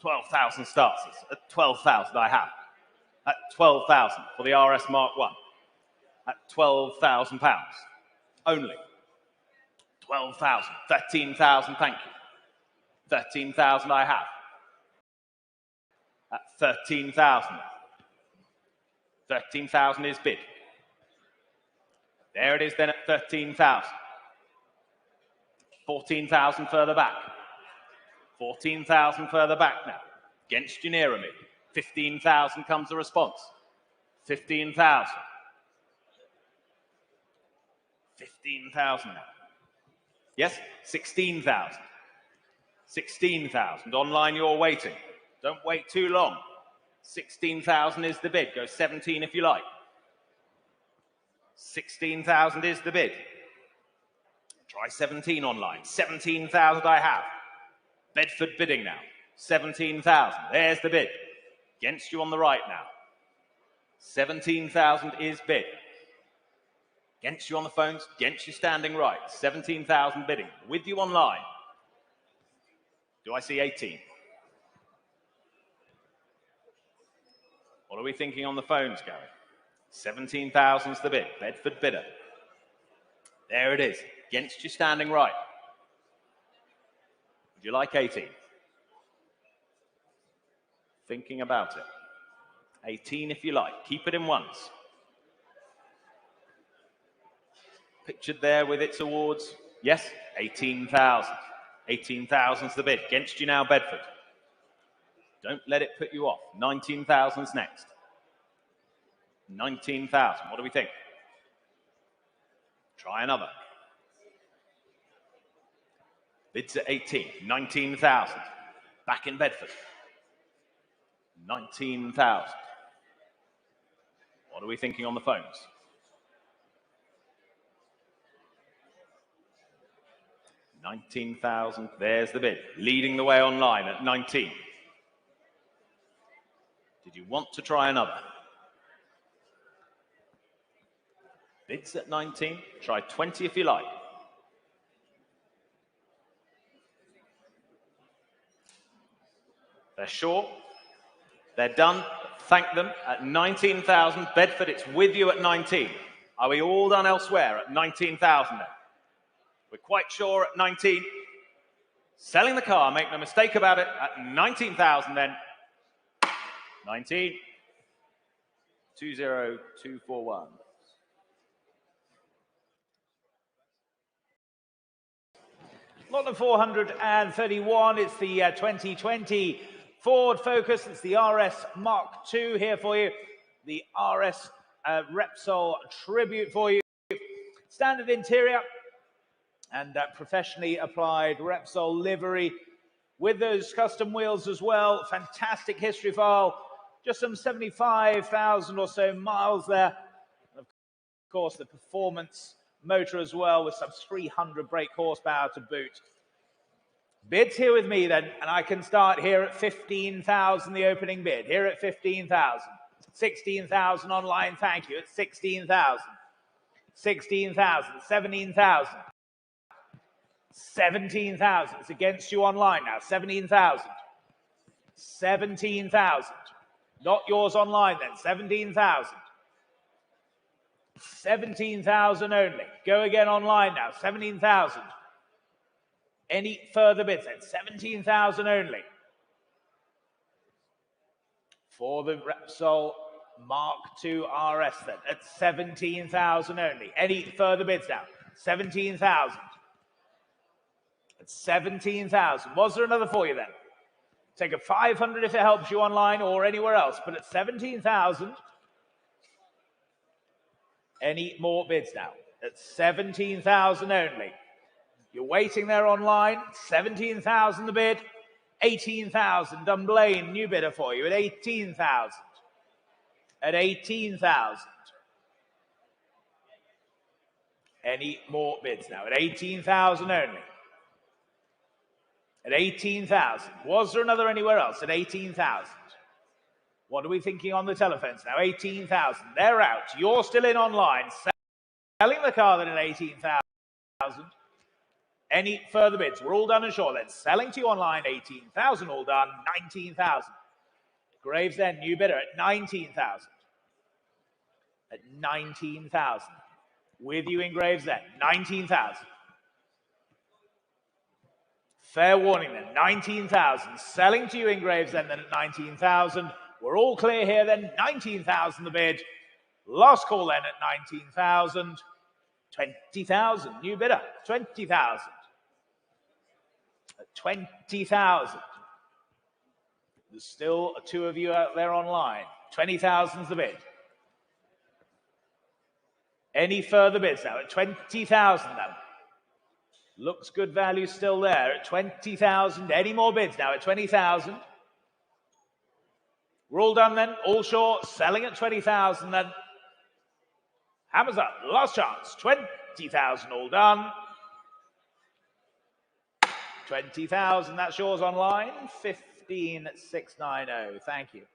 12,000 starts. At 12,000 I have. At 12,000 for the RS Mark I. At £12,000. Only. 12,000. 13,000, thank you. 13,000 I have. At 13,000. 13,000 is bid. There it is then at 13,000. 14,000 further back. 14,000 further back now. Against you nearer me. 15,000 comes the response. 15,000. 15,000 now. Yes, 16,000. 16,000. Online you're waiting. Don't wait too long. 16,000 is the bid. Go 17 if you like. 16,000 is the bid. Try 17 online. 17,000 I have. Bedford bidding now. 17,000. There's the bid. Against you on the right now. 17,000 is bid. Against you on the phones. Against you standing right. 17,000 bidding. With you online. Do I see 18? What are we thinking on the phones, Gary? 17,000 is the bid. Bedford bidder. There it is. Against you standing right. Would you like 18? Thinking about it. 18 if you like. Keep it in ones. Pictured there with its awards. Yes, 18,000. 18,000's the bid. Against you now, Bedford. Don't let it put you off. 19,000's next. 19,000. What do we think? Try another. Bids at 18. 19,000. Back in Bedford. 19,000. What are we thinking on the phones? 19,000. There's the bid. Leading the way online at 19. Did you want to try another? Bids at 19. Try 20 if you like. They're sure. They're done. Thank them. At 19,000. Bedford, it's with you at 19. Are we all done elsewhere at 19,000 then? We're quite sure at 19. Selling the car, make no mistake about it, at 19,000 then. 19. 20241. Lot number 431, it's the 2020 Ford Focus. It's the RS Mark II here for you. The RS Repsol Tribute for you. Standard interior and professionally applied Repsol livery with those custom wheels as well. Fantastic history file. Just some 75,000 or so miles there. And of course, the performance motor as well with some 300 brake horsepower to boot. Bids here with me then, and I can start here at 15,000, the opening bid. Here at 15,000. 16,000 online, thank you. It's 16,000. 16,000, 17,000. 17,000. It's against you online now. 17,000. 17,000. Not yours online then. 17,000. 17,000 only. Go again online now. 17,000. Any further bids then? 17,000 only. For the Repsol Mark II RS then, at 17,000 only. Any further bids now? 17,000. At 17,000. Was there another for you then? Take a 500 if it helps you online or anywhere else, but at 17,000. Any more bids now? At 17,000 only. You're waiting there online. 17,000 the bid. 18,000. Dunblane, new bidder for you at 18,000. At 18,000. Any more bids now? At 18,000 only. At 18,000. Was there another anywhere else? At 18,000. What are we thinking on the telephones now? 18,000. They're out. You're still in online. Selling the car then at 18,000. Any further bids? We're all done and short then. Selling to you online, 18,000, all done, 19,000. Graves then, new bidder at 19,000. At 19,000. With you in Graves then, 19,000. Fair warning then, 19,000. Selling to you in Graves then at 19,000. We're all clear here then, 19,000 the bid. Last call then at 19,000. 20,000, new bidder, 20,000. At 20,000. There's still two of you out there online. 20,000's the bid. Any further bids now? At 20,000 then. Looks good value still there at 20,000. Any more bids now at 20,000? We're all done then, all short, selling at 20,000 then. Hammers up, last chance, 20,000 all done. 20,000, that's yours online, 15,690, thank you.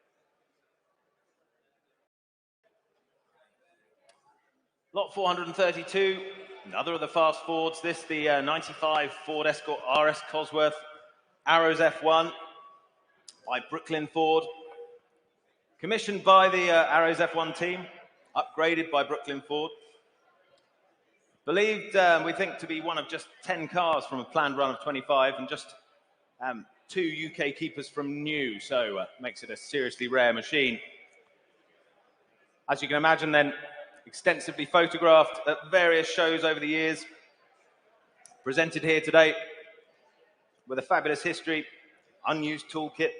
Lot 432, another of the fast Fords. This, the 95 Ford Escort RS Cosworth Arrows F1 by Brooklyn Ford. Commissioned by the Arrows F1 team, upgraded by Brooklyn Ford. Believed, we think, to be one of just 10 cars from a planned run of 25 and just 2 UK keepers from new, so makes it a seriously rare machine. As you can imagine then, extensively photographed at various shows over the years, presented here today with a fabulous history, unused toolkit,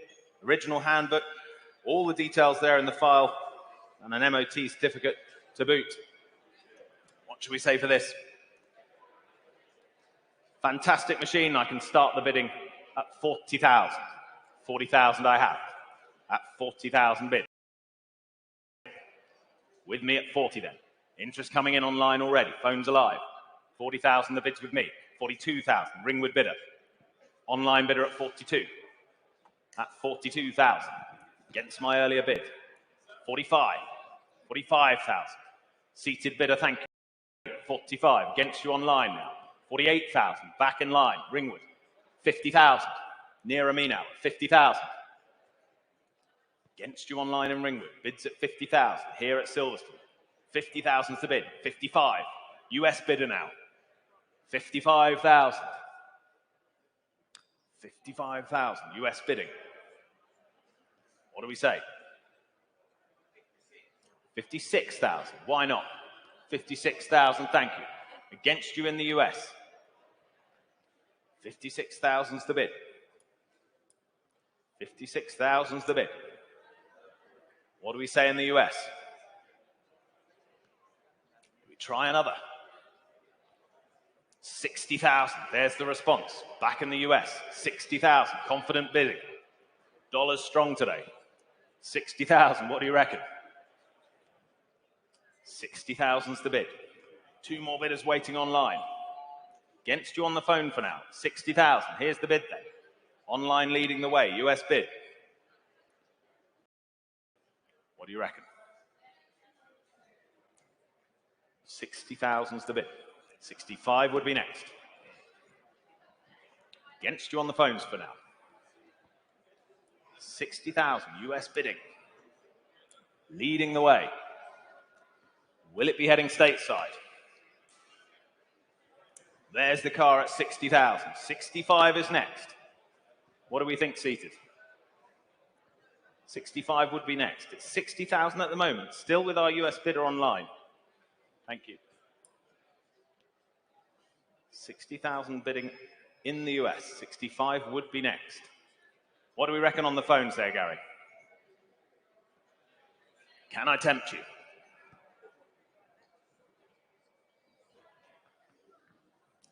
original handbook, all the details there in the file, and an MOT certificate to boot. What should we say for this? Fantastic machine. I can start the bidding at 40,000. 40,000 I have at 40,000 bid. With me at 40 then. Interest coming in online already. Phones alive. 40,000 the bids with me. 42,000. Ringwood bidder. Online bidder at 42. At 42,000. Against my earlier bid. 45. 45,000. Seated bidder, thank you. 45. Against you online now. 48,000. Back in line. Ringwood. 50,000. Nearer me now. 50,000. Against you online in Ringwood. Bids at 50,000. Here at Silverstone. 50,000 to bid. 55. US bidder now. 55,000. 55,000. US bidding. What do we say? 56,000. Why not? 56,000. Thank you. Against you in the US. 56,000's the bid. 56,000's the bid. What do we say in the US? We try another. 60,000. There's the response. Back in the US, 60,000. Confident bidding. Dollars strong today. 60,000. What do you reckon? 60,000's the bid. Two more bidders waiting online. Against you on the phone for now. 60,000. Here's the bid then. Online leading the way. US bid. What do you reckon? 60,000's the bid. 65 would be next. Against you on the phones for now. 60,000 US bidding. Leading the way. Will it be heading stateside? There's the car at 60,000. 65 is next. What do we think seated? 65 would be next. It's 60,000 at the moment, still with our US bidder online. Thank you. 60,000 bidding in the US. 65 would be next. What do we reckon on the phones there, Gary? Can I tempt you?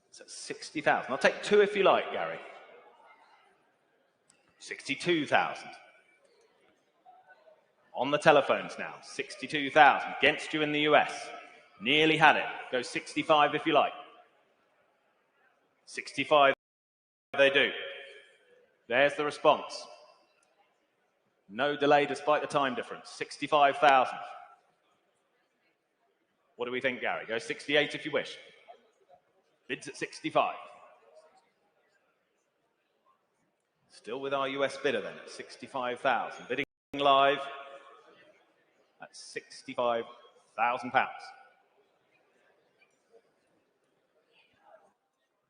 It's at 60,000. I'll take two if you like, Gary. 62,000. On the telephones now, 62,000. Against you in the US. Nearly had it. Go 65 if you like. 65 they do. There's the response. No delay despite the time difference. 65,000. What do we think, Gary? Go 68 if you wish. Bids at 65. Still with our US bidder then at 65,000. Bidding live at £65,000.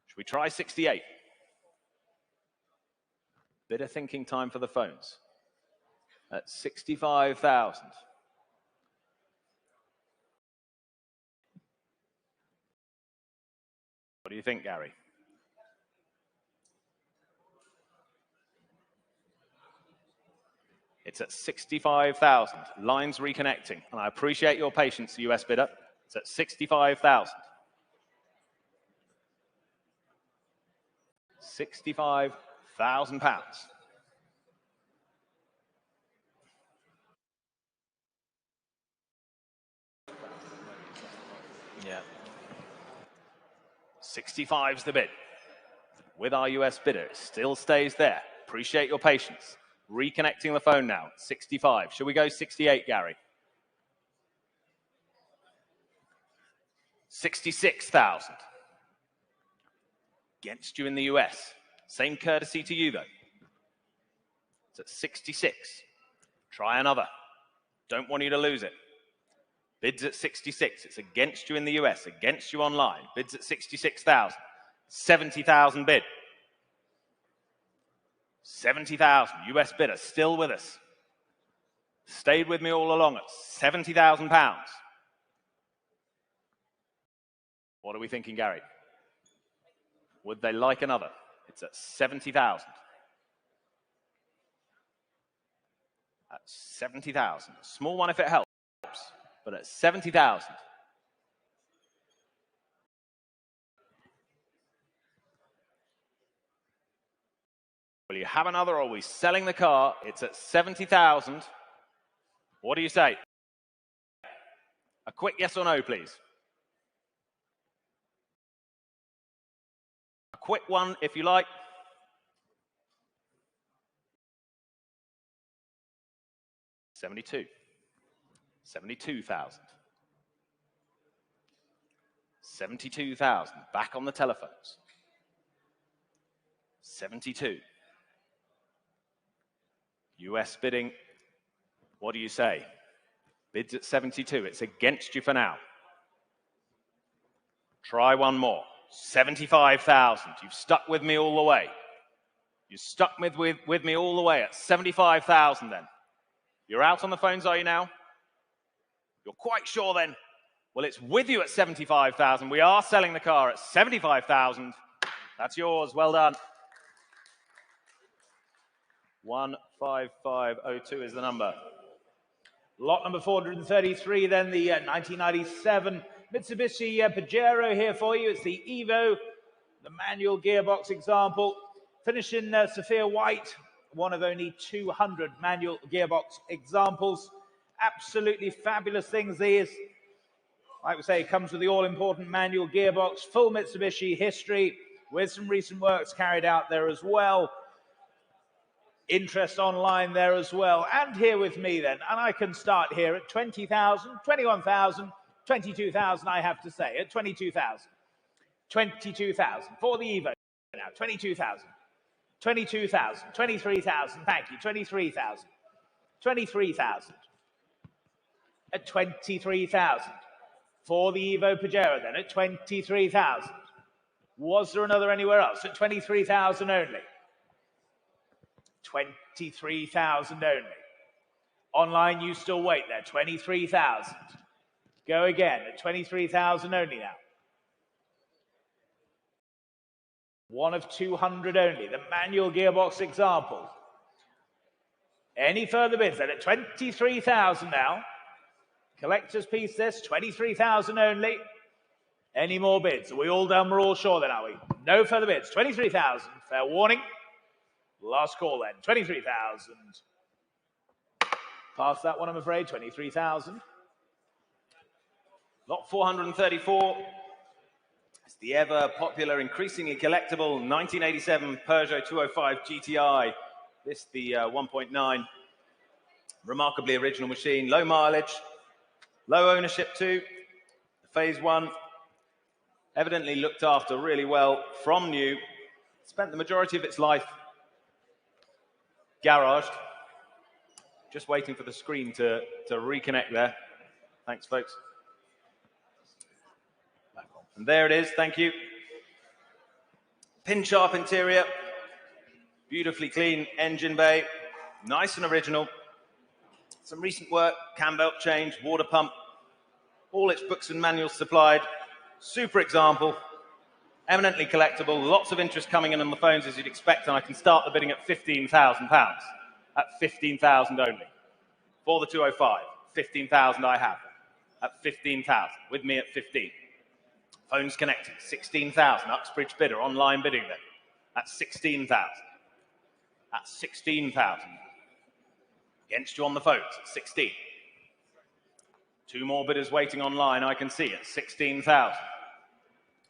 Should we try 68? Bidder thinking time for the phones at 65,000. What do you think, Gary? It's at 65,000. Lines reconnecting. And I appreciate your patience, US bidder. It's at 65,000. 65,000 pounds. Yeah. 65's the bid. With our US bidder, it still stays there. Appreciate your patience. Reconnecting the phone now. 65. Should we go 68, Gary? 66,000. Against you in the US. Same courtesy to you, though. It's at 66. Try another. Don't want you to lose it. Bids at 66. It's against you in the US, against you online. Bids at 66,000. 70,000 bid. 70,000. US bidder still with us. Stayed with me all along at £70,000. What are we thinking, Gary? Would they like another? It's at 70,000. At 70,000. Small one if it helps, but at 70,000. Will you have another or are we selling the car? It's at 70,000. What do you say? A quick yes or no, please. A quick one, if you like. $72,000. 72,000. Back on the telephones. 72. US bidding. What do you say? Bids at 72. It's against you for now. Try one more. 75,000. You've stuck with me all the way. You stuck with me all the way at 75,000 then. You're out on the phones, are you now? You're quite sure then? Well, it's with you at 75,000. We are selling the car at 75,000. That's yours. Well done. 15502 is the number. Lot number 433, then the 1997 Mitsubishi Pajero here for you. It's the Evo the manual gearbox example. Finishing Sophia White, one of only 200 manual gearbox examples. Absolutely fabulous things these. Like we say, it comes with the all-important manual gearbox, full Mitsubishi history, with some recent works carried out there as well. Interest online there as well. And here with me then, and I can start here at 20,000, 21,000, 22,000, I have to say, at 22,000. 22,000 for the Evo now, 22,000. 22,000, 23,000, thank you, 23,000. 23,000. At 23,000. For the Evo Pajero then, at 23,000. Was there another anywhere else? At 23,000 only. 23,000 only. Online, you still wait there, 23,000. Go again, at 23,000 only now. One of 200 only, the manual gearbox example. Any further bids then at 23,000 now. Collector's piece this, 23,000 only. Any more bids? Are we all done? We're all sure then, are we? No further bids, 23,000. Fair warning. Last call then, 23,000. Past that one, I'm afraid, 23,000. Lot 434. It's the ever popular, increasingly collectible 1987 Peugeot 205 GTI. This the 1.9. Remarkably original machine, low mileage, low ownership too. Phase 1, evidently looked after really well from new. Spent the majority of its life garaged. Just waiting for the screen to reconnect there. Thanks, folks. And there it is, thank you. Pin sharp interior, beautifully clean engine bay, nice and original. Some recent work, cam belt change, water pump, all its books and manuals supplied. Super example, eminently collectible, lots of interest coming in on the phones as you'd expect, and I can start the bidding at £15,000. At 15,000 only. For the 205, 15,000 I have. At 15,000, with me at 15. Phones connected, 16,000. Uxbridge bidder, online bidding then. At 16,000. At 16,000. Against you on the phones at 16. Two more bidders waiting online, I can see, at 16,000.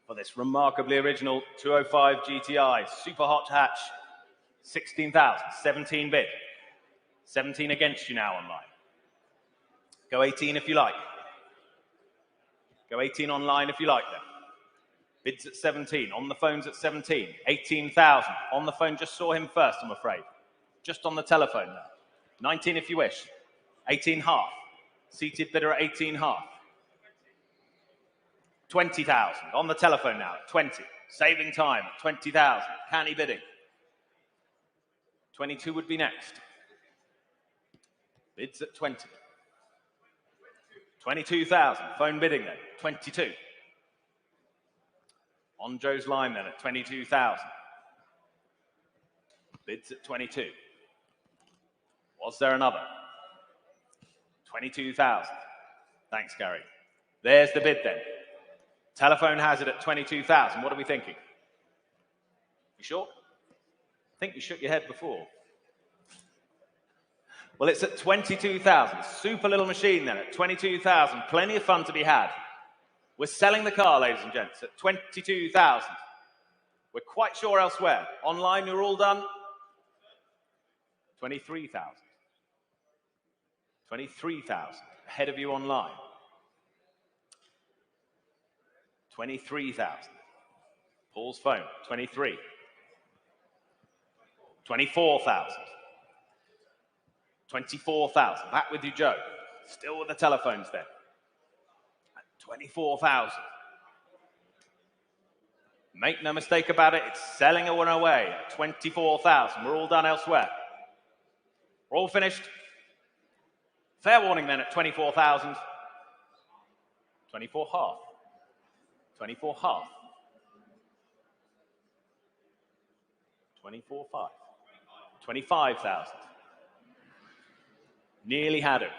For this remarkably original 205 GTI, super hot hatch, 16,000, 17 bid. 17 against you now online. Go 18 if you like. Go 18 online if you like them. Bids at 17, on the phones at 17, 18,000. On the phone, just saw him first, I'm afraid. Just on the telephone now. 19 if you wish. 18 half. Seated bidder at 18 half. 20,000. On the telephone now at 20. Saving time at 20,000. Canny bidding. 22 would be next. Bids at 20. 22,000. Phone bidding then. 22. On Joe's line then at 22,000. Bids at 22. Was there another? 22,000. Thanks, Gary. There's the bid then. Telephone has it at 22,000. What are we thinking? You sure? I think you shook your head before. Well, it's at 22,000. Super little machine then at 22,000. Plenty of fun to be had. We're selling the car, ladies and gents, at 22,000. We're quite sure elsewhere. Online, you're all done? 23,000. 23,000. Ahead of you online. 23,000. Paul's phone, 23. 24,000. 24,000. Back with you, Joe. Still with the telephones then. 24,000. Make no mistake about it, it's selling away at 24,000. We're all done elsewhere. We're all finished. Fair warning then at 24,000. 24 half. 24 half. 24 5. 25,000. Nearly had him.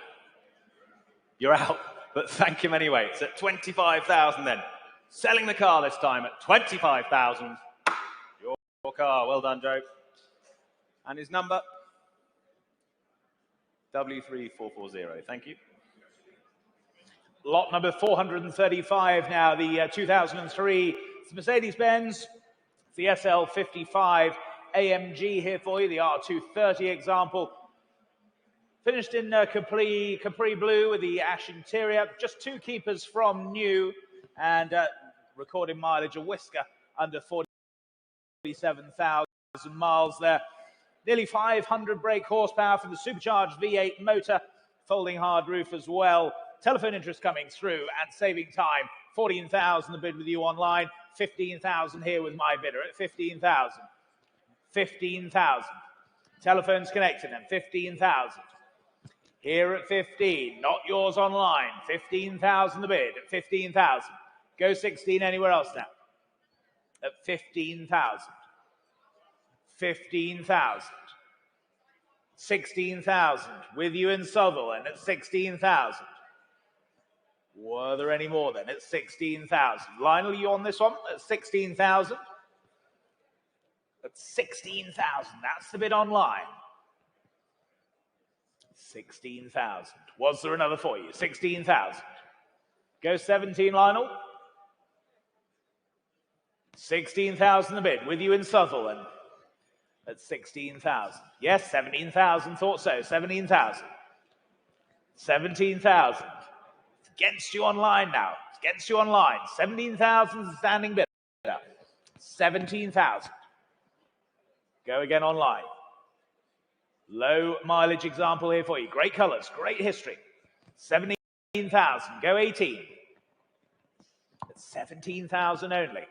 You're out, but thank him anyway. It's at 25,000 then. Selling the car this time at 25,000. car. Well done, Joe. And his number? W3440. Thank you. Lot number 435 now, the 2003 Mercedes-Benz, the SL55 AMG here for you, the R230 example. Finished in Capri blue with the ash interior, just 2 keepers from new, and recording mileage a whisker under 47,000 miles there. Nearly 500 brake horsepower from the supercharged V8 motor, folding hard roof as well. Telephone interest coming through and saving time. 14,000 the bid with you online, 15,000 here with my bidder at 15,000. 15,000. Telephones connected then, 15,000. Here at 15, not yours online, 15,000 the bid at 15,000. Go 16 anywhere else now. At 15,000. 15,000. 16,000 with you in Sutherland at 16,000. Were there any more then at 16,000? Lionel, you on this one at 16,000? At 16,000, that's the bid online. 16,000. Was there another for you? 16,000. Go 17, Lionel. 16,000 the bid with you in Sutherland at 16,000. Yes, 17,000, thought so. 17,000. 17,000. It's against you online now. It's against you online. 17,000 standing bidder. 17,000. Go again online. Low mileage example here for you. Great colours, great history. 17,000. Go 18. It's 17,000 only.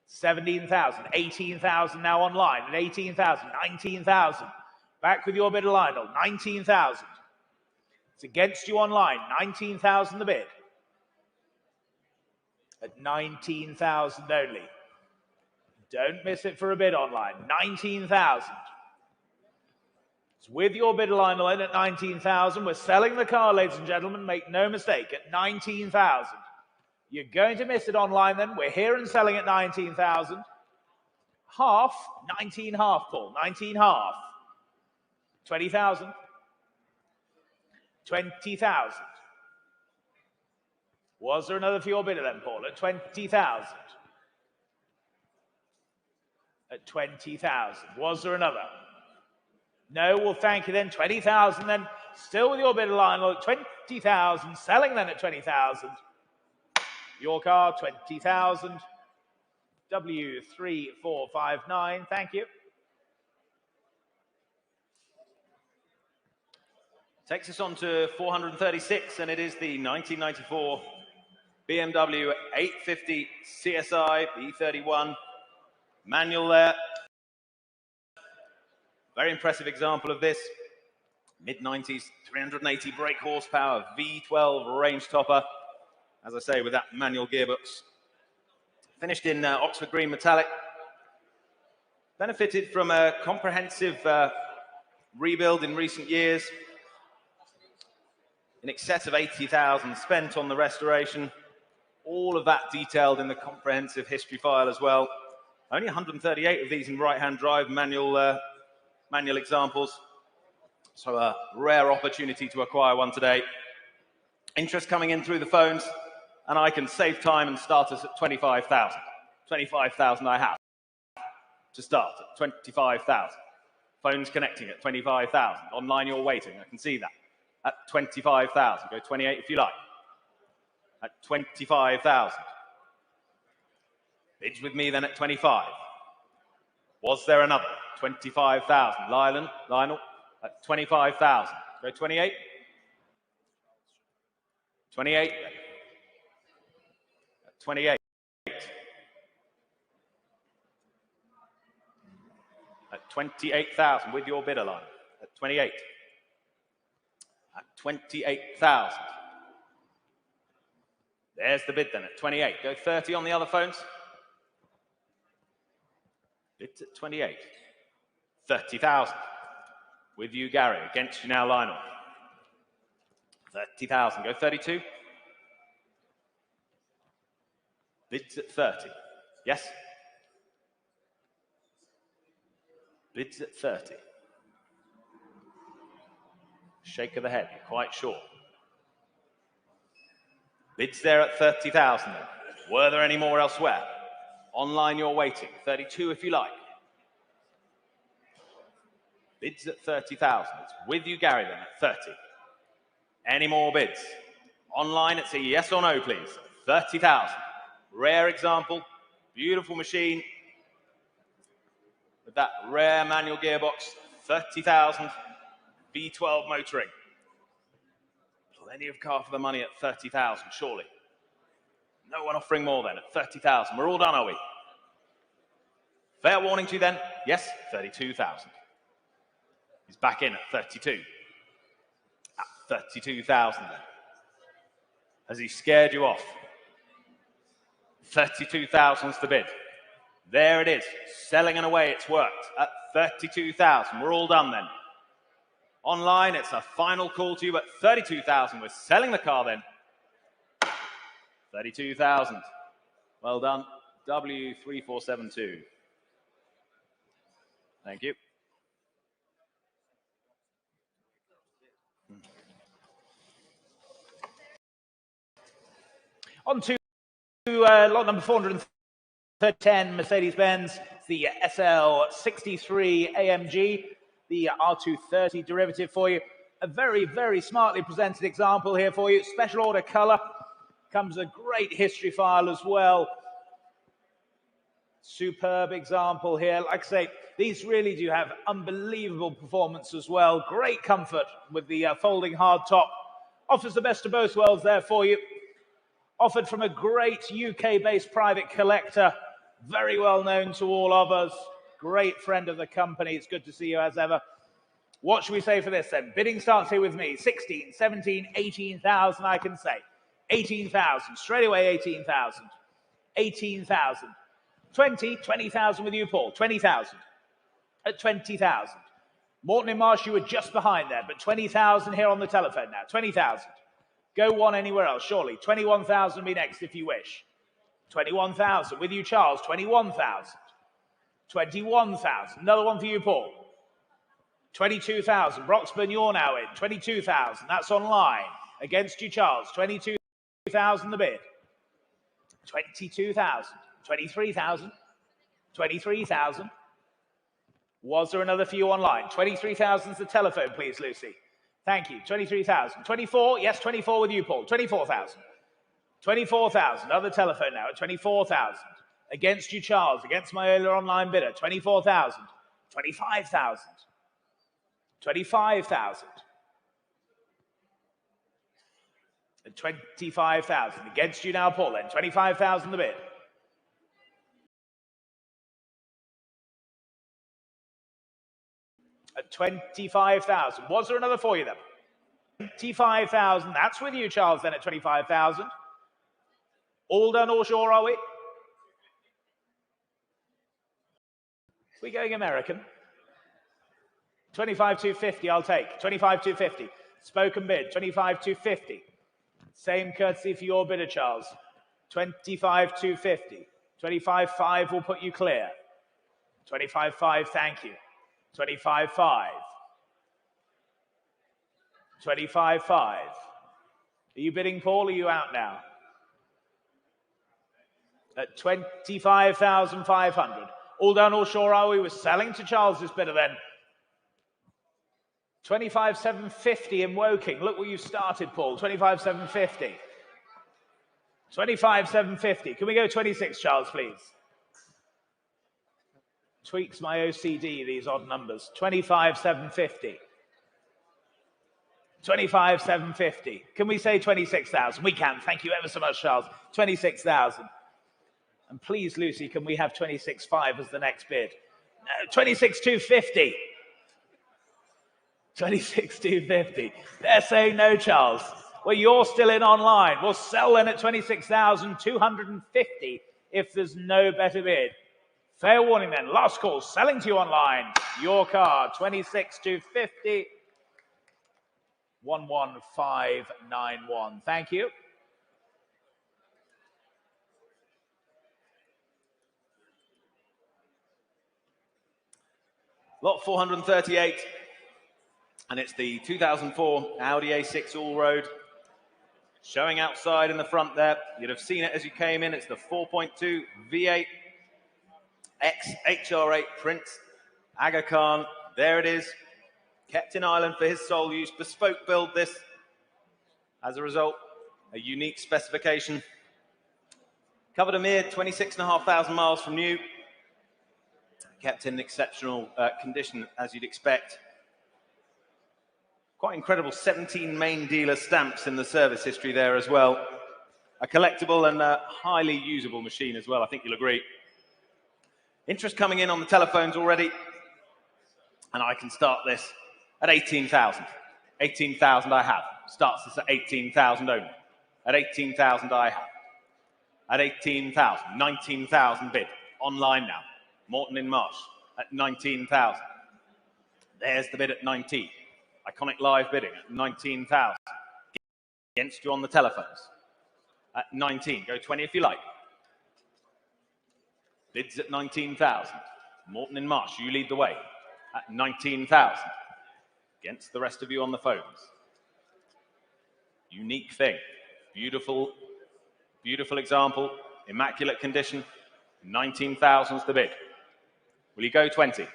17,000. 18,000 now online. At 18,000. 19,000. Back with your bid, Lionel. 19,000. It's against you online. 19,000 the bid. At 19,000 only. Don't miss it for a bid online. 19,000. It's with your bid, Lionel, in at 19,000. We're selling the car, ladies and gentlemen. Make no mistake, at 19,000. You're going to miss it online then. We're here and selling at 19,000. Half, 19 half, Paul. 19 half. 20,000. 20,000. Was there another for your bidder then, Paul? At 20,000. At 20,000. Was there another? No, well, thank you then. 20,000 then. Still with your bidder, Lionel, at 20,000. Selling then at 20,000. Your car, 20,000. W3459. Thank you. Takes us on to 436, and it is the 1994 BMW 850 CSI B31. Manual there. Very impressive example of this. Mid-90s, 380 brake horsepower, V12 range topper. As I say, with that manual gearbox. Finished in Oxford Green Metallic. Benefited from a comprehensive rebuild in recent years. In excess of 80,000 spent on the restoration. All of that detailed in the comprehensive history file as well. Only 138 of these in right-hand drive manual examples. So a rare opportunity to acquire one today. Interest coming in through the phones, and I can save time and start us at 25,000. 25,000 I have to start at 25,000. Phones connecting at 25,000. Online you're waiting, I can see that. At 25,000. Go 28 if you like. At 25,000. Bids with me then at 25. Was there another? 25,000. Lionel, at 25,000. Go 28. 28. At 28. At 28,000 with your bidder line. At 28. At 28,000. There's the bid then at 28. Go 30 on the other phones. Bids at 28. 30,000. With you, Gary. Against you now, Lionel. 30,000. Go 32. Bids at 30. Yes? Bids at 30. Shake of the head, you're quite sure. Bids there at 30,000 then. Were there any more elsewhere? Online you're waiting. 32 if you like. Bids at 30,000. It's with you, Gary, then at 30. Any more bids? Online, it's a yes or no, please. 30,000. Rare example. Beautiful machine. With that rare manual gearbox. 30,000. V12 motoring. Plenty of car for the money at 30,000, surely. No one offering more then at 30,000. We're all done, are we? Fair warning to you then. Yes, 32,000. He's back in at 32. At 32,000 then. Has he scared you off? 32,000's the bid. There it is. Selling and away, it's worked. At 32,000. We're all done then. Online, it's a final call to you at 32,000. We're selling the car then. 32,000. Well done. W3472. Thank you. On to lot number 410, Mercedes-Benz, the SL63 AMG, the R230 derivative for you. A very, very smartly presented example here for you. Special order color. Comes a great history file as well. Superb example here. Like I say, these really do have unbelievable performance as well. Great comfort with the folding hard top. Offers the best of both worlds there for you. Offered from a great UK-based private collector. Very well known to all of us. Great friend of the company. It's good to see you as ever. What should we say for this then? Bidding starts here with me. 16, 17, 18,000 I can say. 18,000. Straight away 18,000. 18,000. 20,000 with you, Paul. 20,000. At 20,000. Morton and Marsh, you were just behind there, but 20,000 here on the telephone now. 20,000. Go one anywhere else, surely. 21,000 be next if you wish. 21,000 with you, Charles. 21,000. 21,000. Another one for you, Paul. 22,000. Broxburn, you're now in. 22,000. That's online. Against you, Charles. 22,000 the bid. 22,000. 23,000. 23,000. Was there another for you online? 23,000 is the telephone, please, Lucy. Thank you. 23,000. 24. Yes, 24 with you, Paul. 24,000. 24,000. Other telephone now at 24,000. Against you, Charles. Against my earlier online bidder. 24,000. 25,000. 25,000. 25,000. Against you now, Paul, then. 25,000 the bid. At 25,000. Was there another for you then? 25,000. That's with you, Charles, then at 25,000. All done, all sure, are we? We going American? 25,250 I'll take. 25,250. Spoken bid. 25,250. Same courtesy for your bidder, Charles. 25,250. 25,500 will put you clear. 25,500, thank you. 25,500. 25,500. Are you bidding, Paul? Or are you out now? At 25,500. All done, all sure, are we? We're selling to Charles's bidder then. 25,750 in Woking. Look where you started, Paul. 25,750. 25,750. Can we go 26, Charles, please? Tweaks my OCD, these odd numbers. 25,750. 25,750. Can we say 26,000? We can. Thank you ever so much, Charles. 26,000. And please, Lucy, can we have 26,500 as the next bid? No, 26,250. 26,250. They're saying no, Charles. Well, you're still in online. We'll sell then at 26,250 if there's no better bid. Fair warning then. Last call. Selling to you online. Your car. 26,250. 11591. Thank you. Lot 438, and it's the 2004 Audi A6 all-road. Showing outside in the front there. You'd have seen it as you came in. It's the 4.2 V8 X HR8 Prince Aga Khan. There it is. Kept in Ireland for his sole use. Bespoke build this. As a result, a unique specification. Covered a mere 26,500 miles from new. Kept in exceptional condition, as you'd expect. Quite incredible 17 main dealer stamps in the service history there as well. A collectible and a highly usable machine as well, I think you'll agree. Interest coming in on the telephones already. And I can start this at 18,000. 18,000 I have. Starts this at 18,000 only. At 18,000 I have. At 18,000. 19,000 bid. Online now. Morton in Marsh at 19,000. There's the bid at 19. Iconic live bidding at 19,000. Against you on the telephones at 19. Go 20 if you like. Bids at 19,000. Morton in Marsh, you lead the way at 19,000. Against the rest of you on the phones. Unique thing. Beautiful, beautiful example. Immaculate condition. 19,000 is the bid. Will you go 20?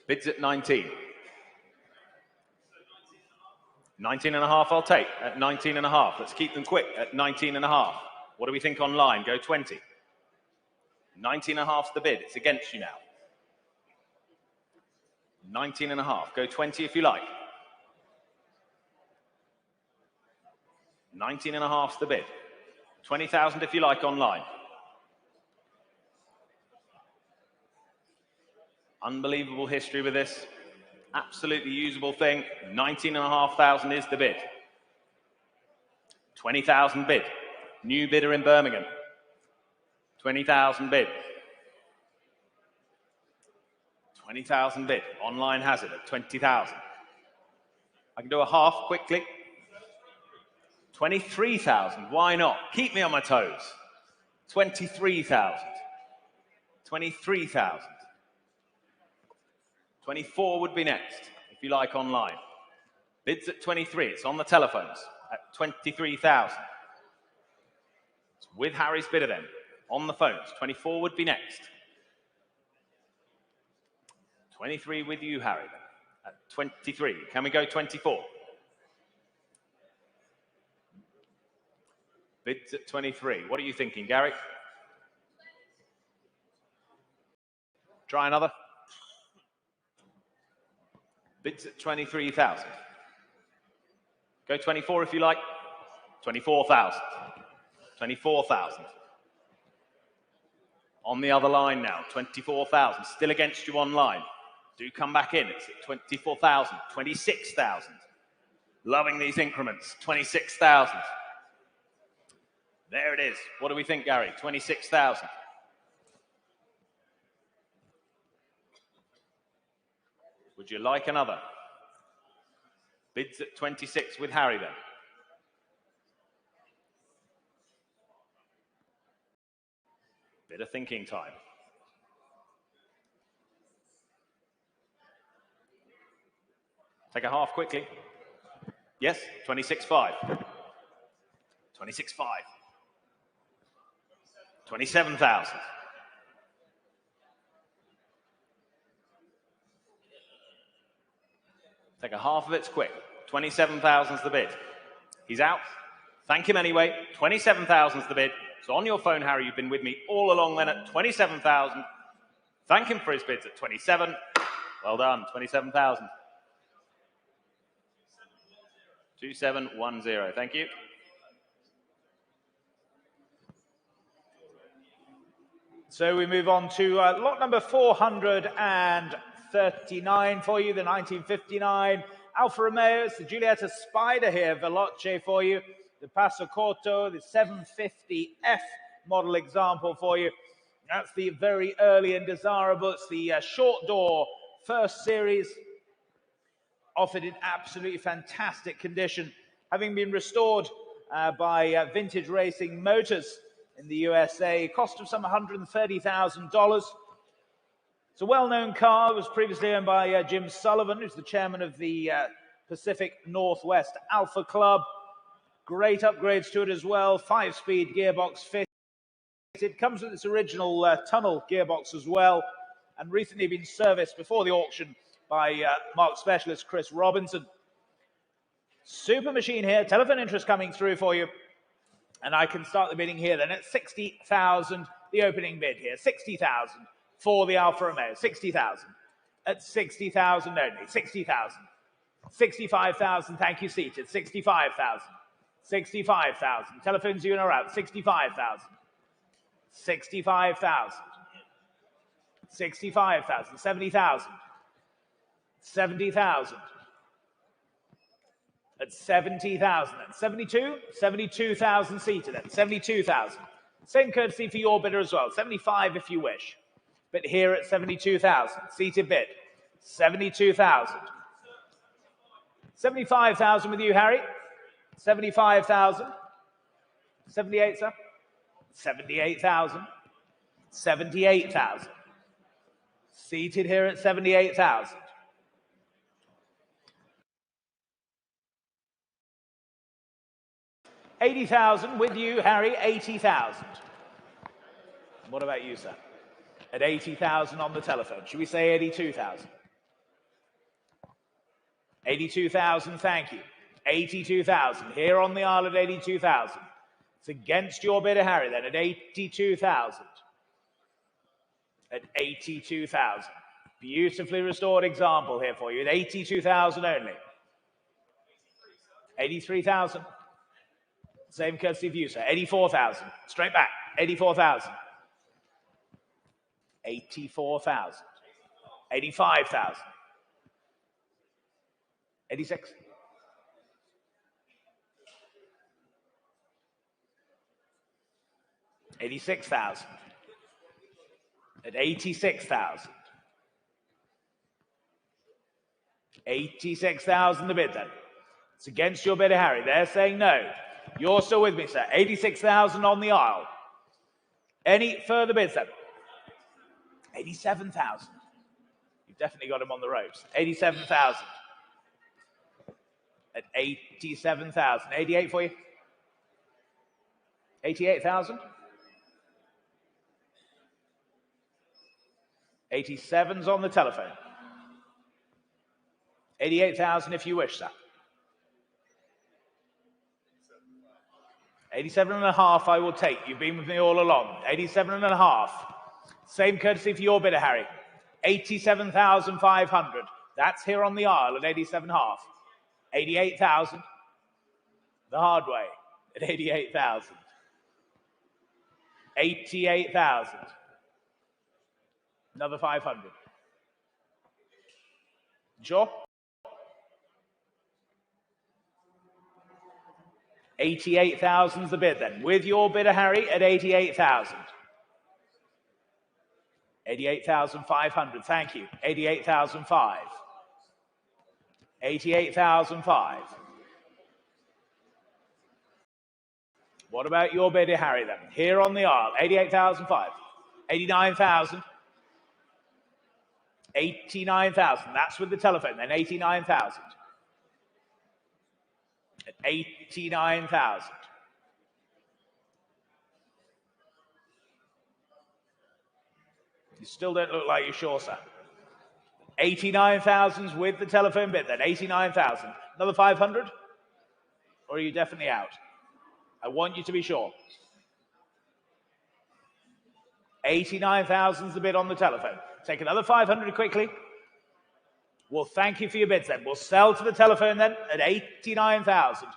Bids at 19. 19 and a half I'll take at 19 and a half. Let's keep them quick at 19 and a half. What do we think online? Go 20. 19 and a half's the bid. It's against you now. 19 and a half. Go 20 if you like. 19 and a half's the bid. 20,000 if you like online. Unbelievable history with this. Absolutely usable thing. 19,500 is the bid. 20,000 bid. New bidder in Birmingham. 20,000 bid. 20,000 bid. Online has it at 20,000. I can do a half quickly. 23,000. Why not? Keep me on my toes. 23,000. 23,000. 24 would be next, if you like, online. Bids at 23. It's on the telephones at 23,000. It's with Harry's bidder then, on the phones. 24 would be next. 23 with you, Harry, then, at 23. Can we go 24? Bids at 23. What are you thinking, Gary? Try another. Bids at 23,000. Go 24 if you like. 24,000. 24,000. On the other line now, 24,000. Still against you online. Do come back in. It's at 24,000. 26,000. Loving these increments. 26,000. There it is. What do we think, Gary? 26,000. Would you like another? Bids at 26 with Harry then. Bit of thinking time. Take a half quickly. Yes, 26.5. 26.5. 27,000. Take a half of it's quick. 27,000's the bid. He's out. Thank him anyway. 27,000's the bid. So on your phone, Harry, you've been with me all along then at 27,000. Thank him for his bids at 27. Well done, 27,000. 2710. Thank you. So we move on to lot number 439 for you, the 1959 Alfa Romeo. It's the Giulietta Spider here, Veloce for you. The Passacorto, the 750F model example for you. That's the very early and desirable. It's the short door first series, offered in absolutely fantastic condition, having been restored by Vintage Racing Motors in the USA, cost of some $130,000. It's a well-known car. It was previously owned by Jim Sullivan, who's the chairman of the Pacific Northwest Alpha Club. Great upgrades to it as well. 5-speed gearbox fitted. It comes with its original tunnel gearbox as well, and recently been serviced before the auction by marque specialist Chris Robinson. Super machine here. Telephone interest coming through for you. And I can start the bidding here then at 60,000. The opening bid here, 60,000 for the Alfa Romeo. 60,000 at 60,000 only. 60,000. 65,000. Thank you, seated. 65,000. 65,000. Telephones in or out. 65,000. 65,000. 65,000. 70,000. 70,000. At 70,000. At 72? 72,000 seated at 72,000. Same courtesy for your bidder as well. 75 if you wish. But here at 72,000. Seated bid. 72,000. 75,000 with you, Harry. 75,000. 78, sir. 78,000. 78,000. Seated here at 78,000. 80,000 with you, Harry. 80,000. What about you, sir? At 80,000 on the telephone. Should we say 82,000? 82,000, thank you. 82,000. Here on the aisle at 82,000. It's against your bidder, Harry, then, at 82,000. At 82,000. Beautifully restored example here for you at 82,000 only. 83,000. Same courtesy of you, sir. 84,000. Straight back. 84,000. 84,000. 85,000. 86. 86,000. At 86,000. 86,000 the bid then. It's against your bidder, Harry. They're saying no. You're still with me, sir. 86,000 on the aisle. Any further bids then? 87,000. You've definitely got him on the ropes. 87,000. At 87,000. 88 for you? 88,000? 87's on the telephone. 88,000 if you wish, sir. 87 and a half I will take. You've been with me all along. 87 and a half. Same courtesy for your bidder, Harry. 87,500. That's here on the aisle at 87 and a half. 88,000. The hard way at 88,000. 88,000. Another 500. Sure? 88,000's the bid then. With your bidder, Harry, at 88,000. 88,500. Thank you. 88,005. 88,005. What about your bidder, Harry, then? Here on the aisle, 88,005. 89,000. 89,000. That's with the telephone, then. 89,000. At 89,000. You still don't look like you're sure, sir. 89,000's with the telephone bid, then. 89,000. Another 500? Or are you definitely out? I want you to be sure. 89,000's the bid on the telephone. Take another 500 quickly. Well, thank you for your bids then. We'll sell to the telephone then at 89,000.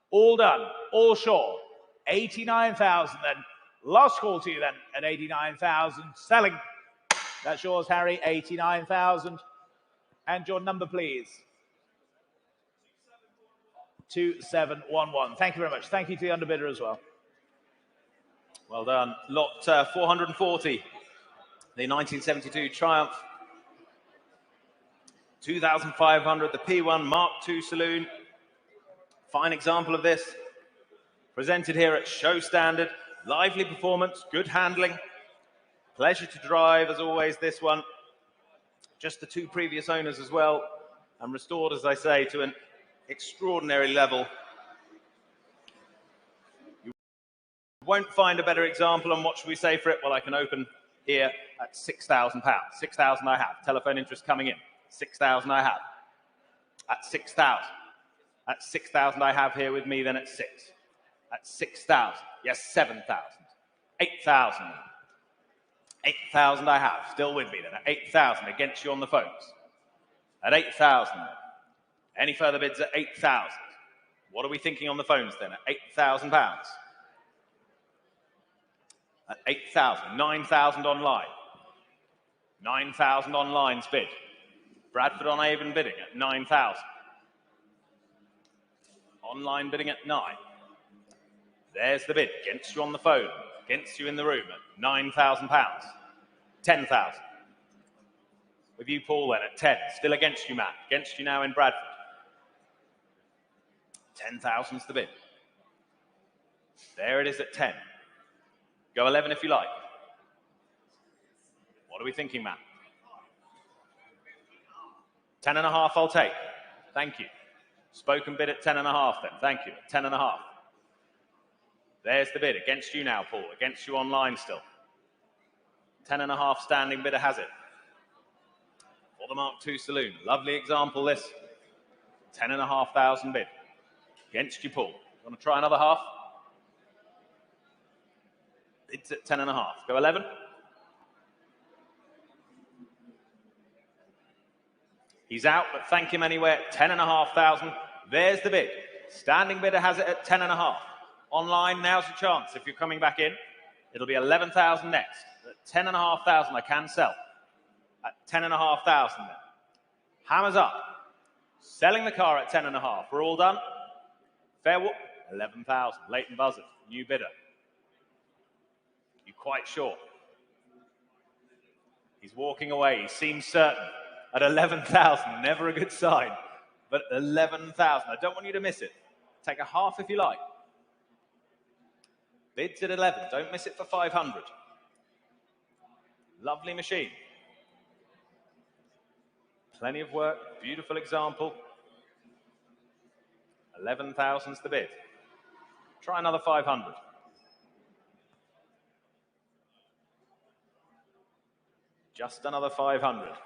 All done. All sure. 89,000 then. Last call to you then at 89,000. Selling. That's yours, Harry. 89,000. And your number, please. 2711. Thank you very much. Thank you to the underbidder as well. Well done. Lot 440. The 1972 Triumph. 2,500, the P1 Mark II Saloon. Fine example of this. Presented here at show standard. Lively performance, good handling. Pleasure to drive, as always, this one. Just the two previous owners as well, and restored, as I say, to an extraordinary level. You won't find a better example, and what should we say for it? Well, I can open here at £6,000. 6,000 I have. Telephone interest coming in. 6,000 I have. At 6,000. At 6,000 I have here with me then at 6. At 6,000. Yes, 7,000. 8,000. 8,000 I have. Still with me then. At 8,000 against you on the phones. At 8,000. Any further bids at 8,000? What are we thinking on the phones then? At £8,000. At 8,000. 9,000 online. 9,000 online's bid. Bradford on Avon bidding at 9,000. Online bidding at 9. There's the bid. Against you on the phone. Against you in the room at £9,000. 10,000. With you, Paul, then at 10. Still against you, Matt. Against you now in Bradford. 10,000's the bid. There it is at 10. Go 11 if you like. What are we thinking, Matt? 10.5 I'll take. Thank you. Spoken bid at 10.5 then. Thank you. 10.5. There's the bid. Against you now, Paul. Against you online still. 10.5 standing bidder has it. For the Mark II Saloon. Lovely example this. 10,500 bid. Against you, Paul. Want to try another half? Bids at 10.5. Go 11. He's out, but thank him anyway at 10,500. There's the bid. Standing bidder has it at 10.5. Online, now's your chance. If you're coming back in, it'll be 11,000 next. At 10,500, I can sell. At 10,500 then. Hammers up. Selling the car at 10.5. We're all done. Fair walk. 11,000. Leighton Buzzard. New bidder. You quite sure? He's walking away. He seems certain. At 11,000. Never a good sign. But 11,000. I don't want you to miss it. Take a half if you like. Bids at 11. Don't miss it for 500. Lovely machine. Plenty of work. Beautiful example. 11,000's the bid. Try another 500. Just another 500.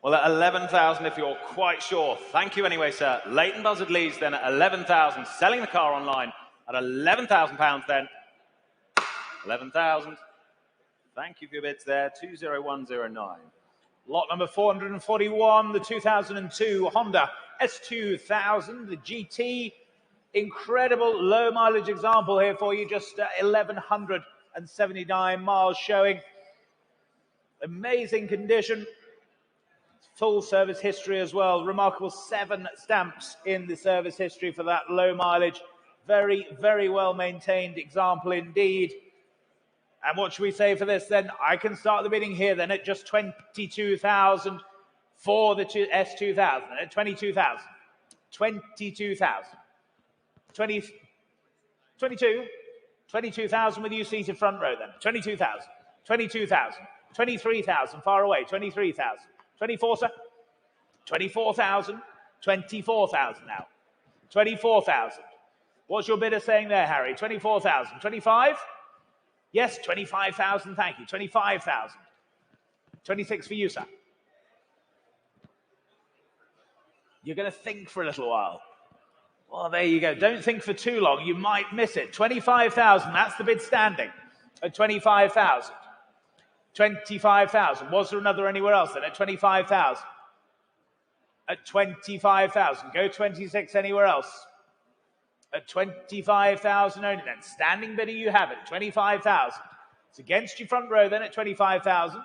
Well, at 11,000, if you're quite sure. Thank you anyway, sir. Leighton Buzzard leads then at 11,000. Selling the car online at £11,000 then. 11,000. Thank you for your bids there. 20109. Lot number 441, the 2002 Honda S2000, the GT. Incredible low mileage example here for you. Just 1,179 miles showing. Amazing condition. Full service history as well. Remarkable 7 stamps in the service history for that low mileage. Very, very well maintained example indeed. And what should we say for this then? I can start the bidding here then at just 22,000 for the S2000. At 22,000. 22,000. 22,000 with you seated front row then. 22,000. 22,000. 23,000 far away. 23,000. 24, sir. 24,000. 24,000 now. 24,000. What's your bidder saying there, Harry? 24,000. 25? Yes, 25,000. Thank you. 25,000. 26 for you, sir. You're going to think for a little while. Well, there you go. Don't think for too long. You might miss it. 25,000. That's the bid standing at 25,000. 25,000. Was there another anywhere else then? At 25,000. At 25,000. Go 26 anywhere else. At 25,000 only then. Standing bidder you have it. 25,000. It's against you front row then at 25,000.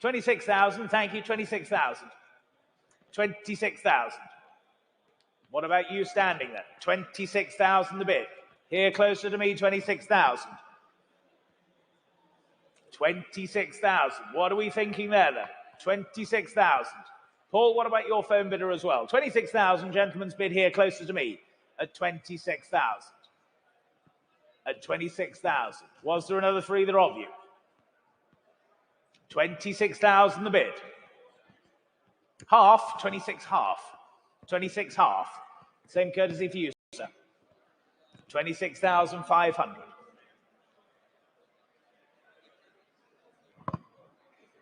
26,000. Thank you. 26,000. 26,000. What about you standing then? 26,000 the bid. Here closer to me, 26,000. 26,000. What are we thinking there then? 26,000. Paul, what about your phone bidder as well? 26,000, gentlemen's bid here closer to me. at 26,000. At 26,000. Was there another breather of you? 26,000 the bid. Half, 26 half. 26 half. Same courtesy for you, sir. 26,500.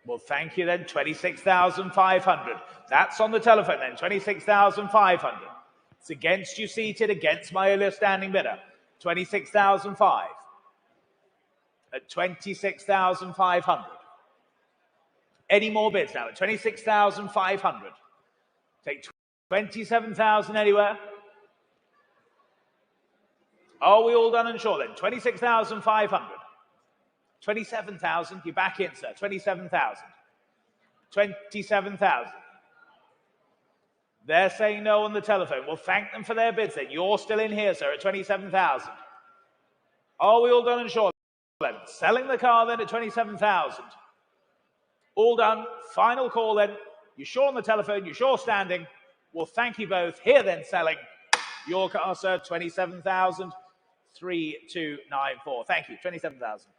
Well, thank you then, 26,500. That's on the telephone then, 26,500. It's against you seated, against my earlier standing bidder. 26,500. At 26,500. Any more bids now at 26,500. Take 27,000 anywhere. Are we all done and sure then? 26,500. 27,000, you're back in, sir. 27,000. 27,000. They're saying no on the telephone. Well, thank them for their bids then. You're still in here, sir, at 27,000. Are we all done and sure then? Selling the car then at 27,000. All done. Final call then. You're sure on the telephone. You're sure standing. Well, thank you both. Here then, selling your car, sir. 27,000. 3294. Thank you. 27,000.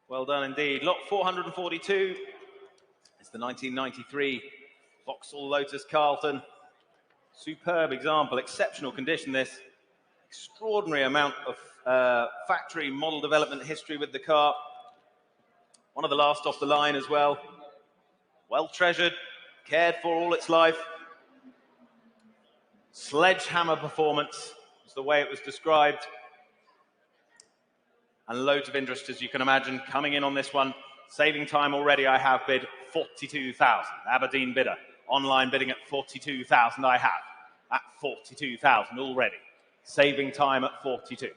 Well done indeed. Lot 442 is the 1993 Vauxhall Lotus Carlton. Superb example, exceptional condition this. Extraordinary amount of factory model development history with the car. One of the last off the line as well. Well treasured, cared for all its life. Sledgehammer performance is the way it was described. And loads of interest, as you can imagine, coming in on this one. Saving time already, I have bid 42,000. Aberdeen bidder. Online bidding at 42,000 I have. At 42,000 already. Saving time at 42.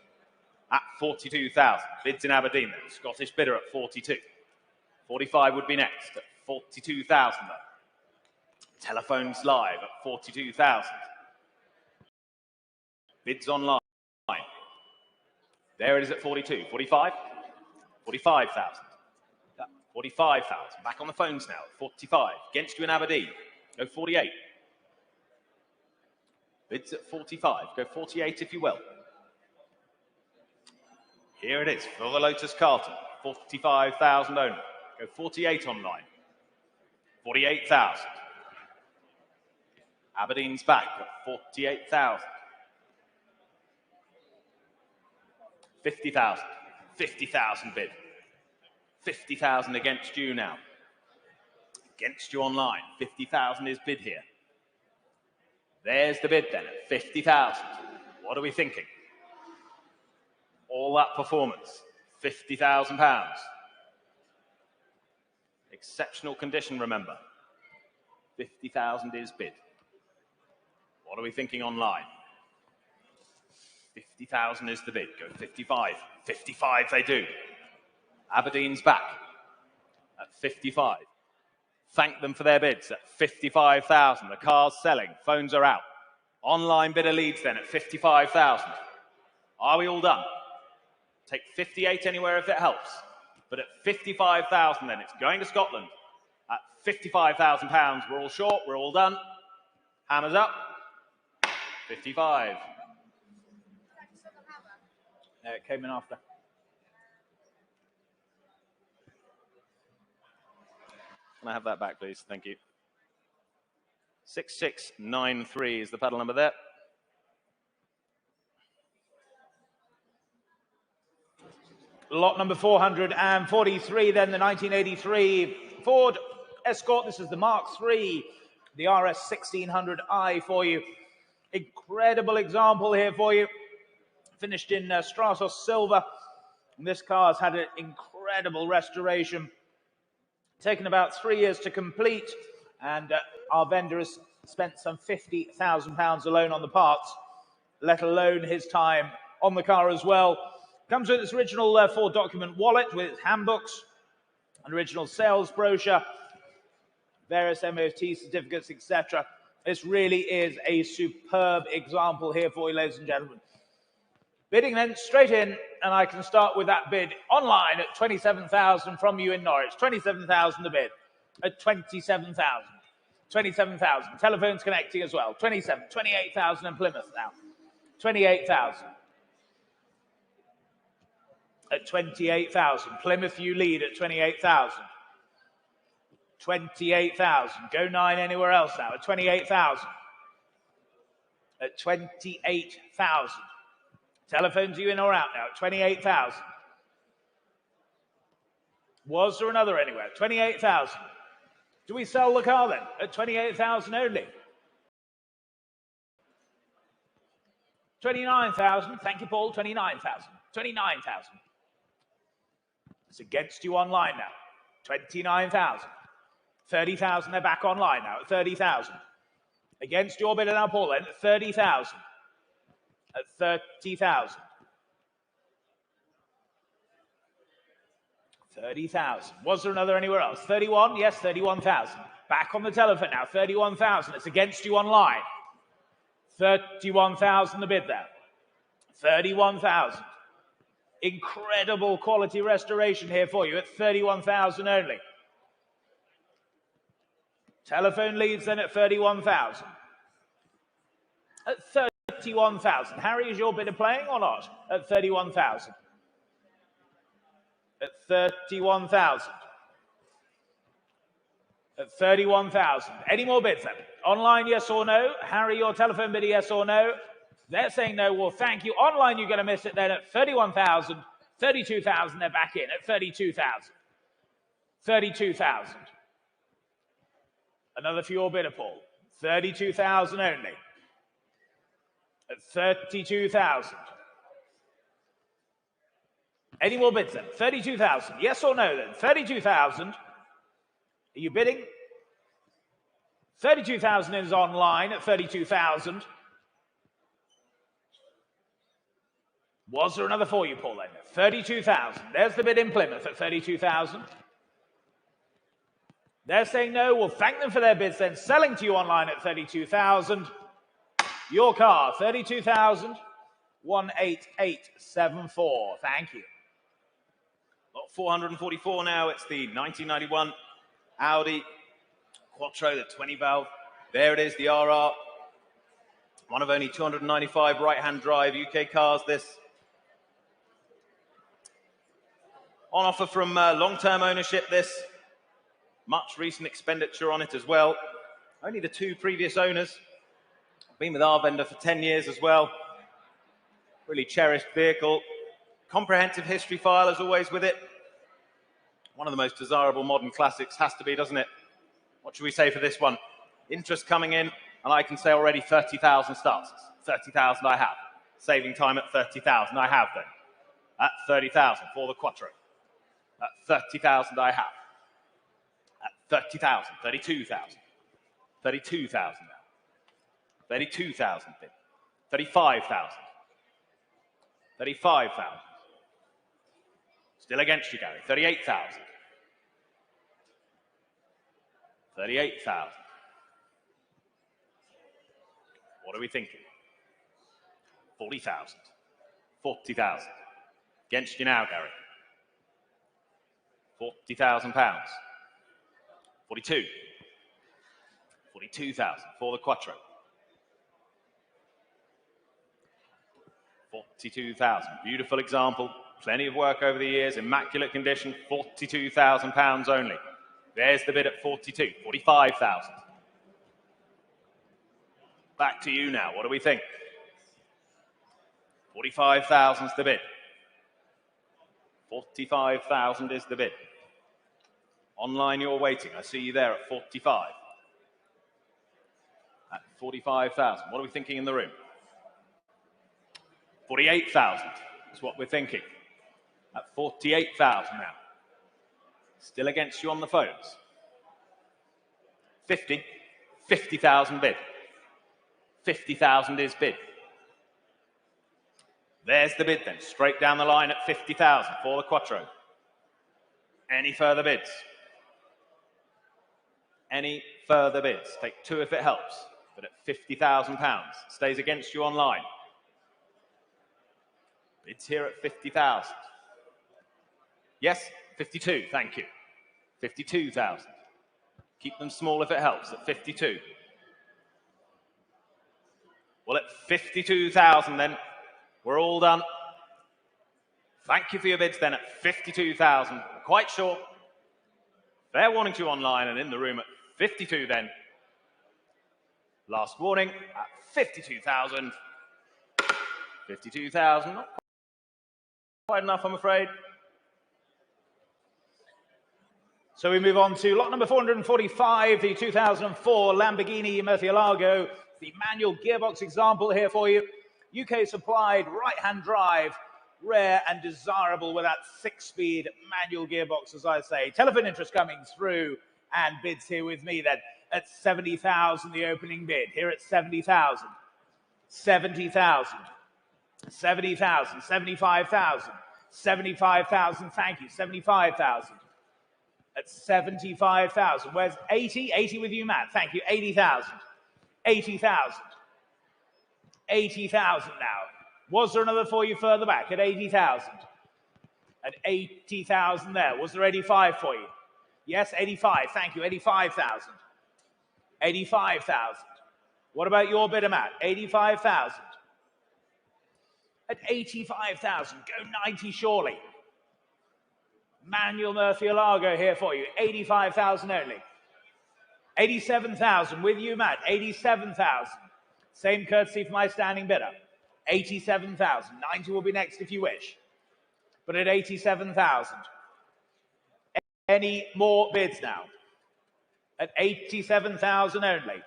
At 42,000. Bids in Aberdeen then. Scottish bidder at 42. 45 would be next at 42,000 though. Telephones live at 42,000. Bids online. There it is at 42. 45? 45,000. 45,000. Back on the phones now. 45. Against you in Aberdeen. Go 48. Bids at 45. Go 48 if you will. Here it is for the Lotus Carlton. 45,000 only. Go 48 online. 48,000. Aberdeen's back at 48,000. 50,000. 50,000 bid. 50,000 against you now. Against you online. 50,000 is bid here. There's the bid then at 50,000. What are we thinking? All that performance. £50,000. Exceptional condition, remember. 50,000 is bid. What are we thinking online? 50,000 is the bid. Go 55. 55 they do. Aberdeen's back at 55. Thank them for their bids at 55,000. The car's selling. Phones are out. Online bidder leads then at 55,000. Are we all done? Take 58 anywhere if it helps. But at 55,000 then, it's going to Scotland. At £55,000, we're all short, we're all done. Hammers up. 55. No, it came in after. Can I have that back, please? Thank you. 6693 is the paddle number there. Lot number 443, then the 1983 Ford Escort. This is the Mark III, the RS 1600i for you. Incredible example here for you. Finished in Stratos Silver. And this car has had an incredible restoration. Taken about 3 years to complete. And our vendor has spent some £50,000 alone on the parts, let alone his time on the car as well. Comes with its original Ford document wallet with its handbooks, an original sales brochure, various MOT certificates, etc. This really is a superb example here for you, ladies and gentlemen. Bidding then straight in, and I can start with that bid online at 27,000 from you in Norwich. 27,000 the bid at 27,000. 27,000. Telephones connecting as well. 27, 28,000 in Plymouth now. 28,000. At 28,000. Plymouth, you lead at 28,000. 28,000. Go 9 anywhere else now at 28,000. At 28,000. Telephones, you in or out now at 28,000. Was there another anywhere? 28,000. Do we sell the car then? At 28,000 only. 29,000. Thank you, Paul. 29,000. 29,000. It's against you online now. 29,000. 30,000. They're back online now at 30,000. Against your bidder now, Paul, then at 30,000. At 30,000. 30,000. Was there another anywhere else? 31? Yes, 31,000. Back on the telephone now, 31,000. It's against you online. 31,000 the bid there. 31,000. Incredible quality restoration here for you at 31,000 only. Telephone leads then at 31,000. At 31,000. Harry, is your bidder playing or not? At 31,000. At 31,000. At 31,000. Any more bids then? Online, yes or no? Harry, your telephone bidder, yes or no? They're saying no. Well, thank you. Online, you're going to miss it then at 31,000. 32,000, they're back in at 32,000. 32,000. Another for your bidder, Paul. 32,000 only. At 32,000. Any more bids then? 32,000. Yes or no then? 32,000. Are you bidding? 32,000 is online at 32,000. Was there another for you, Paul, then? 32,000. There's the bid in Plymouth at 32,000. They're saying no. We'll thank them for their bids then. Selling to you online at 32,000. Your car, 32,000. 18874. Thank you. Lot 444 now. It's the 1991 Audi Quattro, the 20 valve. There it is, the RR. One of only 295 right-hand drive UK cars, this. On offer from long-term ownership, this. Much recent expenditure on it as well. Only the 2 previous owners. Been with our vendor for 10 years as well. Really cherished vehicle. Comprehensive history file as always with it. One of the most desirable modern classics has to be, doesn't it? What should we say for this one? Interest coming in, and I can say already 30,000 starts. 30,000 I have. Saving time at 30,000 I have then. At 30,000 for the Quattro. At 30,000 I have. At 30,000, 32,000. 32,000 now. 32,000 bid. 35,000. 35,000. Still against you, Gary. 38,000. 38,000. What are we thinking? 40,000. 40,000. Against you now, Gary. 40,000 pounds. 42. 42,000 for the Quattro. 42,000. Beautiful example. Plenty of work over the years. Immaculate condition. 42,000 pounds only. There's the bid at 42. 45,000. Back to you now. What do we think? 45,000 is the bid. 45,000 is the bid. Online, you're waiting. I see you there at 45. At 45,000. What are we thinking in the room? 48,000 is what we're thinking. At 48,000 now. Still against you on the phones. 50. 50,000 bid. 50,000 is bid. There's the bid then. Straight down the line at 50,000 for the Quattro. Any further bids? Any further bids? Take 2 if it helps. But at £50,000. Stays against you online. Bids here at 50,000. Yes, 52, thank you. 52,000. Keep them small if it helps, at 52. Well, at 52,000 then, we're all done. Thank you for your bids then at 52,000. Quite sure. Fair warning to you online and in the room at 52 then. Last warning at 52,000. 52,000, not quite enough, I'm afraid. So we move on to lot number 445, the 2004 Lamborghini Murcielago. The manual gearbox example here for you. UK supplied right-hand drive, rare and desirable with that 6-speed manual gearbox, as I say. Telephone interest coming through and bids here with me then at 70,000, the opening bid. Here at 70,000, 70,000, 70,000, 75,000, 75,000, thank you, 75,000. At 75,000, where's 80? 80 with you, Matt, thank you, 80,000, 80,000, 80,000 now. Was there another for you further back at 80,000? At 80,000 there. Was there 85 for you? Yes, 85. Thank you. 85,000. 85,000. What about your bidder, Matt? 85,000. At 85,000. Go 90 surely. Manuel Murcielago here for you. 85,000 only. 87,000 with you, Matt. 87,000. Same courtesy for my standing bidder. 87,000. 90 will be next if you wish. But at 87,000. Any more bids now? At 87,000 only.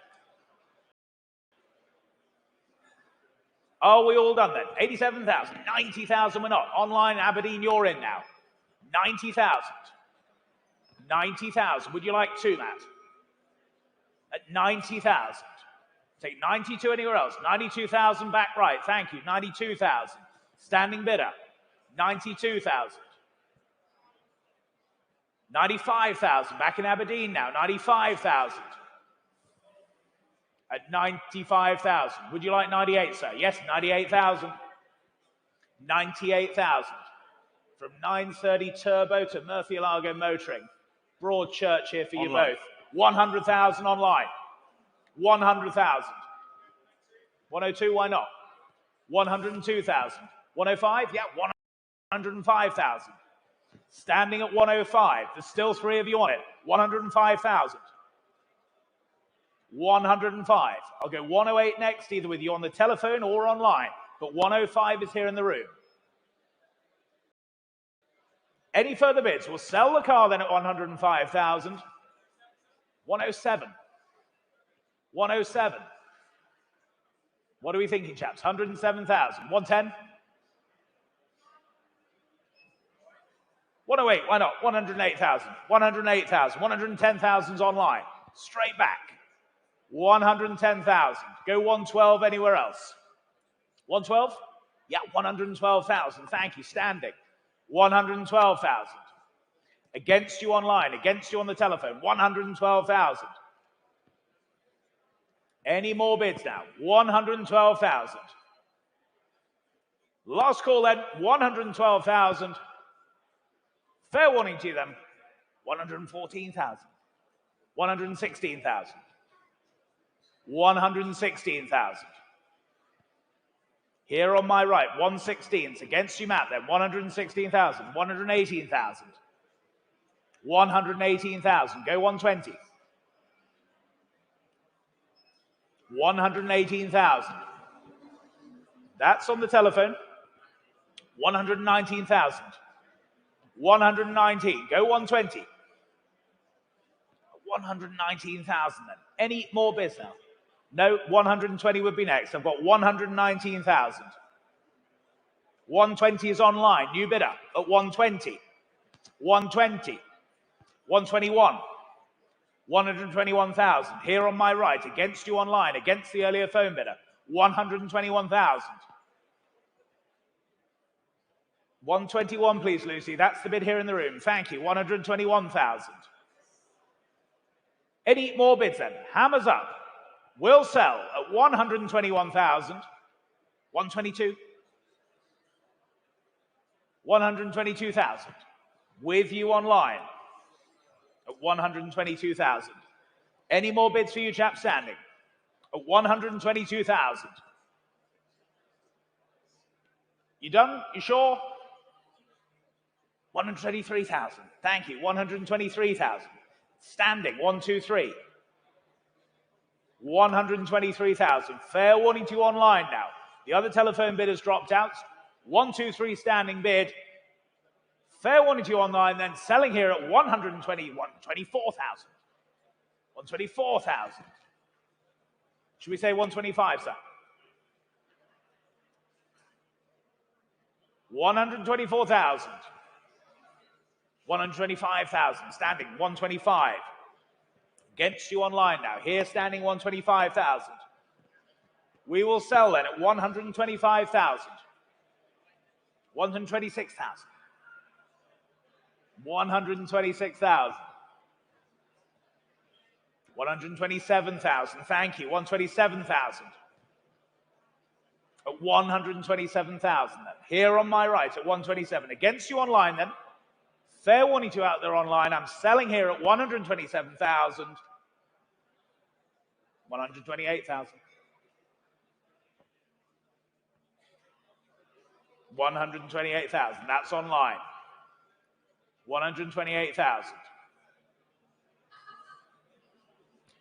Are we all done then? 87,000. 90,000 we're not. Online, Aberdeen, you're in now. 90,000. 90,000. Would you like two, Matt? At 90,000. Take 92 anywhere else. 92,000 back right. Thank you. 92,000. Standing bidder. 92,000. 95,000. Back in Aberdeen now. 95,000. At 95,000. Would you like 98, sir? Yes, 98,000. 98,000. From 930 Turbo to Murcielago Motoring. Broadchurch here for you both. 100,000 online. 100,000. 102, why not? 102,000. 105, yeah, 105,000. Standing at 105. There's still three of you on it. 105,000. 105. I'll go 108 next, either with you on the telephone or online. But 105 is here in the room. Any further bids? We'll sell the car then at 105,000. 107. 107. What are we thinking, chaps? 107,000. 110? 108, why not? 108,000. 108,000. 110,000's online. Straight back. 110,000. Go 112 anywhere else. 112? Yeah, 112,000. Thank you. Standing. 112,000. Against you online. Against you on the telephone. 112,000. Any more bids now? 112,000. Last call then, 112,000. Fair warning to you then, 114,000. 116,000. 116,000. Here on my right, 116. It's against you, Matt, then. 116,000. 118,000. 118,000. Go 120. 118,000. That's on the telephone. 119,000. 119. Go 120. 119,000 then. Any more bids now? No, 120 would be next. I've got 119,000. 120 is online. New bidder at 120. 120. 121. 121,000. Here on my right, against you online, against the earlier phone bidder. 121,000. 121, please, Lucy. That's the bid here in the room. Thank you. 121,000. Any more bids then? Hammers up. We'll sell at 121,000. 122. 122,000. With you online at 122,000. Any more bids for you chaps standing? At 122,000. You done? You sure? 123,000. Thank you. 123,000. Standing. 1, 2, 3. 123,000. Fair warning to you online now. The other telephone bid has dropped out. 1, 2, 3 standing bid. Fair warning to you online, then selling here at 124,000. 124,000. Should we say 125, sir? 124,000. 125,000. Standing 125. Against you online now. Here standing 125,000. We will sell then at 125,000. 126,000. 126,000. 127,000. Thank you. 127,000. At 127,000 then. Here on my right at 127. Against you online then. Fair warning to you out there online. I'm selling here at 127,000. 128,000. 128,000. That's online. 128,000.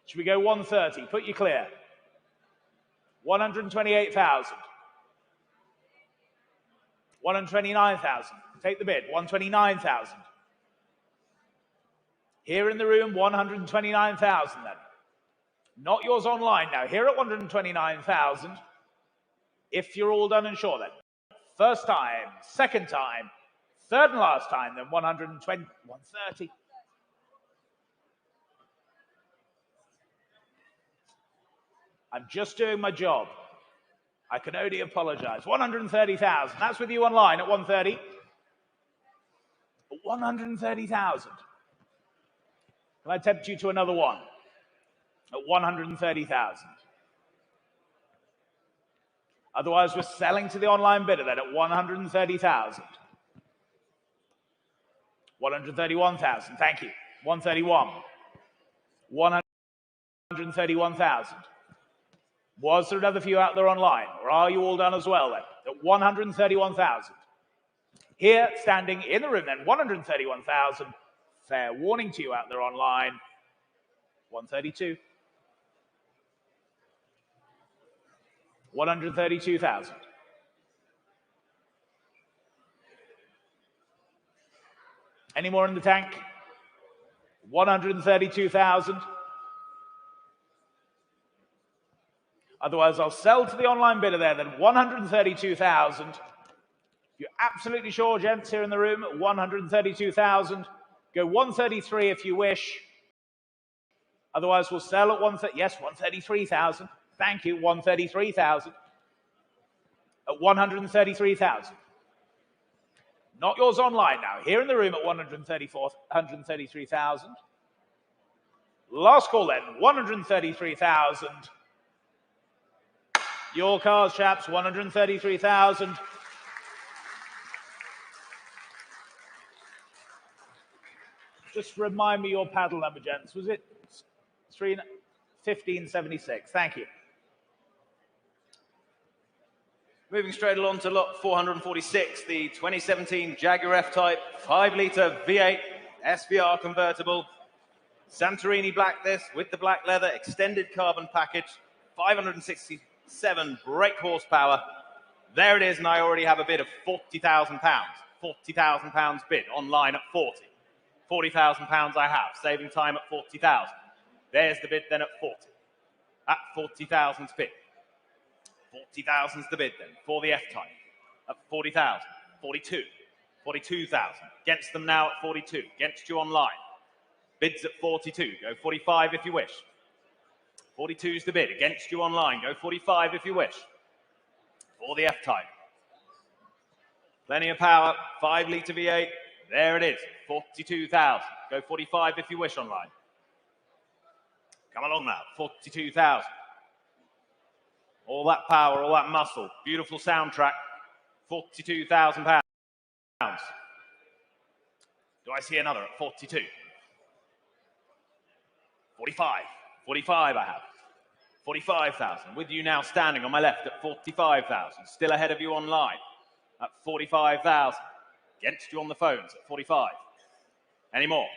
Should we go 130? Put you clear. 128,000. 129,000. Take the bid. 129,000. Here in the room, 129,000 then. Not yours online now. Here at 129,000. If you're all done and sure then. First time, second time, third and last time, then 120, 130. I'm just doing my job. I can only apologize. 130,000. That's with you online at 130. 130,000. Can I tempt you to another one? At 130,000. Otherwise, we're selling to the online bidder then at 130,000. 131,000. Thank you. 131. 131,000. Was there another few out there online, or are you all done as well then? At 131,000. Here, standing in the room then, 131,000. Fair warning to you out there online. 132. 132,000. Any more in the tank? 132,000. Otherwise, I'll sell to the online bidder there then 132,000. You're absolutely sure, gents, here in the room, 132,000. Go 133 if you wish. Otherwise, we'll sell at 133,000. Thank you, 133,000. At 133,000. Not yours online now. Here in the room at 133,000. Last call then, 133,000. Your cars, chaps, 133,000. Just remind me your paddle number, gents. Was it 1576? Thank you. Moving straight along to lot 446, the 2017 Jaguar F-Type 5-litre V8 SVR convertible. Santorini black this with the black leather, extended carbon package, 567 brake horsepower. There it is, and I already have a bid of £40,000. £40,000 bid online at 40. £40,000 I have, saving time at 40,000. There's the bid then at 40. At 40,000's bid. 40,000's the bid then for the F-Type at 40,000. 42. 42,000. Against them now at 42. Against you online. Bids at 42. Go 45 if you wish. 42's the bid. Against you online. Go 45 if you wish. For the F-Type. Plenty of power. 5-litre V8. There it is. 42,000. Go 45 if you wish online. Come along now. 42,000. All that power, all that muscle. Beautiful soundtrack. £42,000. Do I see another at 42? 45. 45 I have. 45,000. With you now standing on my left at 45,000. Still ahead of you online at 45,000. Against you on the phones at 45. Any more?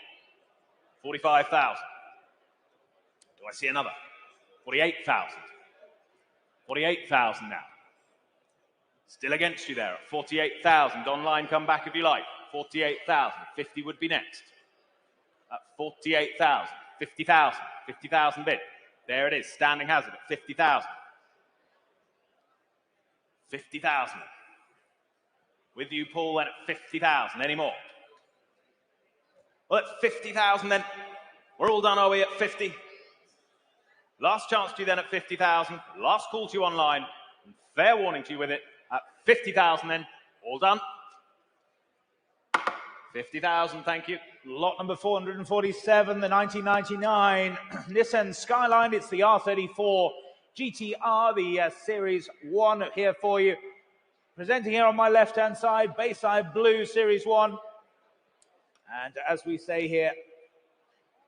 45,000. Do I see another? 48,000. 48,000 now. Still against you there at 48,000. Online, come back if you like. 48,000. 50 would be next. At 48,000. 50,000. 50,000 bid. There it is. Standing hazard at 50,000. 50,000. With you, Paul, then at 50,000. Any more? Well, at 50,000 then. We're all done, are we, at 50? Last chance to you then at 50,000. Last call to you online. And fair warning to you with it at 50,000 then. All done. 50,000, thank you. Lot number 447, the 1999 Nissan Skyline. It's the R34 GTR, the Series 1 here for you. Presenting here on my left-hand side, Bayside Blue Series 1. And as we say here,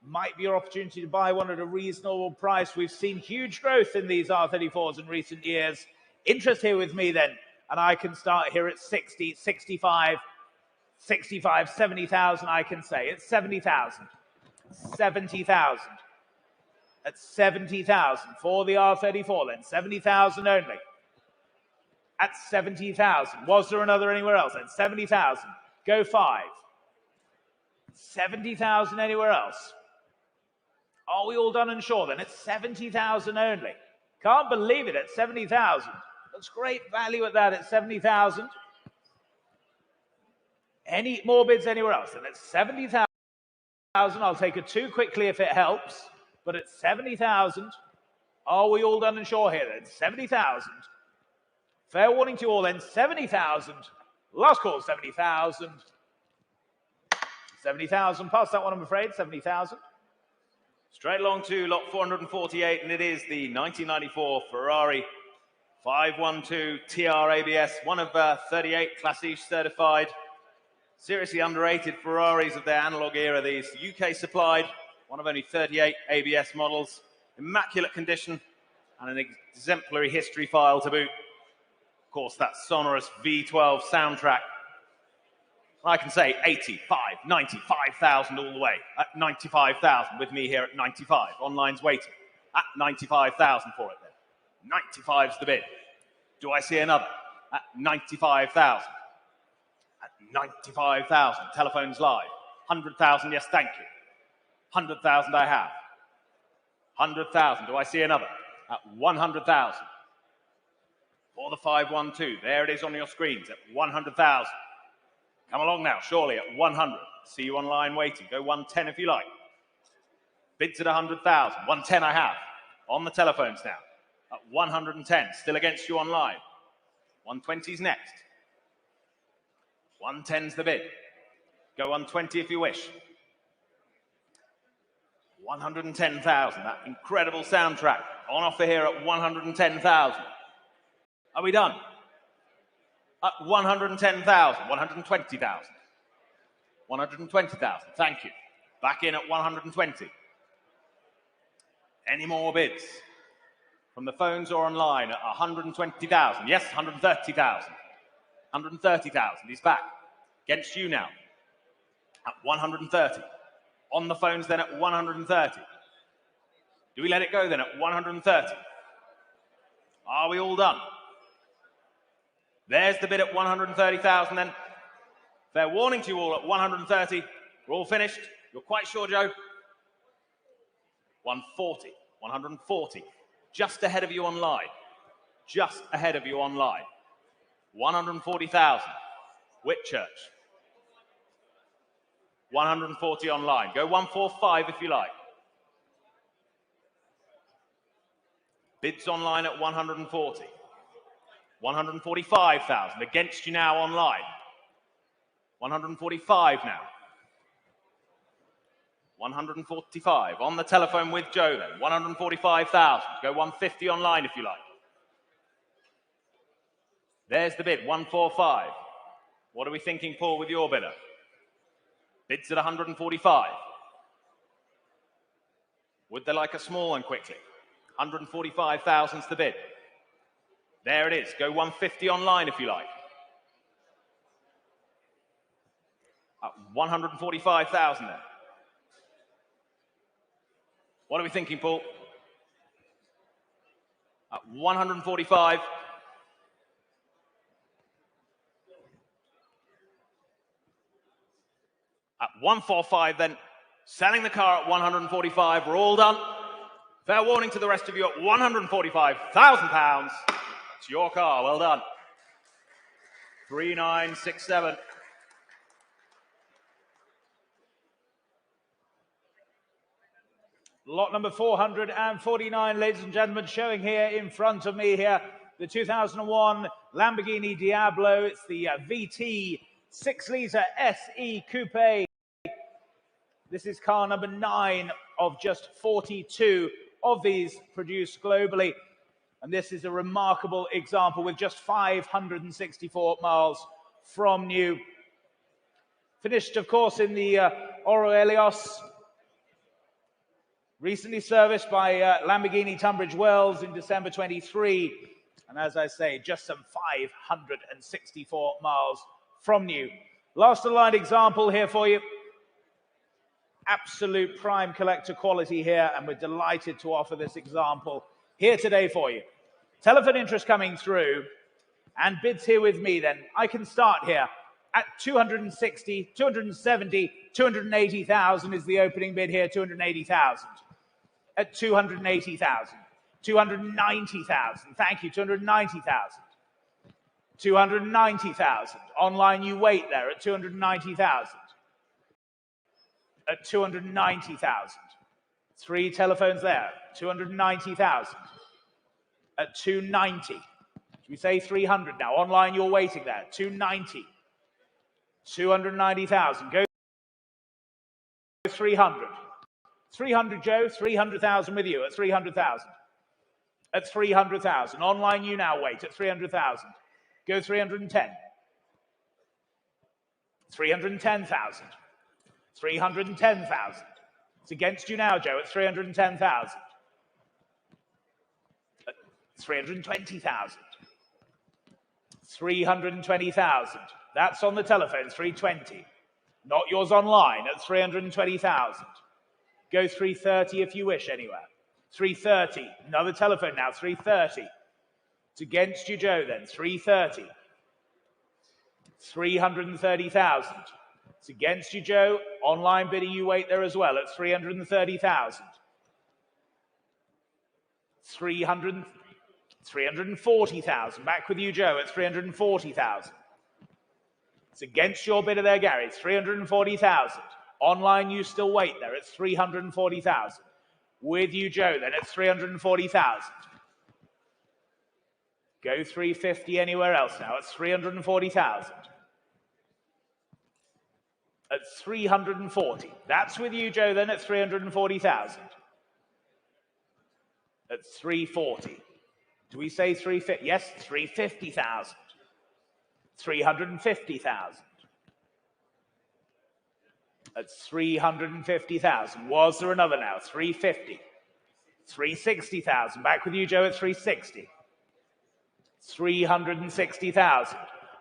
might be your opportunity to buy one at a reasonable price. We've seen huge growth in these R34s in recent years. Interest here with me then, and I can start here at 60, 65, 65, 70,000, I can say. It's 70,000. 70,000. At 70,000 for the R34 then. 70,000 only. At 70,000. Was there another anywhere else? At 70,000. Go 5. 70,000 anywhere else. Are we all done and sure then? It's 70,000 only. Can't believe it at 70,000. That's great value at that at 70,000. Any more bids anywhere else? And at 70,000, I'll take a 2 quickly if it helps. But at 70,000, are we all done and sure here then? 70,000. Fair warning to you all then. 70,000. Last call, 70,000. 70,000. Pass that one, I'm afraid. 70,000. Straight along to lot 448, and it is the 1994 Ferrari 512 TR ABS, one of 38 Class E certified. Seriously underrated Ferraris of their analog era. These UK supplied, one of only 38 ABS models, immaculate condition, and an exemplary history file to boot. Of course, that sonorous V12 soundtrack. I can say 85, 95,000 all the way. At 95,000 with me here at 95. Online's waiting. At 95,000 for it then. 95's the bid. Do I see another? At 95,000. At 95,000. Telephone's live. 100,000, yes, thank you. 100,000 I have. 100,000. Do I see another? At 100,000. For the 512. There it is on your screens at 100,000. Come along now, surely at 100. See you online waiting. Go 110 if you like. Bids at 100,000. 110 I have. On the telephones now. At 110. Still against you online. 120's next. 110's the bid. Go 120 if you wish. 110,000. That incredible soundtrack. On offer here at 110,000. Are we done? At 110,000, 120,000. 120,000, thank you. Back in at 120. Any more bids? From the phones or online at 120,000. Yes, 130,000. 130,000, he's back. Against you now. At 130. On the phones then at 130. Do we let it go then at 130? Are we all done? There's the bid at 130,000 then. Fair warning to you all at 130. We're all finished. You're quite sure, Joe? 140. 140. Just ahead of you online. Just ahead of you online. 140,000. Whitchurch. 140 online. Go 145 if you like. Bids online at 140. 145,000 against you now online. 145 now. 145 on the telephone with Joe then. 145,000. Go 150 online if you like. There's the bid, 145. What are we thinking, Paul, with your bidder? Bids at 145. Would they like a small one quickly? 145,000's the bid. There it is. Go 150 online if you like. 145,000 then. What are we thinking, Paul? 145. At 145 then. Selling the car at 145. We're all done. Fair warning to the rest of you at £145,000. It's your car. Well done. 3967. Lot number 449, ladies and gentlemen, showing here in front of me here, the 2001 Lamborghini Diablo. It's the VT 6-litre SE Coupe. This is car number 9 of just 42 of these produced globally. And this is a remarkable example with just 564 miles from new. Finished, of course, in the Oro Helios. Recently serviced by Lamborghini Tunbridge Wells in December 23. And as I say, just some 564 miles from new. Last aligned example here for you. Absolute prime collector quality here, and we're delighted to offer this example here today for you. Telephone interest coming through, and bids here with me then. I can start here at 260, 270, 280,000 is the opening bid here, 280,000. At 280,000, 290,000, thank you, 290,000. 290,000, online you wait there at 290,000. At 290,000. 3 telephones there, 290,000. At 290. Should we say 300 now? Online you're waiting there, 290. 290,000. Go 300. 300, Joe, 300,000 with you at 300,000. At 300,000. Online you now wait at 300,000. Go 310. 310,000. 310,000. It's against you now, Joe, at 310,000. 320,000. 320,000. That's on the telephone, 320. Not yours online at 320,000. Go 330 if you wish anywhere. 330. Another telephone now, 330. It's against you, Joe, then. 330. 330,000. It's against you, Joe. Online bidding, you wait there as well at 330,000. 340,000. Back with you, Joe, at 340,000. It's against your bidder there, Gary. It's 340,000. Online, you still wait there. It's 340,000. With you, Joe, then it's 340,000. Go 350 anywhere else now. It's 340,000. At 340. That's with you, Joe, then at 340,000. At 340. Do we say 350? Yes, 350,000. 350,000. At 350,000. Was there another now? 350. 360,000. Back with you, Joe, at 360. 360,000.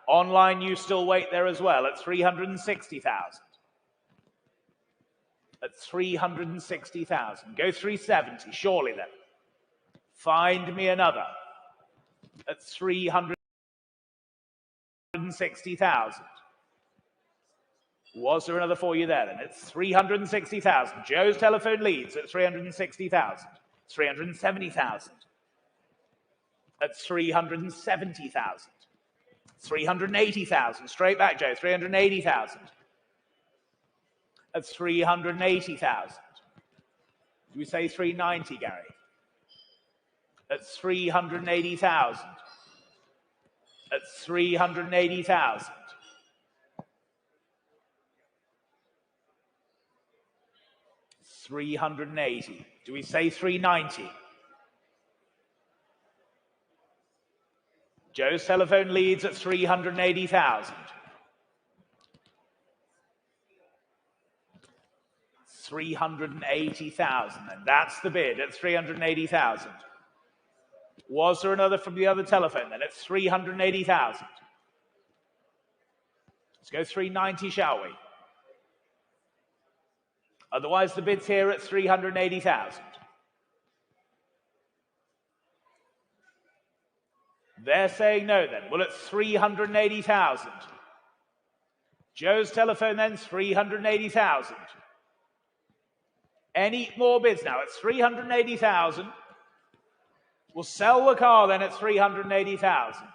Online, you still wait there as well at 360,000. At 360,000. Go 370, surely then. Find me another. At 360,000. Was there another for you there then? It's 360,000. Joe's telephone leads at 360,000. 370,000. At 370,000. 380,000. Straight back, Joe. 380,000. At 380,000. Do we say 390, Gary? At 380,000. At 380,000. 380. Do we say 390? Joe's telephone leads at 380,000. 380,000, and that's the bid at 380,000. Was there another from the other telephone then at 380,000? Let's go 390, shall we? Otherwise, the bid's here at 380,000. They're saying no then. Well, at 380,000. Joe's telephone then, 380,000. Any more bids now at 380,000? We'll sell the car then at 380,000.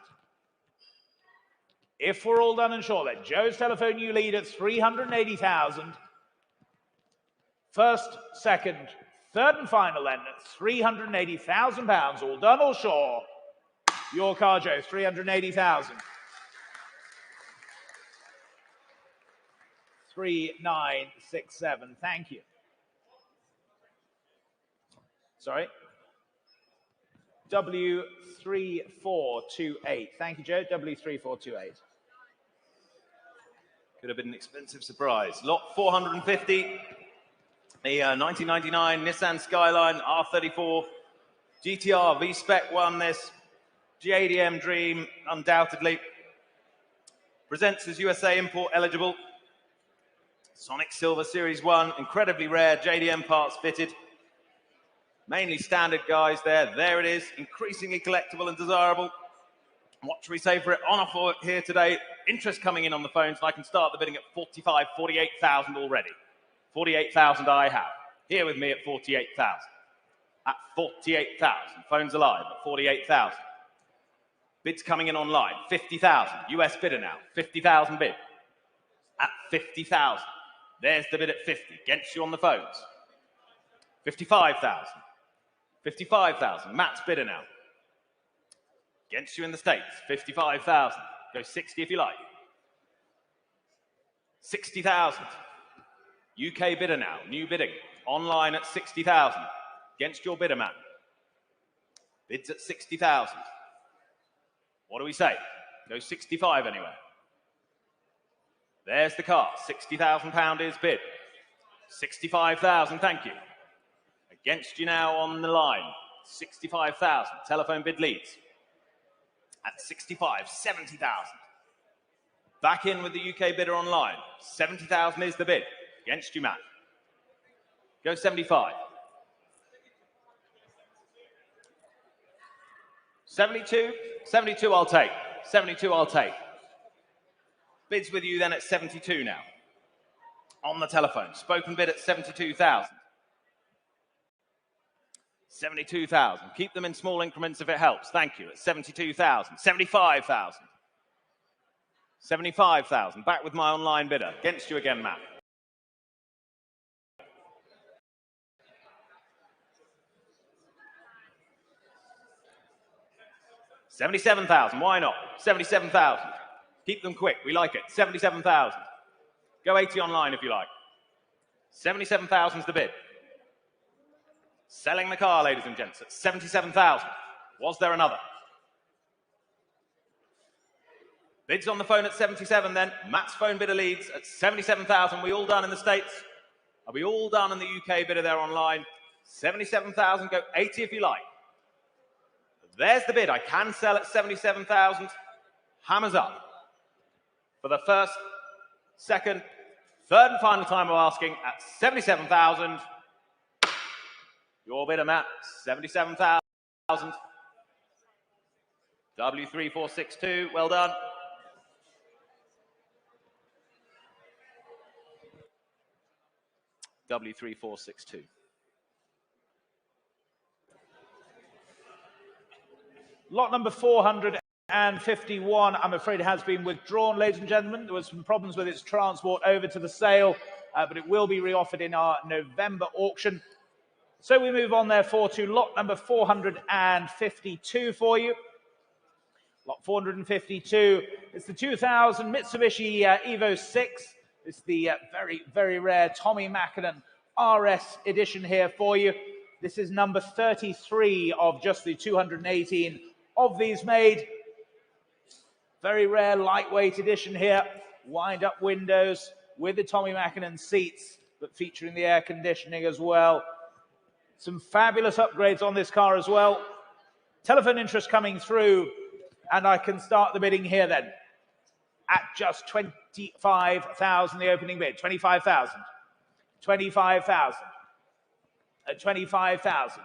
If we're all done and sure then, Joe's telephone, you lead at 380,000. First, second, third and final then at £380,000. All done or sure? Your car, Joe, 380,000. 3967, thank you. Sorry. W3428. Thank you, Joe. W3428. Could have been an expensive surprise. Lot 450. The 1999 Nissan Skyline R34 GTR V-Spec won this. JDM Dream, undoubtedly. Presents as USA import eligible. Sonic Silver Series 1, incredibly rare JDM parts fitted. Mainly standard guys there. There it is, increasingly collectible and desirable. What should we say for it? On offer here today. Interest coming in on the phones, and I can start the bidding at 45, 48,000 already. 48,000 I have. Here with me at 48,000. At 48,000. Phones alive at 48,000. Bids coming in online. 50,000. US bidder now. 50,000 bid. At 50,000. There's the bid at 50. Against you on the phones. 55,000. 55,000. Matt's bidder now. Against you in the States. 55,000. Go 60 if you like. 60,000. UK bidder now. New bidding. Online at 60,000. Against your bidder, Matt. Bids at 60,000. What do we say? Go 65 anyway. There's the car. £60,000 is bid. 65,000, thank you. Against you now on the line. 65,000. Telephone bid leads. At 65, 70,000. Back in with the UK bidder online. 70,000 is the bid. Against you, Matt. Go 75. 72. 72 I'll take. 72 I'll take. Bids with you then at 72 now. On the telephone. Spoken bid at 72,000. 72,000. Keep them in small increments if it helps. Thank you. At 72,000. 75,000. 75,000. Back with my online bidder. Against you again, Matt. $77,000. Why not? 77,000. Keep them quick. We like it. 77,000. Go 80 online if you like. 77,000 is the bid. Selling the car, ladies and gents, at 77,000. Was there another? Bids on the phone at 77 then. Matt's phone bidder leads at 77,000. We all done in the States? Are we all done in the UK bidder there online? 77,000. Go 80 if you like. There's the bid. I can sell at 77,000. Hammers up. For the first, second, third and final time of asking at 77,000. Your bidder, Matt, 77,000. W3462, well done. W3462. Lot number 451, I'm afraid, has been withdrawn, ladies and gentlemen. There were some problems with its transport over to the sale, but it will be reoffered in our November auction. So we move on, therefore, to lot number 452 for you. Lot 452, it's the 2000 Mitsubishi Evo 6. It's the very, very rare Tommy Mackinnon RS edition here for you. This is number 33 of just the 218 of these made. Very rare lightweight edition here. Wind-up windows with the Tommy Mackinnon seats. but featuring the air conditioning as well. Some fabulous upgrades on this car as well. Telephone interest coming through, and I can start the bidding here then. At just 25,000, the opening bid. 25,000. 25,000. At 25,000.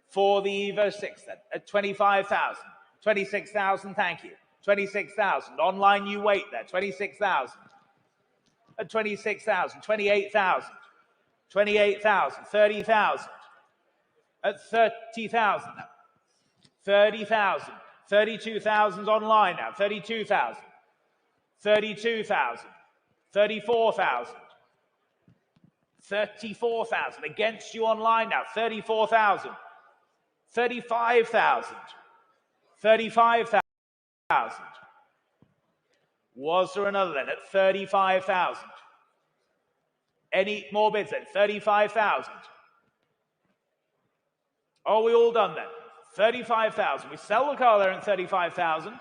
For the Evo 6 then. At 25,000. 26,000, thank you. 26,000. Online, you wait there. 26,000. At 26,000. 28,000. 28,000. 30,000. At 30,000 now. 30,000. 32,000 online now. 32,000. 32,000. 34,000. 34,000. Against you online now. 34,000. 35,000. 35,000. Was there another then at 35,000? Any more bids then? 35,000. Are we all done then? 35,000. We sell the car there at 35,000.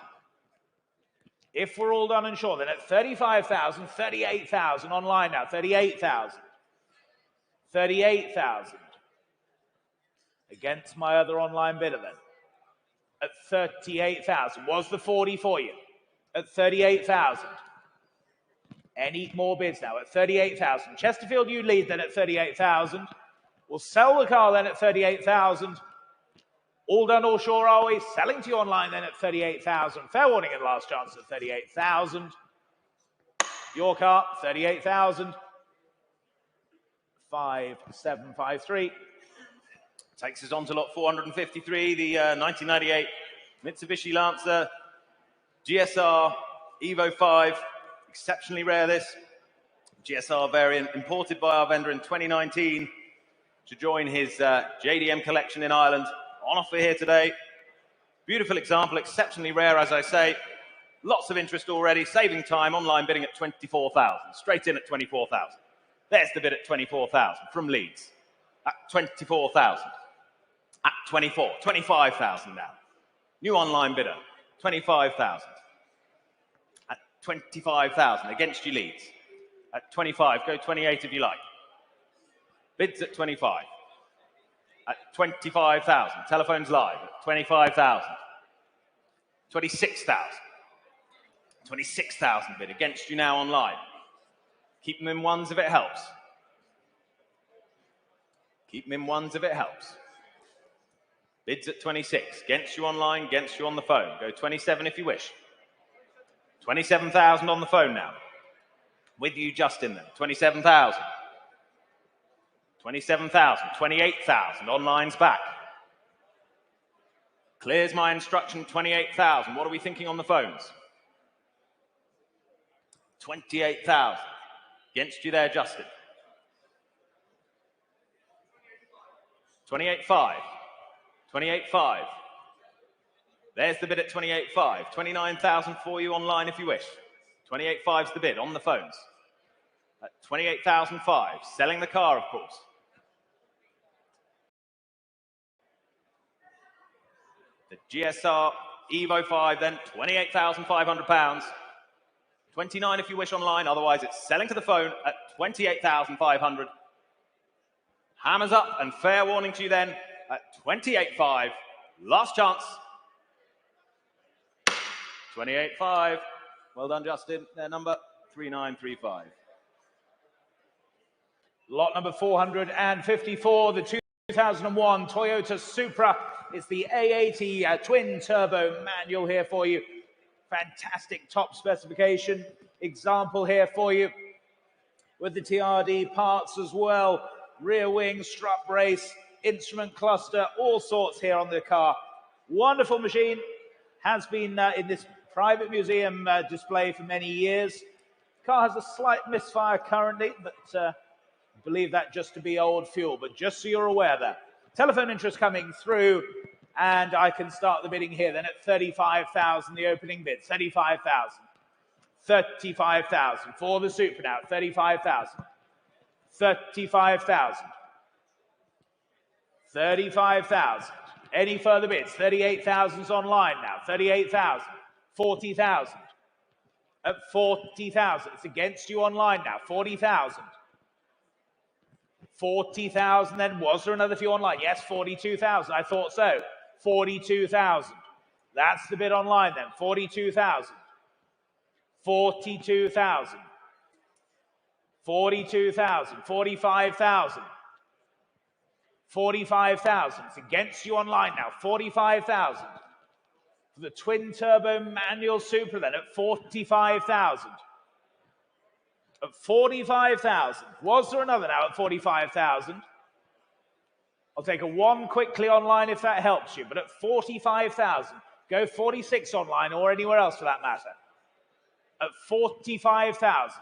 If we're all done and sure, then at 35,000, 38,000 online now. 38,000. 38,000. Against my other online bidder then. At 38,000. Was the 40 for you? At 38,000. Any more bids now? At 38,000. Chesterfield, you lead then at 38,000. We'll sell the car then at 38,000. All done, all sure, are we? Selling to you online then at 38,000. Fair warning and last chance at 38,000. Your car, 38,000. 5753. Takes us on to lot 453, the 1998 Mitsubishi Lancer GSR Evo 5. Exceptionally rare, this GSR variant, imported by our vendor in 2019 to join his JDM collection in Ireland. On offer here today. Beautiful example, exceptionally rare, as I say. Lots of interest already, saving time. Online bidding at 24,000. Straight in at 24,000. There's the bid at 24,000 from Leeds. At 24,000. At 24, 25,000 now. New online bidder, 25,000. At 25,000, against you Leeds. At 25, go 28 if you like. Bids at 25. At 25,000, telephones live at 25,000. 26,000. 26,000 bid against you now online. Keep them in ones if it helps. Keep them in ones if it helps. Bids at 26. Against you online, against you on the phone. Go 27 if you wish. 27,000 on the phone now. With you, Justin, then. 27,000. 27,000. 28,000. Online's back. Clears my instruction, 28,000. What are we thinking on the phones? 28,000. Against you there, Justin. 28.5. 28.5. There's the bid at 28.5. 29,000 for you online if you wish. 28.5's the bid on the phones. At 28,005. Selling the car, of course. The GSR Evo 5 then, £28,500. 29 if you wish online, otherwise it's selling to the phone at 28,500. Hammers up and fair warning to you then at 28.5. Last chance. 28.5. Well done, Justin. Their number 3935. Lot number 454, the 2001 Toyota Supra. It's the A80 twin turbo manual here for you. Fantastic top specification. Example here for you with the TRD parts as well. Rear wing, strut brace, instrument cluster, all sorts here on the car. Wonderful machine. Has been in this private museum display for many years. The car has a slight misfire currently, but I believe that just to be old fuel. But just so you're aware there. Telephone interest coming through, and I can start the bidding here then at 35,000, the opening bid, 35,000. 35,000 for the Supra now, 35,000. 35,000. 35,000. Any further bids? 38,000's online now, 38,000. 40,000. At 40,000, it's against you online now, 40,000. 40,000 then. Was there another for you online? Yes, 42,000. I thought so. 42,000. That's the bid online then. 42,000. 42,000. 42,000. 45,000. 45,000. It's against you online now. 45,000. For the twin turbo manual Supra then at 45,000. At 45,000. Was there another now at 45,000? I'll take a one quickly online if that helps you, but at 45,000, go 46 online or anywhere else for that matter. At 45,000.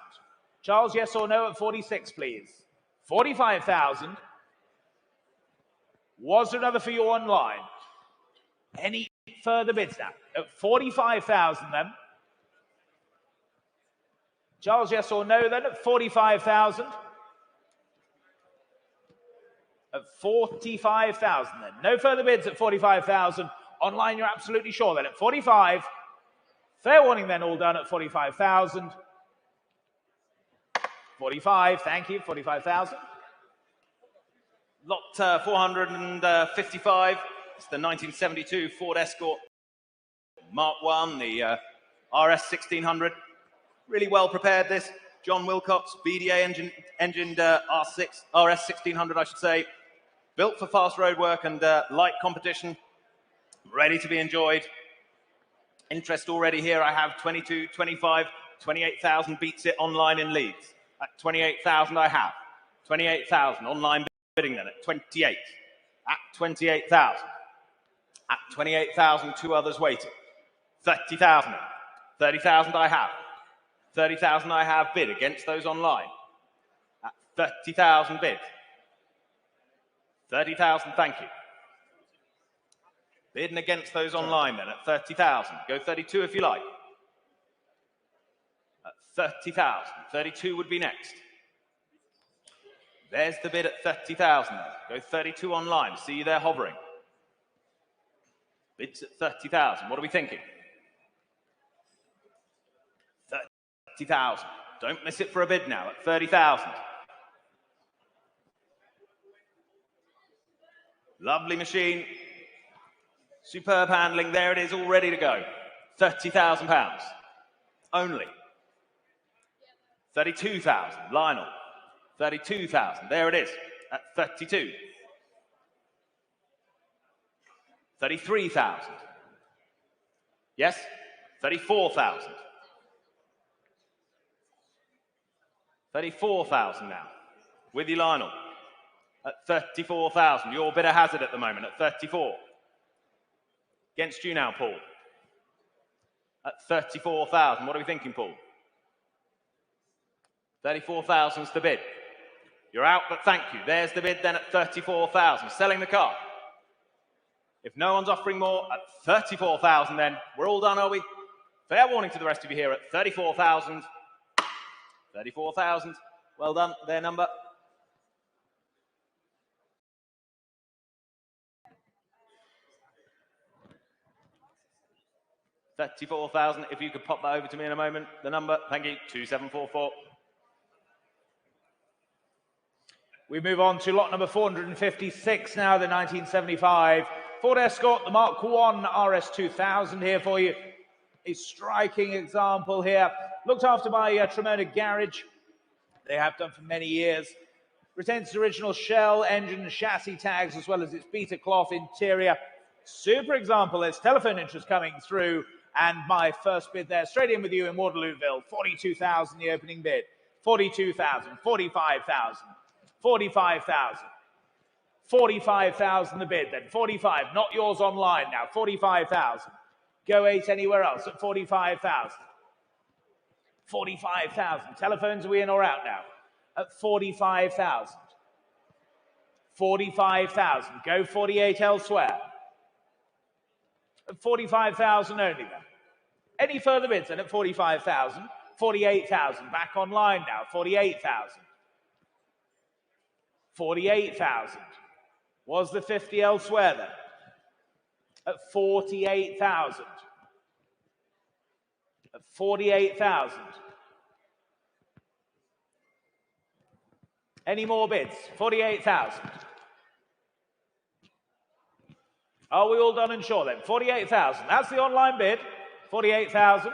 Charles, yes or no at 46, please? 45,000. Was there another for you online? Any further bids now? At 45,000 then. Charles, yes or no then at 45,000? At 45,000 then. No further bids at 45,000. Online, you're absolutely sure then at 45. Fair warning then, all done at 45,000. 45, thank you, 45,000. Lot 455. It's the 1972 Ford Escort Mark 1, the RS 1600. Really well prepared this. John Wilcox, BDA engined RS 1600, I should say. Built for fast road work and light competition. Ready to be enjoyed. Interest already here. I have 22, 25, 28,000 beats it online in leads. At 28,000 I have. 28,000 online bidding then at 28. At 28,000. At 28,000, two others waiting. 30,000. 30,000 I have. 30,000 I have bid against those online. At 30,000 bid. 30,000, thank you. Bidding against those online then at 30,000. Go 32 if you like. At 30,000. 32 would be next. There's the bid at 30,000 then. Go 32 online. See you there hovering. Bids at 30,000. What are we thinking? 30,000. Don't miss it for a bid now at 30,000. Lovely machine. Superb handling. There it is, all ready to go. £30,000. Only. 32,000. Lionel. 32,000. There it is at 32. 33,000. Yes? 34,000. 34,000 now. With you, Lionel. At 34,000. Your bidder has it at the moment at 34. Against you now, Paul. At 34,000. What are we thinking, Paul? 34,000's the bid. You're out, but thank you. There's the bid then at 34,000. Selling the car. If no one's offering more, at 34,000 then. We're all done, are we? Fair warning to the rest of you here at 34,000. 34,000. Well done, their number. $34,000. If you could pop that over to me in a moment. The number, thank you, 2744. We move on to lot number 456 now, the 1975 Ford Escort, the Mark 1 RS 2000 here for you. A striking example here. Looked after by Tremona Garage. They have done for many years. Retains its original shell, engine, and chassis tags, as well as its beta cloth interior. Super example. There's telephone interest coming through. And my first bid there, straight in with you in Waterlooville. 42,000, the opening bid. 42,000, 45,000, 45,000. 45,000 the bid then. 45, not yours online now. 45,000. Go 8 anywhere else at 45,000. 45,000. Telephones, are we in or out now? At 45,000. 45,000. Go 48 elsewhere. At 45,000 only then. Any further bids then at 45,000? 48,000. Back online now. 48,000. 48,000. Was the 50 elsewhere then? At 48,000. At 48,000. Any more bids? 48,000. Are we all done and sure then? 48,000. That's the online bid. 48,000.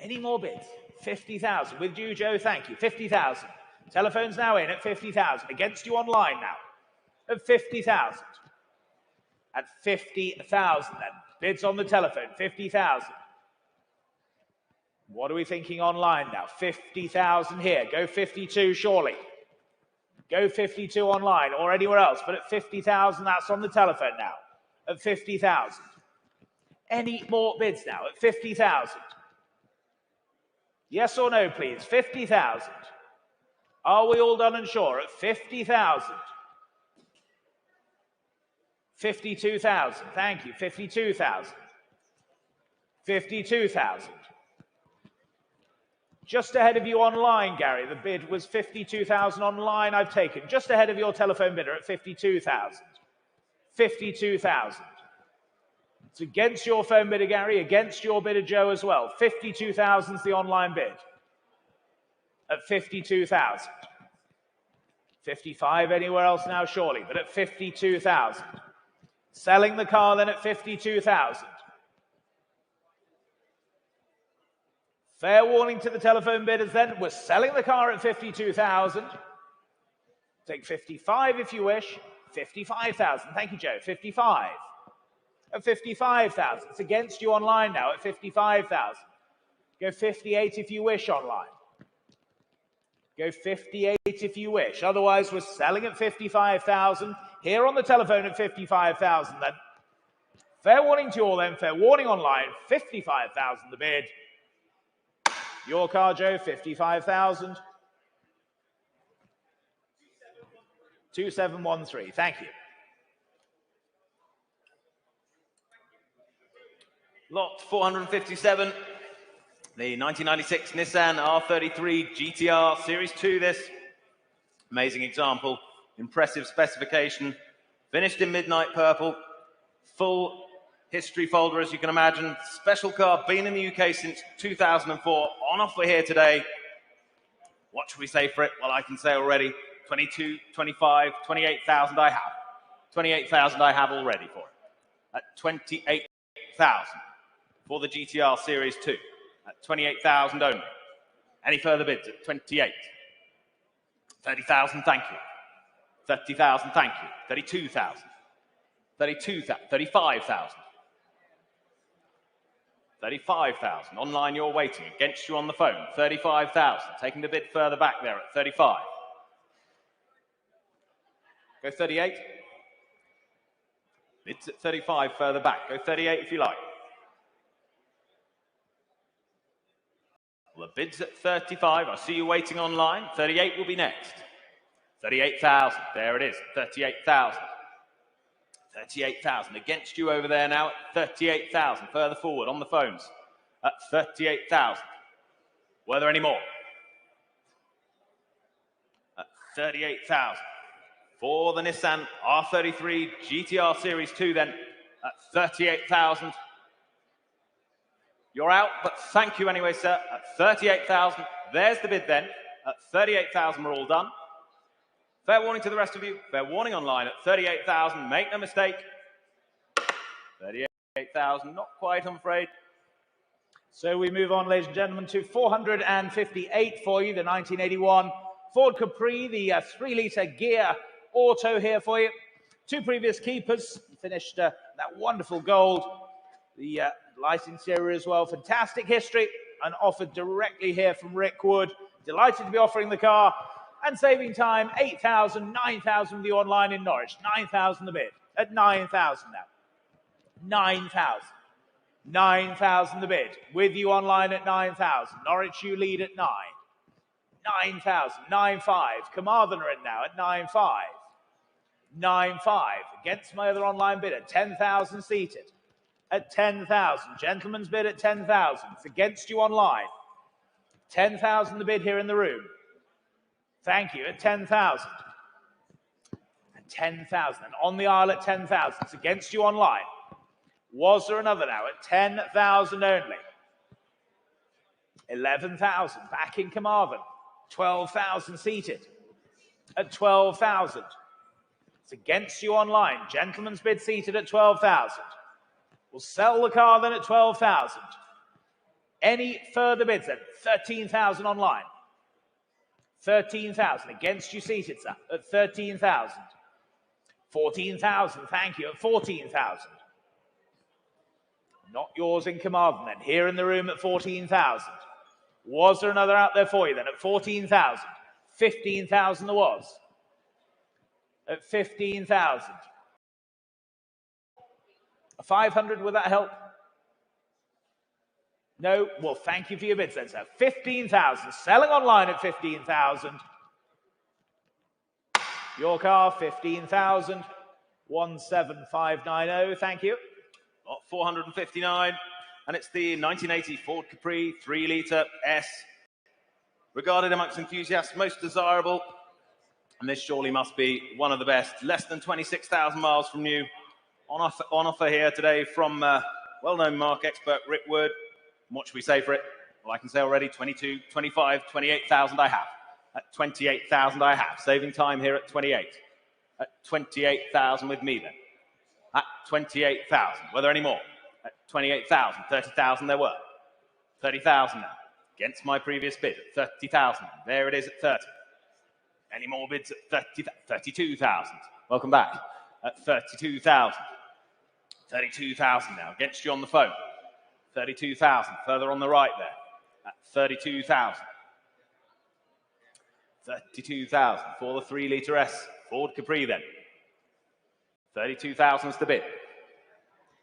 Any more bids? 50,000. With you, Joe, thank you. 50,000. Telephone's now in at 50,000. Against you online now at 50,000. At 50,000 then. Bids on the telephone, 50,000. What are we thinking online now? 50,000 here. Go 52 surely. Go 52 online or anywhere else. But at 50,000, that's on the telephone now. At 50,000. Any more bids now at 50,000? Yes or no, please? 50,000. Are we all done and sure at 50,000? 52,000. Thank you. 52,000. 52,000. Just ahead of you online, Gary. The bid was 52,000 online. I've taken just ahead of your telephone bidder at 52,000. 52,000. It's against your phone bidder, Gary, against your bidder, Joe, as well. 52,000 is the online bid. At 52,000. 55 anywhere else now, surely, but at 52,000. Selling the car then at 52,000. Fair warning to the telephone bidders then. We're selling the car at 52,000. Take 55 if you wish. 55,000. Thank you, Joe. 55. At 55,000. It's against you online now at 55,000. Go 58 if you wish online. Go 58 if you wish. Otherwise, we're selling at 55,000. Here on the telephone at 55,000 then. Fair warning to you all then. Fair warning online. 55,000 the bid. Your car, Joe, 55,000. 2713. Thank you. Lot 457. The 1996 Nissan R33 GTR Series 2 this. Amazing example. Impressive specification. Finished in midnight purple. Full history folder, as you can imagine. Special car, been in the UK since 2004. On offer here today. What should we say for it? Well, I can say already 22, 25, 28,000 I have. 28,000 I have already for it. At 28,000 for the GTR Series 2. At 28,000 only. Any further bids at 28? 30,000, thank you. 30,000, thank you. 32,000. 32,000. 35,000. 35,000. Online, you're waiting. Against you on the phone. 35,000. Taking the bid further back there at 35. Go 38. Bids at 35 further back. Go 38 if you like. Well, the bid's at 35. I see you waiting online. 38 will be next. 38,000. There it is. 38,000. 38,000. Against you over there now at 38,000. Further forward on the phones at 38,000. Were there any more? At 38,000. For the Nissan R33 GTR Series 2 then at 38,000. You're out, but thank you anyway, sir. At 38,000. There's the bid then. At 38,000, we're all done. Fair warning to the rest of you. Fair warning online at 38,000. Make no mistake. 38,000. Not quite, I'm afraid. So we move on, ladies and gentlemen, to 458 for you, the 1981 Ford Capri, the 3-litre gear auto here for you. Two previous keepers finished that wonderful gold. The light interior as well. Fantastic history and offered directly here from Rick Wood. Delighted to be offering the car and saving time. 8,000, 9,000 with you online in Norwich. 9,000 the bid. At 9,000 now. 9,000. 9,000 the bid. With you online at 9,000. Norwich, you lead at 9. 9,000. 9,500. Carmarthen are in now at 9,500. 9,500. Against my other online bidder. 10,000 seated. At 10,000. Gentleman's bid at 10,000. It's against you online. 10,000 the bid here in the room. Thank you. At 10,000. At 10,000. And on the aisle at 10,000. It's against you online. Was there another now? At 10,000 only. 11,000. Back in Carmarthen. 12,000 seated at 12,000. It's against you online. Gentleman's bid seated at 12,000. We'll sell the car then at 12,000. Any further bids then? 13,000 online. 13,000 against you seated, sir, at 13,000. 14,000, thank you, at 14,000. Not yours in Carmarthen then, here in the room at 14,000. Was there another out there for you then at 14,000? 15,000 there was. At 15,000. 500, would that help? No? Well, thank you for your bids then, sir. 15,000, selling online at 15,000. Your car, 15,000. 17590, thank you. Lot 459, and it's the 1980 Ford Capri 3-litre S. Regarded amongst enthusiasts, most desirable, and this surely must be one of the best. Less than 26,000 miles from new. On offer here today from well-known marque expert Rick Wood. What should we say for it? Well, I can say already 22, 25, 28,000 I have. At 28,000 I have. Saving time here at 28. At 28,000 with me then. At 28,000. Were there any more? At 28,000. 30,000 there were. 30,000 now. Against my previous bid at 30,000. There it is at 30. Any more bids at 32,000? Welcome back. At 32,000. 32,000 now. Against you on the phone. 32,000. Further on the right there. At 32,000. 32,000 for the 3-litre S. Ford Capri then. 32,000 is the bid.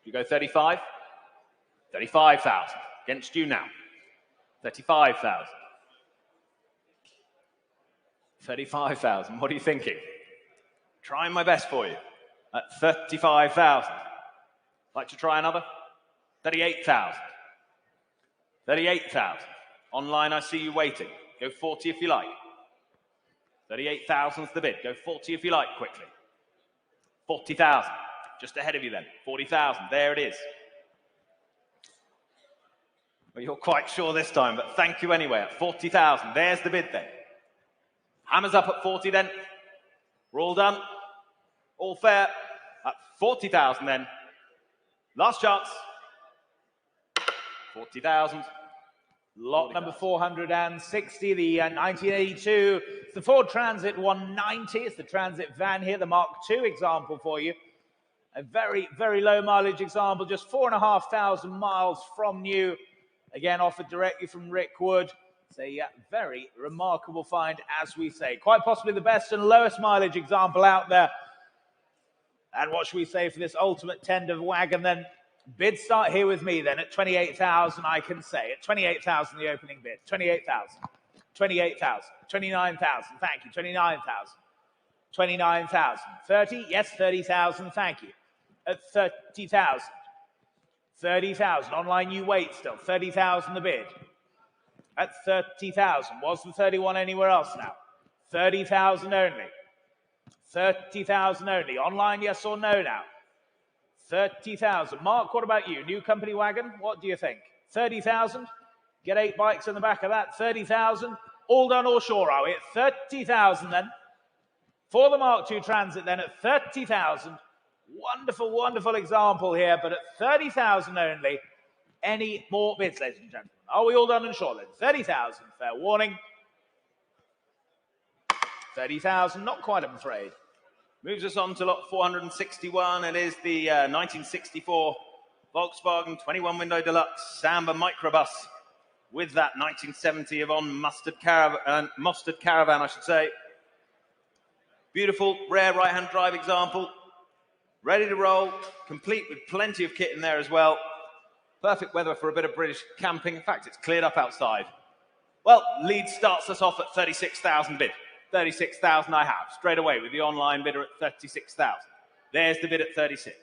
You go 35? 35,000. Against you now. 35,000. 35,000. What are you thinking? Trying my best for you. At 35,000. Like to try another? 38,000. 38,000. Online, I see you waiting. Go 40 if you like. 38,000 is the bid. Go 40 if you like, quickly. 40,000. Just ahead of you then. 40,000. There it is. Well, you're quite sure this time, but thank you anyway. At 40,000. There's the bid then. Hammers up at 40 then. We're all done. All fair. At 40,000 then. Last chance. 40,000. Lot number 460, the 1982. It's the Ford Transit 190. It's the Transit van here, the Mark II example for you. A very, very low mileage example, just 4,500 miles from new. Again, offered directly from Rick Wood. It's a very remarkable find, as we say. Quite possibly the best and lowest mileage example out there. And what should we say for this ultimate tender wagon then? Bid start here with me then at 28,000, I can say. At 28,000, the opening bid. 28,000. 28,000. 29,000. Thank you. 29,000. 29,000. 30? Yes, 30,000. Thank you. At 30,000. 30,000. Online, you wait still. 30,000 the bid. At 30,000. Was the 31 anywhere else now? 30,000 only. 30,000 only. Online, yes or no now? 30,000. Mark, what about you? New company wagon? What do you think? 30,000? Get 8 bikes in the back of that. 30,000. All done, all sure, are we? At 30,000 then. For the Mark II Transit then at 30,000. Wonderful, wonderful example here, but at 30,000 only. Any more bids, ladies and gentlemen? Are we all done and sure then? 30,000. Fair warning. 30,000. Not quite, I'm afraid. Moves us on to lot 461. It is the 1964 Volkswagen 21-window deluxe Samba microbus with that 1970 Yvonne mustard caravan, I should say. Beautiful, rare right-hand drive example. Ready to roll, complete with plenty of kit in there as well. Perfect weather for a bit of British camping. In fact, it's cleared up outside. Well, Leeds starts us off at 36,000 bid. 36,000 I have, straight away with the online bidder at 36,000. There's the bid at 36.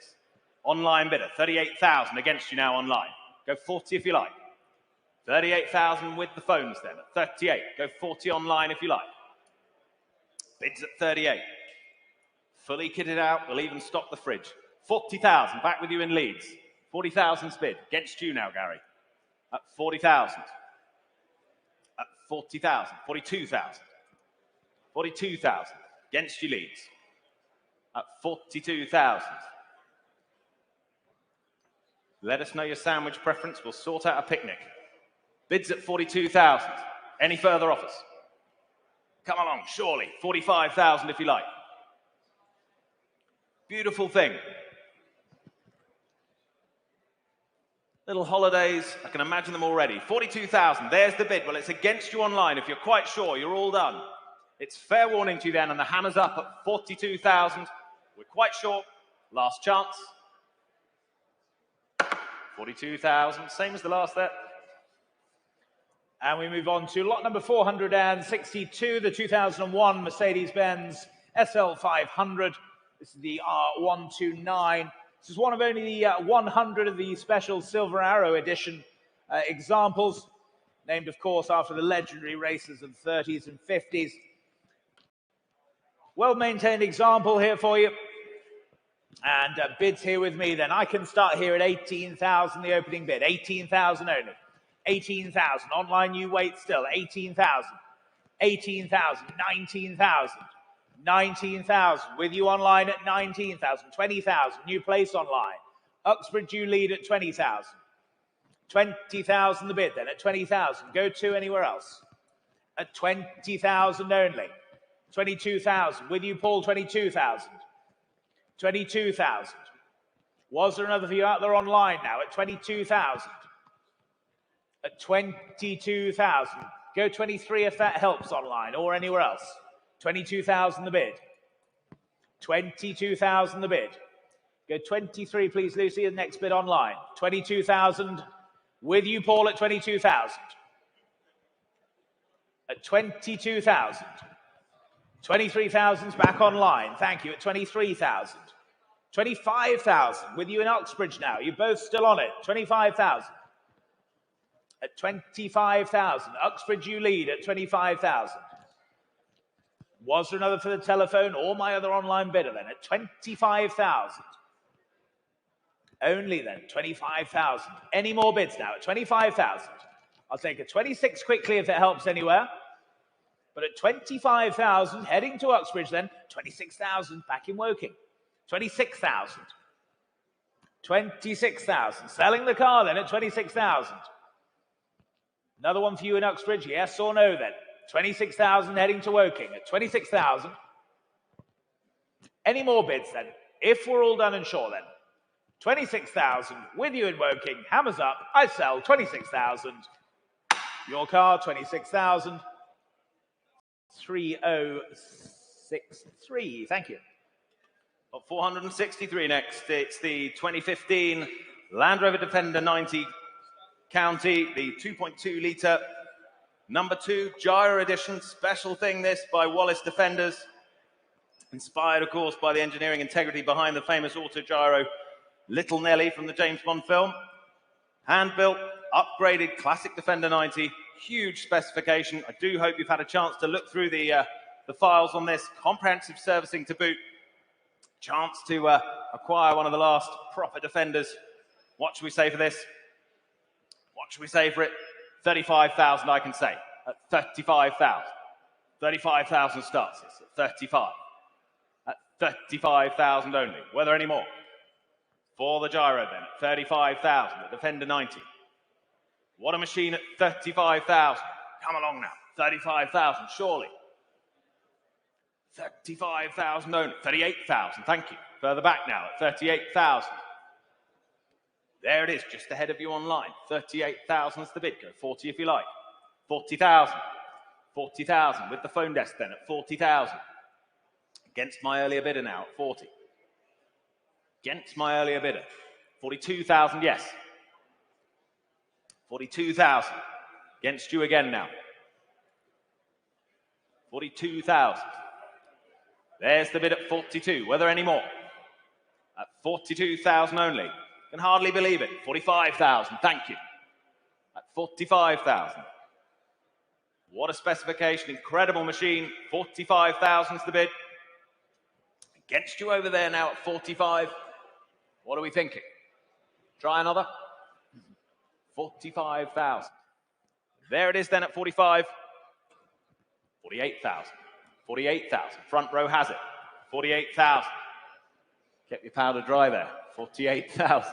Online bidder, 38,000 against you now online. Go 40 if you like. 38,000 with the phones then at 38. Go 40 online if you like. Bids at 38. Fully kitted out, we'll even stock the fridge. 40,000, back with you in Leeds. 40,000 bid, against you now, Gary. At 40,000. at 40,000, 42,000, 42,000. Against you leads at 42,000. Let us know your sandwich preference. We'll sort out a picnic. Bids at 42,000. Any further offers? Come along, surely. 45,000 if you like. Beautiful thing. Little holidays, I can imagine them already. 42,000, there's the bid. Well, it's against you online. If you're quite sure, you're all done. It's fair warning to you then, and the hammer's up at 42,000. We're quite sure. Last chance. 42,000, same as the last there. And we move on to lot number 462, the 2001 Mercedes-Benz SL500. This is the R129. This is one of only the 100 of the special Silver Arrow edition examples, named, of course, after the legendary racers of the 30s and 50s. Well-maintained example here for you. And bids here with me, then. I can start here at 18,000, the opening bid. 18,000 only. 18,000. Online, you wait still. 18,000. 18,000. 19,000. 19,000. With you online at 19,000. 20,000. New place online. Uxbridge, you lead at 20,000. 20,000 the bid then at 20,000. Go to anywhere else. At 20,000 only. 22,000. With you, Paul, 22,000. 22,000. Was there another for you out there online now at 22,000? At 22,000. Go 23 if that helps online or anywhere else. 22,000 the bid. 22,000 the bid. Go 23, please, Lucy, the next bid online. 22,000. With you, Paul, at 22,000. At 22,000. 23,000's back online. Thank you. At 23,000. 25,000. With you in Uxbridge now. You're both still on it. 25,000. At 25,000. Uxbridge, you lead at 25,000. Was there another for the telephone or my other online bidder then? At 25,000. Only then. 25,000. Any more bids now? At 25,000. I'll take a 26 quickly if it helps anywhere. But at 25,000, heading to Uxbridge then, 26,000 back in Woking. 26,000. 26,000. Selling the car then at 26,000. Another one for you in Uxbridge, yes or no then? 26,000 heading to Woking at 26,000. Any more bids then? If we're all done and sure then. 26,000 with you in Woking. Hammers up. I sell 26,000. Your car, 26,000. 3063. Thank you. 463 next. It's the 2015 Land Rover Defender 90 County, the 2.2 litre number 2 gyro edition. Special thing this by Wallace Defenders. Inspired, of course, by the engineering integrity behind the famous auto gyro Little Nelly from the James Bond film. Hand-built, upgraded classic Defender 90. Huge specification. I do hope you've had a chance to look through the files on this. Comprehensive servicing to boot. Chance to acquire one of the last proper Defenders. What should we say for this? What should we say for it? 35,000, I can say. At 35,000. 35,000 starts this at 35. At 35,000 only. Were there any more? For the gyro then, at 35,000, the Defender 90. What a machine at 35,000. Come along now. 35,000, surely. 35,000 only. 38,000, thank you. Further back now at 38,000. There it is, just ahead of you online. 38,000 is the bid. Go 40 if you like. 40,000. 40,000 with the phone desk then at 40,000. Against my earlier bidder now at 40. Against my earlier bidder. 42,000, yes. 42,000. Against you again now. 42,000. There's the bid at 42. Were there any more? At 42,000 only. Can hardly believe it. 45,000. Thank you. At 45,000. What a specification. Incredible machine. 45,000 is the bid. Against you over there now at 45. What are we thinking? Try another. 45,000. There it is then at 45. 48,000. 48,000. Front row has it. 48,000. Kept your powder dry there. 48,000.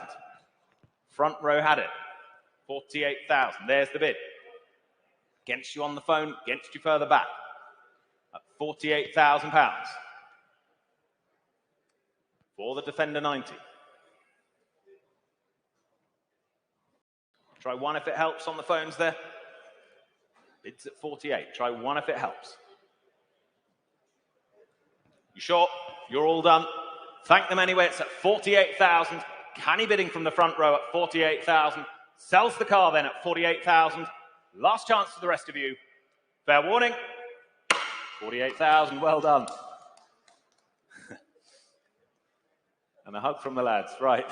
Front row had it. 48,000. There's the bid. Against you on the phone, against you further back. At £48,000. For the Defender 90. Try one if it helps on the phones there. Bids at 48. Try one if it helps. You sure? You're all done. Thank them anyway. It's at 48,000. Canny bidding from the front row at 48,000. Sells the car then at 48,000. Last chance for the rest of you. Fair warning. 48,000. Well done. And a hug from the lads. Right.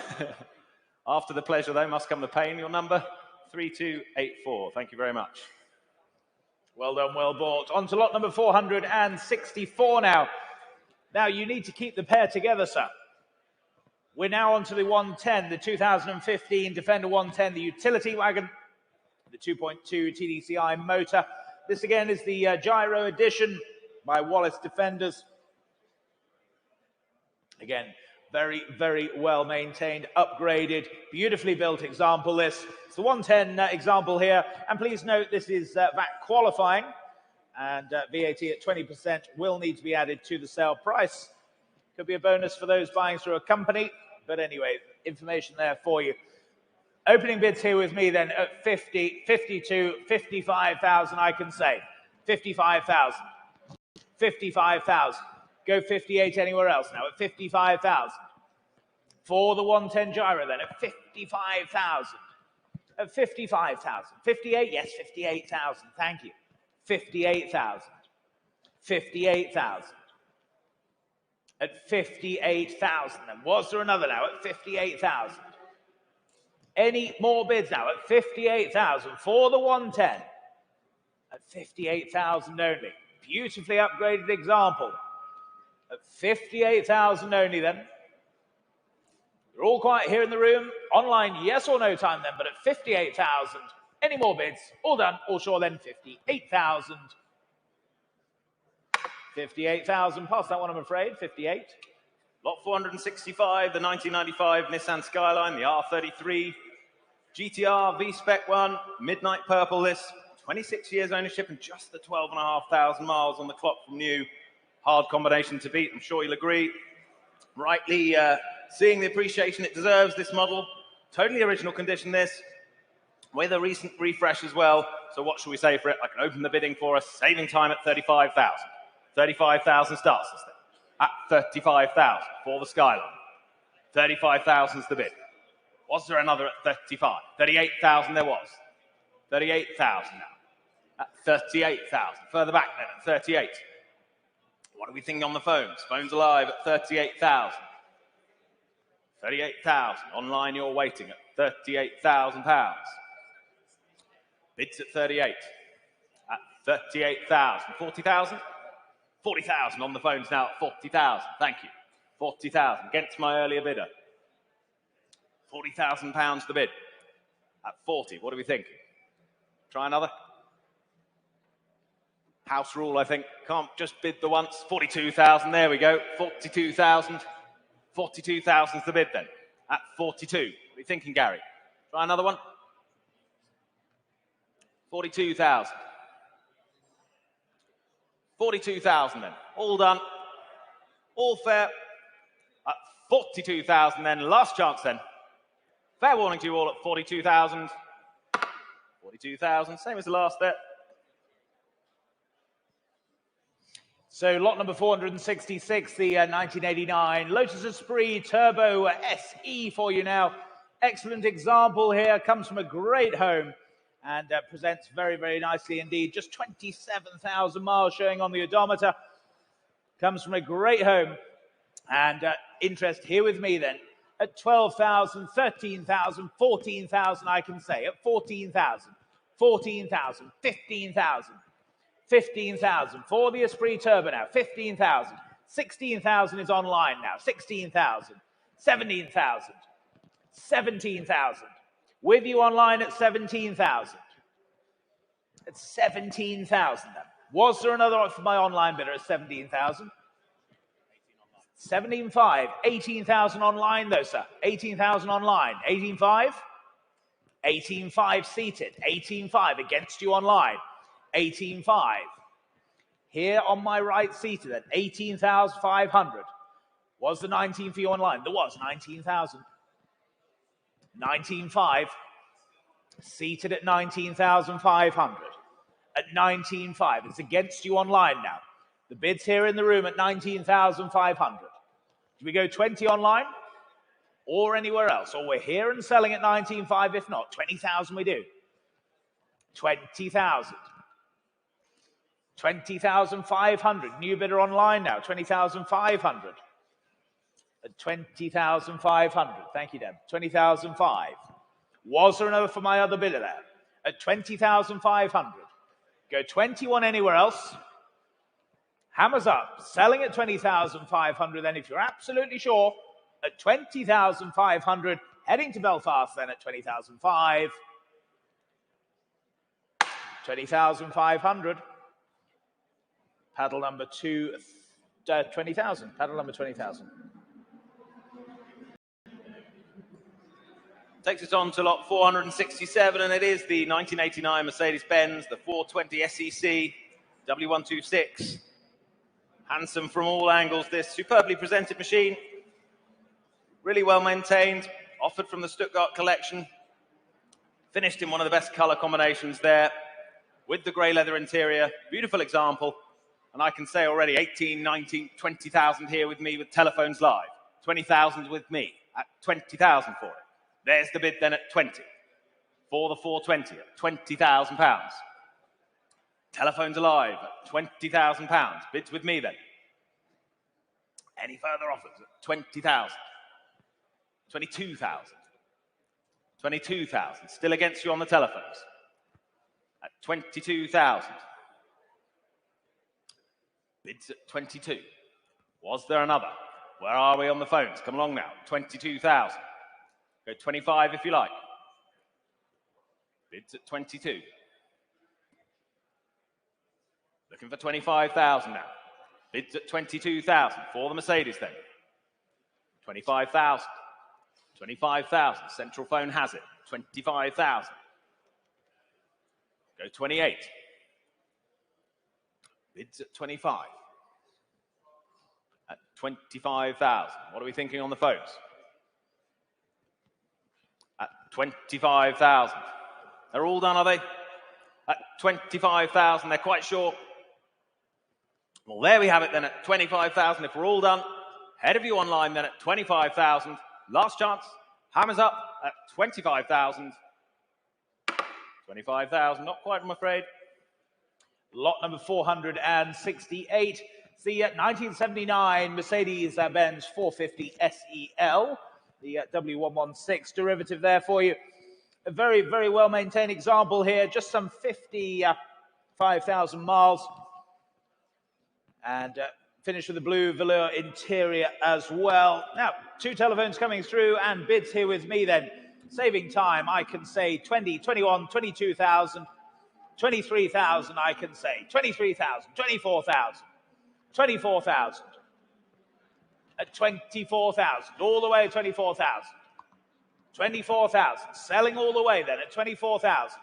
After the pleasure, though, must come the pain. Your number? 3284. Thank you very much. Well done, well bought. On to lot number 464 now. Now, you need to keep the pair together, sir. We're now on to the 110, the 2015 Defender 110, the utility wagon, the 2.2 TDCi motor. This, again, is the Gyro edition by Wallace Defenders. Again, very, very well maintained, upgraded, beautifully built example this. It's the 110 example here. And please note this is VAT qualifying, and VAT at 20% will need to be added to the sale price. Could be a bonus for those buying through a company. But anyway, information there for you. Opening bids here with me then at 50, 52, 55,000, I can say. 55,000. 55,000. Go 58 anywhere else now at 55,000. For the 110 Gyro then at 55,000. At 55,000. 58? Yes, 58,000. Thank you. 58,000. 58,000. At 58,000. And was there another now at 58,000? Any more bids now at 58,000 for the 110? At 58,000 only. Beautifully upgraded example. At 58,000 only then. You're all quiet here in the room. Online, yes or no time then, but at 58,000. Any more bids? All done, all sure then, 58,000. 58,000, past that one I'm afraid, 58. Lot 465, the 1995 Nissan Skyline, the R33, GTR V-Spec 1, Midnight Purple this, 26 years ownership and just the 12,500 miles on the clock from new. Hard combination to beat, I'm sure you'll agree. Rightly seeing the appreciation it deserves, this model. Totally original condition this, with a recent refresh as well. So what should we say for it? I can open the bidding for us, saving time at 35,000. 35,000 starts us then. At 35,000 for the Skyline. 35,000 is the bid. Was there another at 35? 38,000 there was. 38,000 now. At 38,000. Further back then at 38. What are we thinking on the phones? Phones alive at 38,000. 38,000. Online you're waiting at £38,000. Bids at 38. At 38,000. 40,000? 40,000 on the phones now at 40,000. Thank you. 40,000 against my earlier bidder. £40,000 the bid. At 40, what are we thinking? Try another. House rule, I think. Can't just bid the once. 42,000, there we go. 42,000. 42,000 is the bid then. At 42. What are you thinking, Gary? Try another one. 42,000. 42,000 then. All done. All fair. At 42,000 then. Last chance then. Fair warning to you all at 42,000. 42,000. Same as the last there. So lot number 466, the 1989 Lotus Esprit Turbo SE for you now. Excellent example here. Comes from a great home and presents very, very nicely indeed. Just 27,000 miles showing on the odometer. Comes from a great home. And interest here with me then. At 12,000, 13,000, 14,000 I can say. At 14,000, 14,000, 15,000. 15,000 for the Esprit Turbo now, 15,000. 16,000 is online now, 16,000. 17,000. 17,000. With you online at 17,000. At 17,000 then. Was there another one for my online bidder at 17,000? 17.5. 18,000 online though, sir. 18,000 online. 18.5. 18.5 seated. 18.5 against you online. 18.5. Here on my right seated at 18,500. Was the 19 for you online? There was 19,000. 19.5. Seated at 19,500. At 19.5. It's against you online now. The bid's here in the room at 19,500. Do we go 20 online? Or anywhere else? Or we're here and selling at 19.5 if not. 20,000 we do. 20,000. 20,500. New bidder online now. 20,500. At 20,500. Thank you, Deb. 20,005. Was there another for my other bidder there? At 20,500. Go 21 anywhere else. Hammers up. Selling at 20,500 then if you're absolutely sure. At 20,500. Heading to Belfast then at 20,005. 20,500. Paddle number 20,000. Paddle number 20,000. Takes us on to lot 467, and it is the 1989 Mercedes-Benz, the 420 SEC W126. Handsome from all angles, this superbly presented machine. Really well maintained, offered from the Stuttgart collection. Finished in one of the best color combinations there, with the grey leather interior. Beautiful example. And I can say already 18, 19, 20,000 here with me with telephones live. 20,000 with me at 20,000 for it. There's the bid then at 20 for the 420 at £20,000. Telephones alive at £20,000. Bids with me then. Any further offers at 20,000, 22,000, 22,000. Still against you on the telephones at 22,000. Bids at 22. Was there another? Where are we on the phones? Come along now. 22,000. Go 25 if you like. Bids at 22. Looking for 25,000 now. Bids at 22,000 for the Mercedes then. 25,000. 25,000. Central phone has it. 25,000. Go 28. Bids at 25. At 25,000. What are we thinking on the phones? At 25,000. They're all done, are they? At 25,000, they're quite sure. Well, there we have it then at 25,000. If we're all done, head of you online then at 25,000. Last chance. Hammers up at 25,000. 25,000, not quite, I'm afraid. Lot number 468. It's the 1979 Mercedes-Benz 450 SEL, the W116 derivative there for you. A very, very well-maintained example here, just some 55,000 miles. And finished with the blue velour interior as well. Now, two telephones coming through and bids here with me then. Saving time, I can say 20, 21, 22,000, 23,000, I can say 23,000, 24,000, 24,000, at 24,000, all the way at 24,000, 24,000, selling all the way then at 24,000.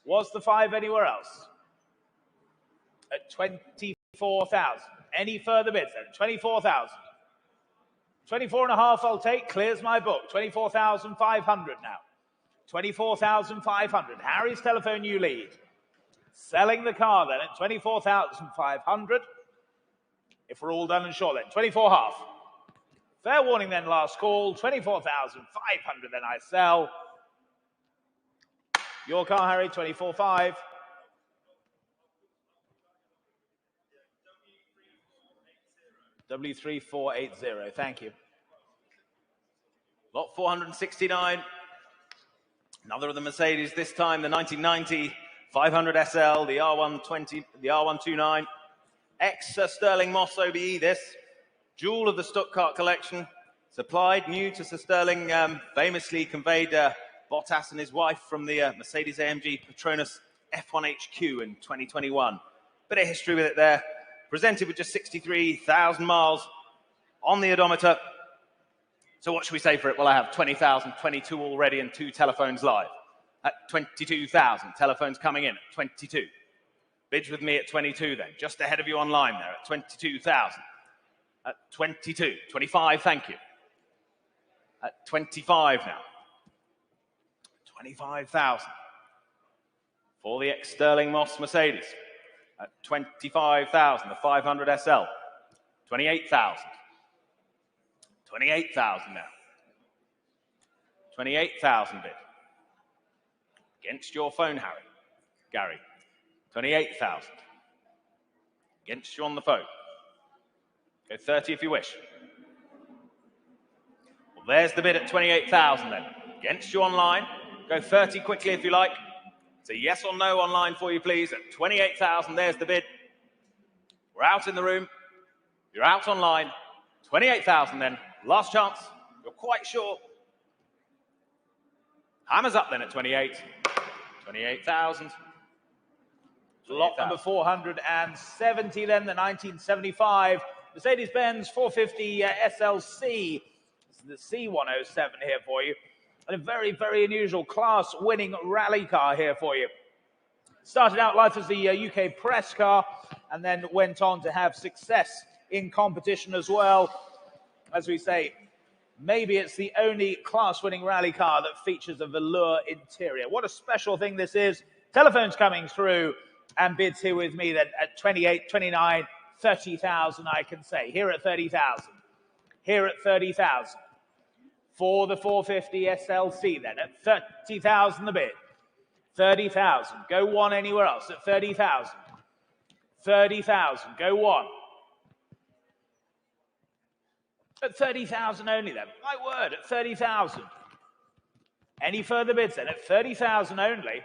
Was the 5 anywhere else? At 24,000. Any further bids then? 24,000. 24.5 I'll take, clears my book. 24,500 now. 24,500. Harry's telephone, you lead. Selling the car then at 24,500. If we're all done and short then, 24.5. Fair warning then, last call. 24,500 then I sell. Your car, Harry, 24.5. W3480, thank you. Lot 469. Another of the Mercedes, this time the 1990 500 SL, the R120, the R129. Ex-Sterling Moss OBE, this. Jewel of the Stuttgart collection. Supplied new to Sir Sterling, famously conveyed Bottas and his wife from the Mercedes-AMG Petronas F1 HQ in 2021. Bit of history with it there. Presented with just 63,000 miles on the odometer. So what should we say for it? Well, I have 20,000, 22 already, and 2 telephones live. At 22,000, telephones coming in at 22. Bids with me at 22 then, just ahead of you online there at 22,000. At 22, 25, thank you. At 25 now. 25,000. For the ex-Sterling Moss Mercedes. At 25,000, the 500 SL. 28,000. 28,000 now. 28,000 bid. Against your phone, Gary. 28,000. Against you on the phone. Go 30 if you wish. Well, there's the bid at 28,000 then. Against you online. Go 30 quickly if you like. It's a yes or no online for you, please. At 28,000, there's the bid. We're out in the room. You're out online. 28,000 then. Last chance. You're quite sure. Hammer's up then at 28. 28,000. Lot number 470 then, the 1975 Mercedes-Benz 450 SLC. This is the C107 here for you. And a very, very unusual class-winning rally car here for you. Started out life as the UK press car and then went on to have success in competition as well. As we say, maybe it's the only class-winning rally car that features a velour interior. What a special thing this is. Telephones coming through and bids here with me then at 28, 29, 30,000 I can say. Here at 30,000. Here at 30,000. For the 450 SLC then at 30,000 the bid. 30,000. Go one anywhere else at 30,000. 30,000. Go one. At 30,000 only then. My word, at 30,000. Any further bids then? At 30,000 only.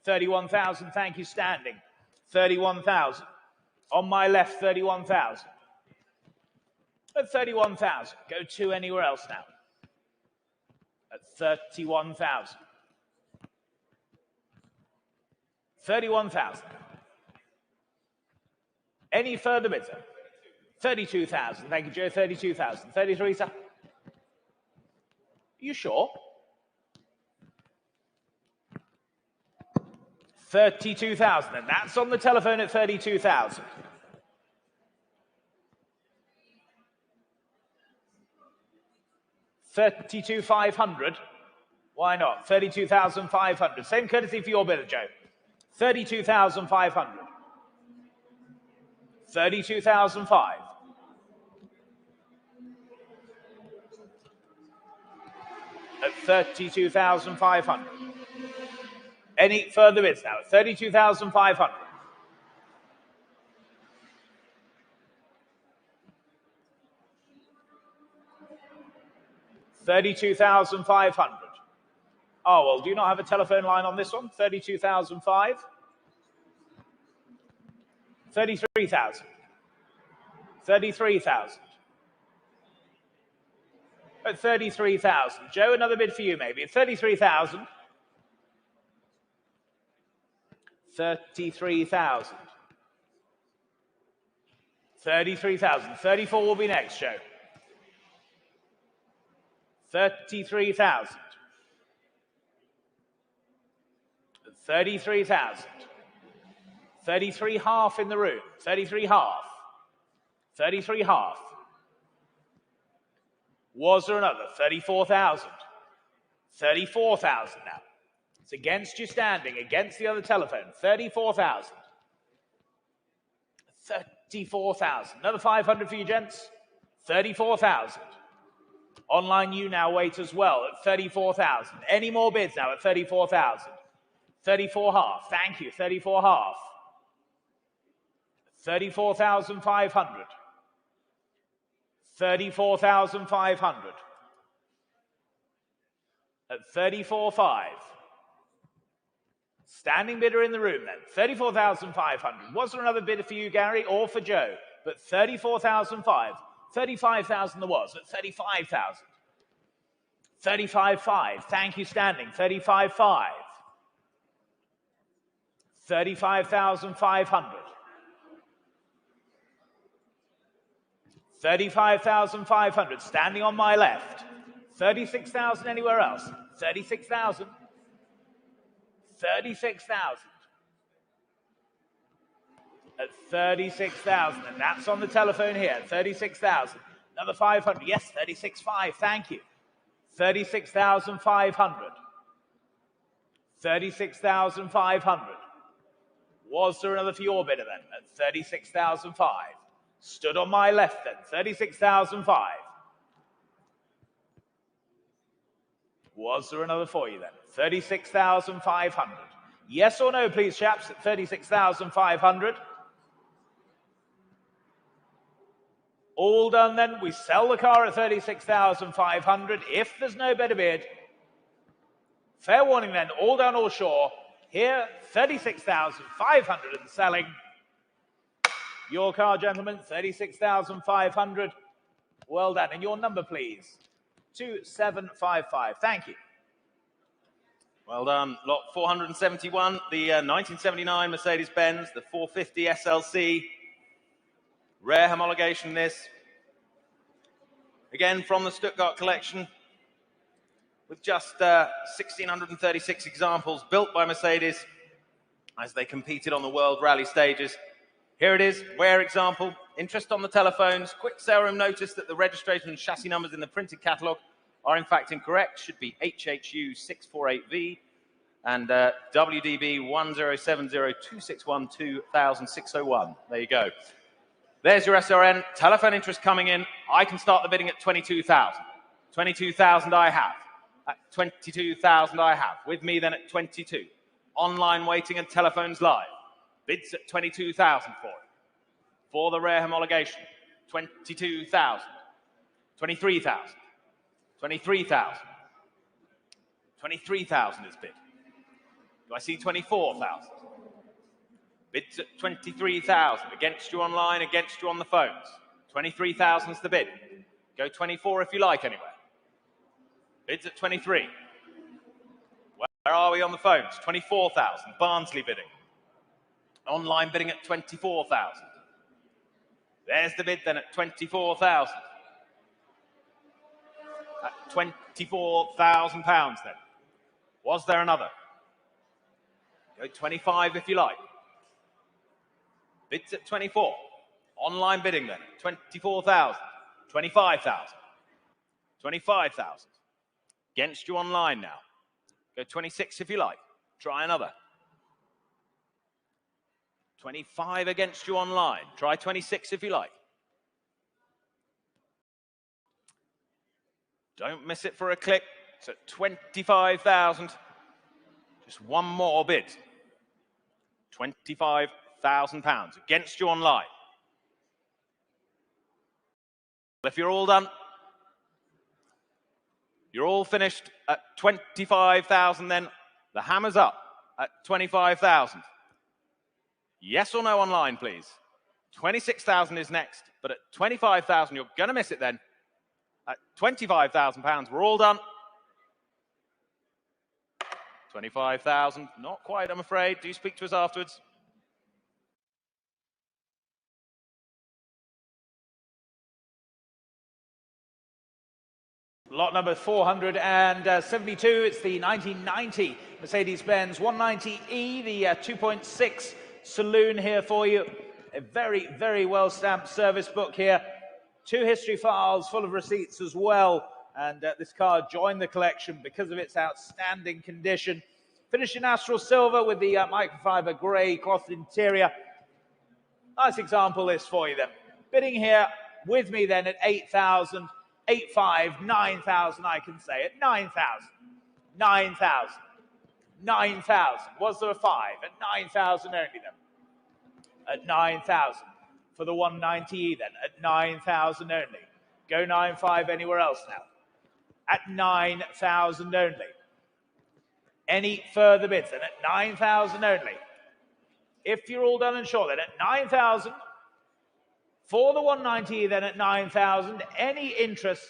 31,000, thank you, standing. 31,000. On my left, 31,000. At 31,000. Go two anywhere else now. At 31,000. 31,000. Any further bids then? 32,000. Thank you, Joe. 32,000. 33,000. Are you sure? 32,000. And that's on the telephone at 32,000. $32,500. Why not? 32,500. Same courtesy for your bidder, Joe. 32,500. 32,005. At 32,500. Any further bids now? 32,500. $32,500. Oh, well, do you not have a telephone line on this one? 32,005. 33,000. 33,000. At 33,000. Joe, another bid for you, maybe. At 33,000. 33,000. 33,000. 34 will be next, Joe. 33,000. 33,000. 33 half in the room. 33 half. 33 half. Was there another? 34,000. 34,000 now. It's against you standing, against the other telephone. 34,000. 34,000. Another 500 for you, gents. 34,000. Online you now wait as well at 34,000. Any more bids now at 34,000? 34 half. Thank you. 34 half. 34,500. 34,500. At 34,500. Standing bidder in the room then. 34,500. Was there another bidder for you, Gary, or for Joe? But 34,500. 35,000 there was at 35,000. 35,500. Thank you, standing. 35,500. 35,500. 35,500, standing on my left. 36,000 anywhere else. 36,000. 36,000. At 36,000, and that's on the telephone here. 36,000. Another 500. Yes, 36,500. Thank you. 36,500. 36,500. Was there another for your bidder then? At 36,500. Stood on my left then. 36,500. Was there another for you then? 36,500. Yes or no, please, chaps, at 36,500. All done then. We sell the car at 36,500. If there's no better bid, fair warning then, all done or sure. Here, 36,500 and selling. Your car, gentlemen, 36,500. Well done. And your number, please. 2755. Thank you. Well done. Lot 471, the 1979 Mercedes-Benz, the 450 SLC. Rare homologation this. Again, from the Stuttgart collection, with just 1,636 examples built by Mercedes as they competed on the World Rally stages. Here it is, rare example. Interest on the telephones. Quick sale room notice that the registration and chassis numbers in the printed catalogue are in fact incorrect. Should be HHU 648V and WDB 10702612,601. There you go. There's your SRN. Telephone interest coming in. I can start the bidding at 22,000. 22,000 I have. At 22,000 I have. With me then at 22. Online waiting and telephones live. Bids at 22,000 for it. For the rare homologation. 22,000. 23,000. 23,000. 23,000 is bid. Do I see 24,000? Bids at 23,000. Against you online, against you on the phones. 23,000 is the bid. Go 24 if you like anywhere. Bids at 23. Where are we on the phones? 24,000. Barnsley bidding. Online bidding at 24,000. There's the bid then at 24,000. At £24,000 then. Was there another? Go 25 if you like. Bids at 24. Online bidding then. 24,000. 25,000. 25,000. Against you online now. Go 26 if you like. Try another. 25 against you online. Try 26 if you like. Don't miss it for a click. It's at 25,000. Just one more bid. £25,000 against you online. If you're all done, you're all finished at 25,000 then. The hammer's up at 25,000. Yes or no online, please. 26,000 is next, but at 25,000, you're going to miss it then. At £25,000, we're all done. 25,000, not quite, I'm afraid. Do speak to us afterwards. Lot number 472, it's the 1990 Mercedes-Benz 190E, the 2.6 saloon here for you. A very, very well-stamped service book here. 2 history files full of receipts as well. And this car joined the collection because of its outstanding condition. Finished in Astral Silver with the microfiber grey cloth interior. Nice example list for you then. Bidding here with me then at 8,000. 8,500, 9,000 I can say, at 9,000, 9,000, 9,000. Was there a 5? At 9,000 only then. At 9,000 for the 190E then, at 9,000 only. Go 9,500 anywhere else now. At 9,000 only. Any further bids then, at 9,000 only. If you're all done and sure then, at 9,000. For the 190 then at 9,000, any interest,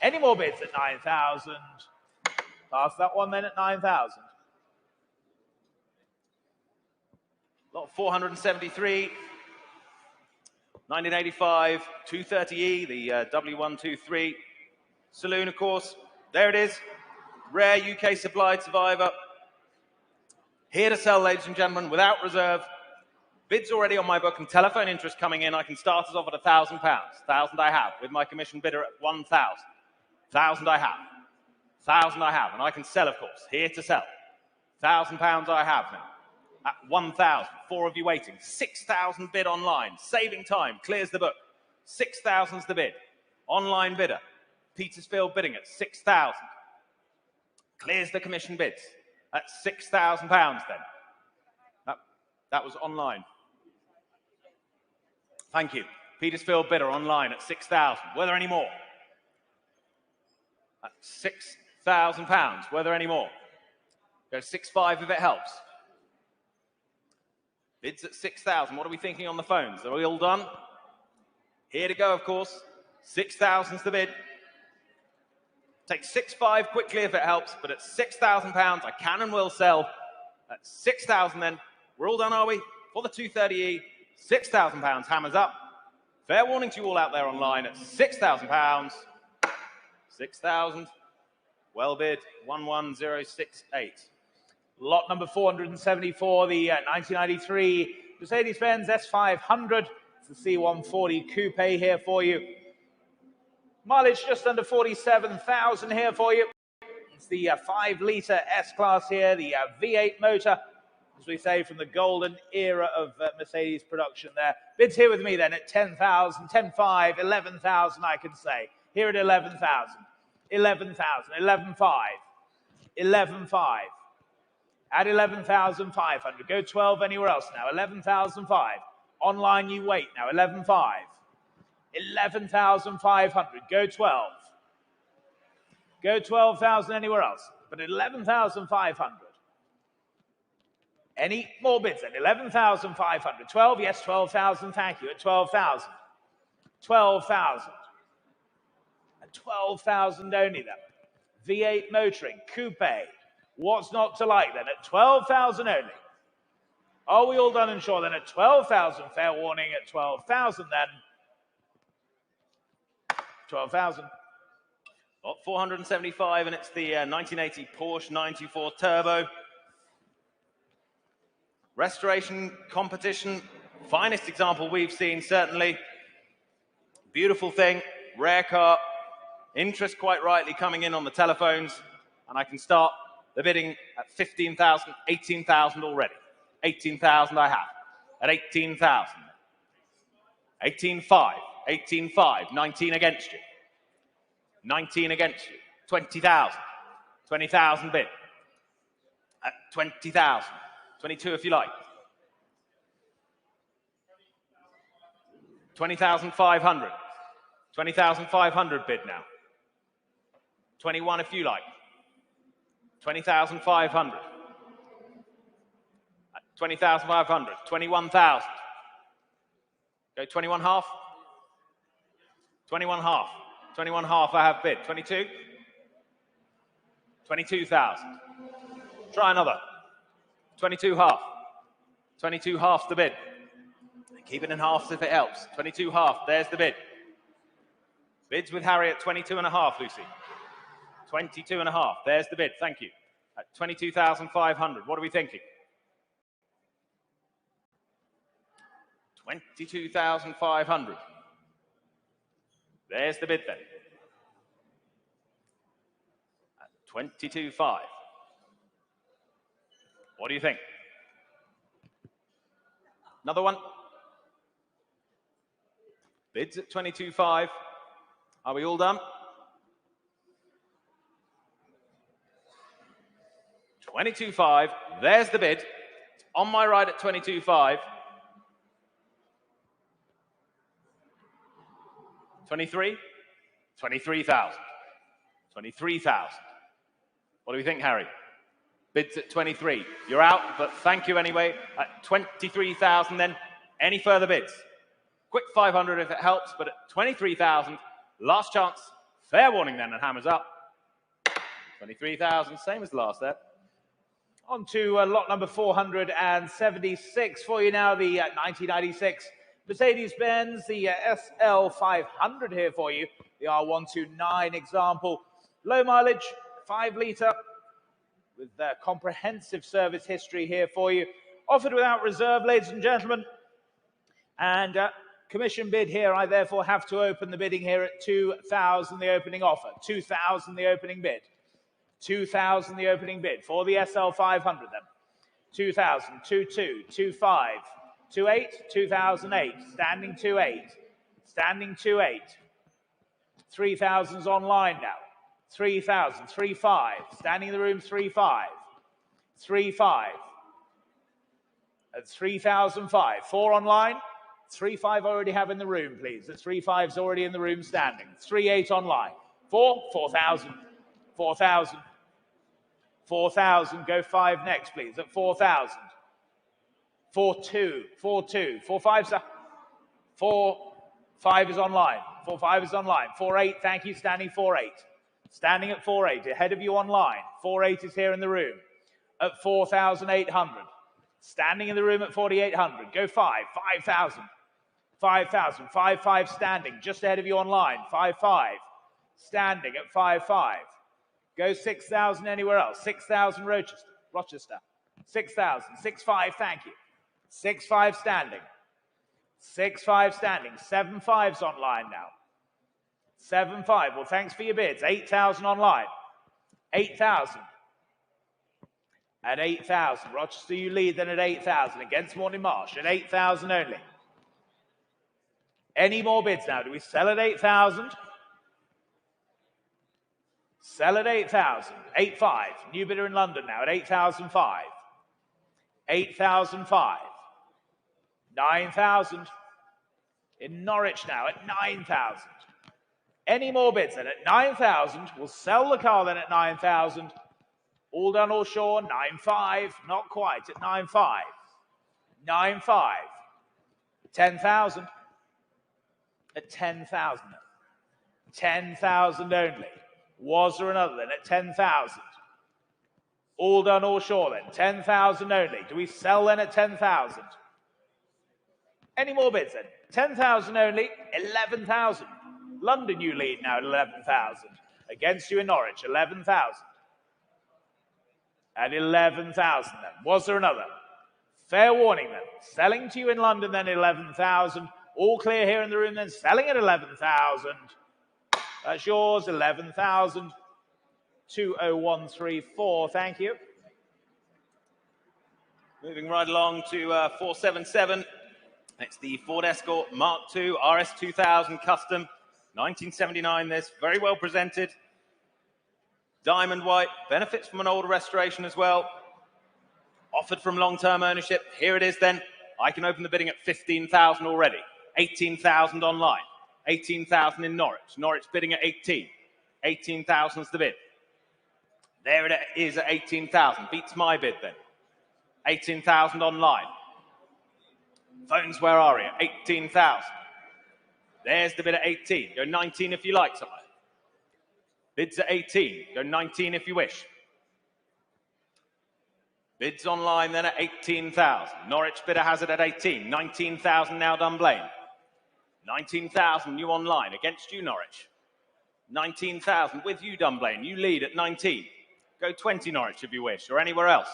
any more bids at 9,000? Pass that one then at 9,000. Lot 473. 1985 230E, the W123 saloon, of course. There it is. Rare UK supplied survivor. Here to sell, ladies and gentlemen, without reserve. Bids already on my book and telephone interest coming in. I can start us off at £1,000. 1,000 I have, with my commission bidder at 1,000. 1,000 I have. 1,000 I have, and I can sell, of course. Here to sell. £1,000 I have now. At 1,000. 4 of you waiting. 6,000 bid online. Saving time. Clears the book. 6,000's the bid. Online bidder. Petersfield bidding at 6,000. Clears the commission bids. At £6,000 then. That was online. Thank you. Petersfield bidder online at 6,000. Were there any more? At £6,000. Were there any more? Go 6,500 if it helps. Bids at 6,000. What are we thinking on the phones? Are we all done? Here to go, of course. 6,000's the bid. Take 6,500 quickly if it helps, but at £6,000, I can and will sell. At 6,000 then. We're all done, are we? For the 230E, £6,000, hammers up. Fair warning to you all out there online at £6,000. 6,000. Well bid, 11068. Lot number 474, the 1993 Mercedes-Benz S500. It's the C140 Coupe here for you. Mileage just under 47,000 here for you. It's the 5-litre S-Class here, the V8 motor, as we say, from the golden era of Mercedes production there. Bids here with me then at 10,000, 10,500, 11,000 I can say. Here at 11,000, 11,000, 11,500, 11,500. At 11,500. Go 12 anywhere else now. 11,500. Online you wait now. 11,500. 11,500. Go 12. Go 12,000 anywhere else. But at 11,500. Any more bids then? 11,500. 12? Yes, 12,000. Thank you. At 12,000. 12,000. At 12,000 only then. V8 motoring. Coupe. What's not to like then? At 12,000 only. Are we all done and sure then? At 12,000, fair warning at 12,000 then. 12,000. 475, and it's the 1980 Porsche 924 Turbo. Restoration competition. Finest example we've seen, certainly. Beautiful thing. Rare car. Interest quite rightly coming in on the telephones. And I can start the bidding at 15,000, 18,000 already. 18,000 I have. At 18,000. 18,500, 18,500, 19 against you. 19 against you. 20,000. 20,000 bid. At 20,000. 22 if you like. 20,500. 20,500 bid now. 21 if you like. 20,500. 20,500. 21,000. Go 21 half. 21 half. 21 half I have bid. 22. 22,000. Try another. 22 half. 22 half's the bid. Keep it in halves if it helps. 22 half. There's the bid. Bids with Harry at 22 and a half, Lucy. 22 and a half. There's the bid. Thank you. At 22,500. What are we thinking? 22,500. There's the bid then. At 22,500. What do you think? Another one. Bids at 22,500. Are we all done? 22,500. There's the bid. It's on my right at 22,500. 23? 23,000. 23,000. What do we think, Harry? Bids at 23. You're out, but thank you anyway. At 23,000 then. Any further bids? Quick 500 if it helps, but at 23,000, last chance. Fair warning then, and hammers up. 23,000, same as the last there. On to lot number 476 for you now, the 1996 Mercedes-Benz, the SL500 here for you, the R129 example. Low mileage, 5-litre, with comprehensive service history here for you. Offered without reserve, ladies and gentlemen. And commission bid here, I therefore have to open the bidding here at 2,000, the opening offer. 2,000, the opening bid. 2,000, the opening bid for the SL500 then. 2,000, 2,2, 2,5, 2,8, 2008, standing 2,8, standing 2,8. 3,000's online now. 3,000, 3,5, standing in the room 3,5, 3,5. At 3,005, 4 online. 3,5 already have in the room, please. The 3,5's already in the room standing. 3,8 online. 4,000, 4,000. 4,000, go 5 next, please, at 4,000. 4,2, 4,2, 4,5, 4,5 is online. 4,5 is online. 4,8, thank you, standing 4,8. Standing at 4,8, ahead of you online. 4,8 is here in the room at 4,800. Standing in the room at 4,800. Go 5, 5,000. 5,000, 5,5 standing, just ahead of you online. 5,5, standing at 5,5. Go 6,000 anywhere else. 6,000 Rochester. 6,000. 6,5, thank you. 6,5 standing. 6,5 standing. 7,5's online now. 7,5. Well, thanks for your bids. 8,000 online. 8,000. At 8,000. Rochester, you lead then at 8,000 against Morning Marsh at 8,000 only. Any more bids now? Do we sell at 8,000? Sell at 8,000. 8,5. New bidder in London now at 8,005. 8,005. 9,000. In Norwich now at 9,000. Any more bids then at 9,000? We'll sell the car then at 9,000. All done, all sure. 9,5. Not quite at 9,5. 9,5. 10,000. At 10,000. 10,000 only. Was there another then at 10,000? All done, all sure then. 10,000 only. Do we sell then at 10,000? Any more bids then? 10,000 only. 11,000. London, you lead now at 11,000. Against you in Norwich, 11,000. At 11,000 then. Was there another? Fair warning then. Selling to you in London then 11,000. All clear here in the room then. Selling at 11,000. That's yours, 11,000. 20134, thank you. Moving right along to 477. It's the Ford Escort Mark II RS 2000 Custom. 1979 this, very well presented. Diamond white, benefits from an older restoration as well. Offered from long-term ownership. Here it is then. I can open the bidding at 15,000 already. 18,000 online. 18,000 in Norwich. Norwich bidding at 18. 18,000 is the bid. There it is at 18,000. Beats my bid then. 18,000 online. Phones, where are you? 18,000. There's the bid at 18. Go 19 if you like something. Bids at 18. Go 19 if you wish. Bids online then at 18,000. Norwich bidder has it at 18. 19,000 now Dunblane. 19,000 new online. Against you, Norwich. 19,000 with you, Dunblane. You lead at 19. Go 20, Norwich, if you wish, or anywhere else.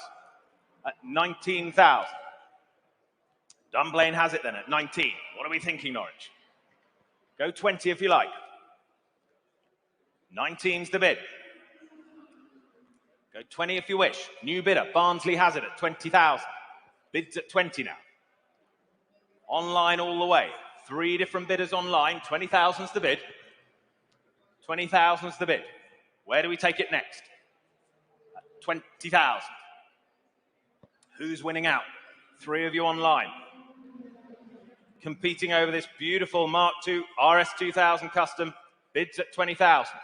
At 19,000. Dunblane has it then at 19. What are we thinking, Norwich? Go 20 if you like. 19's the bid. Go 20 if you wish. New bidder, Barnsley has it at 20,000. Bids at 20 now. Online all the way. 3 different bidders online. 20,000's the bid. 20,000's the bid. Where do we take it next? 20,000. Who's winning out? 3 of you online. Competing over this beautiful Mark II RS 2000 Custom. Bids at 20,000.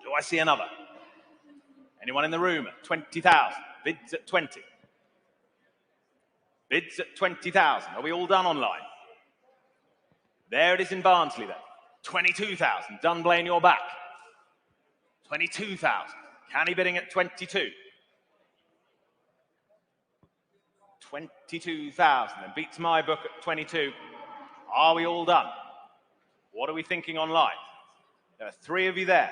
Do I see another? Anyone in the room at 20,000? Bids at 20. Bids at 20,000. Are we all done online? There it is in Barnsley then. 22,000. Dunblane, you're back. 22,000. Canny bidding at 22. 22,000, then beats my book at 22. Are we all done? What are we thinking online? There are 3 of you there.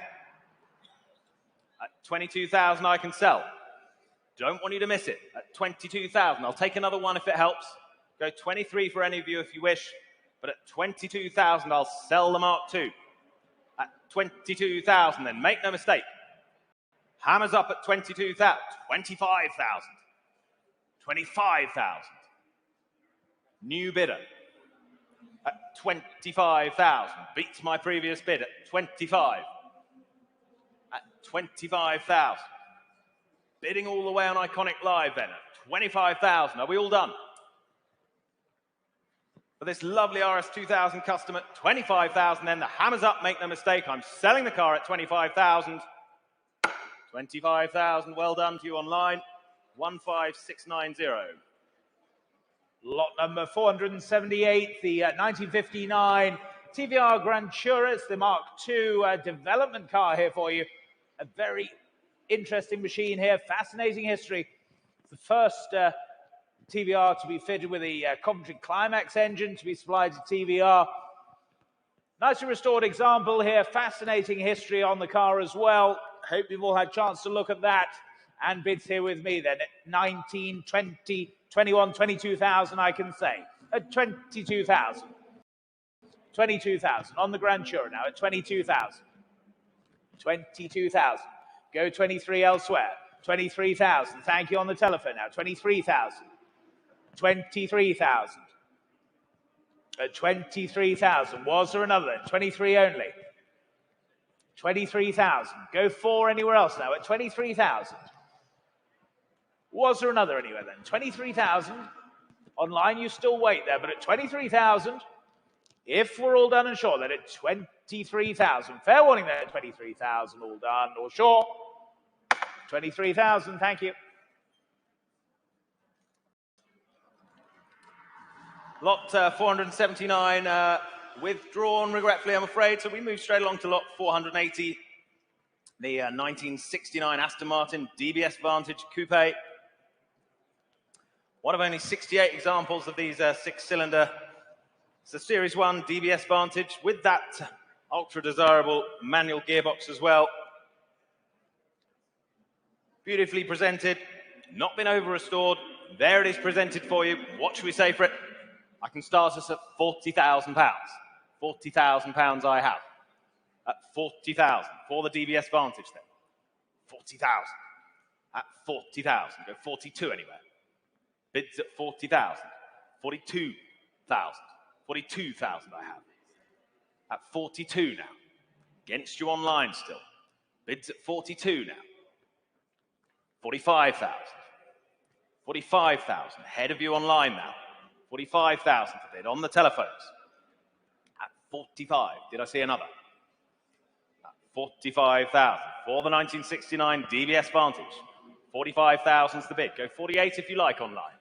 At 22,000, I can sell. Don't want you to miss it. At 22,000, I'll take another one if it helps. Go 23 for any of you if you wish. But at 22,000, I'll sell the Mark II. At 22,000, then make no mistake. Hammers up at 22,000. 25,000. 25,000. New bidder. At 25,000. Beats my previous bid at 25. At 25,000. Bidding all the way on Iconic Live then at 25,000. Are we all done? For this lovely RS2000 customer, 25,000 then. The hammers up, make no mistake. I'm selling the car at 25,000. 25,000, well done to you online. 15690. Lot number 478, the 1959 TVR Grand Tourer, the Mark II development car here for you. A very interesting machine here, fascinating history. It's the first TVR to be fitted with a Coventry Climax engine to be supplied to TVR. Nicely restored example here, fascinating history on the car as well. Hope you've all had a chance to look at that. And bids here with me then at 19, 20, 21, 22,000 I can say. At 22,000. 22,000 on the Grand Tourer now at 22,000. 22,000. Go 23 elsewhere. 23,000. Thank you on the telephone now. 23,000. 23,000. At 23,000. Was there another then? 23 only. 23,000. Go 4 anywhere else now at 23,000. Was there another anywhere then? 23,000. Online you still wait there, but at 23,000, if we're all done and sure, then at 23,000. Fair warning there at 23,000. All done or sure. 23,000. Thank you. Lot 479 withdrawn, regretfully, I'm afraid. So we move straight along to lot 480. The 1969 Aston Martin DBS Vantage Coupe. One of only 68 examples of these 6-cylinder. It's a Series 1 DBS Vantage with that ultra-desirable manual gearbox as well. Beautifully presented, not been over-restored. There it is presented for you. What should we say for it? I can start us at £40,000. £40,000 I have. At 40,000 for the DBS Vantage then. 40,000. At 40,000. Go 42 anywhere. Bids at 40,000. 42,000. 42,000 I have. At 42 now. Against you online still. Bids at 42 now. 45,000. 45,000. Ahead of you online now. 45,000 for bid on the telephones. At 45. Did I see another? At 45,000 for the 1969 DBS Vantage. 45,000 is the bid. Go 48 if you like online.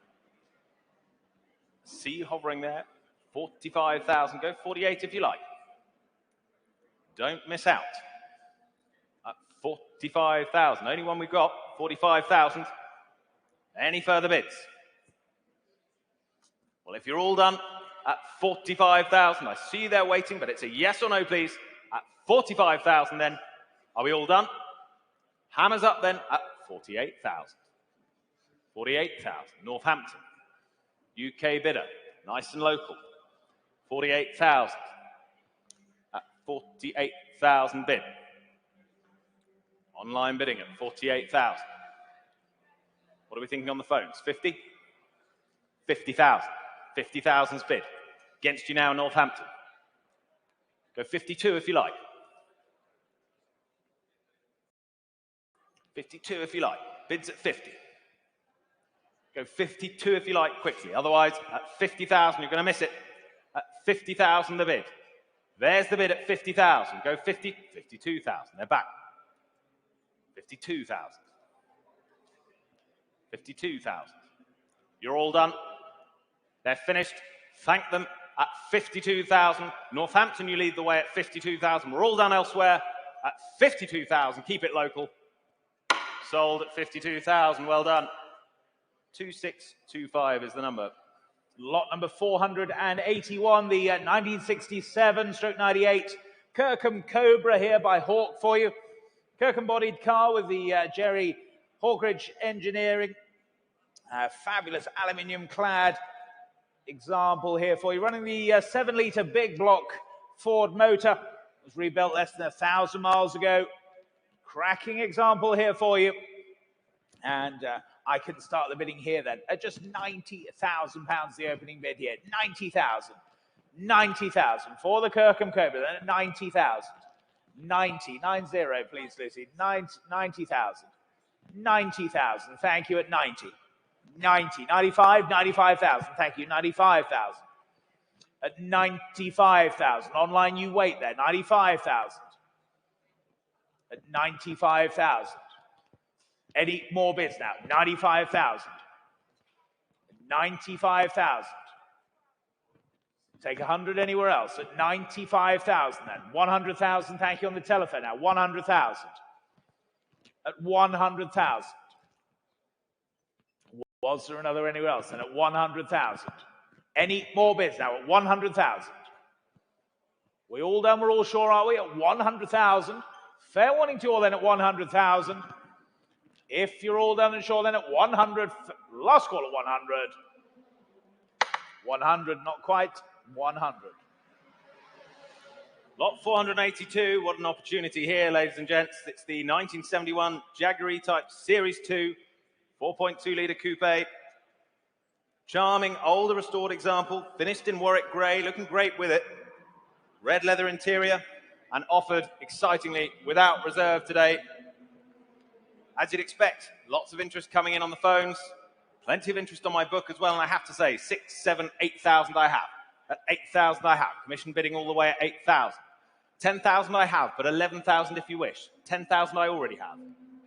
See you hovering there. 45,000. Go 48 if you like. Don't miss out. At 45,000. Only one we've got. 45,000. Any further bids? Well, if you're all done at 45,000, I see you there waiting, but it's a yes or no, please. At 45,000 then. Are we all done? Hammers up then at 48,000. 48,000. Northampton. UK bidder. Nice and local. 48,000. At 48,000 bid. Online bidding at 48,000. What are we thinking on the phones? 50? 50,000. 50,000's bid. Against you now, Northampton. Go 52 if you like. 52 if you like. Bids at 50. Go 52 if you like quickly. Otherwise, at 50,000, you're going to miss it. At 50,000, the bid. There's the bid at 50,000. Go 50, 52,000. They're back. 52,000. 52,000. You're all done. They're finished. Thank them at 52,000. Northampton, you lead the way at 52,000. We're all done elsewhere at 52,000. Keep it local. Sold at 52,000. Well done. 2625 is the number. Lot number 481, the 1967/98 Kirkham Cobra here by Hawk for you. Kirkham-bodied car with the Jerry Hawkridge engineering. Fabulous aluminium-clad example here for you. Running the 7-litre big block Ford motor. It was rebuilt less than 1,000 miles ago. Cracking example here for you. And I can start the bidding here then at just £90,000, the opening bid here. 90,000. 90,000 for the Kirkham Cobra, then at 90,000. 90, 90, please, Lucy. 90,000. 90,000, thank you, at 90. 90, 95, 95,000, thank you, 95,000. At 95,000, online you wait there, 95,000. At 95,000. Any more bids now? 95,000. 95,000. Take 100 anywhere else at 95,000 then. 100,000, thank you, on the telephone now. 100,000. At 100,000. Was there another anywhere else then? At 100,000. Any more bids now at 100,000. We all done, we're all sure, are we? At 100,000. Fair warning to you all then at 100,000. If you're all done and sure, then at 100, last call at 100. 100, not quite, 100. Lot 482, what an opportunity here, ladies and gents. It's the 1971 Jaguar E-Type Series 2, 4.2-litre coupe. Charming, older restored example, finished in Warwick grey, looking great with it. Red leather interior, and offered, excitingly, without reserve today. As you'd expect, lots of interest coming in on the phones. Plenty of interest on my book as well, and I have to say, 6, 7, 8,000 I have. At 8,000 I have. Commission bidding all the way at 8,000. 10,000 I have, but 11,000 if you wish. 10,000 I already have.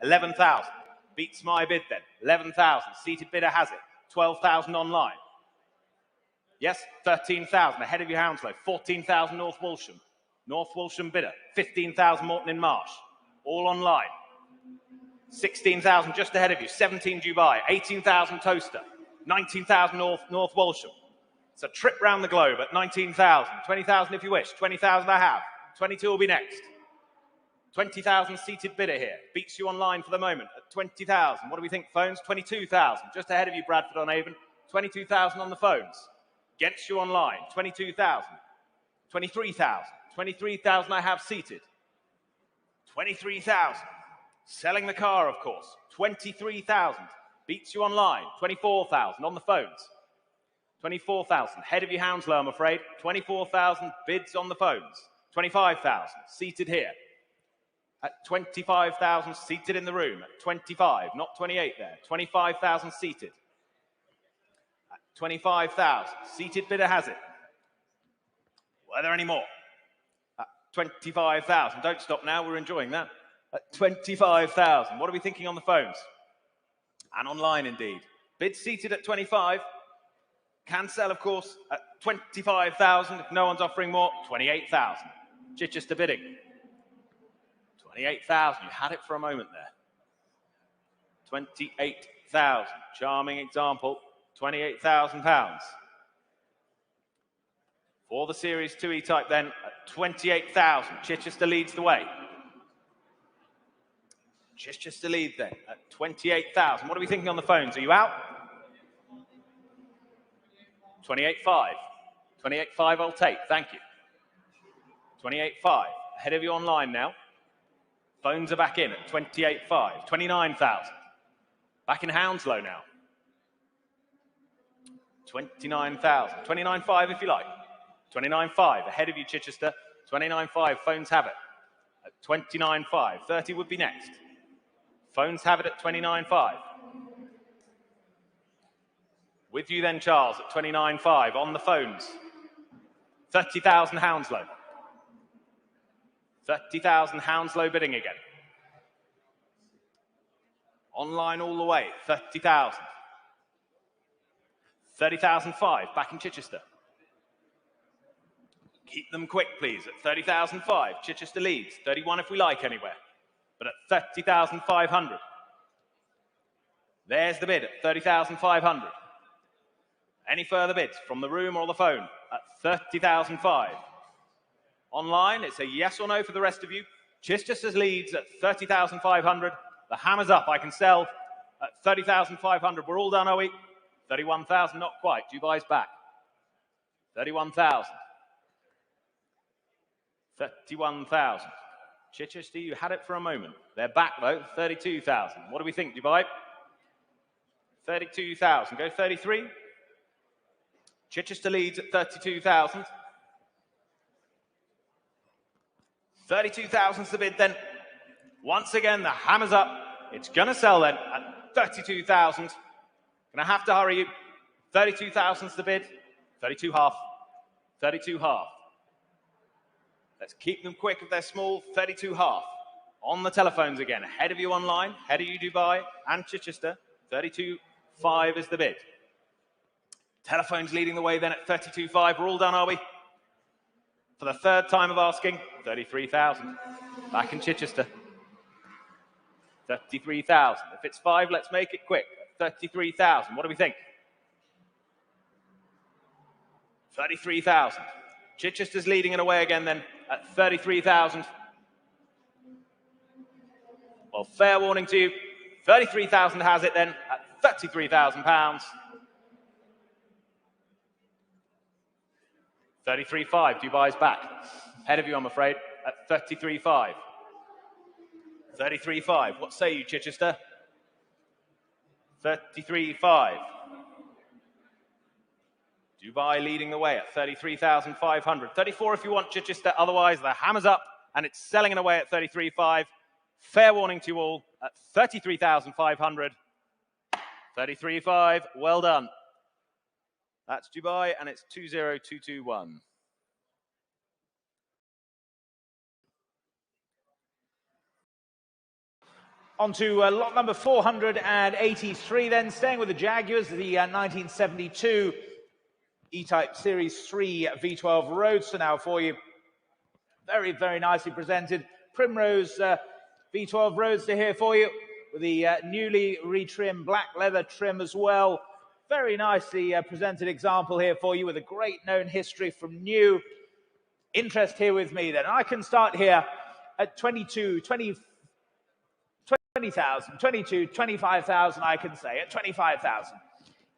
11,000. Beats my bid then. 11,000. Seated bidder has it. 12,000 online. Yes, 13,000. Ahead of you, Hounslow. 14,000 North Walsham. North Walsham bidder. 15,000 Morton in Marsh. All online. 16,000 just ahead of you. 17 Dubai. 18,000 Toaster. 19,000 North Walsham. It's a trip round the globe at 19,000. 20,000 if you wish. 20,000 I have. 22 will be next. 20,000 seated bidder here. Beats you online for the moment at 20,000. What do we think, phones? 22,000. Just ahead of you, Bradford on Avon. 22,000 on the phones. Against you online. 22,000. 23,000. 23,000 I have seated. 23,000. Selling the car, of course. 23,000. Beats you online. 24,000 on the phones. 24,000. Head of you, Hounslow, I'm afraid. 24,000 bids on the phones. 25,000 seated here. At 25,000 seated in the room. At 25, not 28 there. 25,000 seated. At 25,000. Seated bidder has it. Were there any more? At 25,000. Don't stop now, we're enjoying that. At 25,000. What are we thinking on the phones? And online, indeed. Bid seated at 25. Can sell, of course, at 25,000. If no one's offering more, 28,000. Chichester bidding. 28,000. You had it for a moment there. 28,000. Charming example. £28,000. For the Series 2 E-Type then, at 28,000. Chichester leads the way. Chichester lead then at 28,000. What are we thinking on the phones? Are you out? 28.5. 28.5 I'll take, thank you. 28.5. Ahead of you online now. Phones are back in at 28.5. 29,000. Back in Hounslow now. 29,000. 29.5 if you like. 29.5. Ahead of you, Chichester. 29.5. Phones have it at 29.5. 30 would be next. Phones have it at 29.5. With you then, Charles, at 29.5 on the phones. 30,000 Hounslow. 30,000 Hounslow bidding again. Online all the way, 30,000. 30,005 back in Chichester. Keep them quick, please, at 30,005. Chichester leads, 31 if we like anywhere, but at 30,500. There's the bid at 30,500. Any further bids from the room or the phone at 30,500? Online, it's a yes or no for the rest of you. Chichester's leads at 30,500. The hammer's up. I can sell at 30,500. We're all done, are we? 31,000, not quite. Dubai's back. 31,000. 31,000. Chichester, you had it for a moment. They're back, though. 32,000. What do we think, Dubai? 32,000. Go 33. Chichester leads at 32,000. 32,000's the bid then. Once again, the hammer's up. It's going to sell then at 32,000. Gonna have to hurry you. 32,000's the bid. 32 half. 32 half. Let's keep them quick if they're small. 32 half. On the telephones again. Ahead of you online. Ahead of you Dubai and Chichester. 32.5 is the bid. Telephones leading the way then at 32.5. We're all done, are we? For the third time of asking. 33,000. Back in Chichester. 33,000. If it's 5, let's make it quick. 33,000. What do we think? 33,000. Chichester's leading it away again then at 33,000. Well, fair warning to you. 33,000 has it then at 33,000 pounds. 33.5. Dubai's back. Ahead of you, I'm afraid, at 33.5. 33.5. What say you, Chichester? 33.5. Dubai leading the way at 33,500. 34 if you want, Chichester. Otherwise, the hammer's up and it's selling it away at 33.5. Fair warning to you all at 33,500. 33.5. Well done. That's Dubai and it's 20221. On to lot number 483 then, staying with the Jaguars, the 1972 E-Type Series 3 V12 Roadster now for you. Very, very nicely presented. Primrose V12 Roadster here for you with the newly retrimmed black leather trim as well. Very nicely presented example here for you with a great known history from new. Interest here with me then. I can start here at 20,000, 22, 25,000 I can say, at 25,000.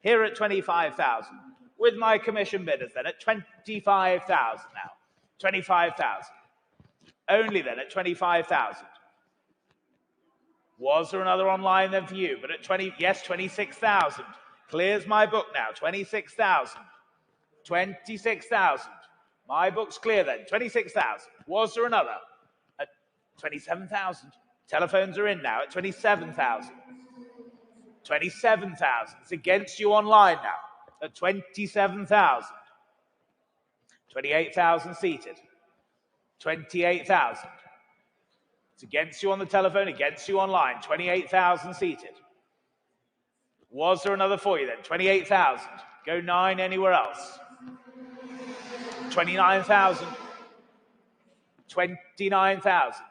Here at 25,000. With my commission bidders then at 25,000 now. 25,000. Only then at 25,000. Was there another online then for you? But at 26,000. Clears my book now. 26,000. 26,000. My book's clear then. 26,000. Was there another? At 27,000. Telephones are in now at 27,000. 27,000. It's against you online now at 27,000. 28,000 seated. 28,000. It's against you on the telephone, against you online. 28,000 seated. Was there another for you then? 28,000. Go 9 anywhere else. 29,000. 29,000.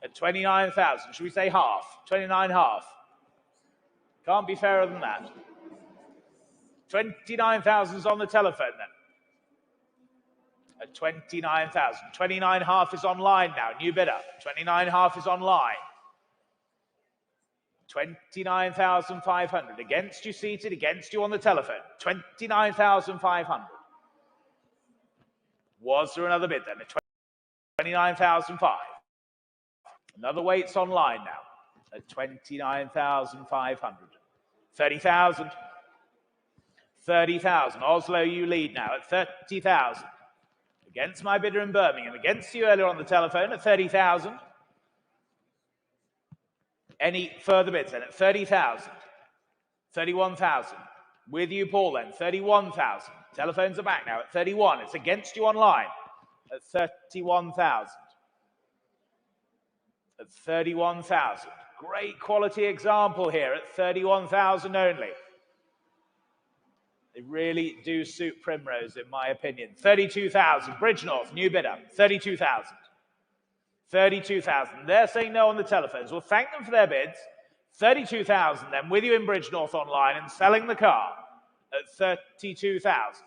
At 29,000, should we say half? 29 half. Can't be fairer than that. 29,000 is on the telephone then. At 29,000. 29 half is online now. New bidder. 29 half is online. 29,500. Against you seated, against you on the telephone. 29,500. Was there another bid then? At 29,500. Another wait's online now at 29,500. 30,000. 30,000. Oslo, you lead now at 30,000. Against my bidder in Birmingham. Against you earlier on the telephone at 30,000. Any further bids then at 30,000. 31,000. With you, Paul, then. 31,000. Telephones are back now at 31. It's against you online at 31,000. At 31,000. Great quality example here at 31,000 only. They really do suit Primrose, in my opinion. 32,000. Bridgenorth, new bidder. 32,000. 32,000. They're saying no on the telephones. We'll thank them for their bids. 32,000 then, with you in Bridgnorth online and selling the car at 32,000.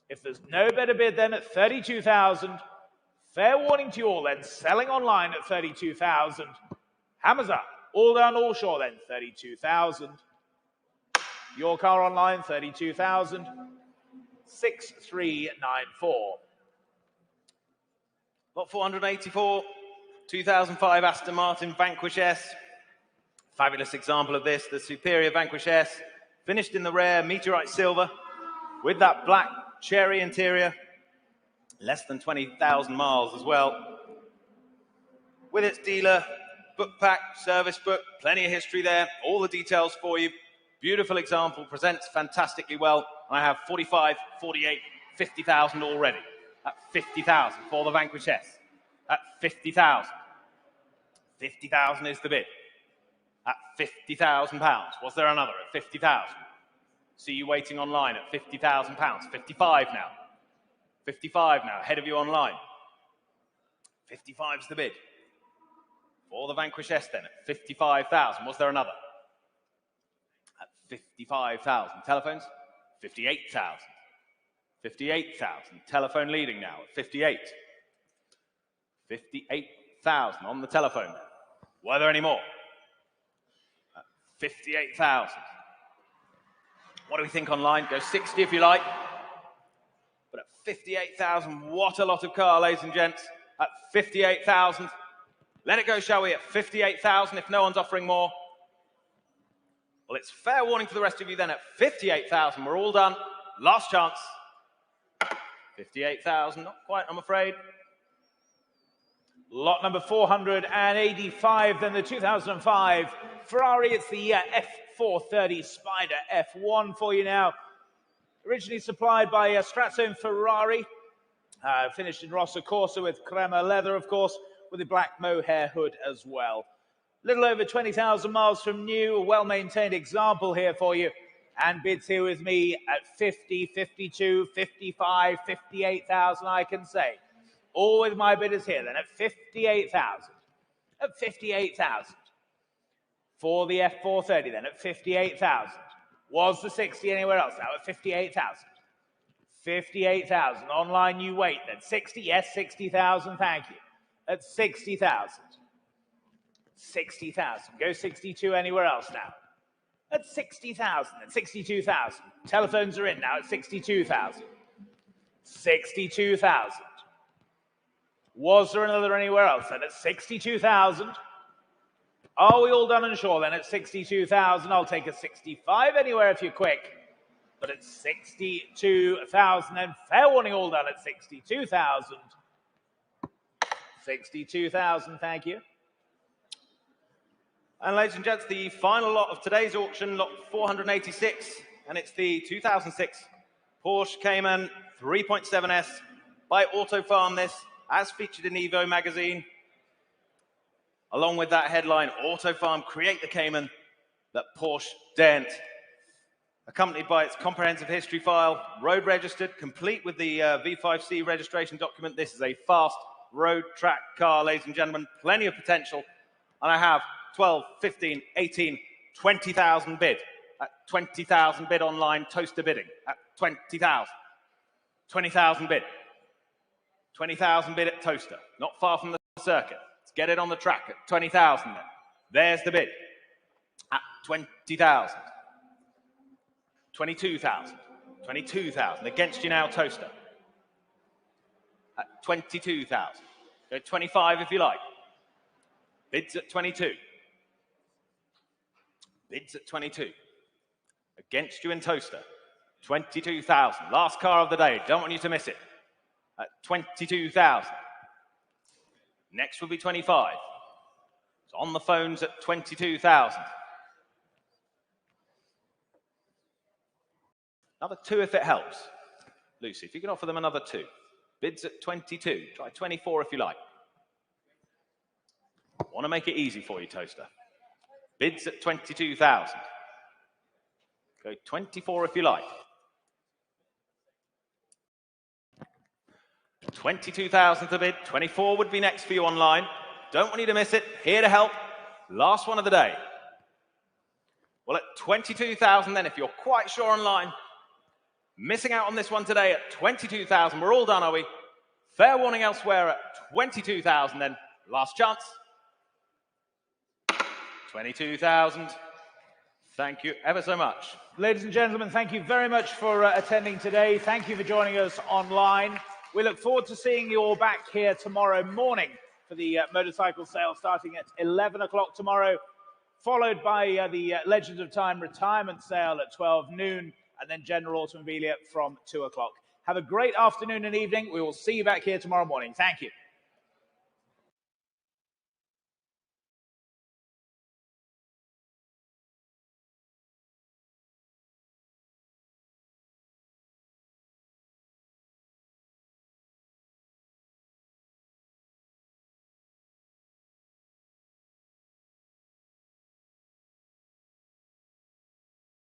If there's no better bid then at 32,000, fair warning to you all then, selling online at 32,000. Hammers up, all down, all shore then, 32,000. Your car online, 32,000. 6394. Lot 484, 2005 Aston Martin Vanquish S. Fabulous example of this, the superior Vanquish S, finished in the rare meteorite silver with that black cherry interior, less than 20,000 miles as well. With its dealer, book pack, service book, plenty of history there, all the details for you. Beautiful example, presents fantastically well. And I have 45, 48, 50,000 already. At 50,000 for the Vanquish S. At 50,000. 50,000 is the bid. At £50,000. Was there another at 50,000? See you waiting online at £50,000. 55 now. 55 now, ahead of you online. 55 is the bid. For the Vanquish S then, at 55,000. Was there another? At 55,000. Telephones? 58,000. 58,000. Telephone leading now at 58. 58,000 on the telephone. Were there any more? At 58,000. What do we think online? Go 60 if you like. But at 58,000, what a lot of car, ladies and gents. At 58,000. Let it go, shall we? At 58,000 if no one's offering more. Well, it's fair warning for the rest of you then. At 58,000, we're all done. Last chance. 58,000, not quite, I'm afraid. Lot number 485, then the 2005 Ferrari. It's the F430 Spider F1 for you now. Originally supplied by Stratton Ferrari. Finished in Rossa Corsa with crema leather, of course, with a black mohair hood as well. Little over 20,000 miles from new, a well-maintained example here for you. And bids here with me at 50, 52, 55, 58,000, I can say. All with my bidders here then at 58,000. At 58,000. For the F430 then at 58,000. Was the 60 anywhere else now at 58,000? 58,000. Online you wait then. 60, yes, 60,000, thank you. At 60,000. 60,000. Go 62 anywhere else now. At 60,000 and 62,000. Telephones are in now at 62,000. 62,000. Was there another anywhere else then at 62,000? Are we all done and sure then at 62,000? I'll take a 65 anywhere if you're quick. But at 62,000, and fair warning, all done at 62,000. 62,000, thank you. And ladies and gents, the final lot of today's auction, lot 486, and it's the 2006 Porsche Cayman 3.7S by Autofarm, this, as featured in Evo magazine. Along with that headline, Autofarm create the Cayman that Porsche daren't. Accompanied by its comprehensive history file, road registered, complete with the V5C registration document. This is a fast road track car, ladies and gentlemen, plenty of potential. And I have 12, 15, 18, 20,000 bid. At 20,000 bid online, toaster bidding. At 20,000. 20,000 bid. 20,000 bid at toaster. Not far from the circuit. Let's get it on the track at 20,000 then. There's the bid. At 20,000. 22,000. 22,000. Against you now, toaster. At 22,000. Go 25 if you like. Bids at 22. Bids at 22. Against you in toaster. 22,000. Last car of the day. Don't want you to miss it. At 22,000. Next will be 25. It's on the phones at 22,000. Another 2 if it helps. Lucy, if you can offer them another 2. Bids at 22. Try 24 if you like. Want to make it easy for you, toaster. Bids at 22,000. Go 24 if you like. 22,000 to bid. 24 would be next for you online. Don't want you to miss it. Here to help. Last one of the day. Well, at 22,000 then, if you're quite sure online, missing out on this one today at 22,000. We're all done, are we? Fair warning elsewhere at 22,000 then. Last chance. 22,000. Thank you ever so much. Ladies and gentlemen, thank you very much for attending today. Thank you for joining us online. We look forward to seeing you all back here tomorrow morning for the motorcycle sale starting at 11 o'clock tomorrow, followed by the Legends of Time retirement sale at 12 noon, and then General Automobilia from 2 o'clock. Have a great afternoon and evening. We will see you back here tomorrow morning. Thank you.